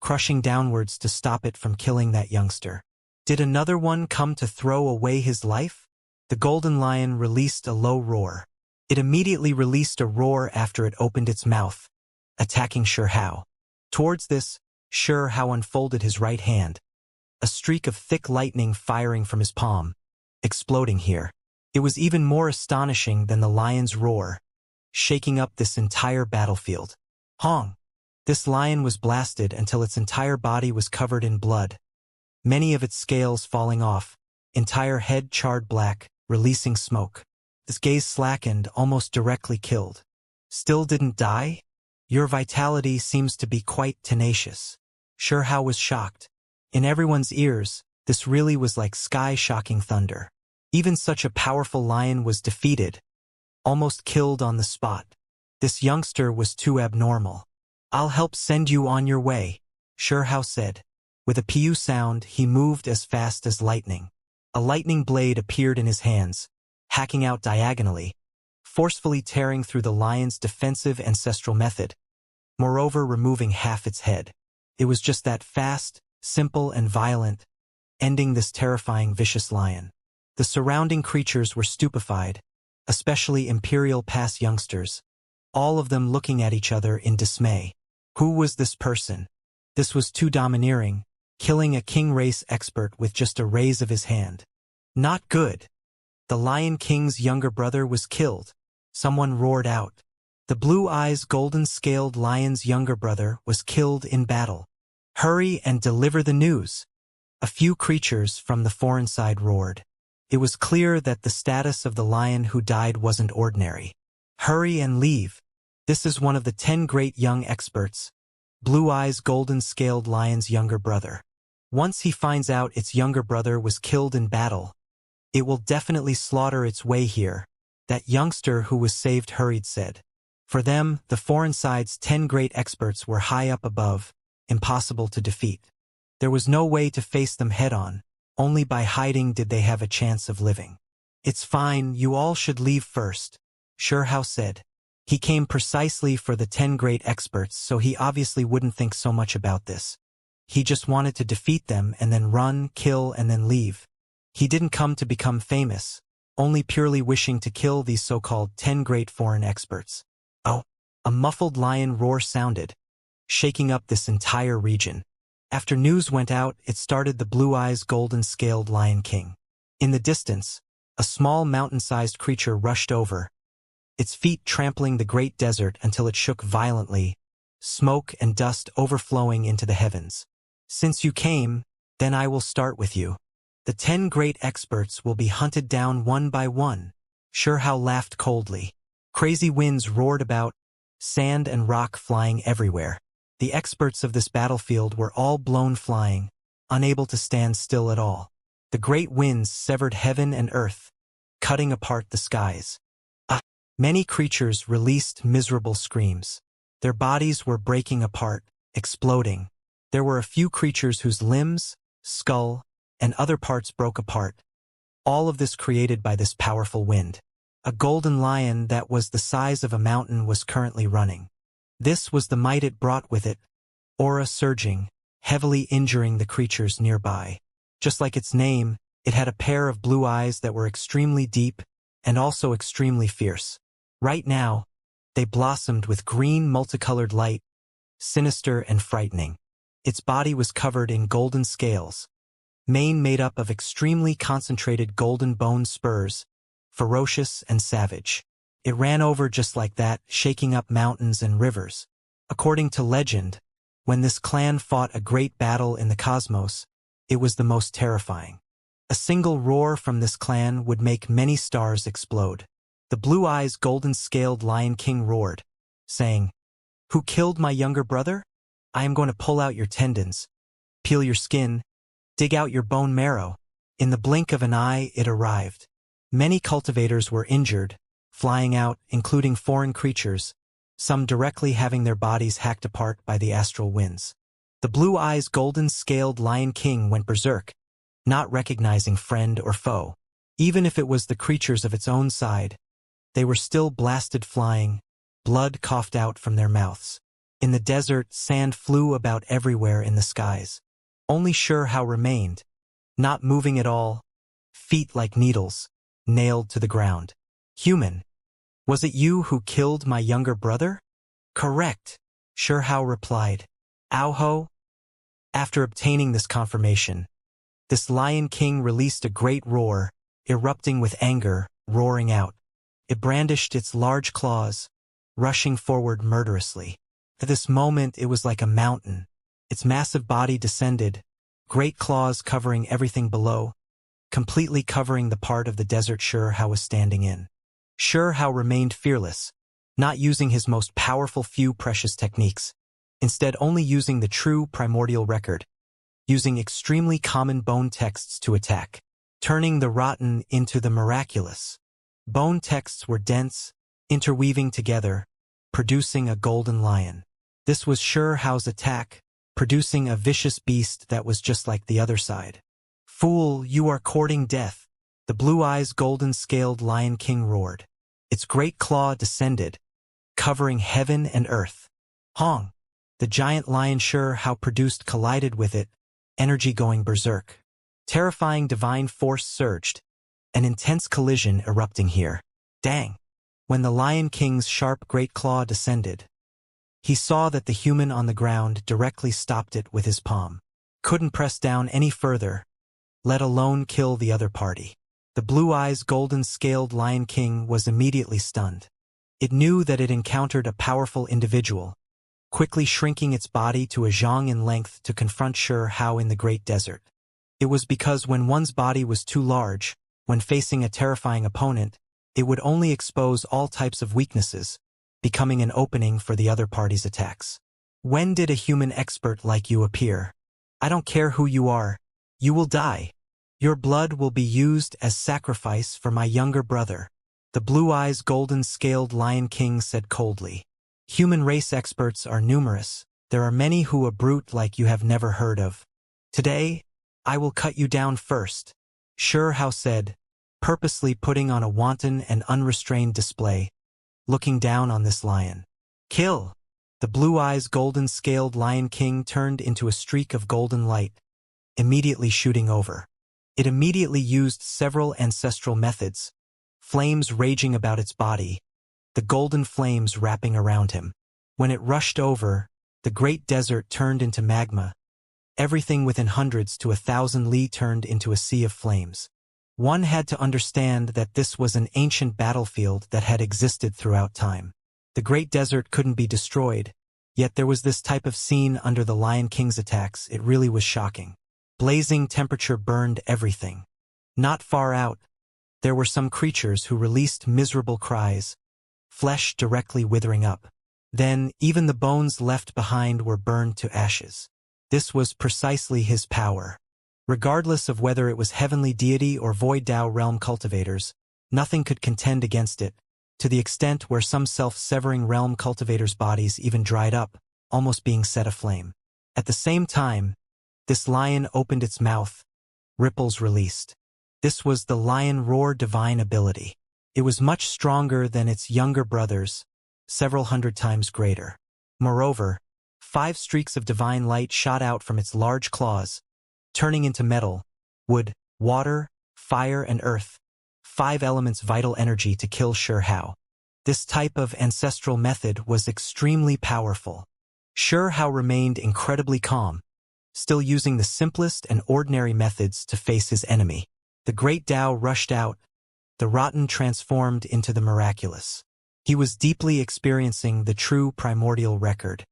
crushing downwards to stop it from killing that youngster. Did another one come to throw away his life? The golden lion released a low roar. It immediately released a roar after it opened its mouth, attacking Hao. Towards this, Hao unfolded his right hand, a streak of thick lightning firing from his palm, exploding here. It was even more astonishing than the lion's roar, shaking up this entire battlefield. Hong! This lion was blasted until its entire body was covered in blood, many of its scales falling off, entire head charred black, releasing smoke. His gaze slackened, almost directly killed. Still didn't die? Your vitality seems to be quite tenacious. Hao was shocked. In everyone's ears, this really was like sky-shocking thunder. Even such a powerful lion was defeated, almost killed on the spot. This youngster was too abnormal. I'll help send you on your way, Hao said. With a pu sound, he moved as fast as lightning. A lightning blade appeared in his hands, hacking out diagonally, forcefully tearing through the lion's defensive ancestral method, moreover removing half its head. It was just that fast, simple and violent, ending this terrifying vicious lion. The surrounding creatures were stupefied, especially Imperial Pass youngsters, all of them looking at each other in dismay. Who was this person? This was too domineering, killing a king race expert with just a raise of his hand. Not good. The Lion King's younger brother was killed. Someone roared out. The blue eyes golden-scaled lion's younger brother was killed in battle. Hurry and deliver the news. A few creatures from the foreign side roared. It was clear that the status of the lion who died wasn't ordinary. Hurry and leave. This is one of the 10 great young experts. Blue eyes golden-scaled lion's younger brother. Once he finds out its younger brother was killed in battle, it will definitely slaughter its way here, that youngster who was saved hurried said. For them, the foreign side's 10 great experts were high up above, impossible to defeat. There was no way to face them head-on. Only by hiding did they have a chance of living. It's fine, you all should leave first, Shurhao said. He came precisely for the 10 great experts, so he obviously wouldn't think so much about this. He just wanted to defeat them and then run, kill, and then leave. He didn't come to become famous, only purely wishing to kill these so-called 10 great foreign experts. Oh, a muffled lion roar sounded, shaking up this entire region. After news went out, it started the blue-eyes golden-scaled Lion King. In the distance, a small mountain-sized creature rushed over, its feet trampling the great desert until it shook violently, smoke and dust overflowing into the heavens. Since you came, then I will start with you. The 10 great experts will be hunted down one by one. Shurhao laughed coldly. Crazy winds roared about, sand and rock flying everywhere. The experts of this battlefield were all blown flying, unable to stand still at all. The great winds severed heaven and earth, cutting apart the skies. Many creatures released miserable screams. Their bodies were breaking apart, exploding. There were a few creatures whose limbs, skull, and other parts broke apart. All of this created by this powerful wind. A golden lion that was the size of a mountain was currently running. This was the might it brought with it, aura surging, heavily injuring the creatures nearby. Just like its name, it had a pair of blue eyes that were extremely deep and also extremely fierce. Right now, they blossomed with green multicolored light, sinister and frightening. Its body was covered in golden scales, mane made up of extremely concentrated golden bone spurs, ferocious and savage. It ran over just like that, shaking up mountains and rivers. According to legend, when this clan fought a great battle in the cosmos, it was the most terrifying. A single roar from this clan would make many stars explode. The blue-eyes golden-scaled Lion King roared, saying, "Who killed my younger brother? I am going to pull out your tendons, peel your skin, dig out your bone marrow." In the blink of an eye, it arrived. Many cultivators were injured, flying out, including foreign creatures, some directly having their bodies hacked apart by the astral winds. The blue-eyes golden-scaled Lion King went berserk, not recognizing friend or foe. Even if it was the creatures of its own side, they were still blasted flying, blood coughed out from their mouths. In the desert, sand flew about everywhere in the skies. Only Shurhao remained, not moving at all, feet like needles, nailed to the ground. "Human, was it you who killed my younger brother?" "Correct," Shurhao replied. "Aoho." After obtaining this confirmation, this Lion King released a great roar, erupting with anger, roaring out. It brandished its large claws, rushing forward murderously. At this moment it was like a mountain. Its massive body descended, great claws covering everything below, completely covering the part of the desert Shurhao was standing in. Shurhao remained fearless, not using his most powerful few precious techniques, instead only using the true primordial record, using extremely common bone texts to attack, turning the rotten into the miraculous. Bone texts were dense, interweaving together, producing a golden lion. This was Shurhao's attack, producing a vicious beast that was just like the other side. "Fool, you are courting death," the blue-eyes golden-scaled Lion King roared. Its great claw descended, covering heaven and earth. Hong! The giant lion Shurhao produced collided with it, energy going berserk. Terrifying divine force surged, an intense collision erupting here. Dang! When the Lion King's sharp great claw descended, he saw that the human on the ground directly stopped it with his palm. Couldn't press down any further, let alone kill the other party. The blue-eyes golden-scaled Lion King was immediately stunned. It knew that it encountered a powerful individual, quickly shrinking its body to a zhang in length to confront Shurhao in the Great Desert. It was because when one's body was too large, when facing a terrifying opponent, it would only expose all types of weaknesses, becoming an opening for the other party's attacks. When did a human expert like you appear? I don't care who you are, you will die. Your blood will be used as sacrifice for my younger brother, the blue-eyes golden-scaled Lion King said coldly. Human race experts are numerous. There are many who a brute like you have never heard of. "Today, I will cut you down first," Sure Hao said, purposely putting on a wanton and unrestrained display, looking down on this lion. "Kill!" The blue eyes golden-scaled Lion King turned into a streak of golden light, immediately shooting over. It immediately used several ancestral methods, flames raging about its body, the golden flames wrapping around him. When it rushed over, the great desert turned into magma. Everything within hundreds to 1,000 li turned into a sea of flames. One had to understand that this was an ancient battlefield that had existed throughout time. The great desert couldn't be destroyed, yet there was this type of scene under the Lion King's attacks. It really was shocking. Blazing temperature burned everything. Not far out, there were some creatures who released miserable cries, flesh directly withering up. Then, even the bones left behind were burned to ashes. This was precisely his power. Regardless of whether it was heavenly deity or void Tao realm cultivators, nothing could contend against it, to the extent where some self-severing realm cultivators' bodies even dried up, almost being set aflame. At the same time, this lion opened its mouth, ripples released. This was the lion roar divine ability. It was much stronger than its younger brothers, several hundred times greater. Moreover, 5 streaks of divine light shot out from its large claws, turning into metal, wood, water, fire, and earth, 5 elements vital energy to kill Sure Hao. This type of ancestral method was extremely powerful. Sure Hao remained incredibly calm, still using the simplest and ordinary methods to face his enemy. The great Tao rushed out, the rotten transformed into the miraculous. He was deeply experiencing the true primordial record.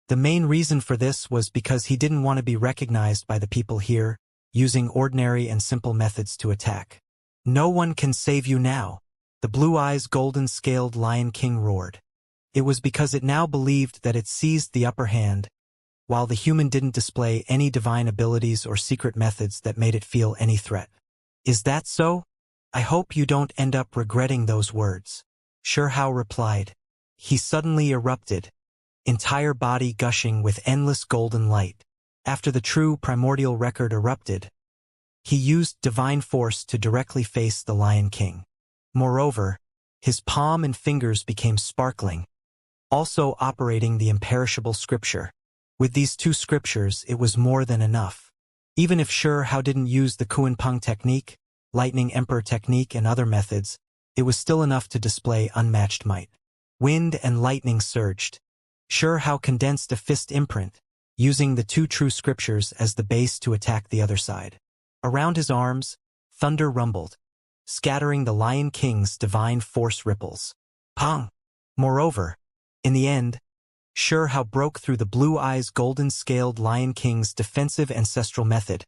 The main reason for this was because he didn't want to be recognized by the people here, using ordinary and simple methods to attack. "No one can save you now," the blue eyes golden-scaled Lion King roared. It was because it now believed that it seized the upper hand, while the human didn't display any divine abilities or secret methods that made it feel any threat. "Is that so? I hope you don't end up regretting those words," Sure Hao replied. He suddenly erupted, entire body gushing with endless golden light. After the true primordial record erupted, he used divine force to directly face the Lion King. Moreover, his palm and fingers became sparkling, also operating the imperishable scripture. With these 2 scriptures, it was more than enough. Even if Sure Hao didn't use the Kuan-Peng technique, Lightning Emperor technique, and other methods, it was still enough to display unmatched might. Wind and lightning surged. Sure Hao condensed a fist imprint, using the 2 true scriptures as the base to attack the other side. Around his arms, thunder rumbled, scattering the Lion King's divine force ripples. Pong! Moreover, in the end, Sure Hao broke through the blue eyes golden-scaled Lion King's defensive ancestral method,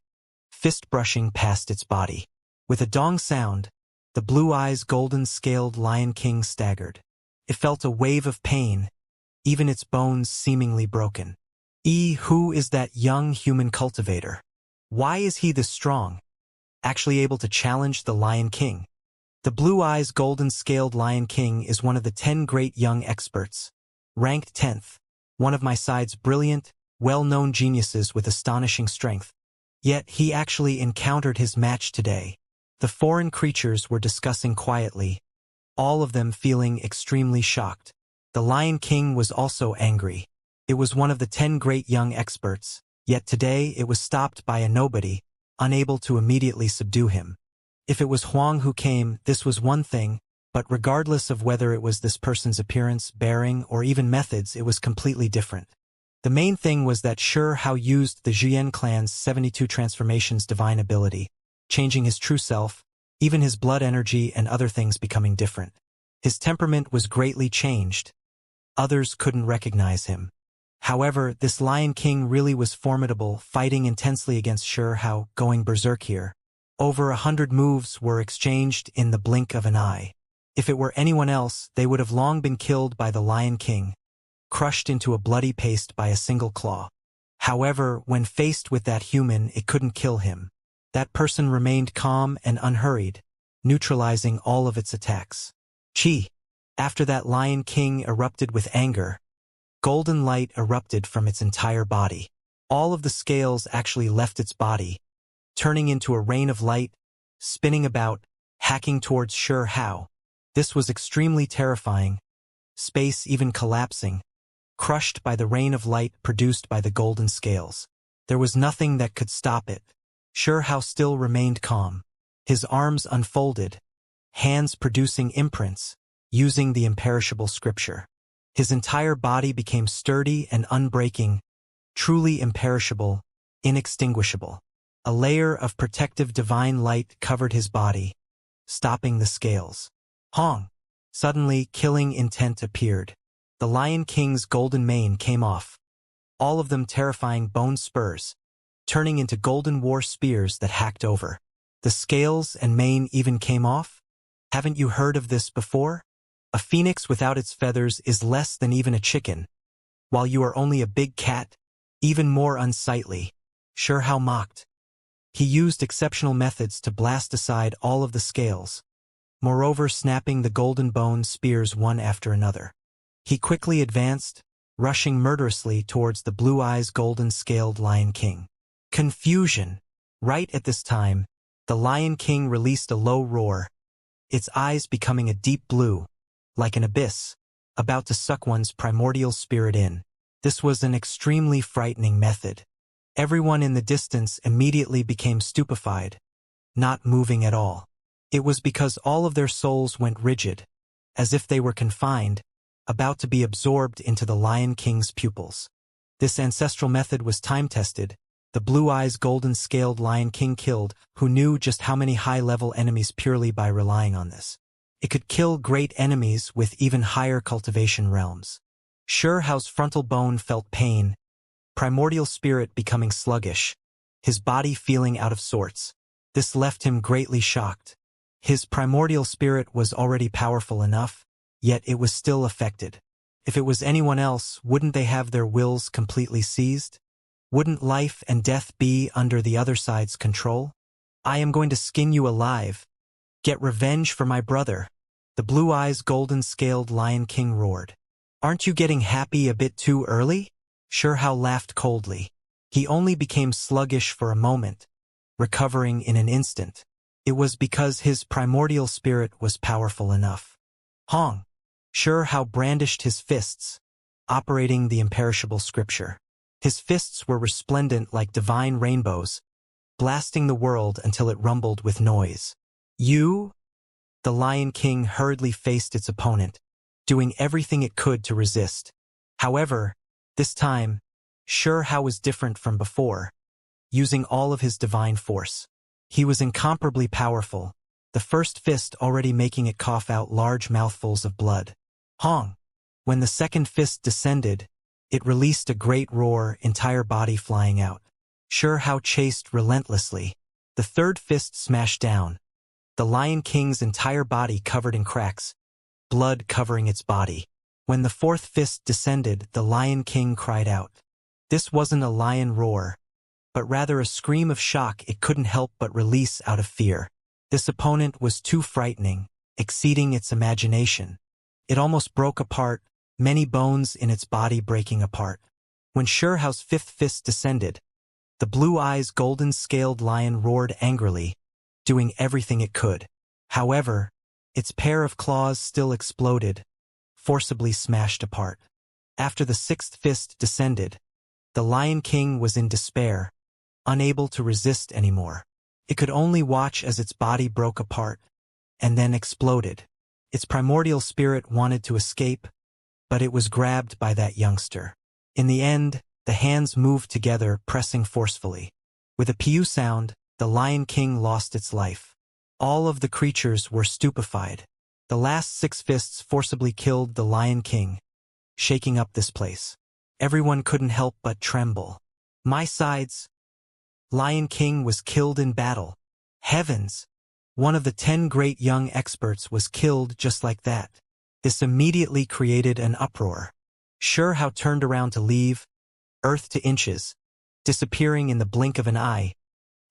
fist brushing past its body. With a dong sound, the blue eyes golden-scaled Lion King staggered. It felt a wave of pain, even its bones seemingly broken. Who is that young human cultivator? Why is he this strong, actually able to challenge the Lion King? The blue eyes golden-scaled Lion King is one of the 10 great young experts, ranked 10th, one of my side's brilliant, well-known geniuses with astonishing strength. Yet he actually encountered his match today. The foreign creatures were discussing quietly, all of them feeling extremely shocked. The Lion King was also angry. It was one of the 10 great young experts, yet today it was stopped by a nobody, unable to immediately subdue him. If it was Huang who came, this was one thing, but regardless of whether it was this person's appearance, bearing, or even methods, it was completely different. The main thing was that Sure Hao used the Zhuyan clan's 72 transformations divine ability, changing his true self, even his blood energy and other things becoming different. His temperament was greatly changed. Others couldn't recognize him. However, this Lion King really was formidable, fighting intensely against Sure Hao, going berserk here. Over 100 moves were exchanged in the blink of an eye. If it were anyone else, they would have long been killed by the Lion King, crushed into a bloody paste by a single claw. However, when faced with that human, it couldn't kill him. That person remained calm and unhurried, neutralizing all of its attacks. Chi! After that Lion King erupted with anger, golden light erupted from its entire body. All of the scales actually left its body, turning into a rain of light, spinning about, hacking towards Sure How. This was extremely terrifying, space even collapsing, crushed by the rain of light produced by the golden scales. There was nothing that could stop it. Sure How still remained calm, his arms unfolded, hands producing imprints, using the imperishable scripture. His entire body became sturdy and unbreaking, truly imperishable, inextinguishable. A layer of protective divine light covered his body, stopping the scales. Hong! Suddenly, killing intent appeared. The Lion King's golden mane came off, all of them terrifying bone spurs, turning into golden war spears that hacked over. The scales and mane even came off? Haven't you heard of this before? A phoenix without its feathers is less than even a chicken, while you are only a big cat, even more unsightly. Sure How mocked. He used exceptional methods to blast aside all of the scales, moreover snapping the golden bone spears one after another. He quickly advanced, rushing murderously towards the blue eyes golden-scaled Lion King. Confusion. Right at this time, the Lion King released a low roar, its eyes becoming a deep blue, like an abyss, about to suck one's primordial spirit in. This was an extremely frightening method. Everyone in the distance immediately became stupefied, not moving at all. It was because all of their souls went rigid, as if they were confined, about to be absorbed into the Lion King's pupils. This ancestral method was time-tested. The blue eyes golden-scaled Lion King killed, who knew just how many high-level enemies purely by relying on this. It could kill great enemies with even higher cultivation realms. Sure How's frontal bone felt pain, primordial spirit becoming sluggish, his body feeling out of sorts. This left him greatly shocked. His primordial spirit was already powerful enough, yet it was still affected. If it was anyone else, wouldn't they have their wills completely seized? Wouldn't life and death be under the other side's control? I am going to skin you alive. Get revenge for my brother. The blue eyes golden-scaled Lion King roared. Aren't you getting happy a bit too early? Sure How laughed coldly. He only became sluggish for a moment, recovering in an instant. It was because his primordial spirit was powerful enough. Hong! Sure How brandished his fists, operating the imperishable scripture. His fists were resplendent like divine rainbows, blasting the world until it rumbled with noise. You? The Lion King hurriedly faced its opponent, doing everything it could to resist. However, this time, Sure How was different from before, using all of his divine force. He was incomparably powerful, the first fist already making it cough out large mouthfuls of blood. Hong! When the second fist descended, it released a great roar, entire body flying out. Sure How chased relentlessly. The third fist smashed down, the Lion King's entire body covered in cracks, blood covering its body. When the fourth fist descended, the Lion King cried out. This wasn't a lion roar, but rather a scream of shock it couldn't help but release out of fear. This opponent was too frightening, exceeding its imagination. It almost broke apart, many bones in its body breaking apart. When Sure How's fifth fist descended, the blue eyes golden-scaled lion roared angrily, doing everything it could. However, its pair of claws still exploded, forcibly smashed apart. After the sixth fist descended, the Lion King was in despair, unable to resist anymore. It could only watch as its body broke apart, and then exploded. Its primordial spirit wanted to escape, but it was grabbed by that youngster. In the end, the hands moved together, pressing forcefully. With a pew sound, the Lion King lost its life. All of the creatures were stupefied. The last six fists forcibly killed the Lion King, shaking up this place. Everyone couldn't help but tremble. My sides! Lion King was killed in battle. Heavens! One of the 10 great young experts was killed just like that. This immediately created an uproar. Sure How turned around to leave, earth to inches, disappearing in the blink of an eye,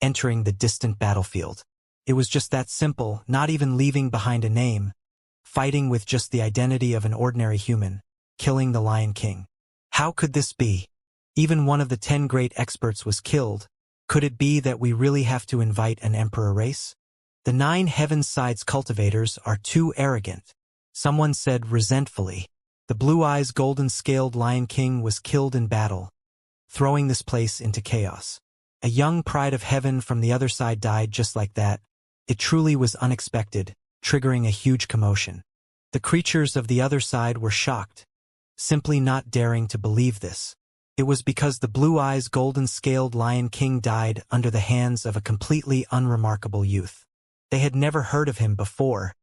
entering the distant battlefield. It was just that simple, not even leaving behind a name, fighting with just the identity of an ordinary human, killing the Lion King. How could this be? Even one of the 10 great experts was killed. Could it be that we really have to invite an emperor race? The 9 Heaven Sides cultivators are too arrogant, someone said resentfully. The Blue Eyes Golden-Scaled Lion King was killed in battle, throwing this place into chaos. A young pride of heaven from the other side died just like that. It truly was unexpected, triggering a huge commotion. The creatures of the other side were shocked, simply not daring to believe this. It was because the Blue Eyes Golden-Scaled Lion King died under the hands of a completely unremarkable youth. They had never heard of him before.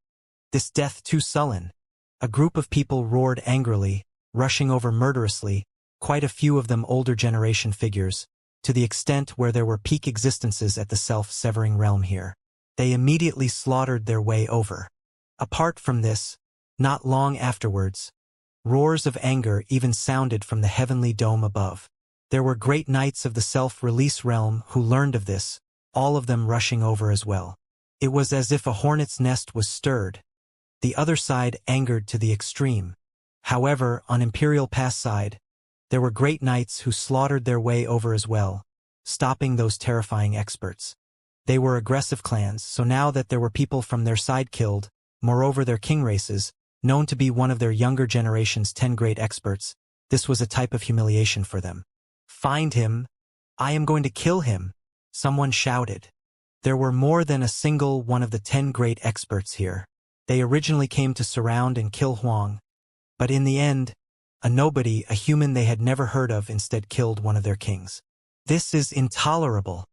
This death too sullen. A group of people roared angrily, rushing over murderously, quite a few of them older generation figures, to the extent where there were peak existences at the self-severing realm here. They immediately slaughtered their way over. Apart from this, not long afterwards, roars of anger even sounded from the heavenly dome above. There were great knights of the self-release realm who learned of this, all of them rushing over as well. It was as if a hornet's nest was stirred. The other side angered to the extreme. However, on Imperial Pass side, there were great knights who slaughtered their way over as well, stopping those terrifying experts. They were aggressive clans, so now that there were people from their side killed, moreover their king races, known to be one of their younger generation's 10 great experts, this was a type of humiliation for them. "Find him! I am going to kill him!" someone shouted. There were more than a single one of the 10 great experts here. They originally came to surround and kill Huang, but in the end, a nobody, a human they had never heard of, instead killed one of their kings. This is intolerable.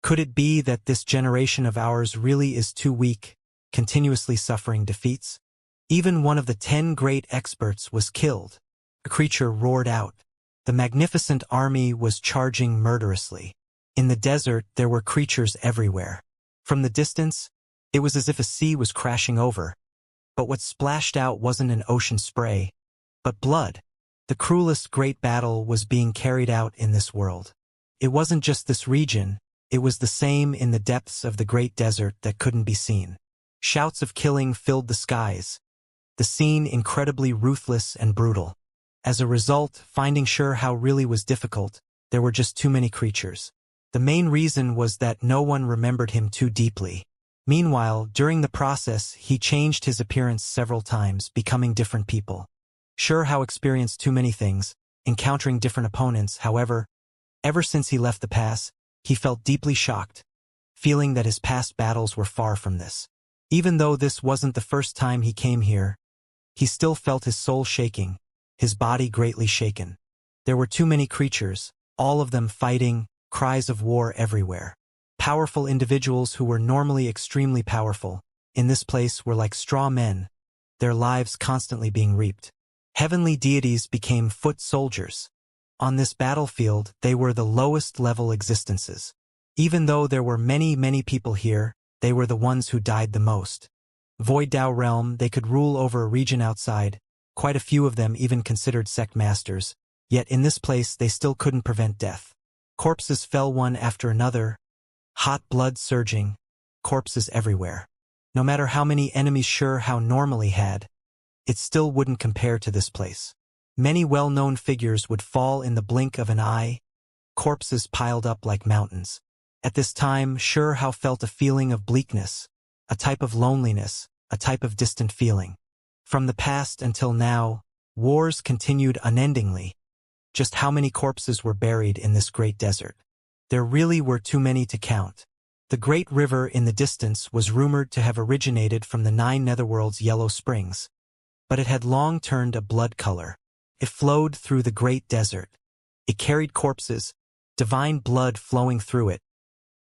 Could it be that this generation of ours really is too weak, continuously suffering defeats? Even one of the 10 great experts was killed. A creature roared out. The magnificent army was charging murderously. In the desert, there were creatures everywhere. From the distance, it was as if a sea was crashing over. But what splashed out wasn't an ocean spray, but blood. The cruelest great battle was being carried out in this world. It wasn't just this region, it was the same in the depths of the great desert that couldn't be seen. Shouts of killing filled the skies. The scene incredibly ruthless and brutal. As a result, finding sure how really was difficult, there were just too many creatures. The main reason was that no one remembered him too deeply. Meanwhile, during the process, he changed his appearance several times, becoming different people. Sure how experienced too many things, encountering different opponents, however, ever since he left the pass, he felt deeply shocked, feeling that his past battles were far from this. Even though this wasn't the first time he came here, he still felt his soul shaking, his body greatly shaken. There were too many creatures, all of them fighting, cries of war everywhere. Powerful individuals who were normally extremely powerful, in this place were like straw men, their lives constantly being reaped. Heavenly deities became foot soldiers. On this battlefield, they were the lowest level existences. Even though there were many people here, they were the ones who died the most. Void Dao realm, they could rule over a region outside, quite a few of them even considered sect masters, yet in this place they still couldn't prevent death. Corpses fell one after another, hot blood surging, corpses everywhere. No matter how many enemies Sure how normally had, it still wouldn't compare to this place. Many well-known figures would fall in the blink of an eye, corpses piled up like mountains. At this time, Sure how felt a feeling of bleakness, a type of loneliness, a type of distant feeling. From the past until now, wars continued unendingly. Just how many corpses were buried in this great desert? There really were too many to count. The great river in the distance was rumored to have originated from the 9 netherworld's yellow springs, but it had long turned a blood color. It flowed through the great desert. It carried corpses, divine blood flowing through it,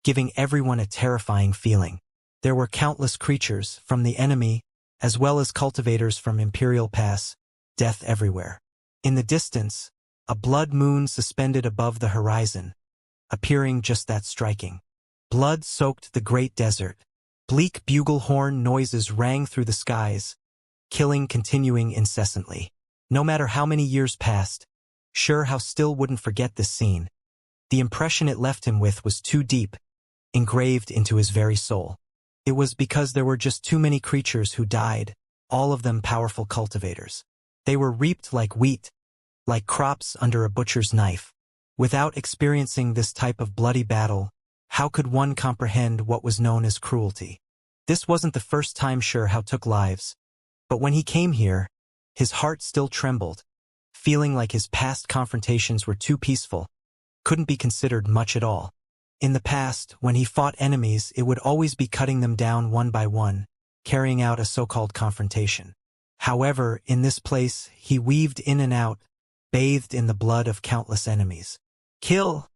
giving everyone a terrifying feeling. There were countless creatures from the enemy, as well as cultivators from Imperial Pass, death everywhere. In the distance, a blood moon suspended above the horizon, appearing just that striking. Blood soaked the great desert. Bleak bugle horn noises rang through the skies, killing continuing incessantly. No matter how many years passed, Sure how still wouldn't forget this scene. The impression it left him with was too deep, engraved into his very soul. It was because there were just too many creatures who died, all of them powerful cultivators. They were reaped like wheat, like crops under a butcher's knife. Without experiencing this type of bloody battle, how could one comprehend what was known as cruelty? This wasn't the first time Shurhao took lives, but when he came here, his heart still trembled, feeling like his past confrontations were too peaceful, couldn't be considered much at all. In the past, when he fought enemies, it would always be cutting them down one by one, carrying out a so-called confrontation. However, in this place, he weaved in and out, bathed in the blood of countless enemies. "Kill!"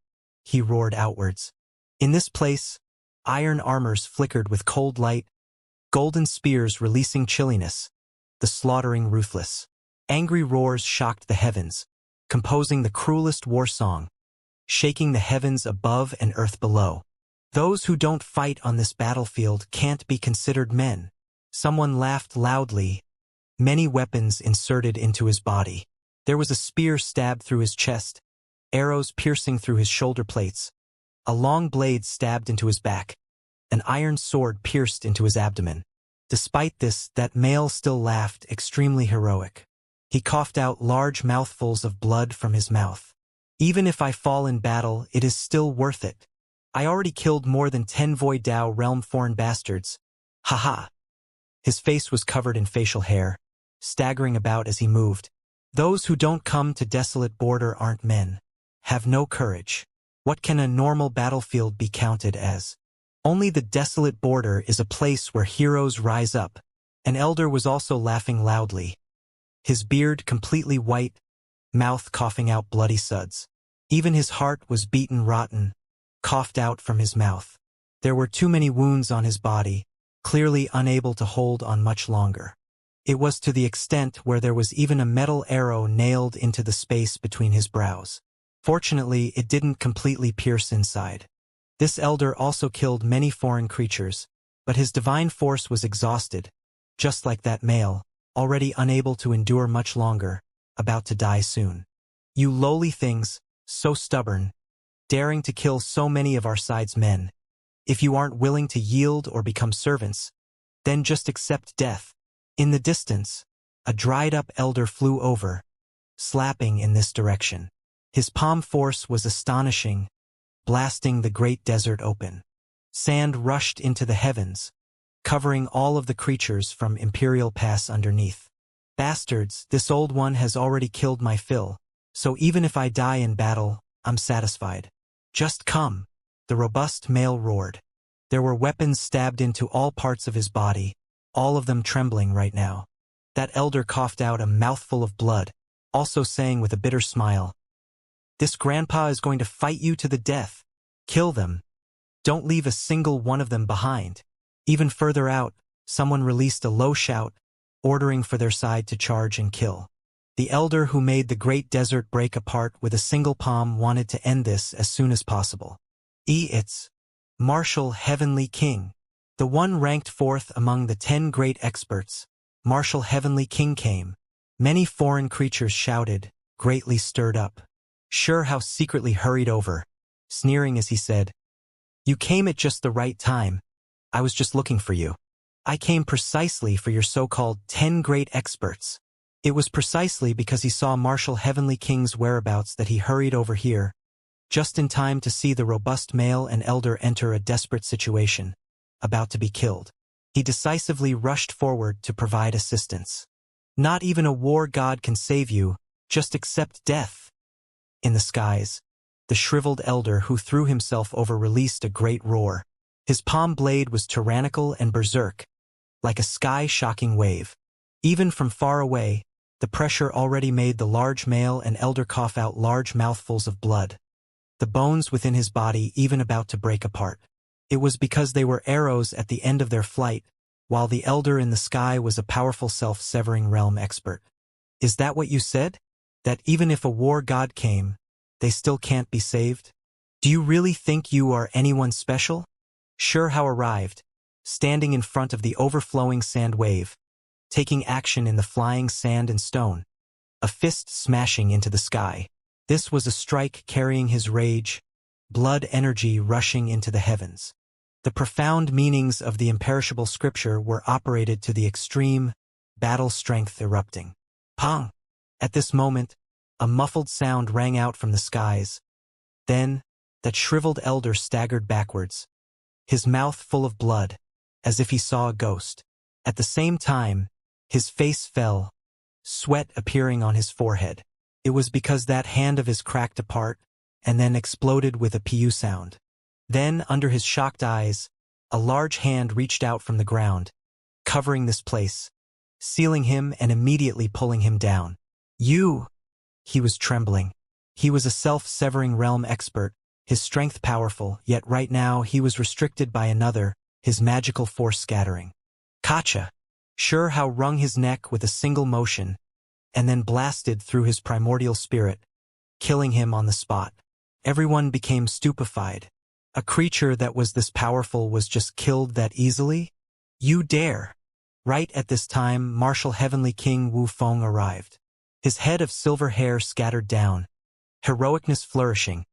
he roared outwards. In this place, iron armors flickered with cold light, golden spears releasing chilliness, the slaughtering ruthless. Angry roars shocked the heavens, composing the cruelest war song, shaking the heavens above and earth below. Those who don't fight on this battlefield can't be considered men. Someone laughed loudly, many weapons inserted into his body. There was a spear stabbed through his chest, arrows piercing through his shoulder plates, a long blade stabbed into his back, an iron sword pierced into his abdomen. Despite this, that male still laughed, extremely heroic. He coughed out large mouthfuls of blood from his mouth. "Even if I fall in battle, it is still worth it. I already killed more than 10 Void Dao realm foreign bastards. Haha." His face was covered in facial hair, staggering about as he moved. "Those who don't come to desolate border aren't men, have no courage. What can a normal battlefield be counted as? Only the desolate border is a place where heroes rise up." An elder was also laughing loudly, his beard completely white, mouth coughing out bloody suds. Even his heart was beaten rotten, coughed out from his mouth. There were too many wounds on his body, clearly unable to hold on much longer. It was to the extent where there was even a metal arrow nailed into the space between his brows. Fortunately, it didn't completely pierce inside. This elder also killed many foreign creatures, but his divine force was exhausted, just like that male, already unable to endure much longer, about to die soon. "You lowly things, so stubborn, daring to kill so many of our side's men. If you aren't willing to yield or become servants, then just accept death." In the distance, a dried-up elder flew over, slapping in this direction. His palm force was astonishing, blasting the great desert open. Sand rushed into the heavens, covering all of the creatures from Imperial Pass underneath. "Bastards, this old one has already killed my fill, so even if I die in battle, I'm satisfied. Just come," the robust male roared. There were weapons stabbed into all parts of his body, all of them trembling right now. That elder coughed out a mouthful of blood, also saying with a bitter smile, "This grandpa is going to fight you to the death. Kill them. Don't leave a single one of them behind." Even further out, someone released a low shout, ordering for their side to charge and kill. The elder who made the great desert break apart with a single palm wanted to end this as soon as possible. It's Martial Heavenly King. The one ranked fourth among the 10 great experts, Martial Heavenly King came. Many foreign creatures shouted, greatly stirred up. Shurhao secretly hurried over, sneering as he said, "You came at just the right time. I was just looking for you. I came precisely for your so-called 10 great experts." It was precisely because he saw Martial Heavenly King's whereabouts that he hurried over here, just in time to see the robust male and elder enter a desperate situation, about to be killed. He decisively rushed forward to provide assistance. "Not even a war god can save you, just accept death." In the skies, the shriveled elder who threw himself over released a great roar. His palm blade was tyrannical and berserk, like a sky-shocking wave. Even from far away, the pressure already made the large male and elder cough out large mouthfuls of blood, the bones within his body even about to break apart. It was because they were arrows at the end of their flight, while the elder in the sky was a powerful self-severing realm expert. "Is that what you said? That even if a war god came, they still can't be saved? Do you really think you are anyone special?" Shurhao arrived, standing in front of the overflowing sand wave, taking action in the flying sand and stone, a fist smashing into the sky. This was a strike carrying his rage, blood energy rushing into the heavens. The profound meanings of the imperishable scripture were operated to the extreme, battle strength erupting. Pong! At this moment, a muffled sound rang out from the skies, Then, that shriveled elder staggered backwards, his mouth full of blood, as if he saw a ghost. At the same time, his face fell, sweat appearing on his forehead. It was because that hand of his cracked apart, and then exploded with a pu sound. Then, under his shocked eyes, a large hand reached out from the ground, covering this place, sealing him and immediately pulling him down. You! He was trembling. He was a self-severing realm expert, his strength powerful, yet right now he was restricted by another, his magical force scattering. Kacha! Xianxia wrung his neck with a single motion, and then blasted through his primordial spirit, killing him on the spot. Everyone became stupefied. A creature that was this powerful was just killed that easily? You dare! Right at this time, Martial Heavenly King Wu Feng arrived. His head of silver hair scattered down, heroicness flourishing,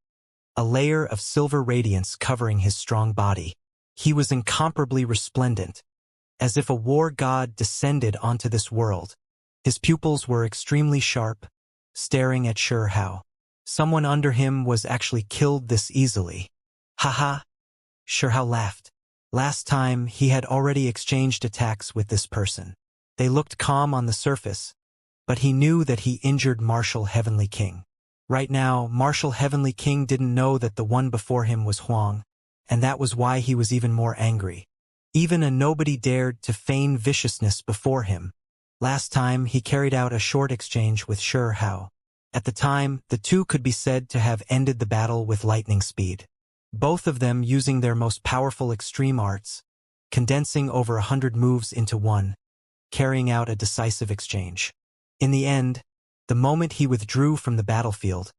a layer of silver radiance covering his strong body. He was incomparably resplendent, as if a war god descended onto this world. His pupils were extremely sharp, staring at Xianxia. Someone under him was actually killed this easily. Haha! Xianxia laughed. Last time, he had already exchanged attacks with this person. They looked calm on the surface, but he knew that he injured Martial Heavenly King. Right now, Martial Heavenly King didn't know that the one before him was Huang, and that was why he was even more angry. Even a nobody dared to feign viciousness before him. Last time, he carried out a short exchange with Xianxia. At the time, the two could be said to have ended the battle with lightning speed. Both of them using their most powerful extreme arts, condensing over 100 moves into one, carrying out a decisive exchange. In the end, the moment he withdrew from the battlefield,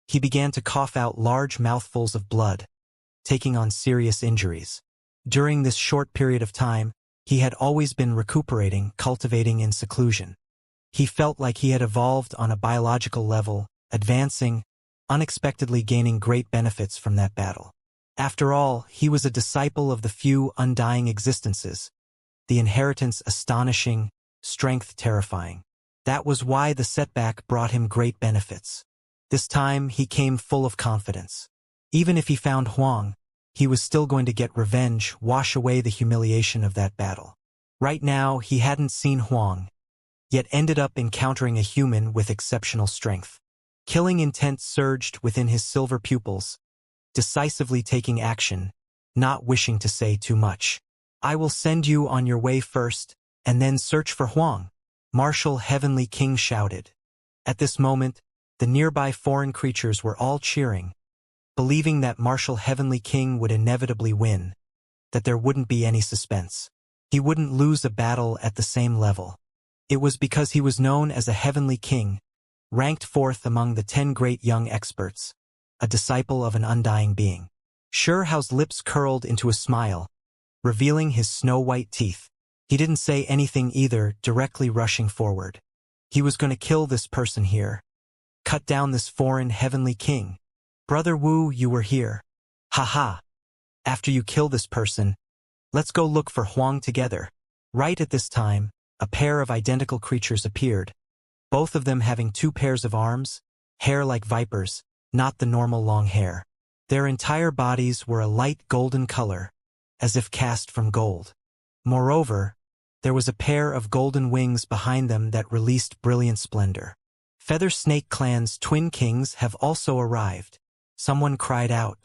he began to cough out large mouthfuls of blood, taking on serious injuries. During this short period of time, he had always been recuperating, cultivating in seclusion. He felt like he had evolved on a biological level, advancing, unexpectedly gaining great benefits from that battle. After all, he was a disciple of the few undying existences, the inheritance astonishing, strength terrifying. That was why the setback brought him great benefits. This time, he came full of confidence. Even if he found Huang, he was still going to get revenge, wash away the humiliation of that battle. Right now, he hadn't seen Huang, yet ended up encountering a human with exceptional strength. Killing intent surged within his silver pupils, decisively taking action, not wishing to say too much. I will send you on your way first, and then search for Huang, Martial Heavenly King shouted. At this moment, the nearby foreign creatures were all cheering, believing that Martial Heavenly King would inevitably win, that there wouldn't be any suspense. He wouldn't lose a battle at the same level. It was because he was known as a Heavenly King, ranked fourth among the 10 great young experts, a disciple of an undying being. Xianxia's lips curled into a smile, revealing his snow-white teeth. He didn't say anything either, directly rushing forward. He was going to kill this person here. Cut down this foreign Heavenly King. Brother Wu, you were here. Haha. After you kill this person, let's go look for Huang together. Right at this time, a pair of identical creatures appeared, both of them having 2 pairs of arms, hair like vipers, not the normal long hair. Their entire bodies were a light golden color, as if cast from gold. Moreover, there was a pair of golden wings behind them that released brilliant splendor. Feather Snake Clan's twin kings have also arrived. Someone cried out.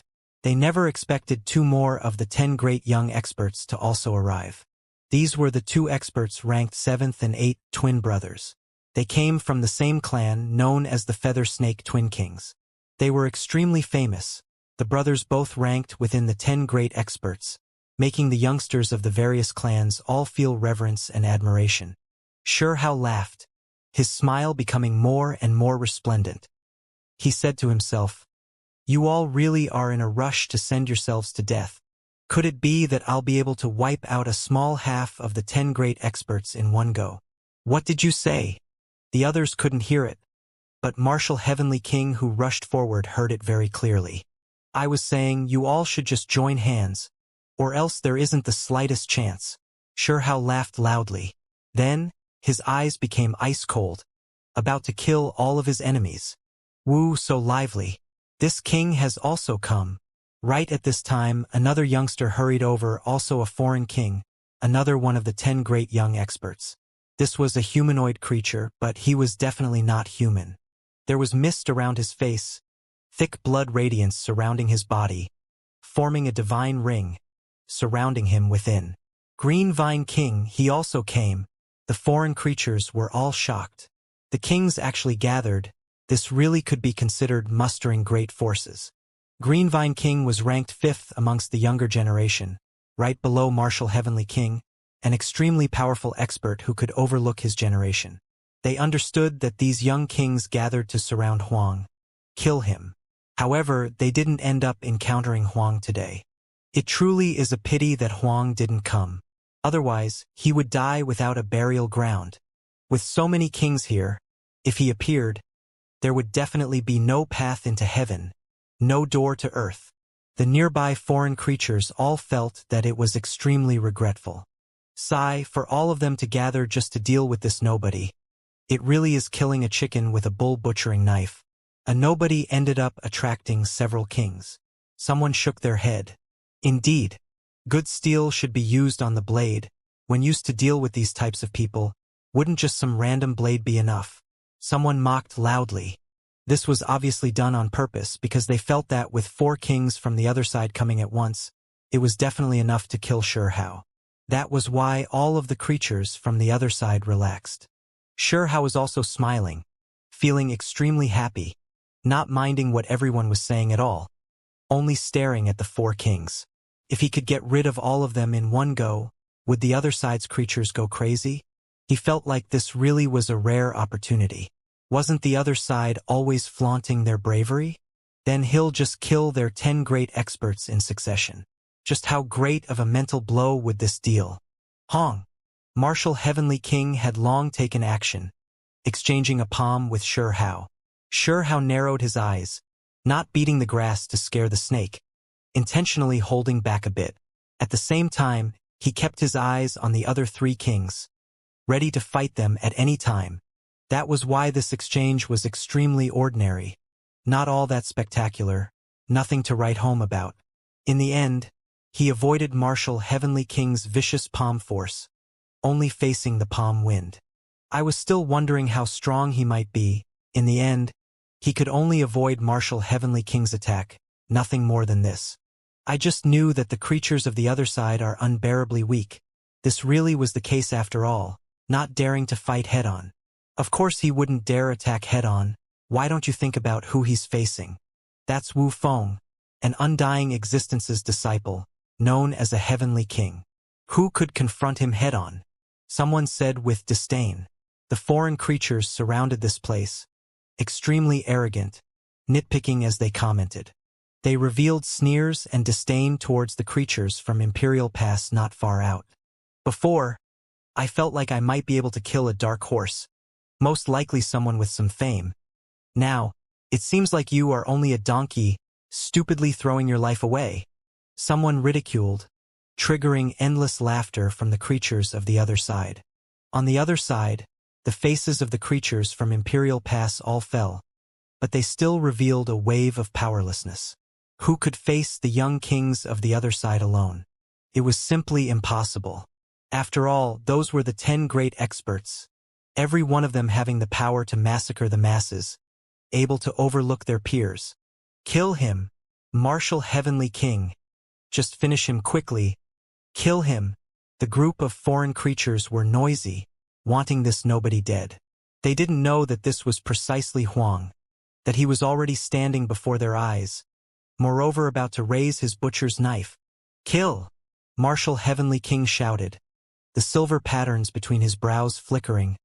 They never expected 2 more of the 10 great young experts to also arrive. These were the 2 experts ranked 7th and 8th twin brothers. They came from the same clan known as the Feather Snake Twin Kings. They were extremely famous, the brothers both ranked within the 10 great experts, making the youngsters of the various clans all feel reverence and admiration. Xianxia laughed, his smile becoming more and more resplendent. He said to himself, "You all really are in a rush to send yourselves to death. Could it be that I'll be able to wipe out a small half of the 10 great experts in one go?" "What did you say?" The others couldn't hear it, but Martial Heavenly King who rushed forward heard it very clearly. "I was saying you all should just join hands, or else there isn't the slightest chance." Xianxia laughed loudly. Then, his eyes became ice cold, about to kill all of his enemies. Wu so lively. This king has also come. Right at this time, another youngster hurried over, also a foreign king, another one of the 10 great young experts. This was a humanoid creature, but he was definitely not human. There was mist around his face, thick blood radiance surrounding his body, forming a divine ring, surrounding him within. Green Vine King, he also came. The foreign creatures were all shocked. The kings actually gathered. This really could be considered mustering great forces. Green Vine King was ranked 5th amongst the younger generation, right below Martial Heavenly King, an extremely powerful expert who could overlook his generation. They understood that these young kings gathered to surround Huang, kill him. However, they didn't end up encountering Huang today. It truly is a pity that Huang didn't come. Otherwise, he would die without a burial ground. With so many kings here, if he appeared, there would definitely be no path into heaven, no door to earth. The nearby foreign creatures all felt that it was extremely regretful. Sigh for all of them to gather just to deal with this nobody. It really is killing a chicken with a bull butchering knife. A nobody ended up attracting several kings. Someone shook their head. Indeed, good steel should be used on the blade. When used to deal with these types of people, wouldn't just some random blade be enough? Someone mocked loudly. This was obviously done on purpose because they felt that with 4 kings from the other side coming at once, it was definitely enough to kill Shurhao. That was why all of the creatures from the other side relaxed. Shurhao was also smiling, feeling extremely happy, not minding what everyone was saying at all, only staring at the 4 kings. If he could get rid of all of them in one go, would the other side's creatures go crazy? He felt like this really was a rare opportunity. Wasn't the other side always flaunting their bravery? Then he'll just kill their 10 great experts in succession. Just how great of a mental blow would this deal? Hong, Martial Heavenly King, had long taken action, exchanging a palm with Shurhao. Shurhao narrowed his eyes, not beating the grass to scare the snake, intentionally holding back a bit. At the same time, he kept his eyes on the other 3 kings, ready to fight them at any time. That was why this exchange was extremely ordinary. Not all that spectacular, nothing to write home about. In the end, he avoided Martial Heavenly King's vicious palm force, only facing the palm wind. I was still wondering how strong he might be. In the end, he could only avoid Martial Heavenly King's attack, nothing more than this. I just knew that the creatures of the other side are unbearably weak. This really was the case after all, not daring to fight head-on. Of course he wouldn't dare attack head-on. Why don't you think about who he's facing? That's Wu Feng, an undying existence's disciple, known as a heavenly king. Who could confront him head-on? Someone said with disdain. The foreign creatures surrounded this place, extremely arrogant, nitpicking as they commented. They revealed sneers and disdain towards the creatures from Imperial Pass not far out. Before, I felt like I might be able to kill a dark horse, most likely someone with some fame. Now, it seems like you are only a donkey, stupidly throwing your life away. Someone ridiculed, triggering endless laughter from the creatures of the other side. On the other side, the faces of the creatures from Imperial Pass all fell, but they still revealed a wave of powerlessness. Who could face the young kings of the other side alone? It was simply impossible. After all, those were the 10 great experts, every one of them having the power to massacre the masses, able to overlook their peers. Kill him, Martial Heavenly King. Just finish him quickly. Kill him. The group of foreign creatures were noisy, wanting this nobody dead. They didn't know that this was precisely Huang, that he was already standing before their eyes, moreover about to raise his butcher's knife. Kill! Martial Heavenly King shouted, the silver patterns between his brows flickering,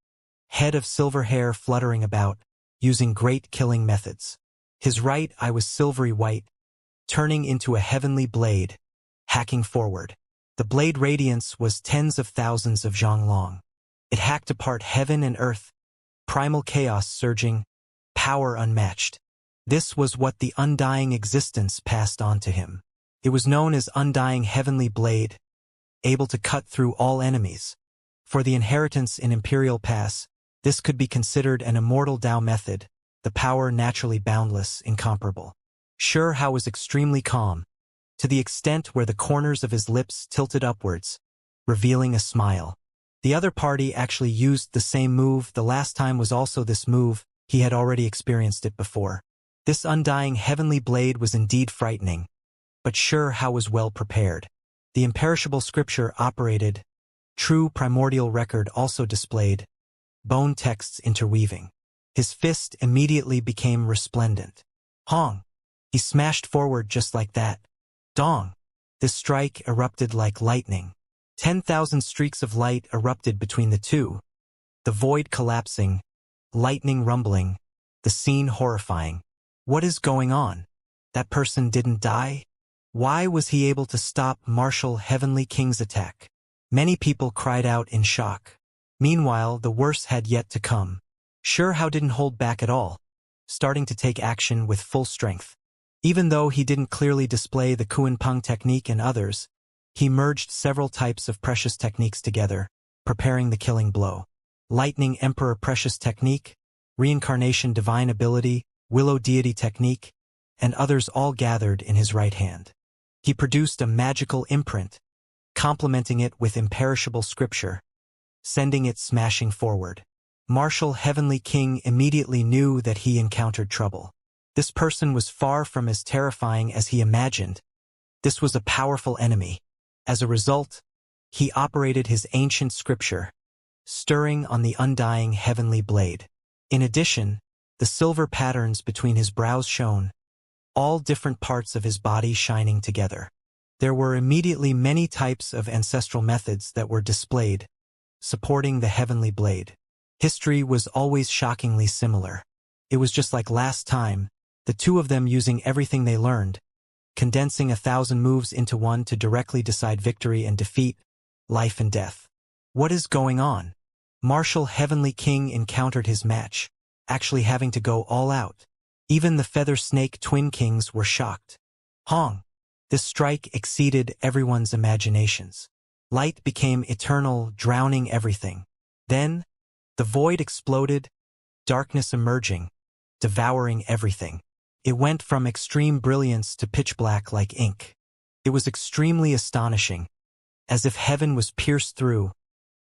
head of silver hair fluttering about, using great killing methods. His right eye was silvery white, turning into a heavenly blade, hacking forward. The blade radiance was tens of thousands of zhang long. It hacked apart heaven and earth, primal chaos surging, power unmatched. This was what the undying existence passed on to him. It was known as Undying Heavenly Blade, able to cut through all enemies. For the inheritance in Imperial Pass, this could be considered an immortal Tao method, the power naturally boundless, incomparable. Hao was extremely calm, to the extent where the corners of his lips tilted upwards, revealing a smile. The other party actually used the same move. The last time was also this move. He had already experienced it before. This undying heavenly blade was indeed frightening, but Hao was well prepared. The imperishable scripture operated, true primordial record also displayed, bone texts interweaving. His fist immediately became resplendent. Hong! He smashed forward just like that. Dong! This strike erupted like lightning. 10,000 streaks of light erupted between the two, the void collapsing, lightning rumbling, the scene horrifying. What is going on? That person didn't die? Why was he able to stop Martial Heavenly King's attack? Many people cried out in shock. Meanwhile, the worst had yet to come. Hao didn't hold back at all, starting to take action with full strength. Even though he didn't clearly display the Kuan-Peng technique and others, he merged several types of precious techniques together, preparing the killing blow. Lightning Emperor Precious Technique, Reincarnation Divine Ability, Willow Deity Technique, and others all gathered in his right hand. He produced a magical imprint, complementing it with imperishable scripture, sending it smashing forward. Martial Heavenly King immediately knew that he encountered trouble. This person was far from as terrifying as he imagined. This was a powerful enemy. As a result, he operated his ancient scripture, stirring on the undying heavenly blade. In addition, the silver patterns between his brows shone, all different parts of his body shining together. There were immediately many types of ancestral methods that were displayed, supporting the heavenly blade. History was always shockingly similar. It was just like last time, the two of them using everything they learned, condensing 1,000 moves into one to directly decide victory and defeat, life and death. What is going on? Martial Heavenly King encountered his match, actually having to go all out. Even the Feather Snake Twin Kings were shocked. Hong! This strike exceeded everyone's imaginations. Light became eternal, drowning everything. Then, the void exploded, darkness emerging, devouring everything. It went from extreme brilliance to pitch black like ink. It was extremely astonishing, as if heaven was pierced through,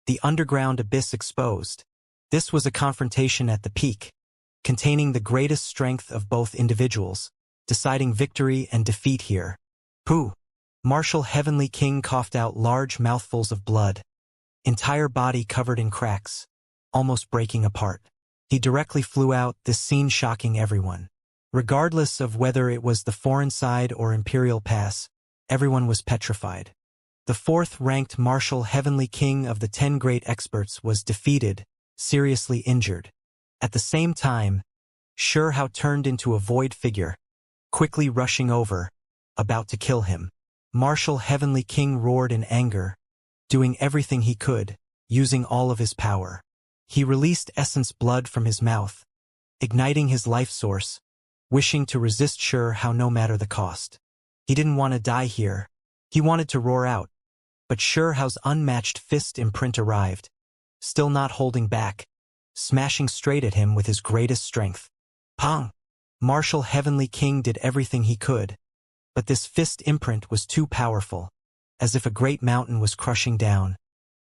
the underground abyss exposed. This was a confrontation at the peak, containing the greatest strength of both individuals, deciding victory and defeat here. Pooh! Martial Heavenly King coughed out large mouthfuls of blood, entire body covered in cracks, almost breaking apart. He directly flew out, this scene shocking everyone. Regardless of whether it was the foreign side or Imperial Pass, everyone was petrified. The fourth-ranked Martial Heavenly King of the 10 great experts was defeated, seriously injured. At the same time, Hao turned into a void figure, quickly rushing over, about to kill him. Martial Heavenly King roared in anger, doing everything he could, using all of his power. He released essence blood from his mouth, igniting his life source, wishing to resist Hao no matter the cost. He didn't want to die here. He wanted to roar out. But Hao's unmatched fist imprint arrived, still not holding back, smashing straight at him with his greatest strength. Pong! Martial Heavenly King did everything he could, but this fist imprint was too powerful, as if a great mountain was crushing down,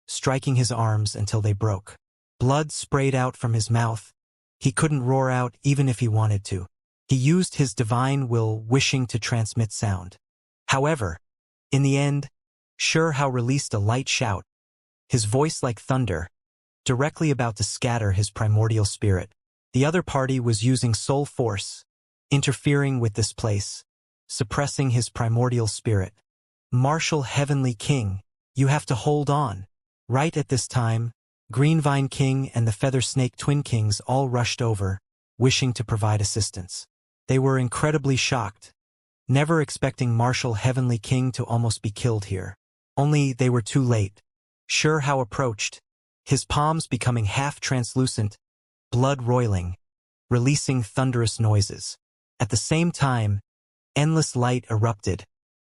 striking his arms until they broke. Blood sprayed out from his mouth. He couldn't roar out even if he wanted to. He used his divine will, wishing to transmit sound. However, in the end, Hao released a light shout, his voice like thunder, directly about to scatter his primordial spirit. The other party was using soul force, interfering with this place, suppressing his primordial spirit. Martial Heavenly King, you have to hold on. Right at this time, Greenvine King and the Feather Snake Twin Kings all rushed over, wishing to provide assistance. They were incredibly shocked, never expecting Martial Heavenly King to almost be killed here. Only they were too late. Hao approached, his palms becoming half-translucent, blood roiling, releasing thunderous noises. At the same time, endless light erupted,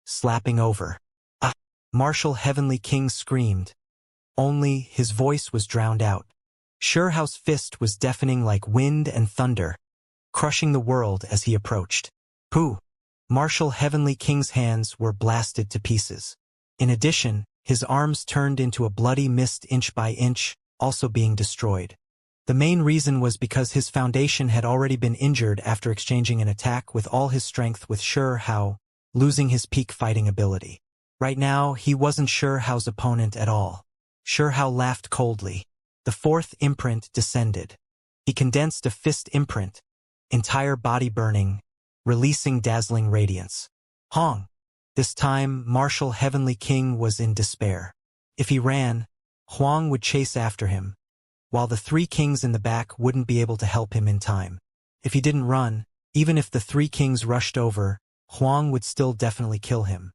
slapping over. Ah! Martial Heavenly King screamed. Only his voice was drowned out. Hao's fist was deafening like wind and thunder, crushing the world as he approached. Pooh! Martial Heavenly King's hands were blasted to pieces. In addition, his arms turned into a bloody mist inch by inch, also being destroyed. The main reason was because his foundation had already been injured after exchanging an attack with all his strength with Sure Hao, losing his peak fighting ability. Right now, he wasn't Sure Hao's opponent at all. Sure Hao laughed coldly. The fourth imprint descended. He condensed a fist imprint, entire body burning, releasing dazzling radiance. Hong! This time, Martial Heavenly King was in despair. If he ran, Huang would chase after him, while the three kings in the back wouldn't be able to help him in time. If he didn't run, even if the three kings rushed over, Huang would still definitely kill him.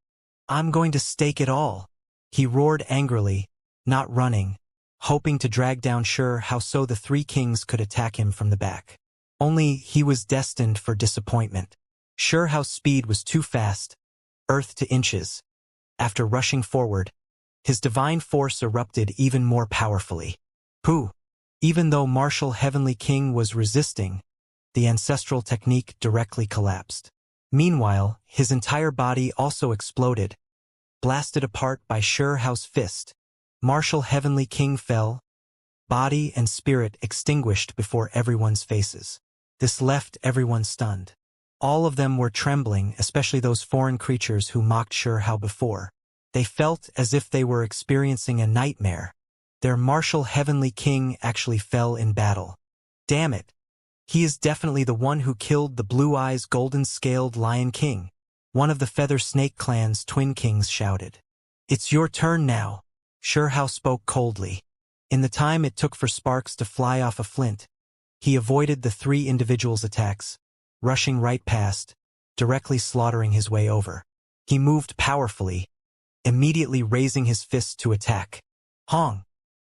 I'm going to stake it all, he roared angrily, not running, hoping to drag down Sure Hao so the three kings could attack him from the back. Only he was destined for disappointment. Sure Hao's speed was too fast, earth to inches. After rushing forward, his divine force erupted even more powerfully. Pooh! Even though Martial Heavenly King was resisting, the ancestral technique directly collapsed. Meanwhile, his entire body also exploded, blasted apart by Sure Hao's fist. Martial Heavenly King fell, body and spirit extinguished before everyone's faces. This left everyone stunned. All of them were trembling, especially those foreign creatures who mocked Sure Hao before. They felt as if they were experiencing a nightmare. Their Martial Heavenly King actually fell in battle. Damn it! He is definitely the one who killed the Blue Eyes Golden-Scaled Lion King. One of the Feather Snake Clan's twin kings shouted. It's your turn now. Sure Hao spoke coldly. In the time it took for sparks to fly off a flint, he avoided the three individuals' attacks, rushing right past, directly slaughtering his way over. He moved powerfully, immediately raising his fist to attack. Hong!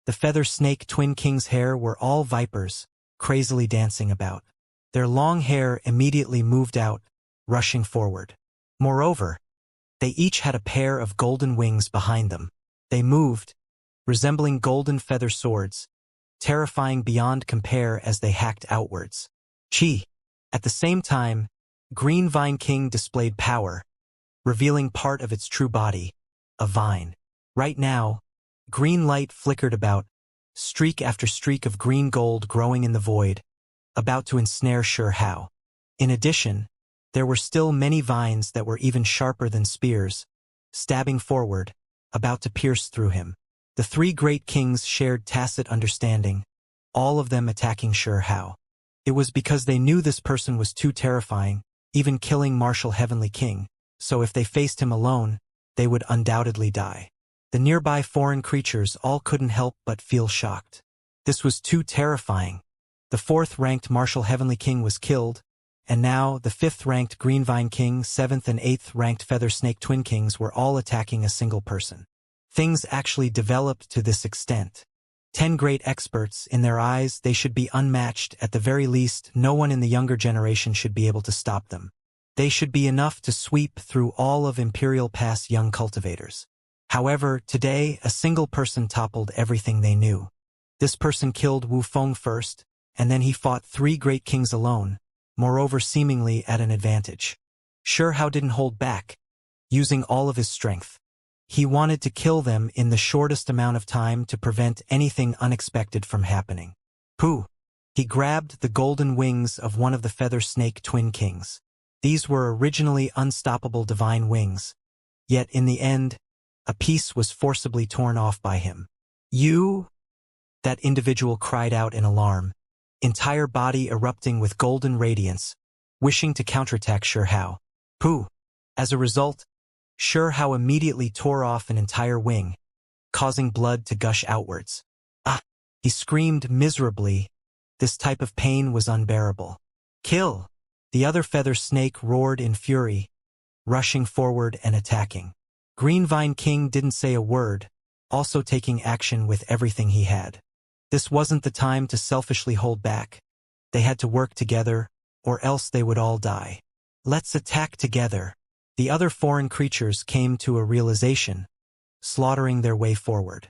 The Feather Snake Twin King's hair were all vipers, crazily dancing about. Their long hair immediately moved out, rushing forward. Moreover, they each had a pair of golden wings behind them. They moved, resembling golden feather swords, terrifying beyond compare as they hacked outwards. Chi! At the same time, Green Vine King displayed power, revealing part of its true body, a vine. Right now, green light flickered about, streak after streak of green gold growing in the void, about to ensnare Sure Hao. In addition, there were still many vines that were even sharper than spears, stabbing forward, about to pierce through him. The three great kings shared tacit understanding, all of them attacking Sure Hao. It was because they knew this person was too terrifying, even killing Martial Heavenly King, so if they faced him alone, they would undoubtedly die. The nearby foreign creatures all couldn't help but feel shocked. This was too terrifying. The fourth-ranked Martial Heavenly King was killed, and now the fifth-ranked Green Vine King, seventh and eighth-ranked Feather Snake Twin Kings were all attacking a single person. Things actually developed to this extent. 10 great experts, in their eyes, they should be unmatched. At the very least, no one in the younger generation should be able to stop them. They should be enough to sweep through all of Imperial Pass young cultivators. However, today, a single person toppled everything they knew. This person killed Wu Feng first, and then he fought 3 great kings alone, moreover seemingly at an advantage. Sure Hao didn't hold back, using all of his strength. He wanted to kill them in the shortest amount of time to prevent anything unexpected from happening. Pooh! He grabbed the golden wings of one of the Feather Snake Twin Kings. These were originally unstoppable divine wings, yet in the end, a piece was forcibly torn off by him. You? That individual cried out in alarm, entire body erupting with golden radiance, wishing to counterattack Sure Hao. Pooh! As a result, Sure Hao immediately tore off an entire wing, causing blood to gush outwards. Ah! He screamed miserably. This type of pain was unbearable. Kill! The other feather snake roared in fury, rushing forward and attacking. Green Vine King didn't say a word, also taking action with everything he had. This wasn't the time to selfishly hold back. They had to work together, or else they would all die. Let's attack together. The other foreign creatures came to a realization, slaughtering their way forward.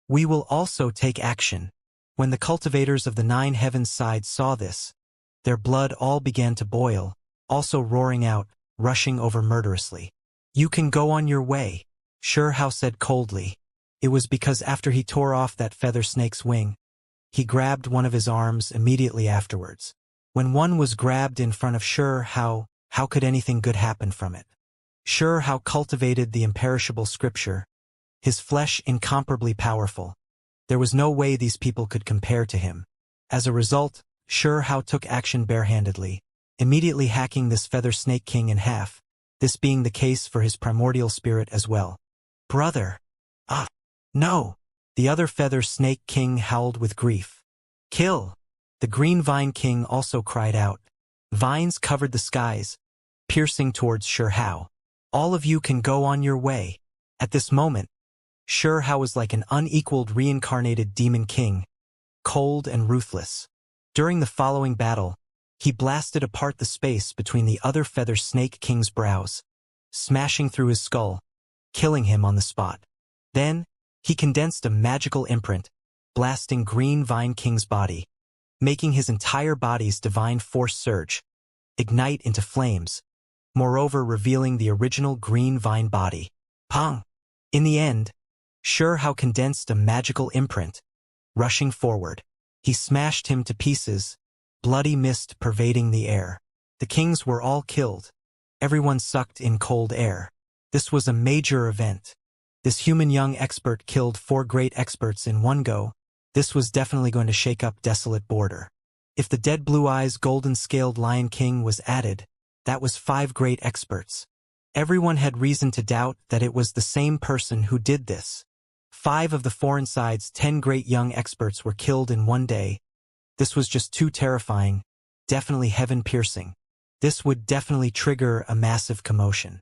We will also take action. When the cultivators of the 9 heavens side saw this, their blood all began to boil, also roaring out, rushing over murderously. "You can go on your way," Xianxia said coldly. It was because after he tore off that feather snake's wing, he grabbed one of his arms immediately afterwards. When one was grabbed in front of Xianxia, how could anything good happen from it? Xianxia cultivated the imperishable scripture, his flesh incomparably powerful. There was no way these people could compare to him. As a result, Xianxia took action barehandedly, immediately hacking this feather snake king in half, this being the case for his primordial spirit as well. "Brother! Ah! No!" The other feather snake king howled with grief. "Kill!" The green vine king also cried out. Vines covered the skies, piercing towards Xianxia. "All of you can go on your way." At this moment, Xianxia was like an unequaled reincarnated demon king, cold and ruthless. During the following battle, he blasted apart the space between the other feather snake king's brows, smashing through his skull, killing him on the spot. Then, he condensed a magical imprint, blasting Green Vine King's body, making his entire body's divine force surge, ignite into flames, moreover revealing the original Green Vine body. Pong! In the end, Xianxia condensed a magical imprint. Rushing forward, he smashed him to pieces, bloody mist pervading the air. The kings were all killed. Everyone sucked in cold air. This was a major event. This human young expert killed 4 great experts in one go. This was definitely going to shake up Desolate Border. If the Dead Blue Eyes golden-scaled Lion King was added, that was 5 great experts. Everyone had reason to doubt that it was the same person who did this. 5 of the foreign side's 10 great young experts were killed in one day. This was just too terrifying, definitely heaven-piercing. This would definitely trigger a massive commotion.